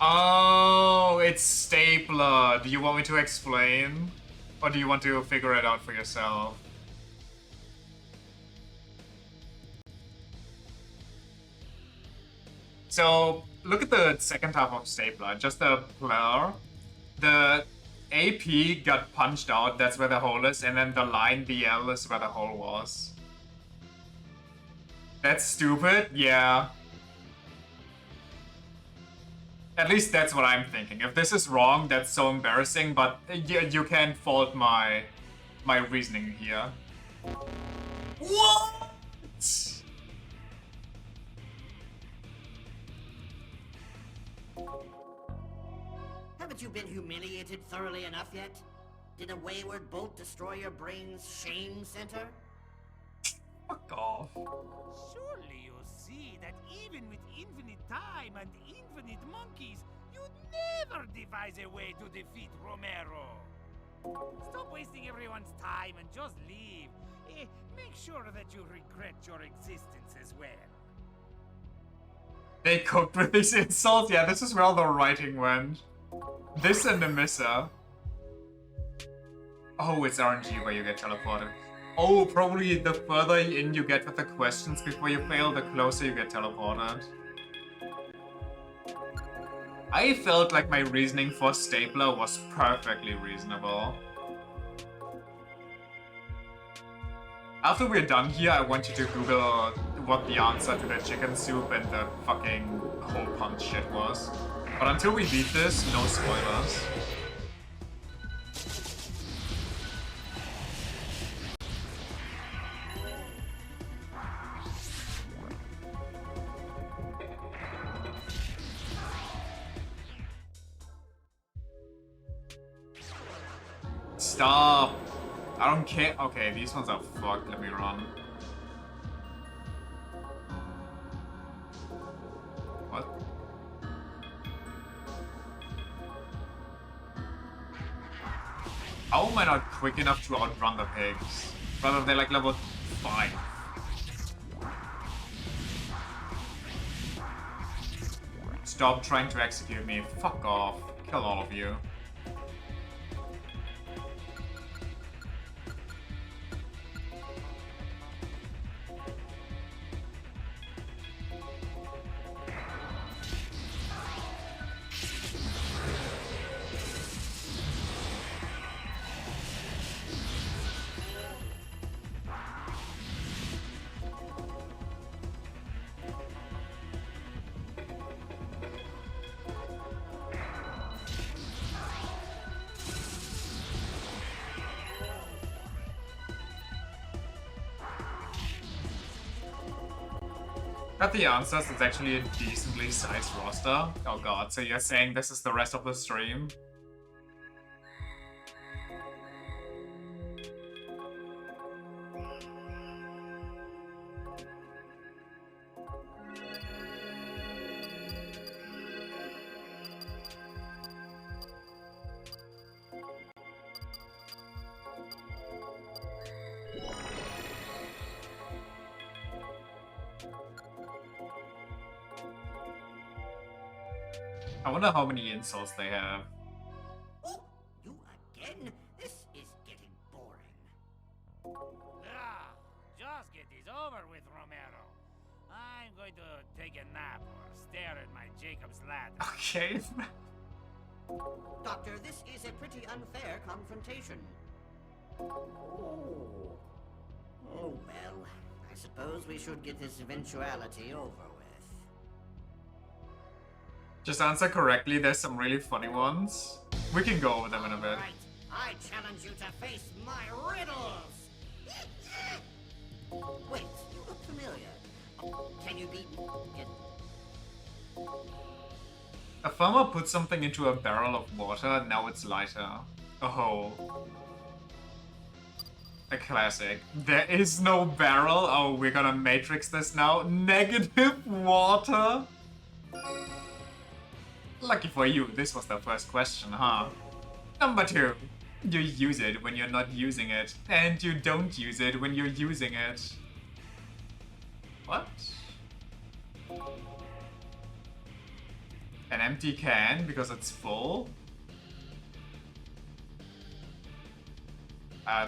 Oh, it's stapler. Do you want me to explain? Or do you want to figure it out for yourself? So, look at the second half of stapler, just the blur. The AP got punched out, that's where the hole is, and then the line BL is where the hole was. That's stupid? Yeah. At least that's what I'm thinking. If this is wrong, that's so embarrassing, but you can't fault my reasoning here. What? Haven't you been humiliated thoroughly enough yet? Did a wayward bolt destroy your brain's shame center? Fuck off. Surely you see that even with infinite time and infinite monkeys, you'd never devise a way to defeat Romero. Stop wasting everyone's time and just leave. Make sure that you regret your existence as well. They coped with these insults? Yeah, this is where all the writing went. This and the Missa. Oh, it's RNG where you get teleported. Oh, probably the further in you get with the questions before you fail, the closer you get teleported. I felt like my reasoning for stapler was perfectly reasonable. After we're done here, I want you to Google what the answer to the chicken soup and the fucking hole punch shit was. But until we beat this, no spoilers. Stop! I don't care. Okay, these ones are fucked. Let me run. What? How am I not quick enough to outrun the pigs? Rather, they're like level 5. Stop trying to execute me. Fuck off. Kill all of you. Got the answers, it's actually a decently sized roster. Oh god, so you're saying this is the rest of the stream? I wonder how many insults they have. Oh, you again? This is getting boring. Ah, just get this over with, Romero. I'm going to take a nap or stare at my Jacob's ladder. Okay. Doctor, this is a pretty unfair confrontation. Oh, well, I suppose we should get this eventuality over with. Just answer correctly, there's some really funny ones. We can go over them in a bit. Right, I challenge you to face my riddles! Wait, you look familiar. Can you beat me? A farmer put something into a barrel of water, now it's lighter. A hole. A classic. There is no barrel. Oh, we're gonna matrix this now. Negative water? Lucky for you, this was the first question, huh? Number 2. You use it when you're not using it. And you don't use it when you're using it. What? An empty can because it's full?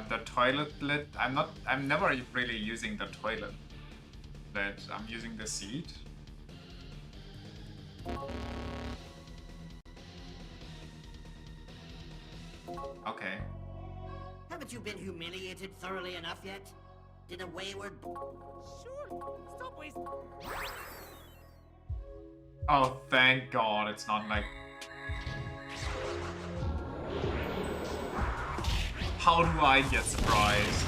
The toilet lid? I'm never really using the toilet lid. I'm using the seat. Okay. Haven't you been humiliated thoroughly enough yet? Did a wayward... Sure, stop wasting... Oh, thank God, it's not like... How do I get surprised?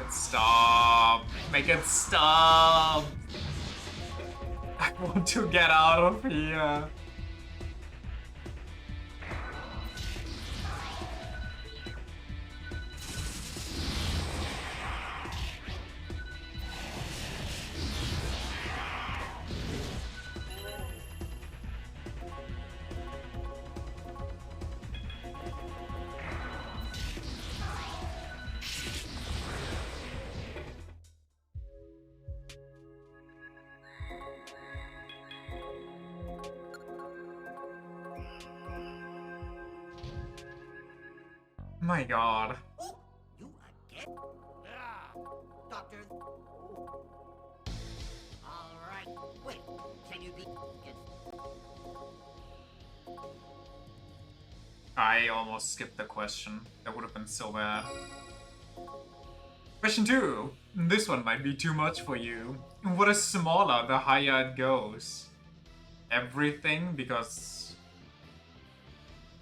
Stop! Make it stop! I want to get out of here. My God. Oh, you again? Ah, Doctor... Alright, wait, can you be... I almost skipped the question. That would have been so bad. Question 2. This one might be too much for you. What is smaller the higher it goes? Everything, because...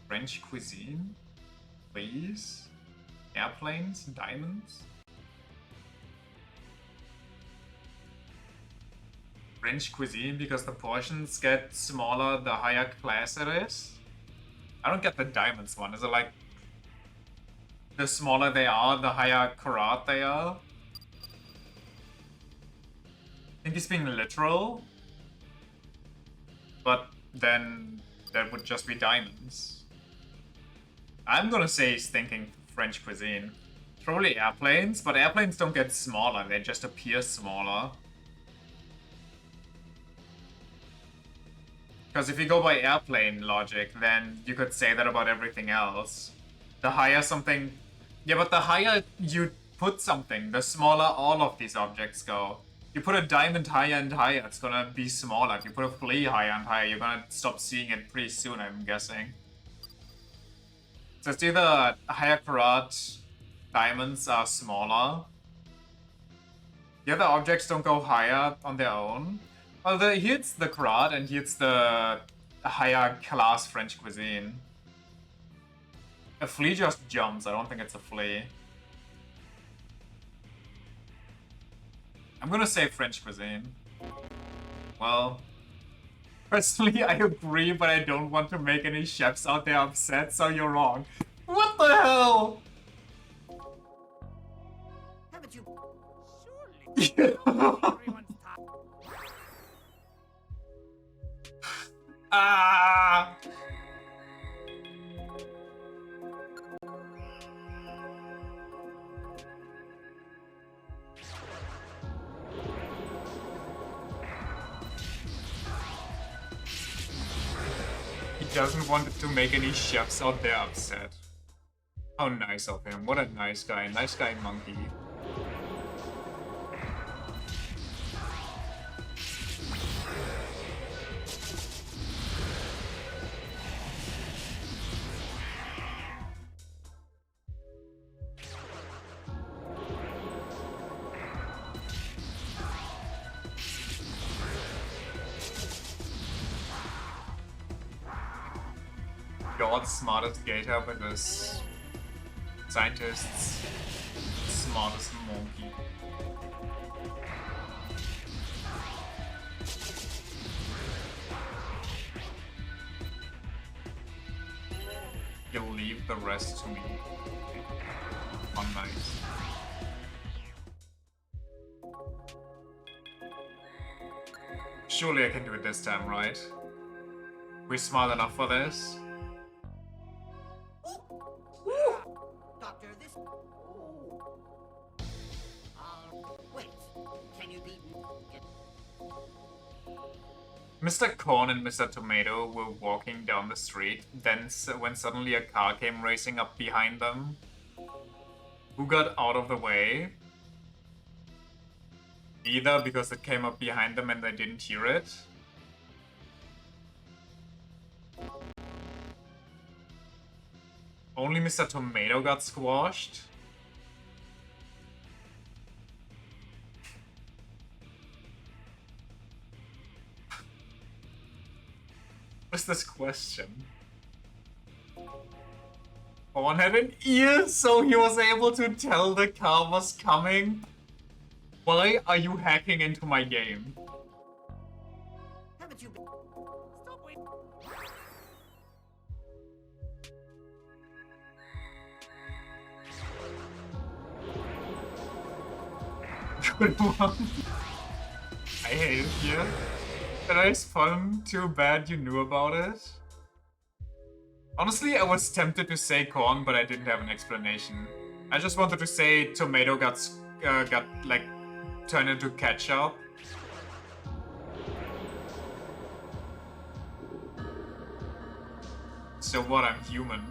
French cuisine? Please? Airplanes? Diamonds? French cuisine because the portions get smaller the higher class it is? I don't get the diamonds one. Is it like the smaller they are, the higher karat they are? I think he's being literal. But then that would just be diamonds. I'm gonna say he's thinking French cuisine. Probably airplanes, but airplanes don't get smaller, they just appear smaller. Because if you go by airplane logic, then you could say that about everything else. The higher something... Yeah, but the higher you put something, the smaller all of these objects go. You put a diamond higher and higher, it's gonna be smaller. If you put a flea higher and higher, you're gonna stop seeing it pretty soon, I'm guessing. So it's either higher karat diamonds are smaller. The other objects don't go higher on their own. Well, here it's the karat and here it's the higher class French cuisine. A flea just jumps, I don't think it's a flea. I'm gonna say French cuisine. Well, personally I agree, but I don't want to make any chefs out there upset, so you're wrong. What the hell? Haven't you... Surely everyone's tired. Ah! He doesn't want to make any chefs out there upset. How nice of him. What a nice guy. Nice guy monkey. God's smartest gator because scientists smartest monkey. You'll leave the rest to me. Oh, nice. Surely I can do it this time, right? We're smart enough for this? Doctor, this... wait. Can you beat... Mr. Corn and Mr. Tomato were walking down the street, then when suddenly a car came racing up behind them. Who got out of the way? Either because it came up behind them and they didn't hear it. Only Mr. Tomato got squashed? What's this question? Corn had an ear, so he was able to tell the car was coming? Why are you hacking into my game? Haven't you been... Stop waiting. Good one. I hate it here. That is fun. Too bad you knew about it. Honestly, I was tempted to say corn, but I didn't have an explanation. I just wanted to say tomato got like turned into ketchup. So what? I'm human.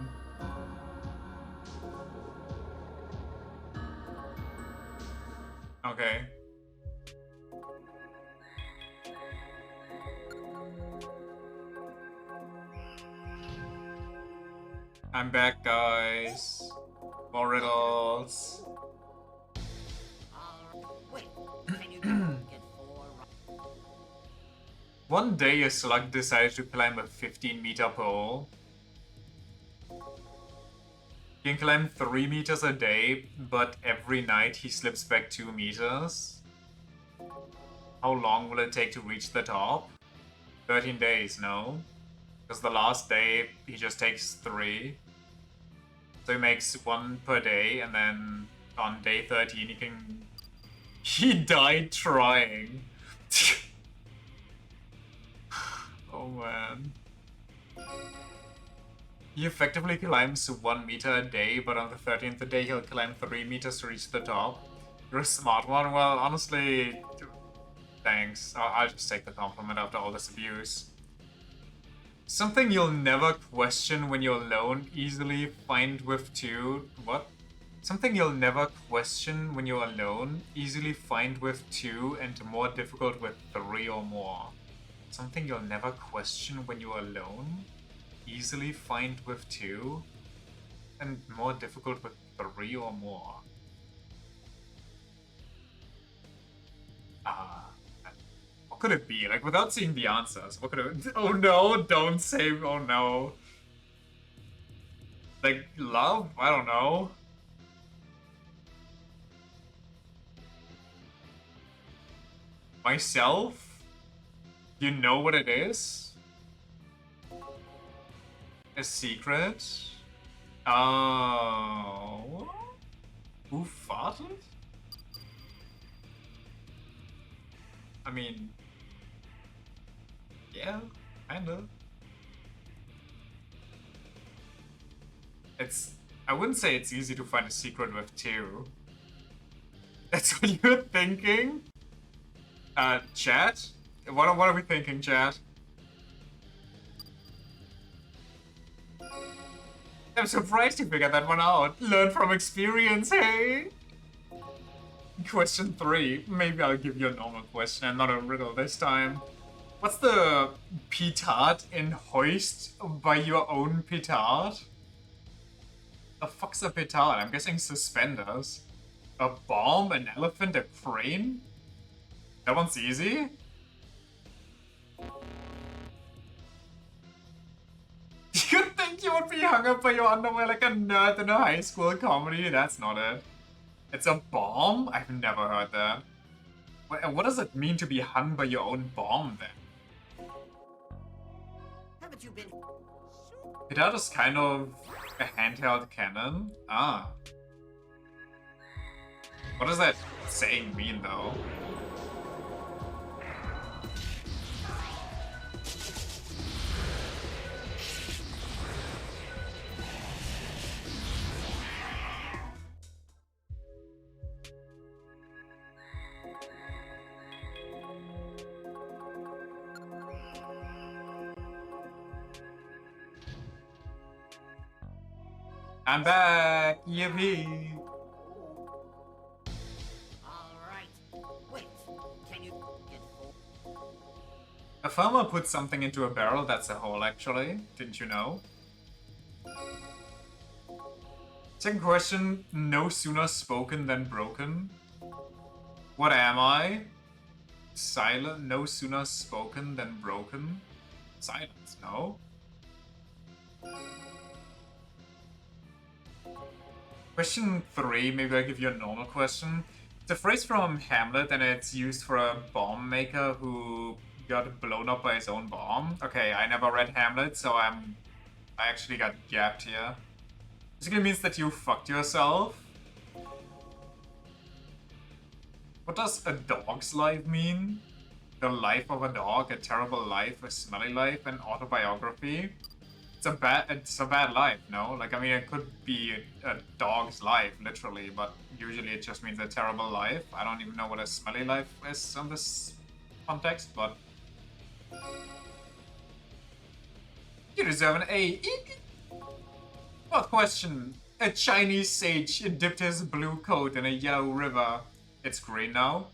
Okay. I'm back, guys. More riddles. wait. Can you get 4... One day a slug decided to climb a 15-meter pole. He can climb 3 meters a day, but every night he slips back 2 meters. how long will it take to reach the top? 13 days, no? Because the last day, he just takes 3. So he makes 1 per day, and then on day 13 he can... He died trying. Oh man. He effectively climbs 1 meter a day, but on the 13th day he'll climb 3 meters to reach the top. You're a smart one. Well, honestly, thanks. I'll just take the compliment after all this abuse. Something you'll never question when you're alone, easily find with 2. What? Something you'll never question when you're alone, easily find with 2, and more difficult with 3 or more. Something you'll never question when you're alone, easily find with 2, and more difficult with 3 or more. What could it be? Like, without seeing the answers, what could it... Oh no, don't say... Oh no. Like, love? I don't know. Myself? You know what it is? A secret? Oh... Who farted? I mean... Yeah, kinda. It's... I wouldn't say it's easy to find a secret with 2. That's what you're thinking? Chat? What are we thinking, chat? I'm surprised you figured that one out. Learn from experience, hey? Question 3. Maybe I'll give you a normal question and not a riddle this time. What's the petard in Hoist by your own petard? The fuck's a petard? I'm guessing suspenders. A bomb, an elephant, a crane? That one's easy? You'd think you would be hung up by your underwear like a nerd in a high school comedy? That's not it. It's a bomb? I've never heard that. What does it mean to be hung by your own bomb then? Haven't you been... Petard is kind of a handheld cannon. Ah. What does that saying mean though? I'm back! Yippee! Alright. Wait, can you get... A farmer puts something into a barrel, that's a hole actually. Didn't you know? Second question, no sooner spoken than broken. What am I? Silent, no sooner spoken than broken. Silence, no? Question 3, maybe I'll give you a normal question. It's a phrase from Hamlet and it's used for a bomb maker who got blown up by his own bomb. Okay, I never read Hamlet, so I actually got gapped here. Basically means that you fucked yourself. What does a dog's life mean? The life of a dog, a terrible life, a smelly life, an autobiography. It's a bad life, no? Like, I mean, it could be a dog's life, literally, but usually it just means a terrible life. I don't even know what a smelly life is in this context, but... You deserve an A. Fourth question. A Chinese sage dipped his blue coat in a yellow river. It's green now.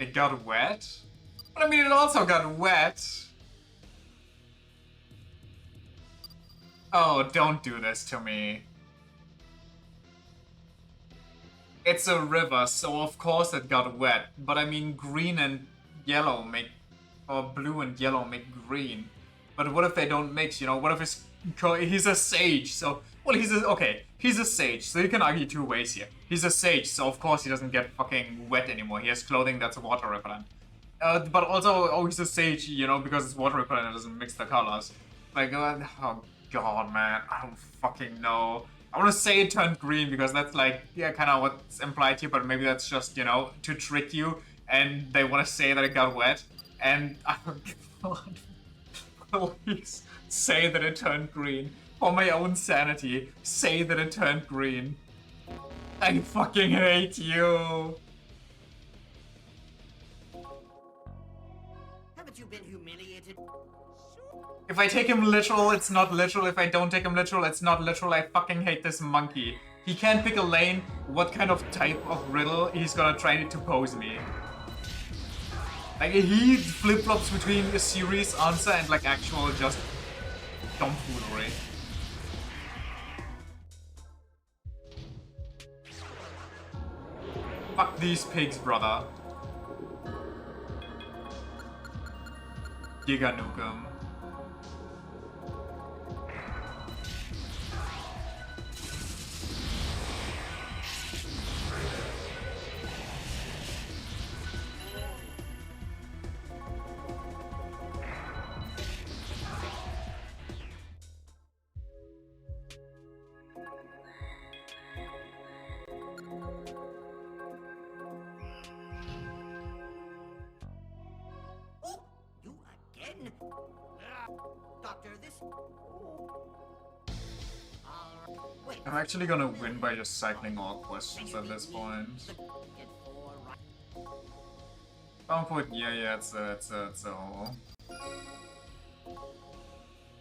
It got wet? But I mean, it also got wet. Oh, don't do this to me. It's a river, so of course it got wet. But I mean, green and yellow make... Or blue and yellow make green. But what if they don't mix, you know? What if he's a sage, so... Well, okay. he's a sage, so you can argue two ways here. He's a sage, so of course he doesn't get fucking wet anymore. He has clothing that's water repellent. But also, oh, he's a sage, you know, because it's water repellent, it doesn't mix the colors. Like, oh god, man, I don't fucking know. I want to say it turned green because that's like, yeah, kind of what's implied here, but maybe that's just, you know, to trick you, and they want to say that it got wet, and I don't please say that it turned green. For my own sanity, say that it turned green. I fucking hate you. Haven't you been humiliated? If I take him literal, it's not literal. If I don't take him literal, it's not literal. I fucking hate this monkey. He can't pick a lane. What kind of type of riddle he's gonna try to pose me? Like, he flip-flops between a serious answer and like actual just tomfoolery. Fuck these pigs, brother. Giga Nukem. You again? Doctor, this... Wait. I'm actually gonna win by just cycling all questions at this point. Some point, yeah, it's a hole.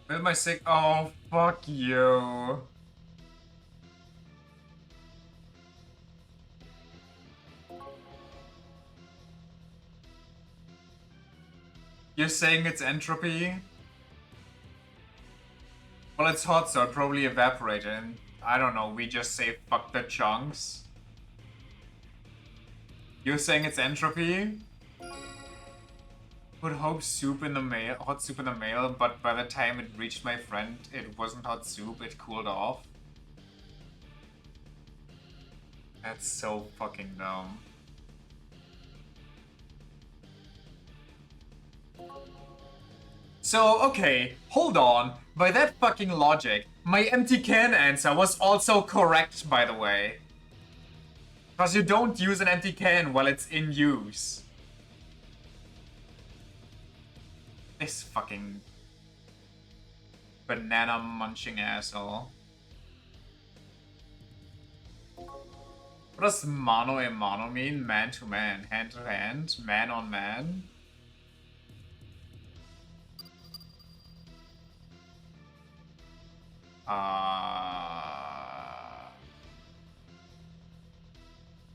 With my sick. Oh, fuck you. You're saying it's entropy? Well, it's hot, so it probably evaporated. And I don't know, we just say fuck the chunks. You're saying it's entropy? Put hot soup in the mail, but by the time it reached my friend, it wasn't hot soup, it cooled off. That's so fucking dumb. So, okay, hold on. By that fucking logic, my empty can answer was also correct, by the way. Because you don't use an empty can while it's in use. This fucking banana munching asshole. What does mano a mano mean? Man to man, hand to hand, man on man?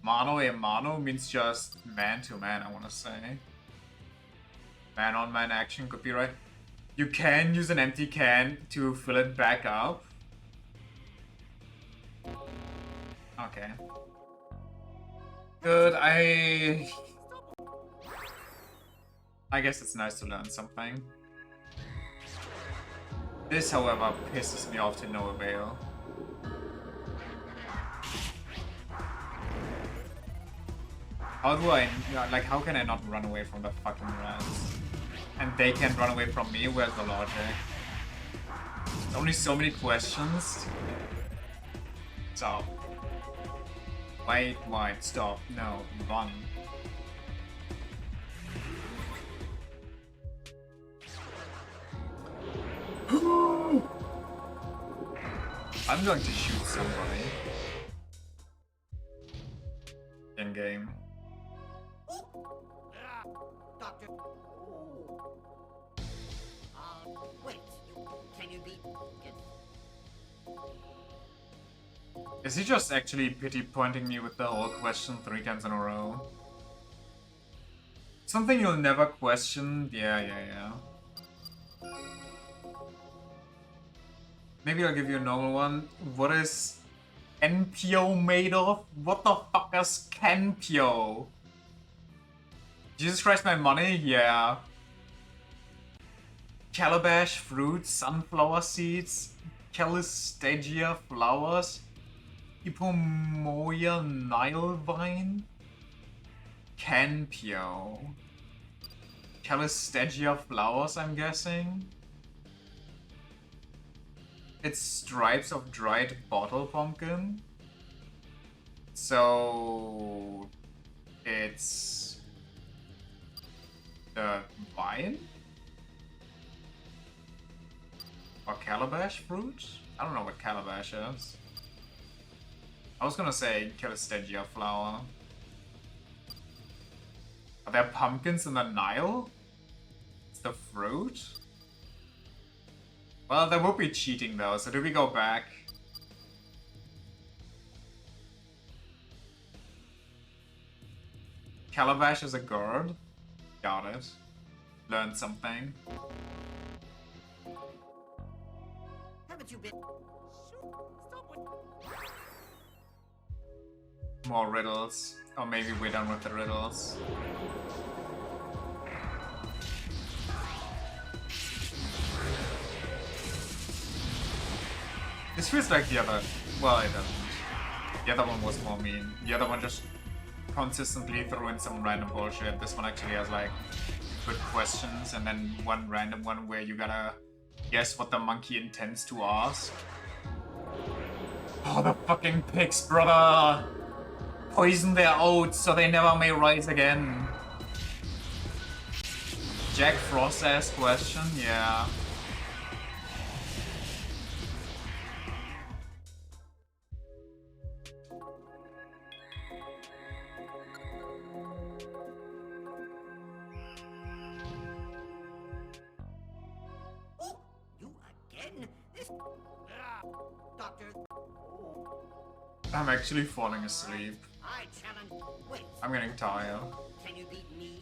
Mano a mano means just man to man, I want to say. Man on man action could be right. You can use an empty can to fill it back up. Okay. Good, I guess it's nice to learn something. This, however, pisses me off to no avail. How do I, like, how can I not run away from the fucking rats? And they can't run away from me? Where's the logic? There's only so many questions. Stop. Wait, stop. No, run. I'm going to shoot somebody. In game. Doctor. Wait. Can you be? Is he just actually pity pointing me with the whole question 3 times in a row? Something you'll never question? Yeah. Maybe I'll give you a normal one. What is Kenpyo made of? What the fuck is Kenpyo? Jesus Christ, my money? Yeah. Calabash fruit, sunflower seeds, Calistagia flowers, Hipomoea Nile Vine? Canpio. Calistegia flowers, I'm guessing? It's stripes of dried bottle pumpkin. So it's the vine? Or calabash fruit? I don't know what calabash is. I was gonna say Calistegia flower. Are there pumpkins in the Nile? It's the fruit? Well, that would be cheating though, so do we go back? Calabash is a gourd? Got it. Learned something. Haven't you been? More riddles. Or maybe we're done with the riddles. This feels like the other... Well, it doesn't. The other one was more mean. The other one just consistently threw in some random bullshit. This one actually has like good questions and then one random one where you gotta guess what the monkey intends to ask. Oh, the fucking pigs, brother! Poison their oats so they never may rise again. Jack Frost asked question? Yeah. Oh, you again? This... Doctor... I'm actually falling asleep. I challenge... Wait. I'm getting tired. Can you beat me?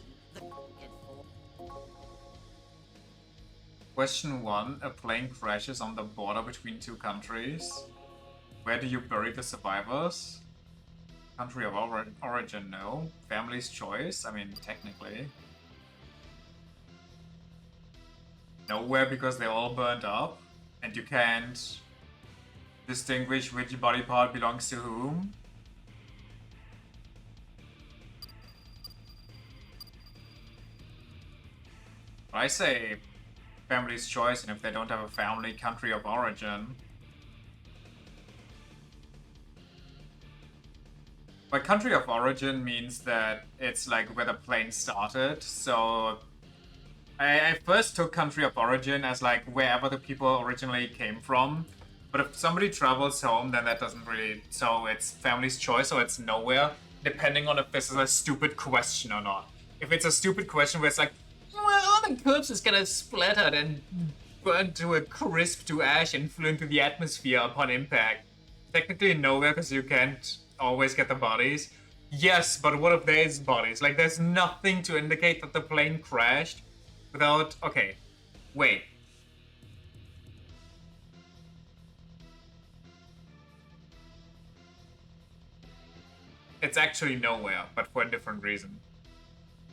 Question 1. A plane crashes on the border between two countries. Where do you bury the survivors? Country of origin, no. Family's choice? I mean, technically. Nowhere because they all burned up. And you can't distinguish which body part belongs to whom. I say family's choice, and if they don't have a family, country of origin. But country of origin means that it's like where the plane started, so I first took country of origin as like wherever the people originally came from. But if somebody travels home, then that doesn't really... So it's family's choice, or it's nowhere, depending on if this is a stupid question or not. If it's a stupid question where it's like, well, all the corpses get splattered and burned to a crisp to ash and flew into the atmosphere upon impact. Technically nowhere, because you can't always get the bodies. Yes, but what if there is bodies? Like, there's nothing to indicate that the plane crashed without... Okay, wait. It's actually nowhere, but for a different reason.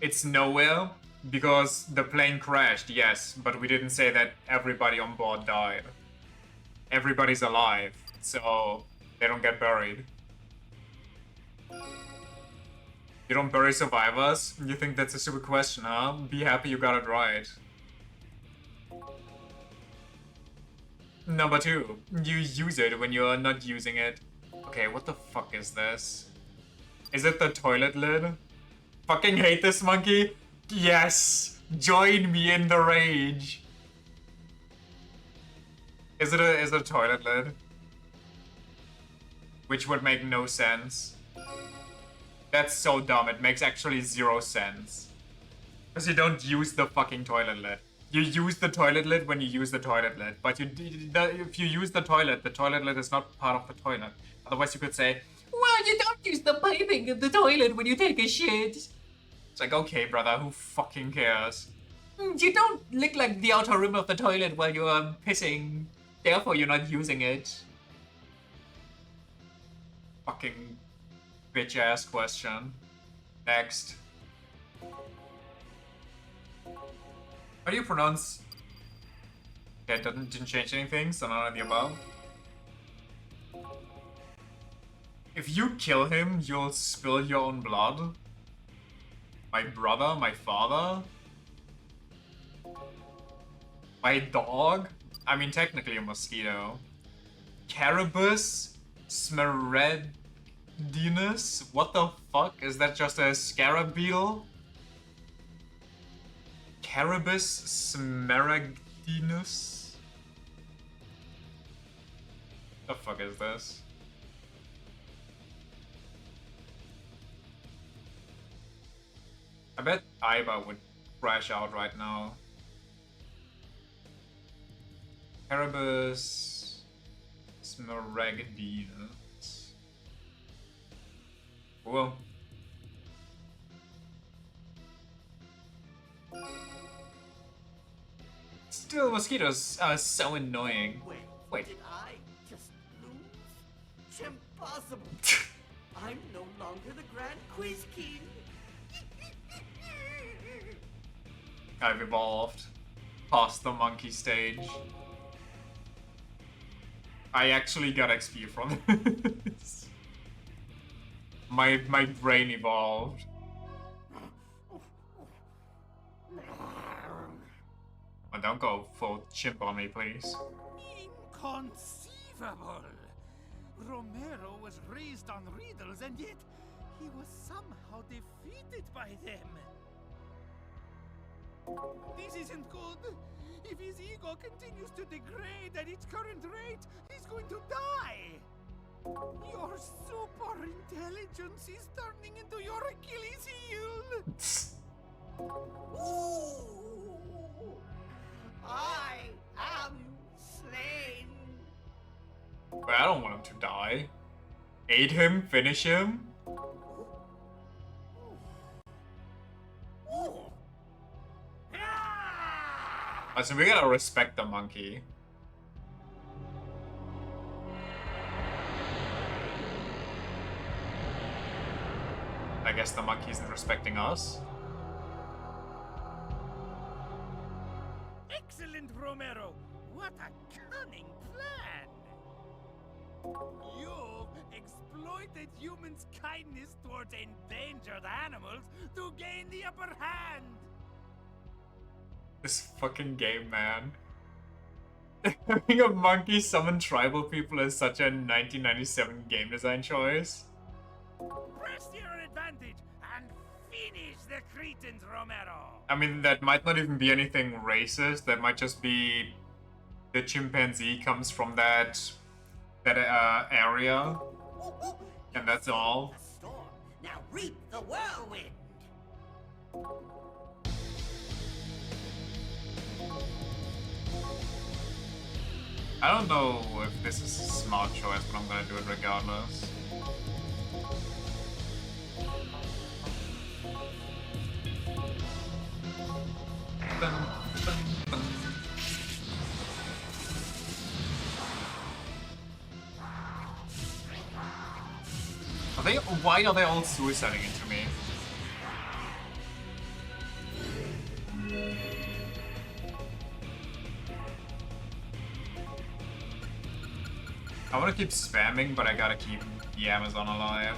It's nowhere because the plane crashed, yes, but we didn't say that everybody on board died. Everybody's alive, so they don't get buried. You don't bury survivors? You think that's a stupid question, huh? Be happy you got it right. Number 2, you use it when you're not using it. Okay, what the fuck is this? Is it the toilet lid? Fucking hate this monkey? Yes! Join me in the rage! Is it a toilet lid? Which would make no sense. That's so dumb, it makes actually 0 sense. Because you don't use the fucking toilet lid. You use the toilet lid when you use the toilet lid. But if you use the toilet lid is not part of the toilet. Otherwise you could say, well, you don't use the piping of the toilet when you take a shit. It's like, okay, brother, who fucking cares? You don't lick like the outer rim of the toilet while you're pissing. Therefore, you're not using it. Fucking bitch-ass question. Next. How do you pronounce... Okay, it didn't change anything, so none of the above. If you kill him, you'll spill your own blood. My brother, my father, my dog. I mean, technically a mosquito. Carabus smeradinus? What the fuck? Is that just a scarab beetle? Carabus smeradinus? The fuck is this? I bet Aiba would crash out right now. Carabus smaragdinus. Cool. Still, mosquitoes are so annoying. Wait. Did I just lose? Impossible. I'm no longer the Grand Quiz King. I've evolved past the monkey stage. I actually got XP from this. My brain evolved. Oh, don't go full chimp on me, please. Inconceivable! Romero was raised on riddles, and yet he was somehow defeated by them. This isn't good. If his ego continues to degrade at its current rate, he's going to die. Your super intelligence is turning into your Achilles heel. Ooh, I am slain. But I don't want him to die. Aid him, finish him. So we gotta respect the monkey. I guess the monkey isn't respecting us. Excellent, Romero. What a cunning plan. You've exploited humans' kindness towards endangered animals to gain the upper hand. This fucking game, man. Having a monkey summon tribal people is such a 1997 game design choice. Press your advantage and finish the cretins, Romero. I mean, that might not even be anything racist. That might just be the chimpanzee comes from that area, and that's all. A storm. Now reap the whirlwind. I don't know if this is a smart choice, but I'm gonna do it regardless. Why are they all suiciding into me? I want to keep spamming, but I gotta keep the Amazon alive.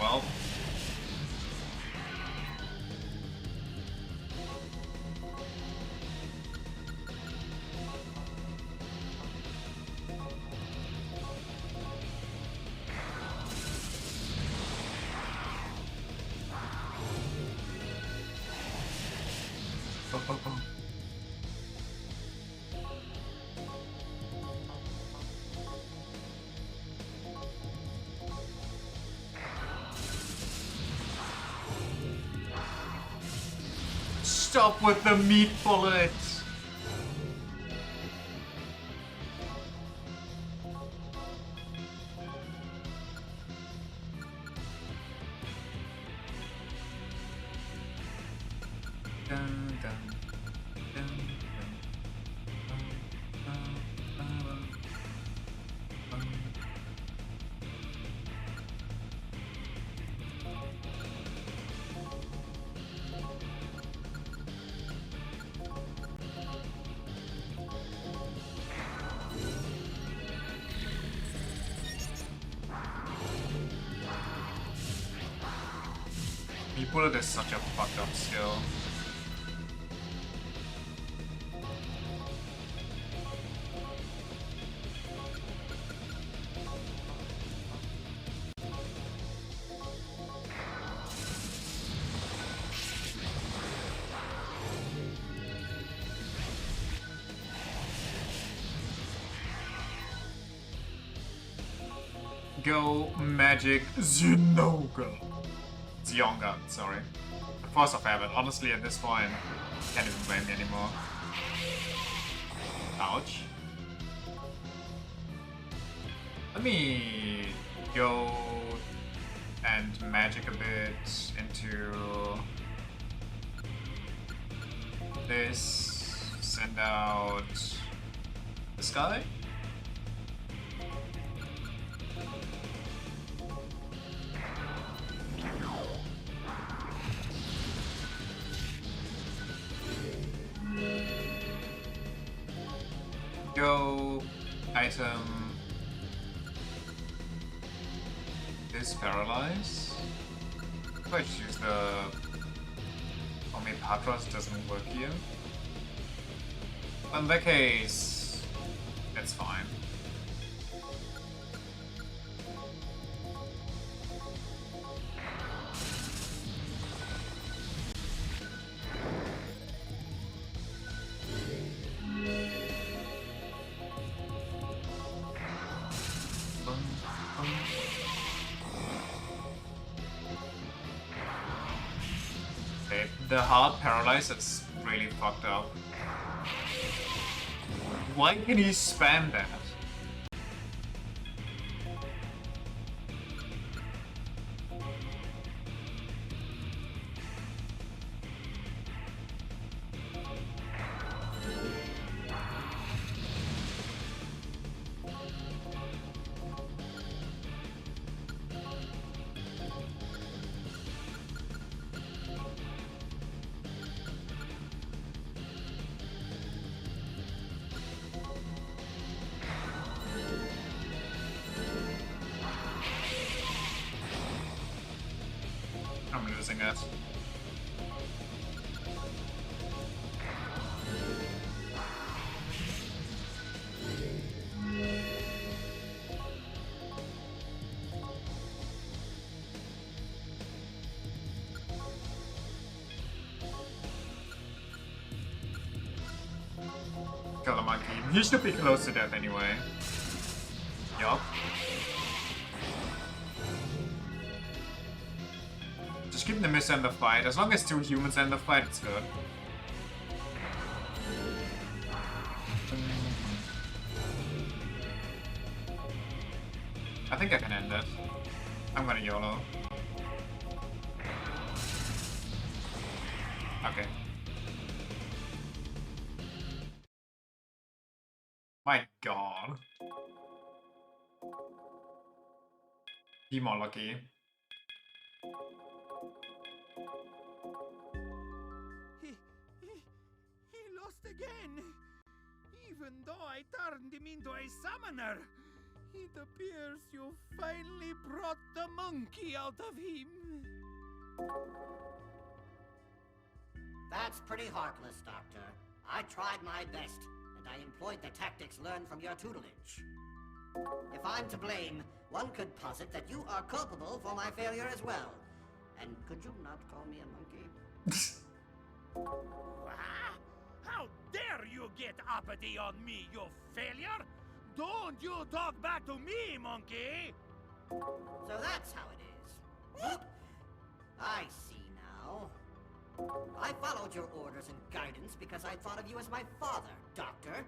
Well. Stop with the meat bullets! Dun, dun, dun, dun, bullet is such a fucked up skill. Go Magic Zinogre. Zionga, sorry. The force of habit. Honestly, at this point, can't even blame me anymore. Ouch. Let me go and magic a bit into this. Send out this guy. Go item this paralyze. If I choose the Patros doesn't work here. In that case, it's fine. Okay, the hard paralyze is really fucked up. Why can he spam that? I'm losing it. Kill the monkey. He should be close to death anyway. Yup. Just keep the miss end the fight. As long as 2 humans end the fight, it's good. I think I can end it. I'm gonna YOLO. Okay. My god. Be more lucky. He lost again. Even though I turned him into a summoner, it appears you finally brought the monkey out of him. That's pretty heartless, Doctor. I tried my best, and I employed the tactics learned from your tutelage. If I'm to blame, one could posit that you are culpable for my failure as well. And could you not call me a monkey? How dare you get uppity on me, you failure? Don't you talk back to me, monkey! So that's how it is. I see now. I followed your orders and guidance because I thought of you as my father, Doctor.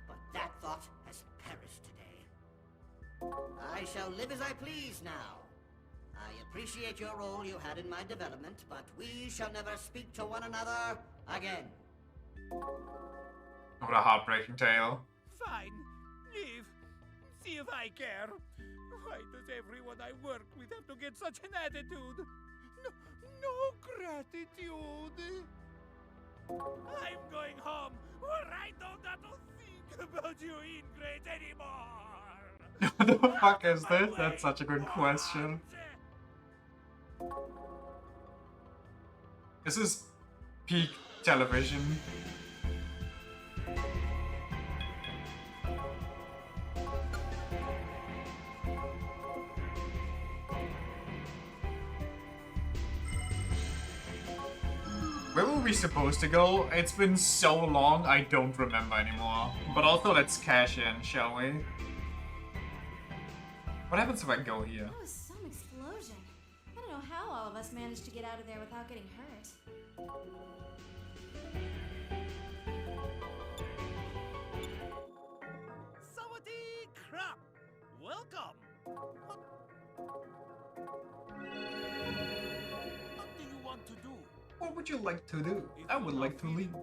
But that thought has perished today. I shall live as I please now. I appreciate your role you had in my development, but we shall never speak to one another again. What a heartbreaking tale. Fine. Leave. See if I care. Why does everyone I work with have to get such an attitude? No gratitude. I'm going home, where I don't have to think about you ingrates anymore. What the fuck is this? That's such a good question. This is peak television. Where were we supposed to go? It's been so long, I don't remember anymore. But also, let's cash in, shall we? What happens if I go here? That was some explosion. I don't know how all of us managed to get out of there without getting hurt. Sawadee crap! Welcome! What do you want to do? What would you like to do? I would like to leave.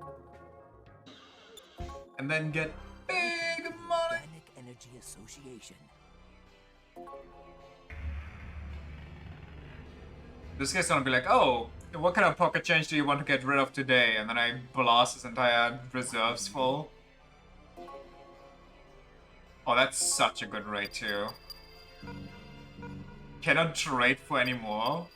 And then get big money! Organic Energy Association. This guy's gonna be like, oh, what kind of pocket change do you want to get rid of today? And then I blast his entire reserves full. Oh, that's such a good rate too. Cannot trade for any more.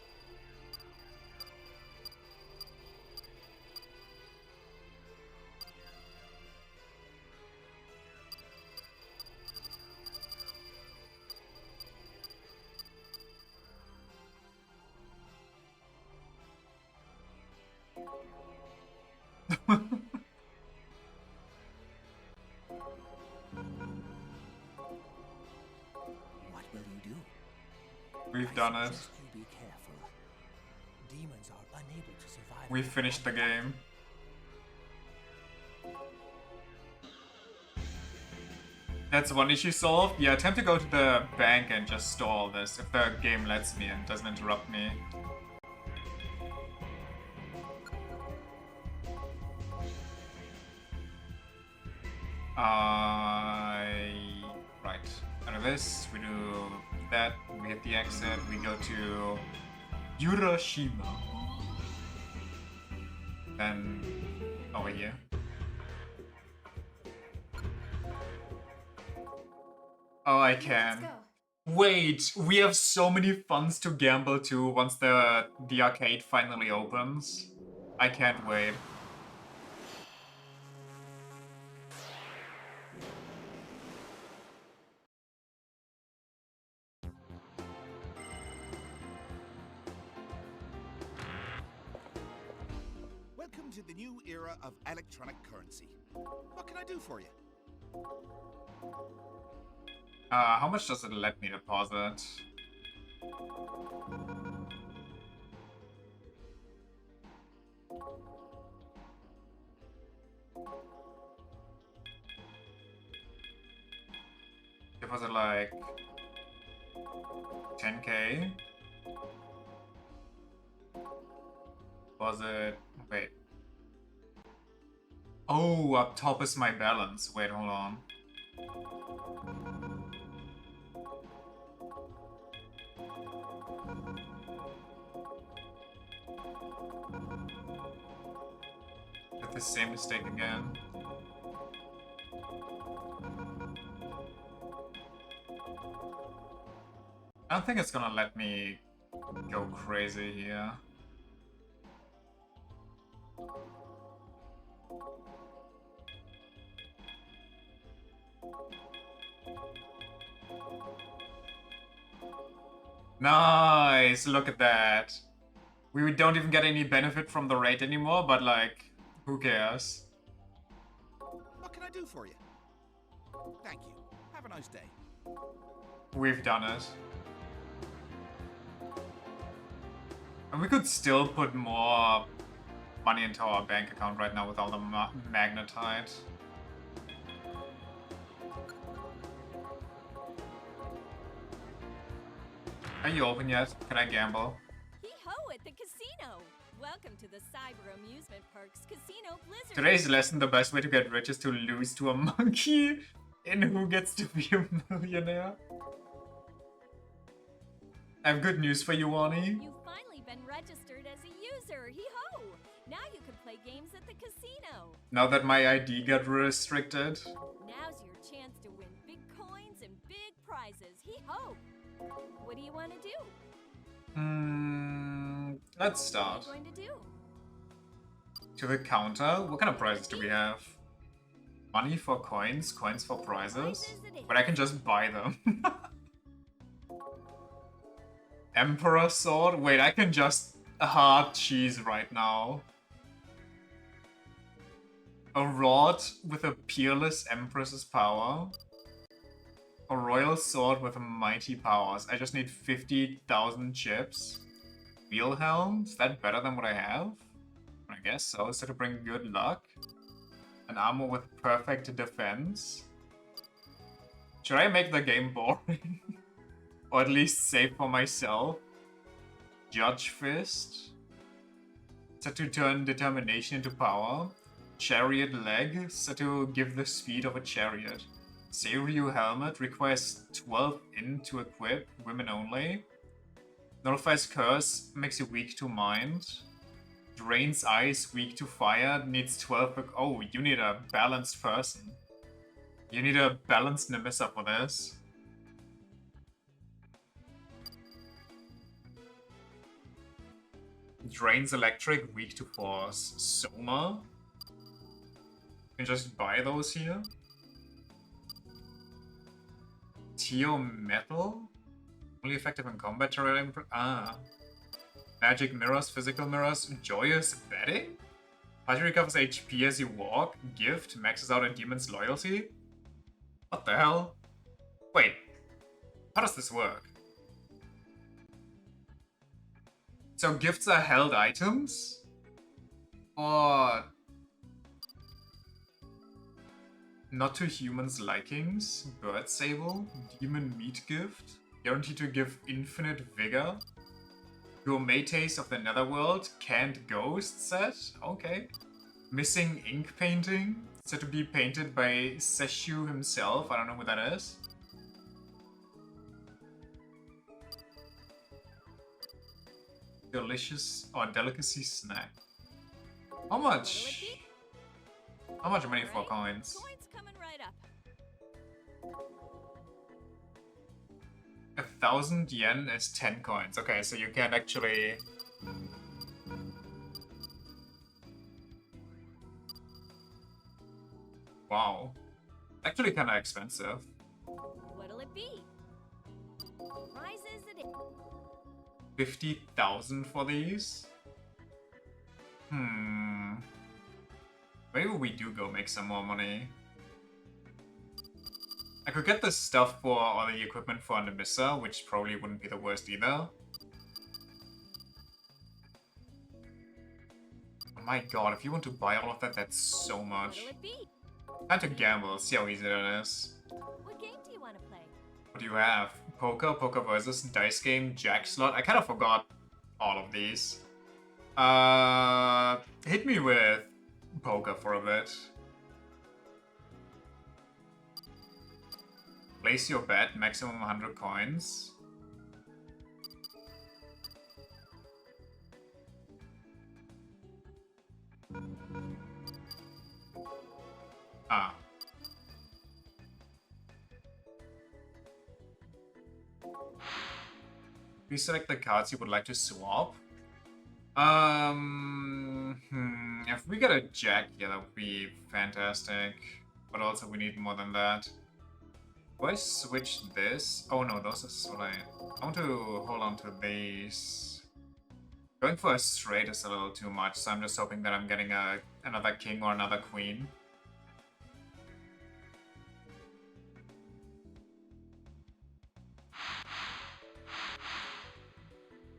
What will you do? We've done it. Just you be careful. Demons are unable to survive. We finished the game. That's one issue solved. Yeah, attempt to go to the bank and just store all this if the game lets me and doesn't interrupt me. Right. Out of this, we do that, we hit the exit, we go to Hiroshima. Then over here. Oh, I can. Wait, we have so many funds to gamble too once the arcade finally opens. I can't wait. Welcome to the new era of electronic currency. What can I do for you? How much does it let me deposit? Deposit like 10K? Was it? Wait. Oh, up top is my balance. Wait, hold on. Did the same mistake again. I don't think it's gonna let me go crazy here. Nice! Look at that. We don't even get any benefit from the rate anymore, but like, who cares? What can I do for you? Thank you. Have a nice day. We've done it. And we could still put more money into our bank account right now with all the magnetite. Are you open yet? Can I gamble? Hee-ho at the casino! Welcome to the Cyber Amusement Park's Casino Blizzard. Today's lesson, the best way to get rich is to lose to a monkey. And who gets to be a millionaire? I have good news for you, Wani. You've finally been registered as a user. Hee-ho! Now you can play games at the casino. Now that my ID got restricted. Now's your chance to win big coins and big prizes. Hee-ho! What do you want to do? Let's start. What are you going to do? to the counter. What kind of prizes do we have? Money for coins, coins for prizes. But I can just buy them. Emperor sword? Wait, I can just hard cheese right now. A rod with a peerless empress's power. A royal sword with mighty powers. I just need 50,000 chips. Wheelhelm? Is that better than what I have? I guess so. So to bring good luck. An armor with perfect defense. Should I make the game boring? Or at least save for myself? Judge Fist. Set to turn determination into power. Chariot leg. Set to give the speed of a chariot. Seiryu helmet. Requires 12 in to equip. Women only. Nullifies curse. Makes you weak to mind. Drains ice. Weak to fire. Needs 12. Oh, you need a balanced person. You need a balanced Nemissa for this. Drains electric, weak to force. Soma. You can just buy those here. Teo metal. Only effective in combat terrain. Ah. Magic mirrors, physical mirrors. Joyous betting? Party recovers HP as you walk. Gift maxes out a demon's loyalty. What the hell? Wait. How does this work? So gifts are held items? Or... not to humans' likings? Bird sable? Demon meat gift? Guaranteed to give infinite vigor? Gourmet taste of the netherworld? Canned ghost set? Okay. Missing ink painting? Said to be painted by Seshu himself. I don't know who that is. Delicious or delicacy snack. How much? How much money for coins? Coins coming right up. 1,000 yen is 10 coins. Okay, so you can actually... Wow. Actually kinda expensive. What'll it be? Prizes it is. 50,000 for these? Maybe we do go make some more money. I could get the stuff for all the equipment for Nemissa, which probably wouldn't be the worst either. Oh my god, if you want to buy all of that, that's so much. What'll it be? Time to gamble, see how easy that is. What game do you want to play? What do you have? Poker, poker versus, dice game, jack slot. I kind of forgot all of these. Hit me with poker for a bit. Place your bet, maximum 100 coins. Ah. Please select the cards you would like to swap. If we get a jack here, that would be fantastic. But also we need more than that. Do I switch this? Oh no, those are what I want to hold on to these. Going for a straight is a little too much, so I'm just hoping that I'm getting another king or another queen.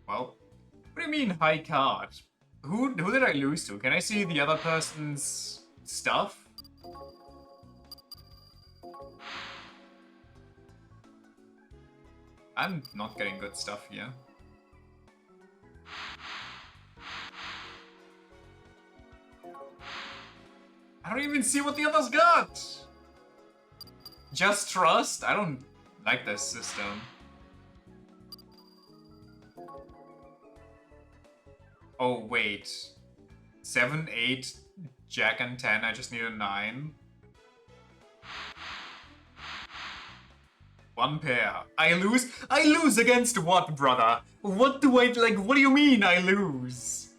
Well, what do you mean high card? Who did I lose to? Can I see the other person's stuff? I'm not getting good stuff here. I don't even see what the others got! Just trust? I don't like this system. Oh, wait. 7, 8, Jack and 10, I just need a 9. One pair. I lose? I lose against what, brother? What do you mean I lose?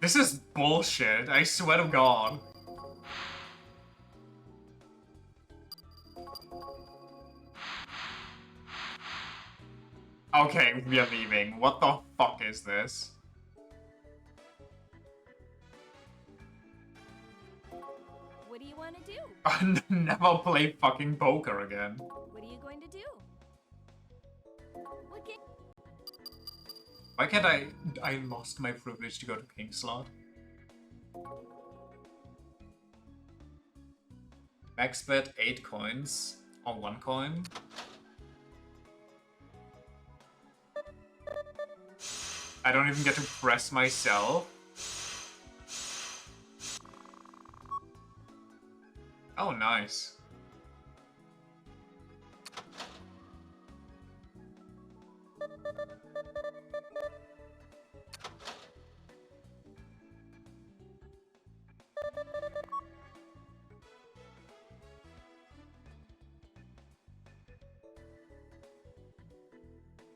This is bullshit, I swear to God. Okay, we are leaving. What the fuck is this? What do you want to do? I'll never play fucking poker again. What are you going to do? What game? Why can't I lost my privilege to go to King slot. Max bet 8 coins on 1 coin. I don't even get to press myself. Oh, nice.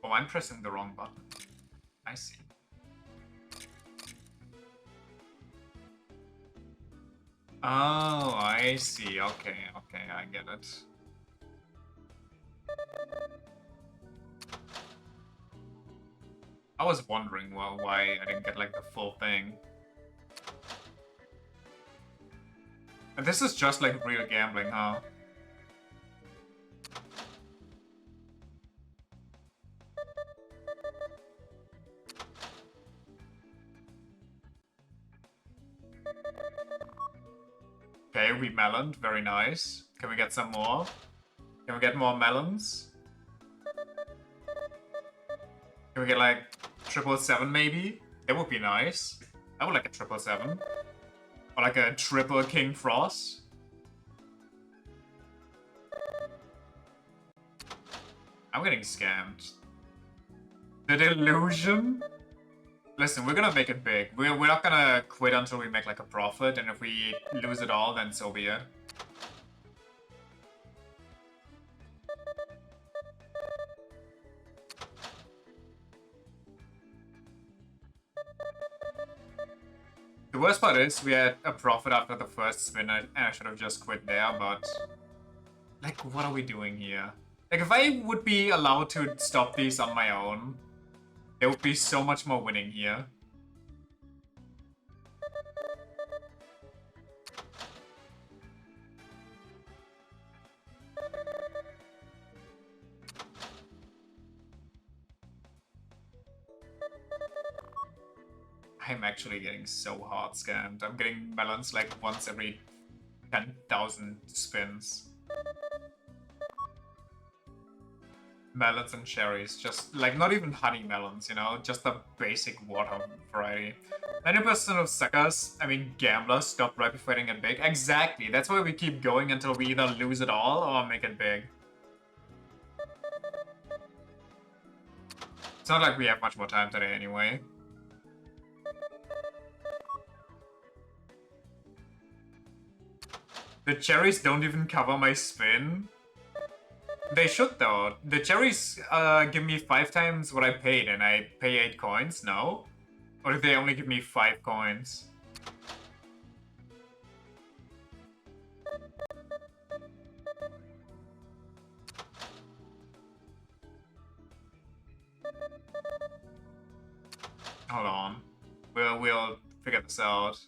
Oh, I'm pressing the wrong button. I see. Oh, I see. Okay, okay, I get it. I was wondering why I didn't get like the full thing. And this is just like real gambling, huh? Okay, we meloned. Very nice. Can we get some more? Can we get more melons? Can we get like 777 maybe? That would be nice. I would like a 777. Or like a triple King Frost. I'm getting scammed. The delusion? Listen, we're gonna make it big. We're not gonna quit until we make like a profit, and if we lose it all, then so be it. The worst part is we had a profit after the first spin, and I should have just quit there, but... Like, what are we doing here? Like, if I would be allowed to stop these on my own, there would be so much more winning here. I'm actually getting so hard scammed. I'm getting melons like once every 10,000 spins. Melons and cherries, just like not even honey melons, you know, just the basic water variety. 90% of suckers, I mean gamblers, stop right before hitting it big. Exactly, that's why we keep going until we either lose it all or make it big. It's not like we have much more time today anyway. The cherries don't even cover my spin. They should though. The cherries give me 5 times what I paid and I pay 8 coins, no? Or do they only give me 5 coins? Hold on. We'll figure this out.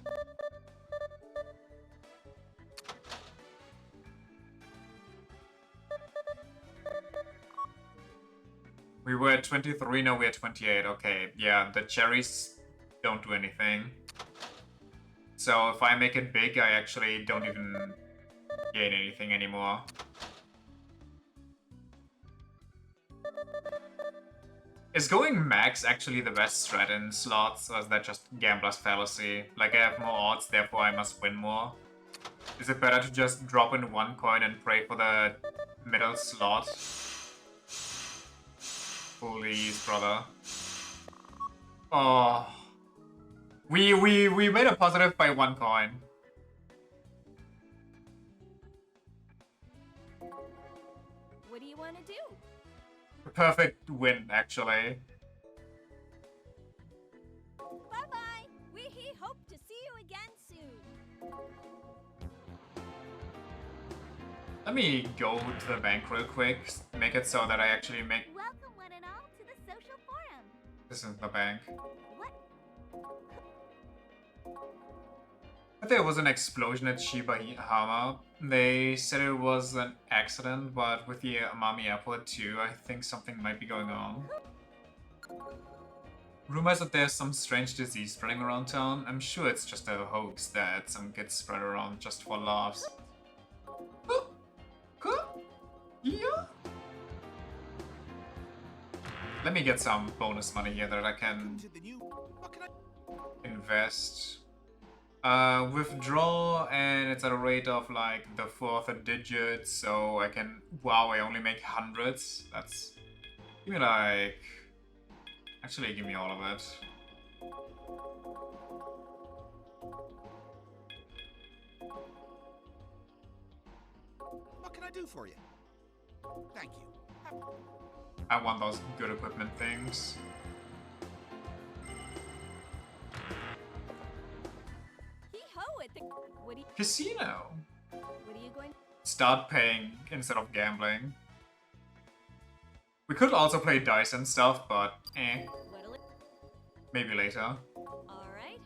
We were at 23, now we're at 28. Okay, yeah, the cherries don't do anything. So if I make it big, I actually don't even gain anything anymore. Is going max actually the best strat in slots, or is that just gambler's fallacy? Like I have more odds, therefore I must win more? Is it better to just drop in 1 coin and pray for the middle slot? Please, brother. Oh. We made a positive by 1 coin. What do you want to do? A perfect win, actually. Bye-bye. We-hee-ho Let me go to the bank real quick, make it so that I actually make... Welcome one and all to the social forum. This is the bank. What? I think there was an explosion at Shibahama. They said it was an accident, but with the Amami Airport too, I think something might be going on. Rumors that there's some strange disease spreading around town. I'm sure it's just a hoax that some gets spread around just for laughs. Yeah. Let me get some bonus money here that I can invest. Withdraw, and it's at a rate of like the 4th digit, so I can... Wow, I only make hundreds. That's... Give me like... Actually, give me all of it. What can I do for you? Thank you. I want those good equipment things. Hee-ho at the... What are you... Casino! What are you going... Start paying instead of gambling. We could also play dice and stuff, but eh. What'll it... Maybe later. Alright.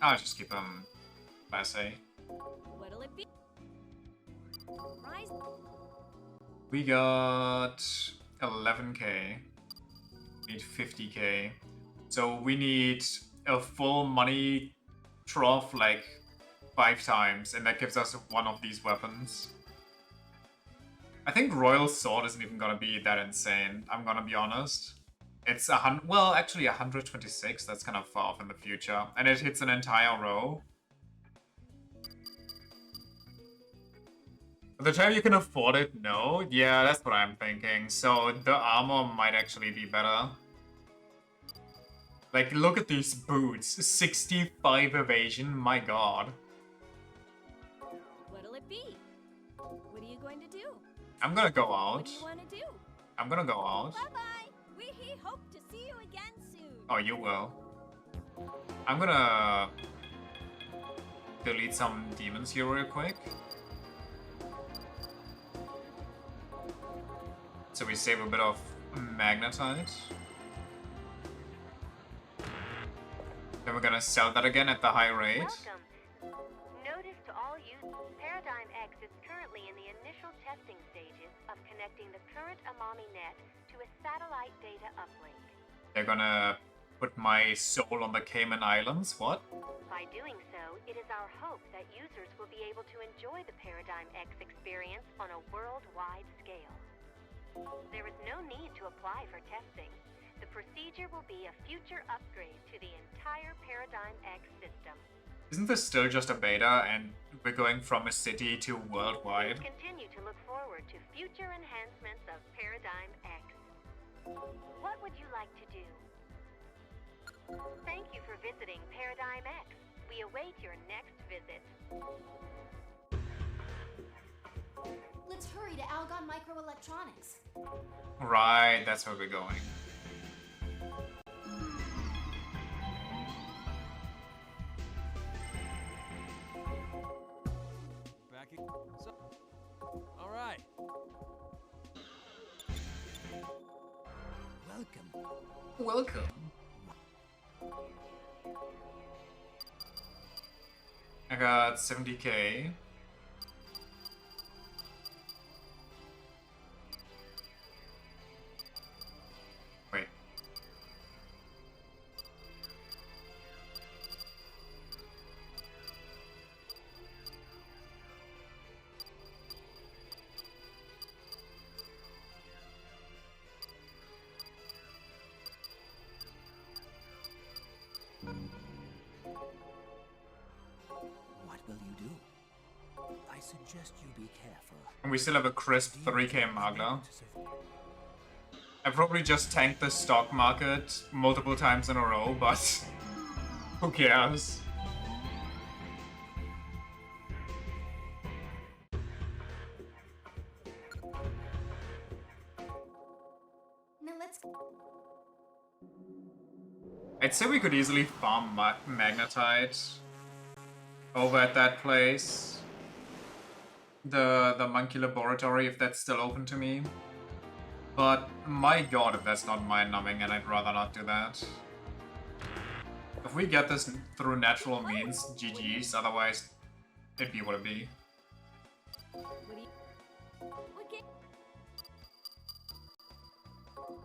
I'll just keep them Class A. What'll it be? Rise... We got 11k. Need 50k. So we need a full money trough like 5 times, and that gives us one of these weapons. I think Royal Sword isn't even gonna be that insane, I'm gonna be honest. It's well, actually 126, that's kind of far off in the future. And it hits an entire row. By the time you can afford it, no? Yeah, that's what I'm thinking. So the armor might actually be better. Like, look at these boots. 65 evasion, my god. What'll it be? What are you going to do? I'm gonna go What out. do you want to do? I'm gonna go out. Bye-bye! We hope to see you again soon. Oh, you will. I'm gonna delete some demons here real quick. So we save a bit of magnetite. Then we're gonna sell that again at the high rate. Welcome. Notice to all users, Paradigm X is currently in the initial testing stages of connecting the current Amami net to a satellite data uplink. They're gonna put my soul on the Cayman Islands? What? By doing so, it is our hope that users will be able to enjoy the Paradigm X experience on a worldwide scale. There is no need to apply for testing. The procedure will be a future upgrade to the entire Paradigm X system. Isn't this still just a beta and we're going from a city to worldwide? Please continue to look forward to future enhancements of Paradigm X. What would you like to do? Thank you for visiting Paradigm X. We await your next visit. Let's hurry to Algon Microelectronics. Right, that's where we're going. Back again. So, all right. Welcome. Welcome. I got 70k. Wait. What will you do? I suggest you be careful. And we still have a crisp 3k Magla. I probably just tanked the stock market multiple times in a row, but who cares? Let's. I'd say we could easily farm magnetite over at that place. The monkey laboratory, if that's still open to me. But my god, if that's not mind-numbing, and I'd rather not do that. If we get this through natural means, GG's, otherwise it'd be what it be.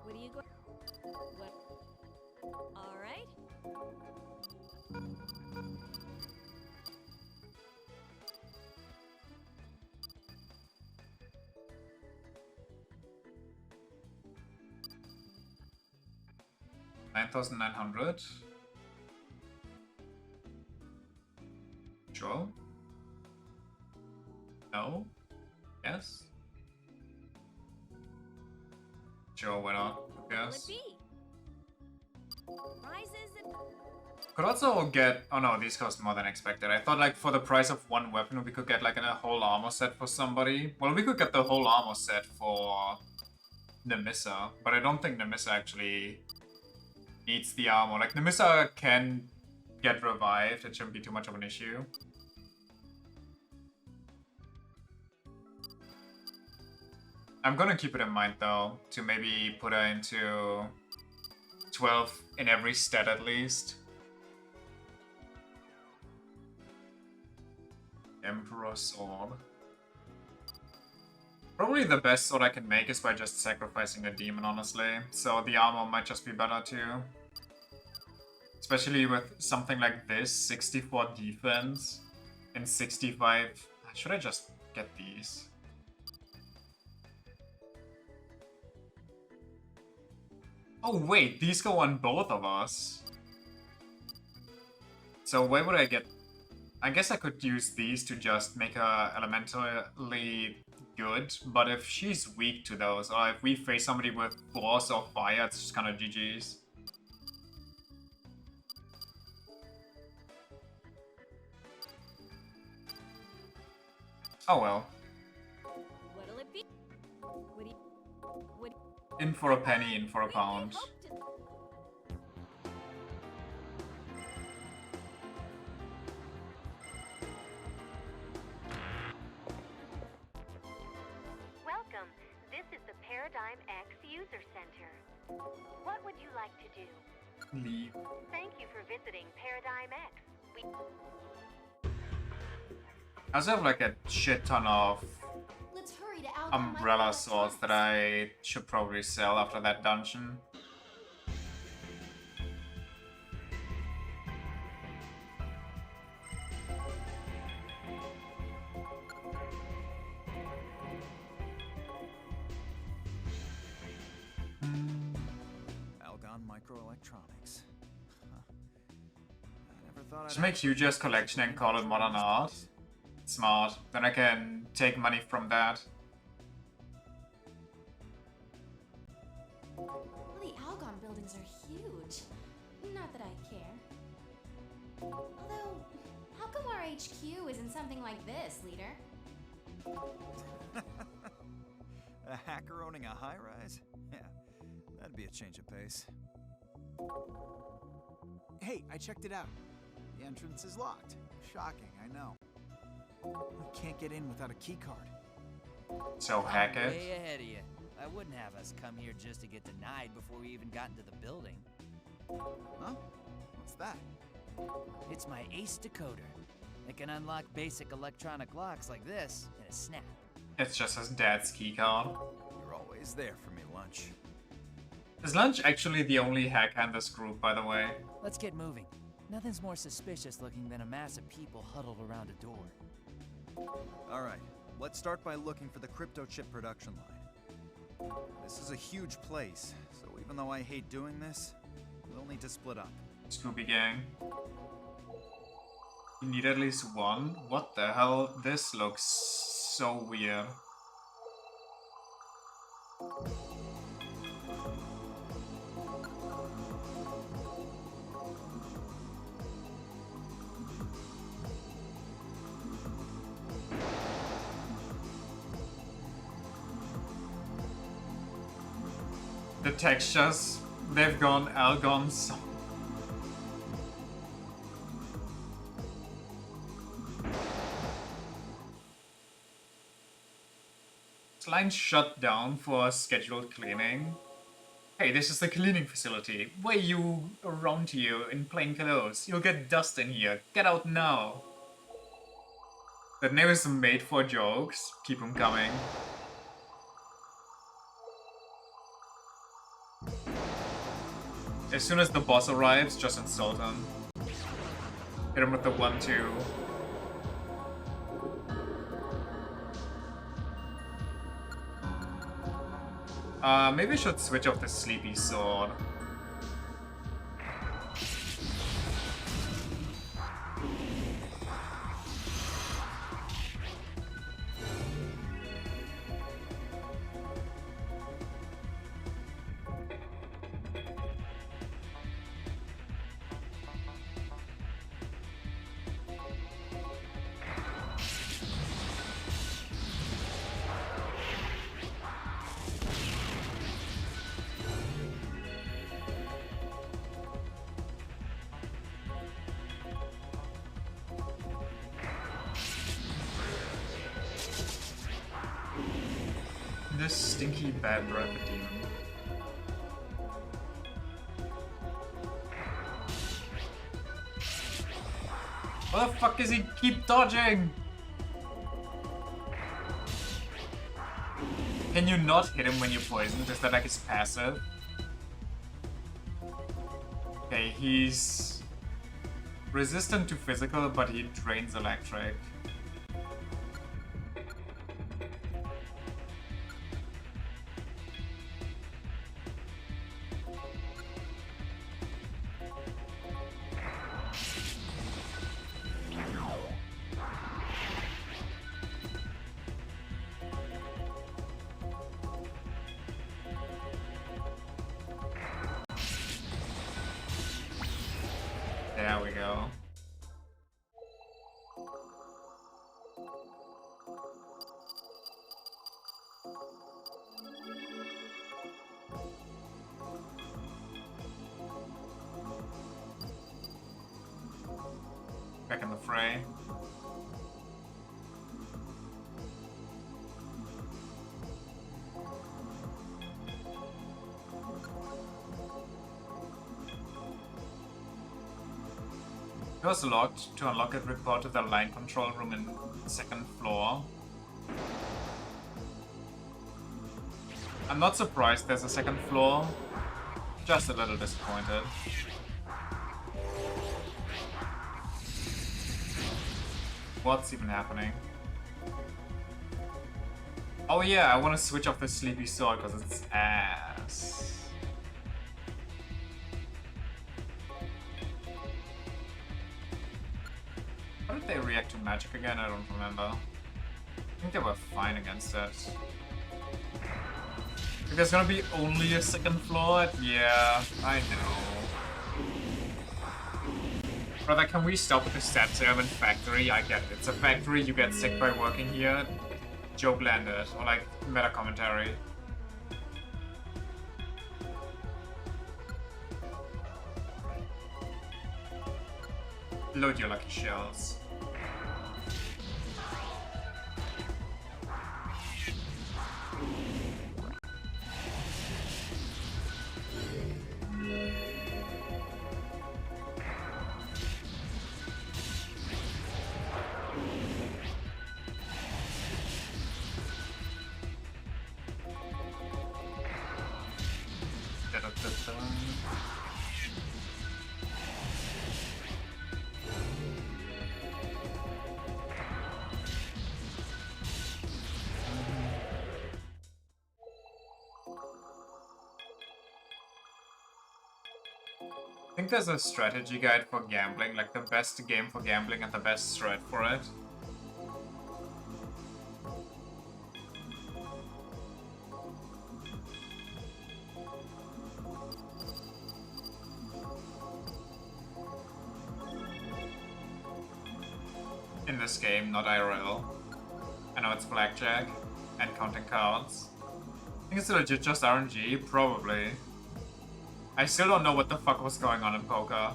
What do you go? What? All right. $9,900. Sure. No. Yes. Sure, why not? Yes. Could also get... Oh no, these cost more than expected. I thought like for the price of one weapon we could get like a whole armor set for somebody. Well, we could get the whole armor set for Nemissa, but I don't think Nemissa actually needs the armor. Like Nemissa can get revived, it shouldn't be too much of an issue. I'm gonna keep it in mind though, to maybe put her into 12 in every stat at least. Emperor Sword. Probably the best sword I can make is by just sacrificing a demon, honestly. So the armor might just be better too. Especially with something like this, 64 defense and 65... Should I just get these? Oh wait, these go on both of us. So where would I get... I guess I could use these to just make her elementally good, but if she's weak to those, or if we face somebody with force or fire, it's just kind of GG's. Oh well. What'll it be? In for a penny, in for a pound. Welcome. This is the Paradigm X User Center. What would you like to do? Leave. Thank you for visiting Paradigm X. I also have like a shit ton of Let's hurry to Alcon umbrella swords that I should probably sell after that dungeon. Algon Microelectronics. Huh. I never thought Just make Huge's collection and call it modern art. Smart. Then I can take money from that. Well, the Algon buildings are huge. Not that I care. Although, how come our HQ isn't something like this, leader? A hacker owning a high-rise? Yeah, that'd be a change of pace. Hey, I checked it out. The entrance is locked. Shocking, I know. We can't get in without a keycard. So hack it. Way ahead of you. I wouldn't have us come here just to get denied before we even got into the building. Huh? What's that? It's my ace decoder. It can unlock basic electronic locks like this in a snap. It's just his dad's keycard. You're always there for me, Lunch. Is Lunch actually the only hacker in this group, by the way? Let's get moving. Nothing's more suspicious looking than a mass of people huddled around a door. Alright, let's start by looking for the crypto chip production line. This is a huge place, so even though I hate doing this, we'll need to split up. Scooby Gang. You need at least one? What the hell? This looks so weird. The textures, they've gone Algon so. This line shut down for scheduled cleaning. Hey, this is the cleaning facility. Why you around here in plain clothes? You'll get dust in here. Get out now. That name is made for jokes. Keep them coming. As soon as the boss arrives, just insult him. Hit him with the 1-2. Maybe I should switch off the sleepy sword. This stinky bad breath demon. What the fuck does he keep dodging? Can you not hit him when you're poisoned? Is that like his passive? Okay, he's resistant to physical, but he drains electric. There we go. Back in the fray. Doors locked. To unlock it, report to the line control room in the second floor. I'm not surprised there's a second floor. Just a little disappointed. What's even happening? Oh yeah, I want to switch off the sleepy sword because it's ass. How did they react to magic again? I don't remember. I think they were fine against it. If there's gonna be only a second floor, yeah, I know. Brother, can we stop with the stat servant factory? I get it. It's a factory, you get sick by working here. Joke landed, or like meta commentary. Load your lucky shells. I think there's a strategy guide for gambling, like the best game for gambling and the best strat for it. In this game, not IRL. I know it's blackjack and counting cards. I think it's legit just RNG, probably. I still don't know what the fuck was going on in poker.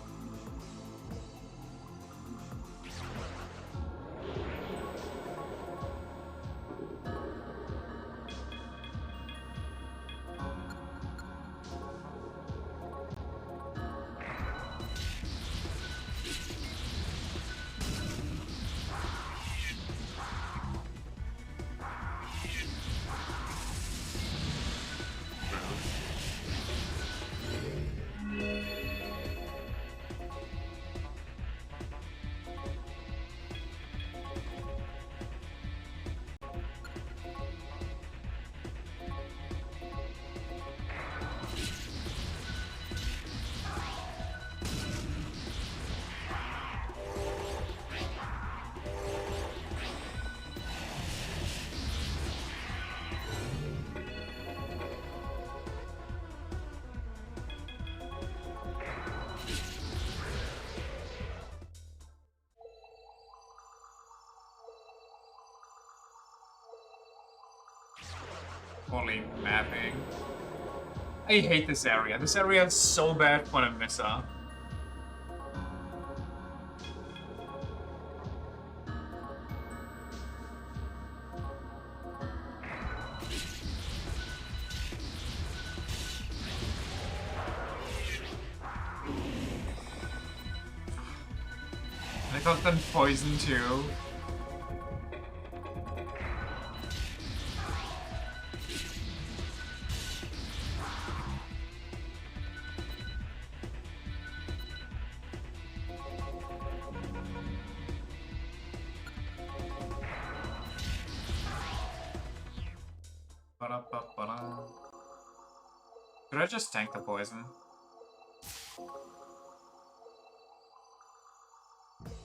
Holy mapping. I hate this area. This area is so bad for a misser. I got them poisoned too. Should I just tank the poison?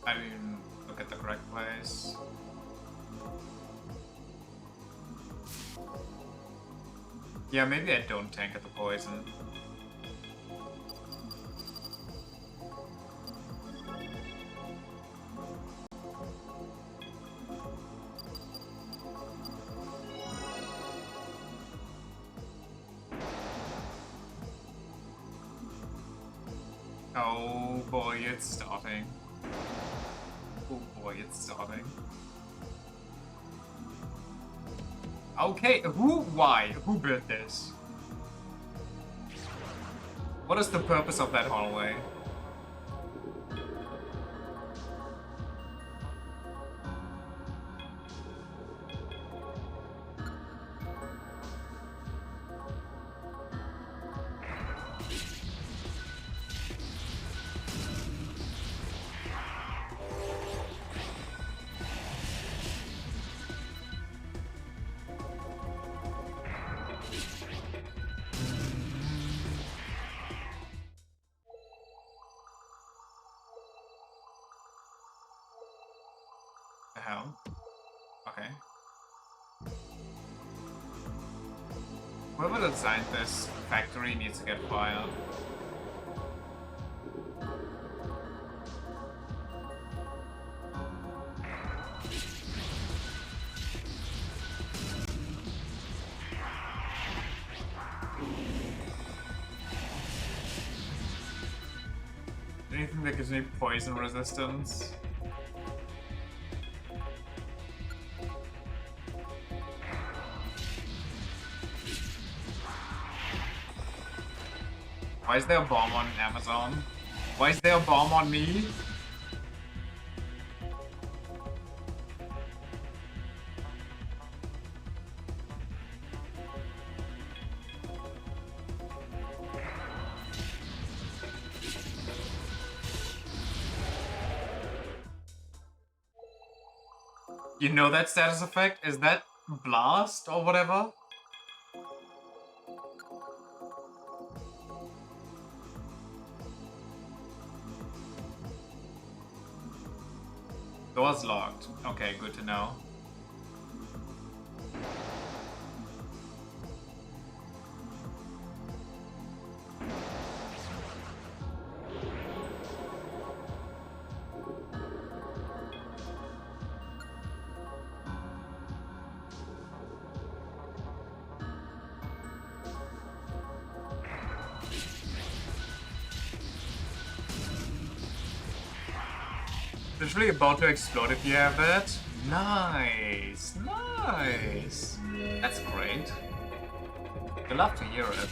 I didn't look at the correct place. Yeah, maybe I don't tank at the poison. Oh boy, it's starting. Oh boy, it's starting. Okay, why? Who built this? What is the purpose of that hallway? The hell? Okay. Whoever designed this factory needs to get fired. Anything that gives me poison resistance? Why is there a bomb on Amazon? Why is there a bomb on me? You know that status effect? Is that blast or whatever? Door's locked. Okay, good to know. literally about to explode if you have that. Nice, nice. That's great. I love to hear it.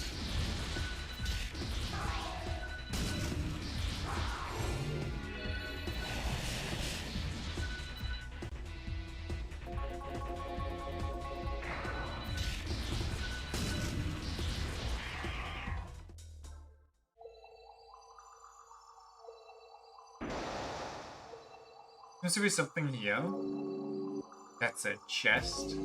Seems to be something here. That's a chest.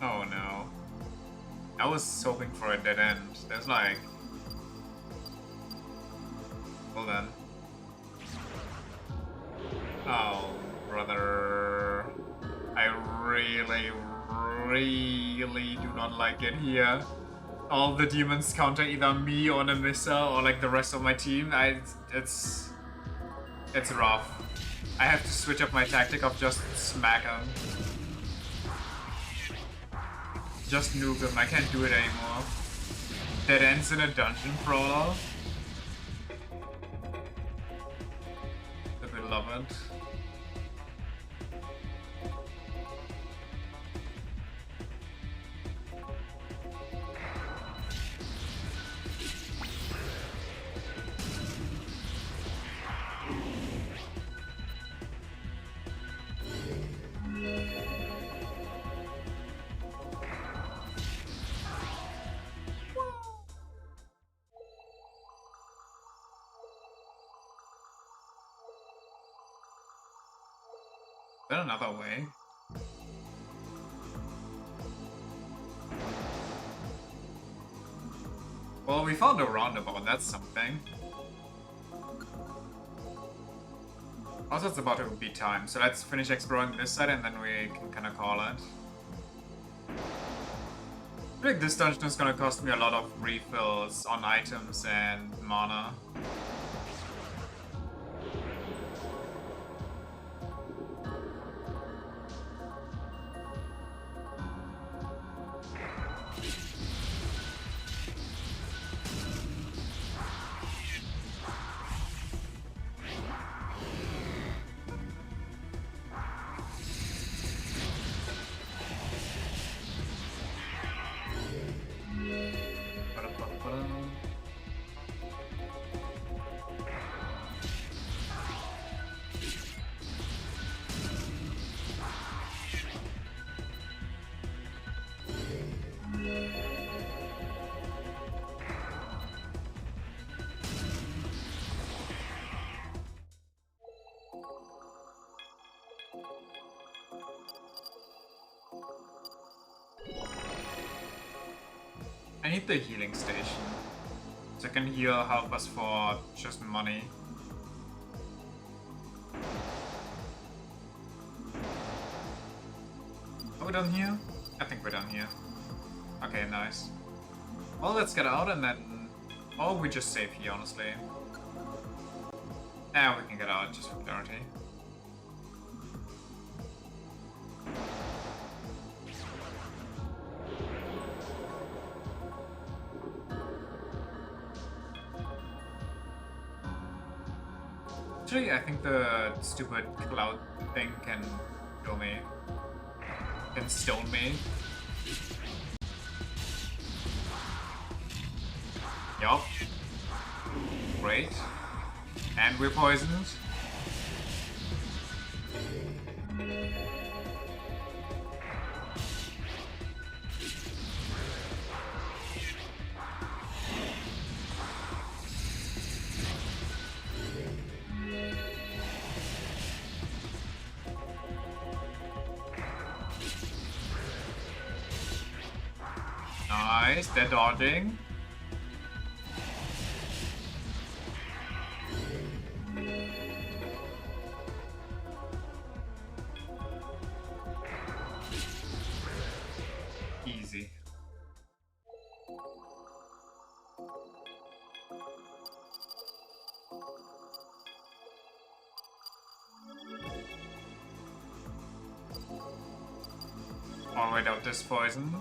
Oh no. I was hoping for a dead end. There's like... Hold on. Oh, brother. I really do not like it here. All the demons counter either me or Nemissa or like the rest of my team. It's rough. I have to switch up my tactic of just smack him. Just nuke him. I can't do it anymore. That ends in a dungeon crawler. The beloved. Is there another way? Well, we found a roundabout, that's something. Also, it's about to be time, so let's finish exploring this side and then we can kind of call it. I feel like this dungeon is gonna cost me a lot of refills on items and mana. I need the healing station. So I can heal help us for just money. Are we done here? I think we're done here. Okay, nice. Well, let's get out and then... Or we just save here, honestly. Yeah, we can get out just for clarity. Actually, I think the stupid cloud thing can kill me. Can stone me. Yup. Great. And we're poisoned. Nice, they're dodging. Easy. without this poison.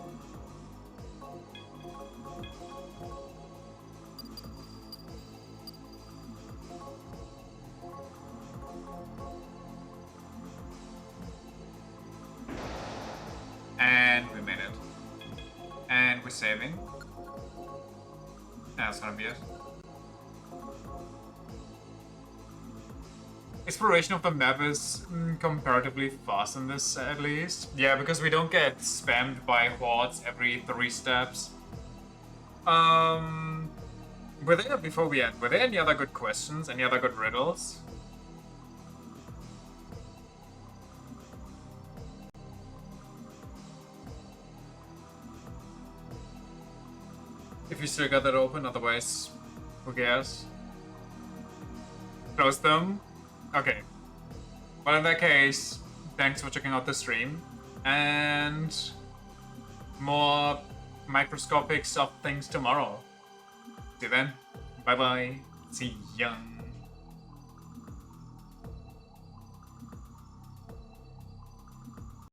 And we made it. And we're saving. That's gonna be it. Exploration of the map is comparatively fast in this, at least. Yeah, because we don't get spammed by hordes every 3 steps. Before we end, were there any other good questions? Any other good riddles? If you still got that open, otherwise, who cares? Close them? Okay. Well, in that case, thanks for checking out the stream. And more microscopic soft things tomorrow. See you then. Bye bye. See ya.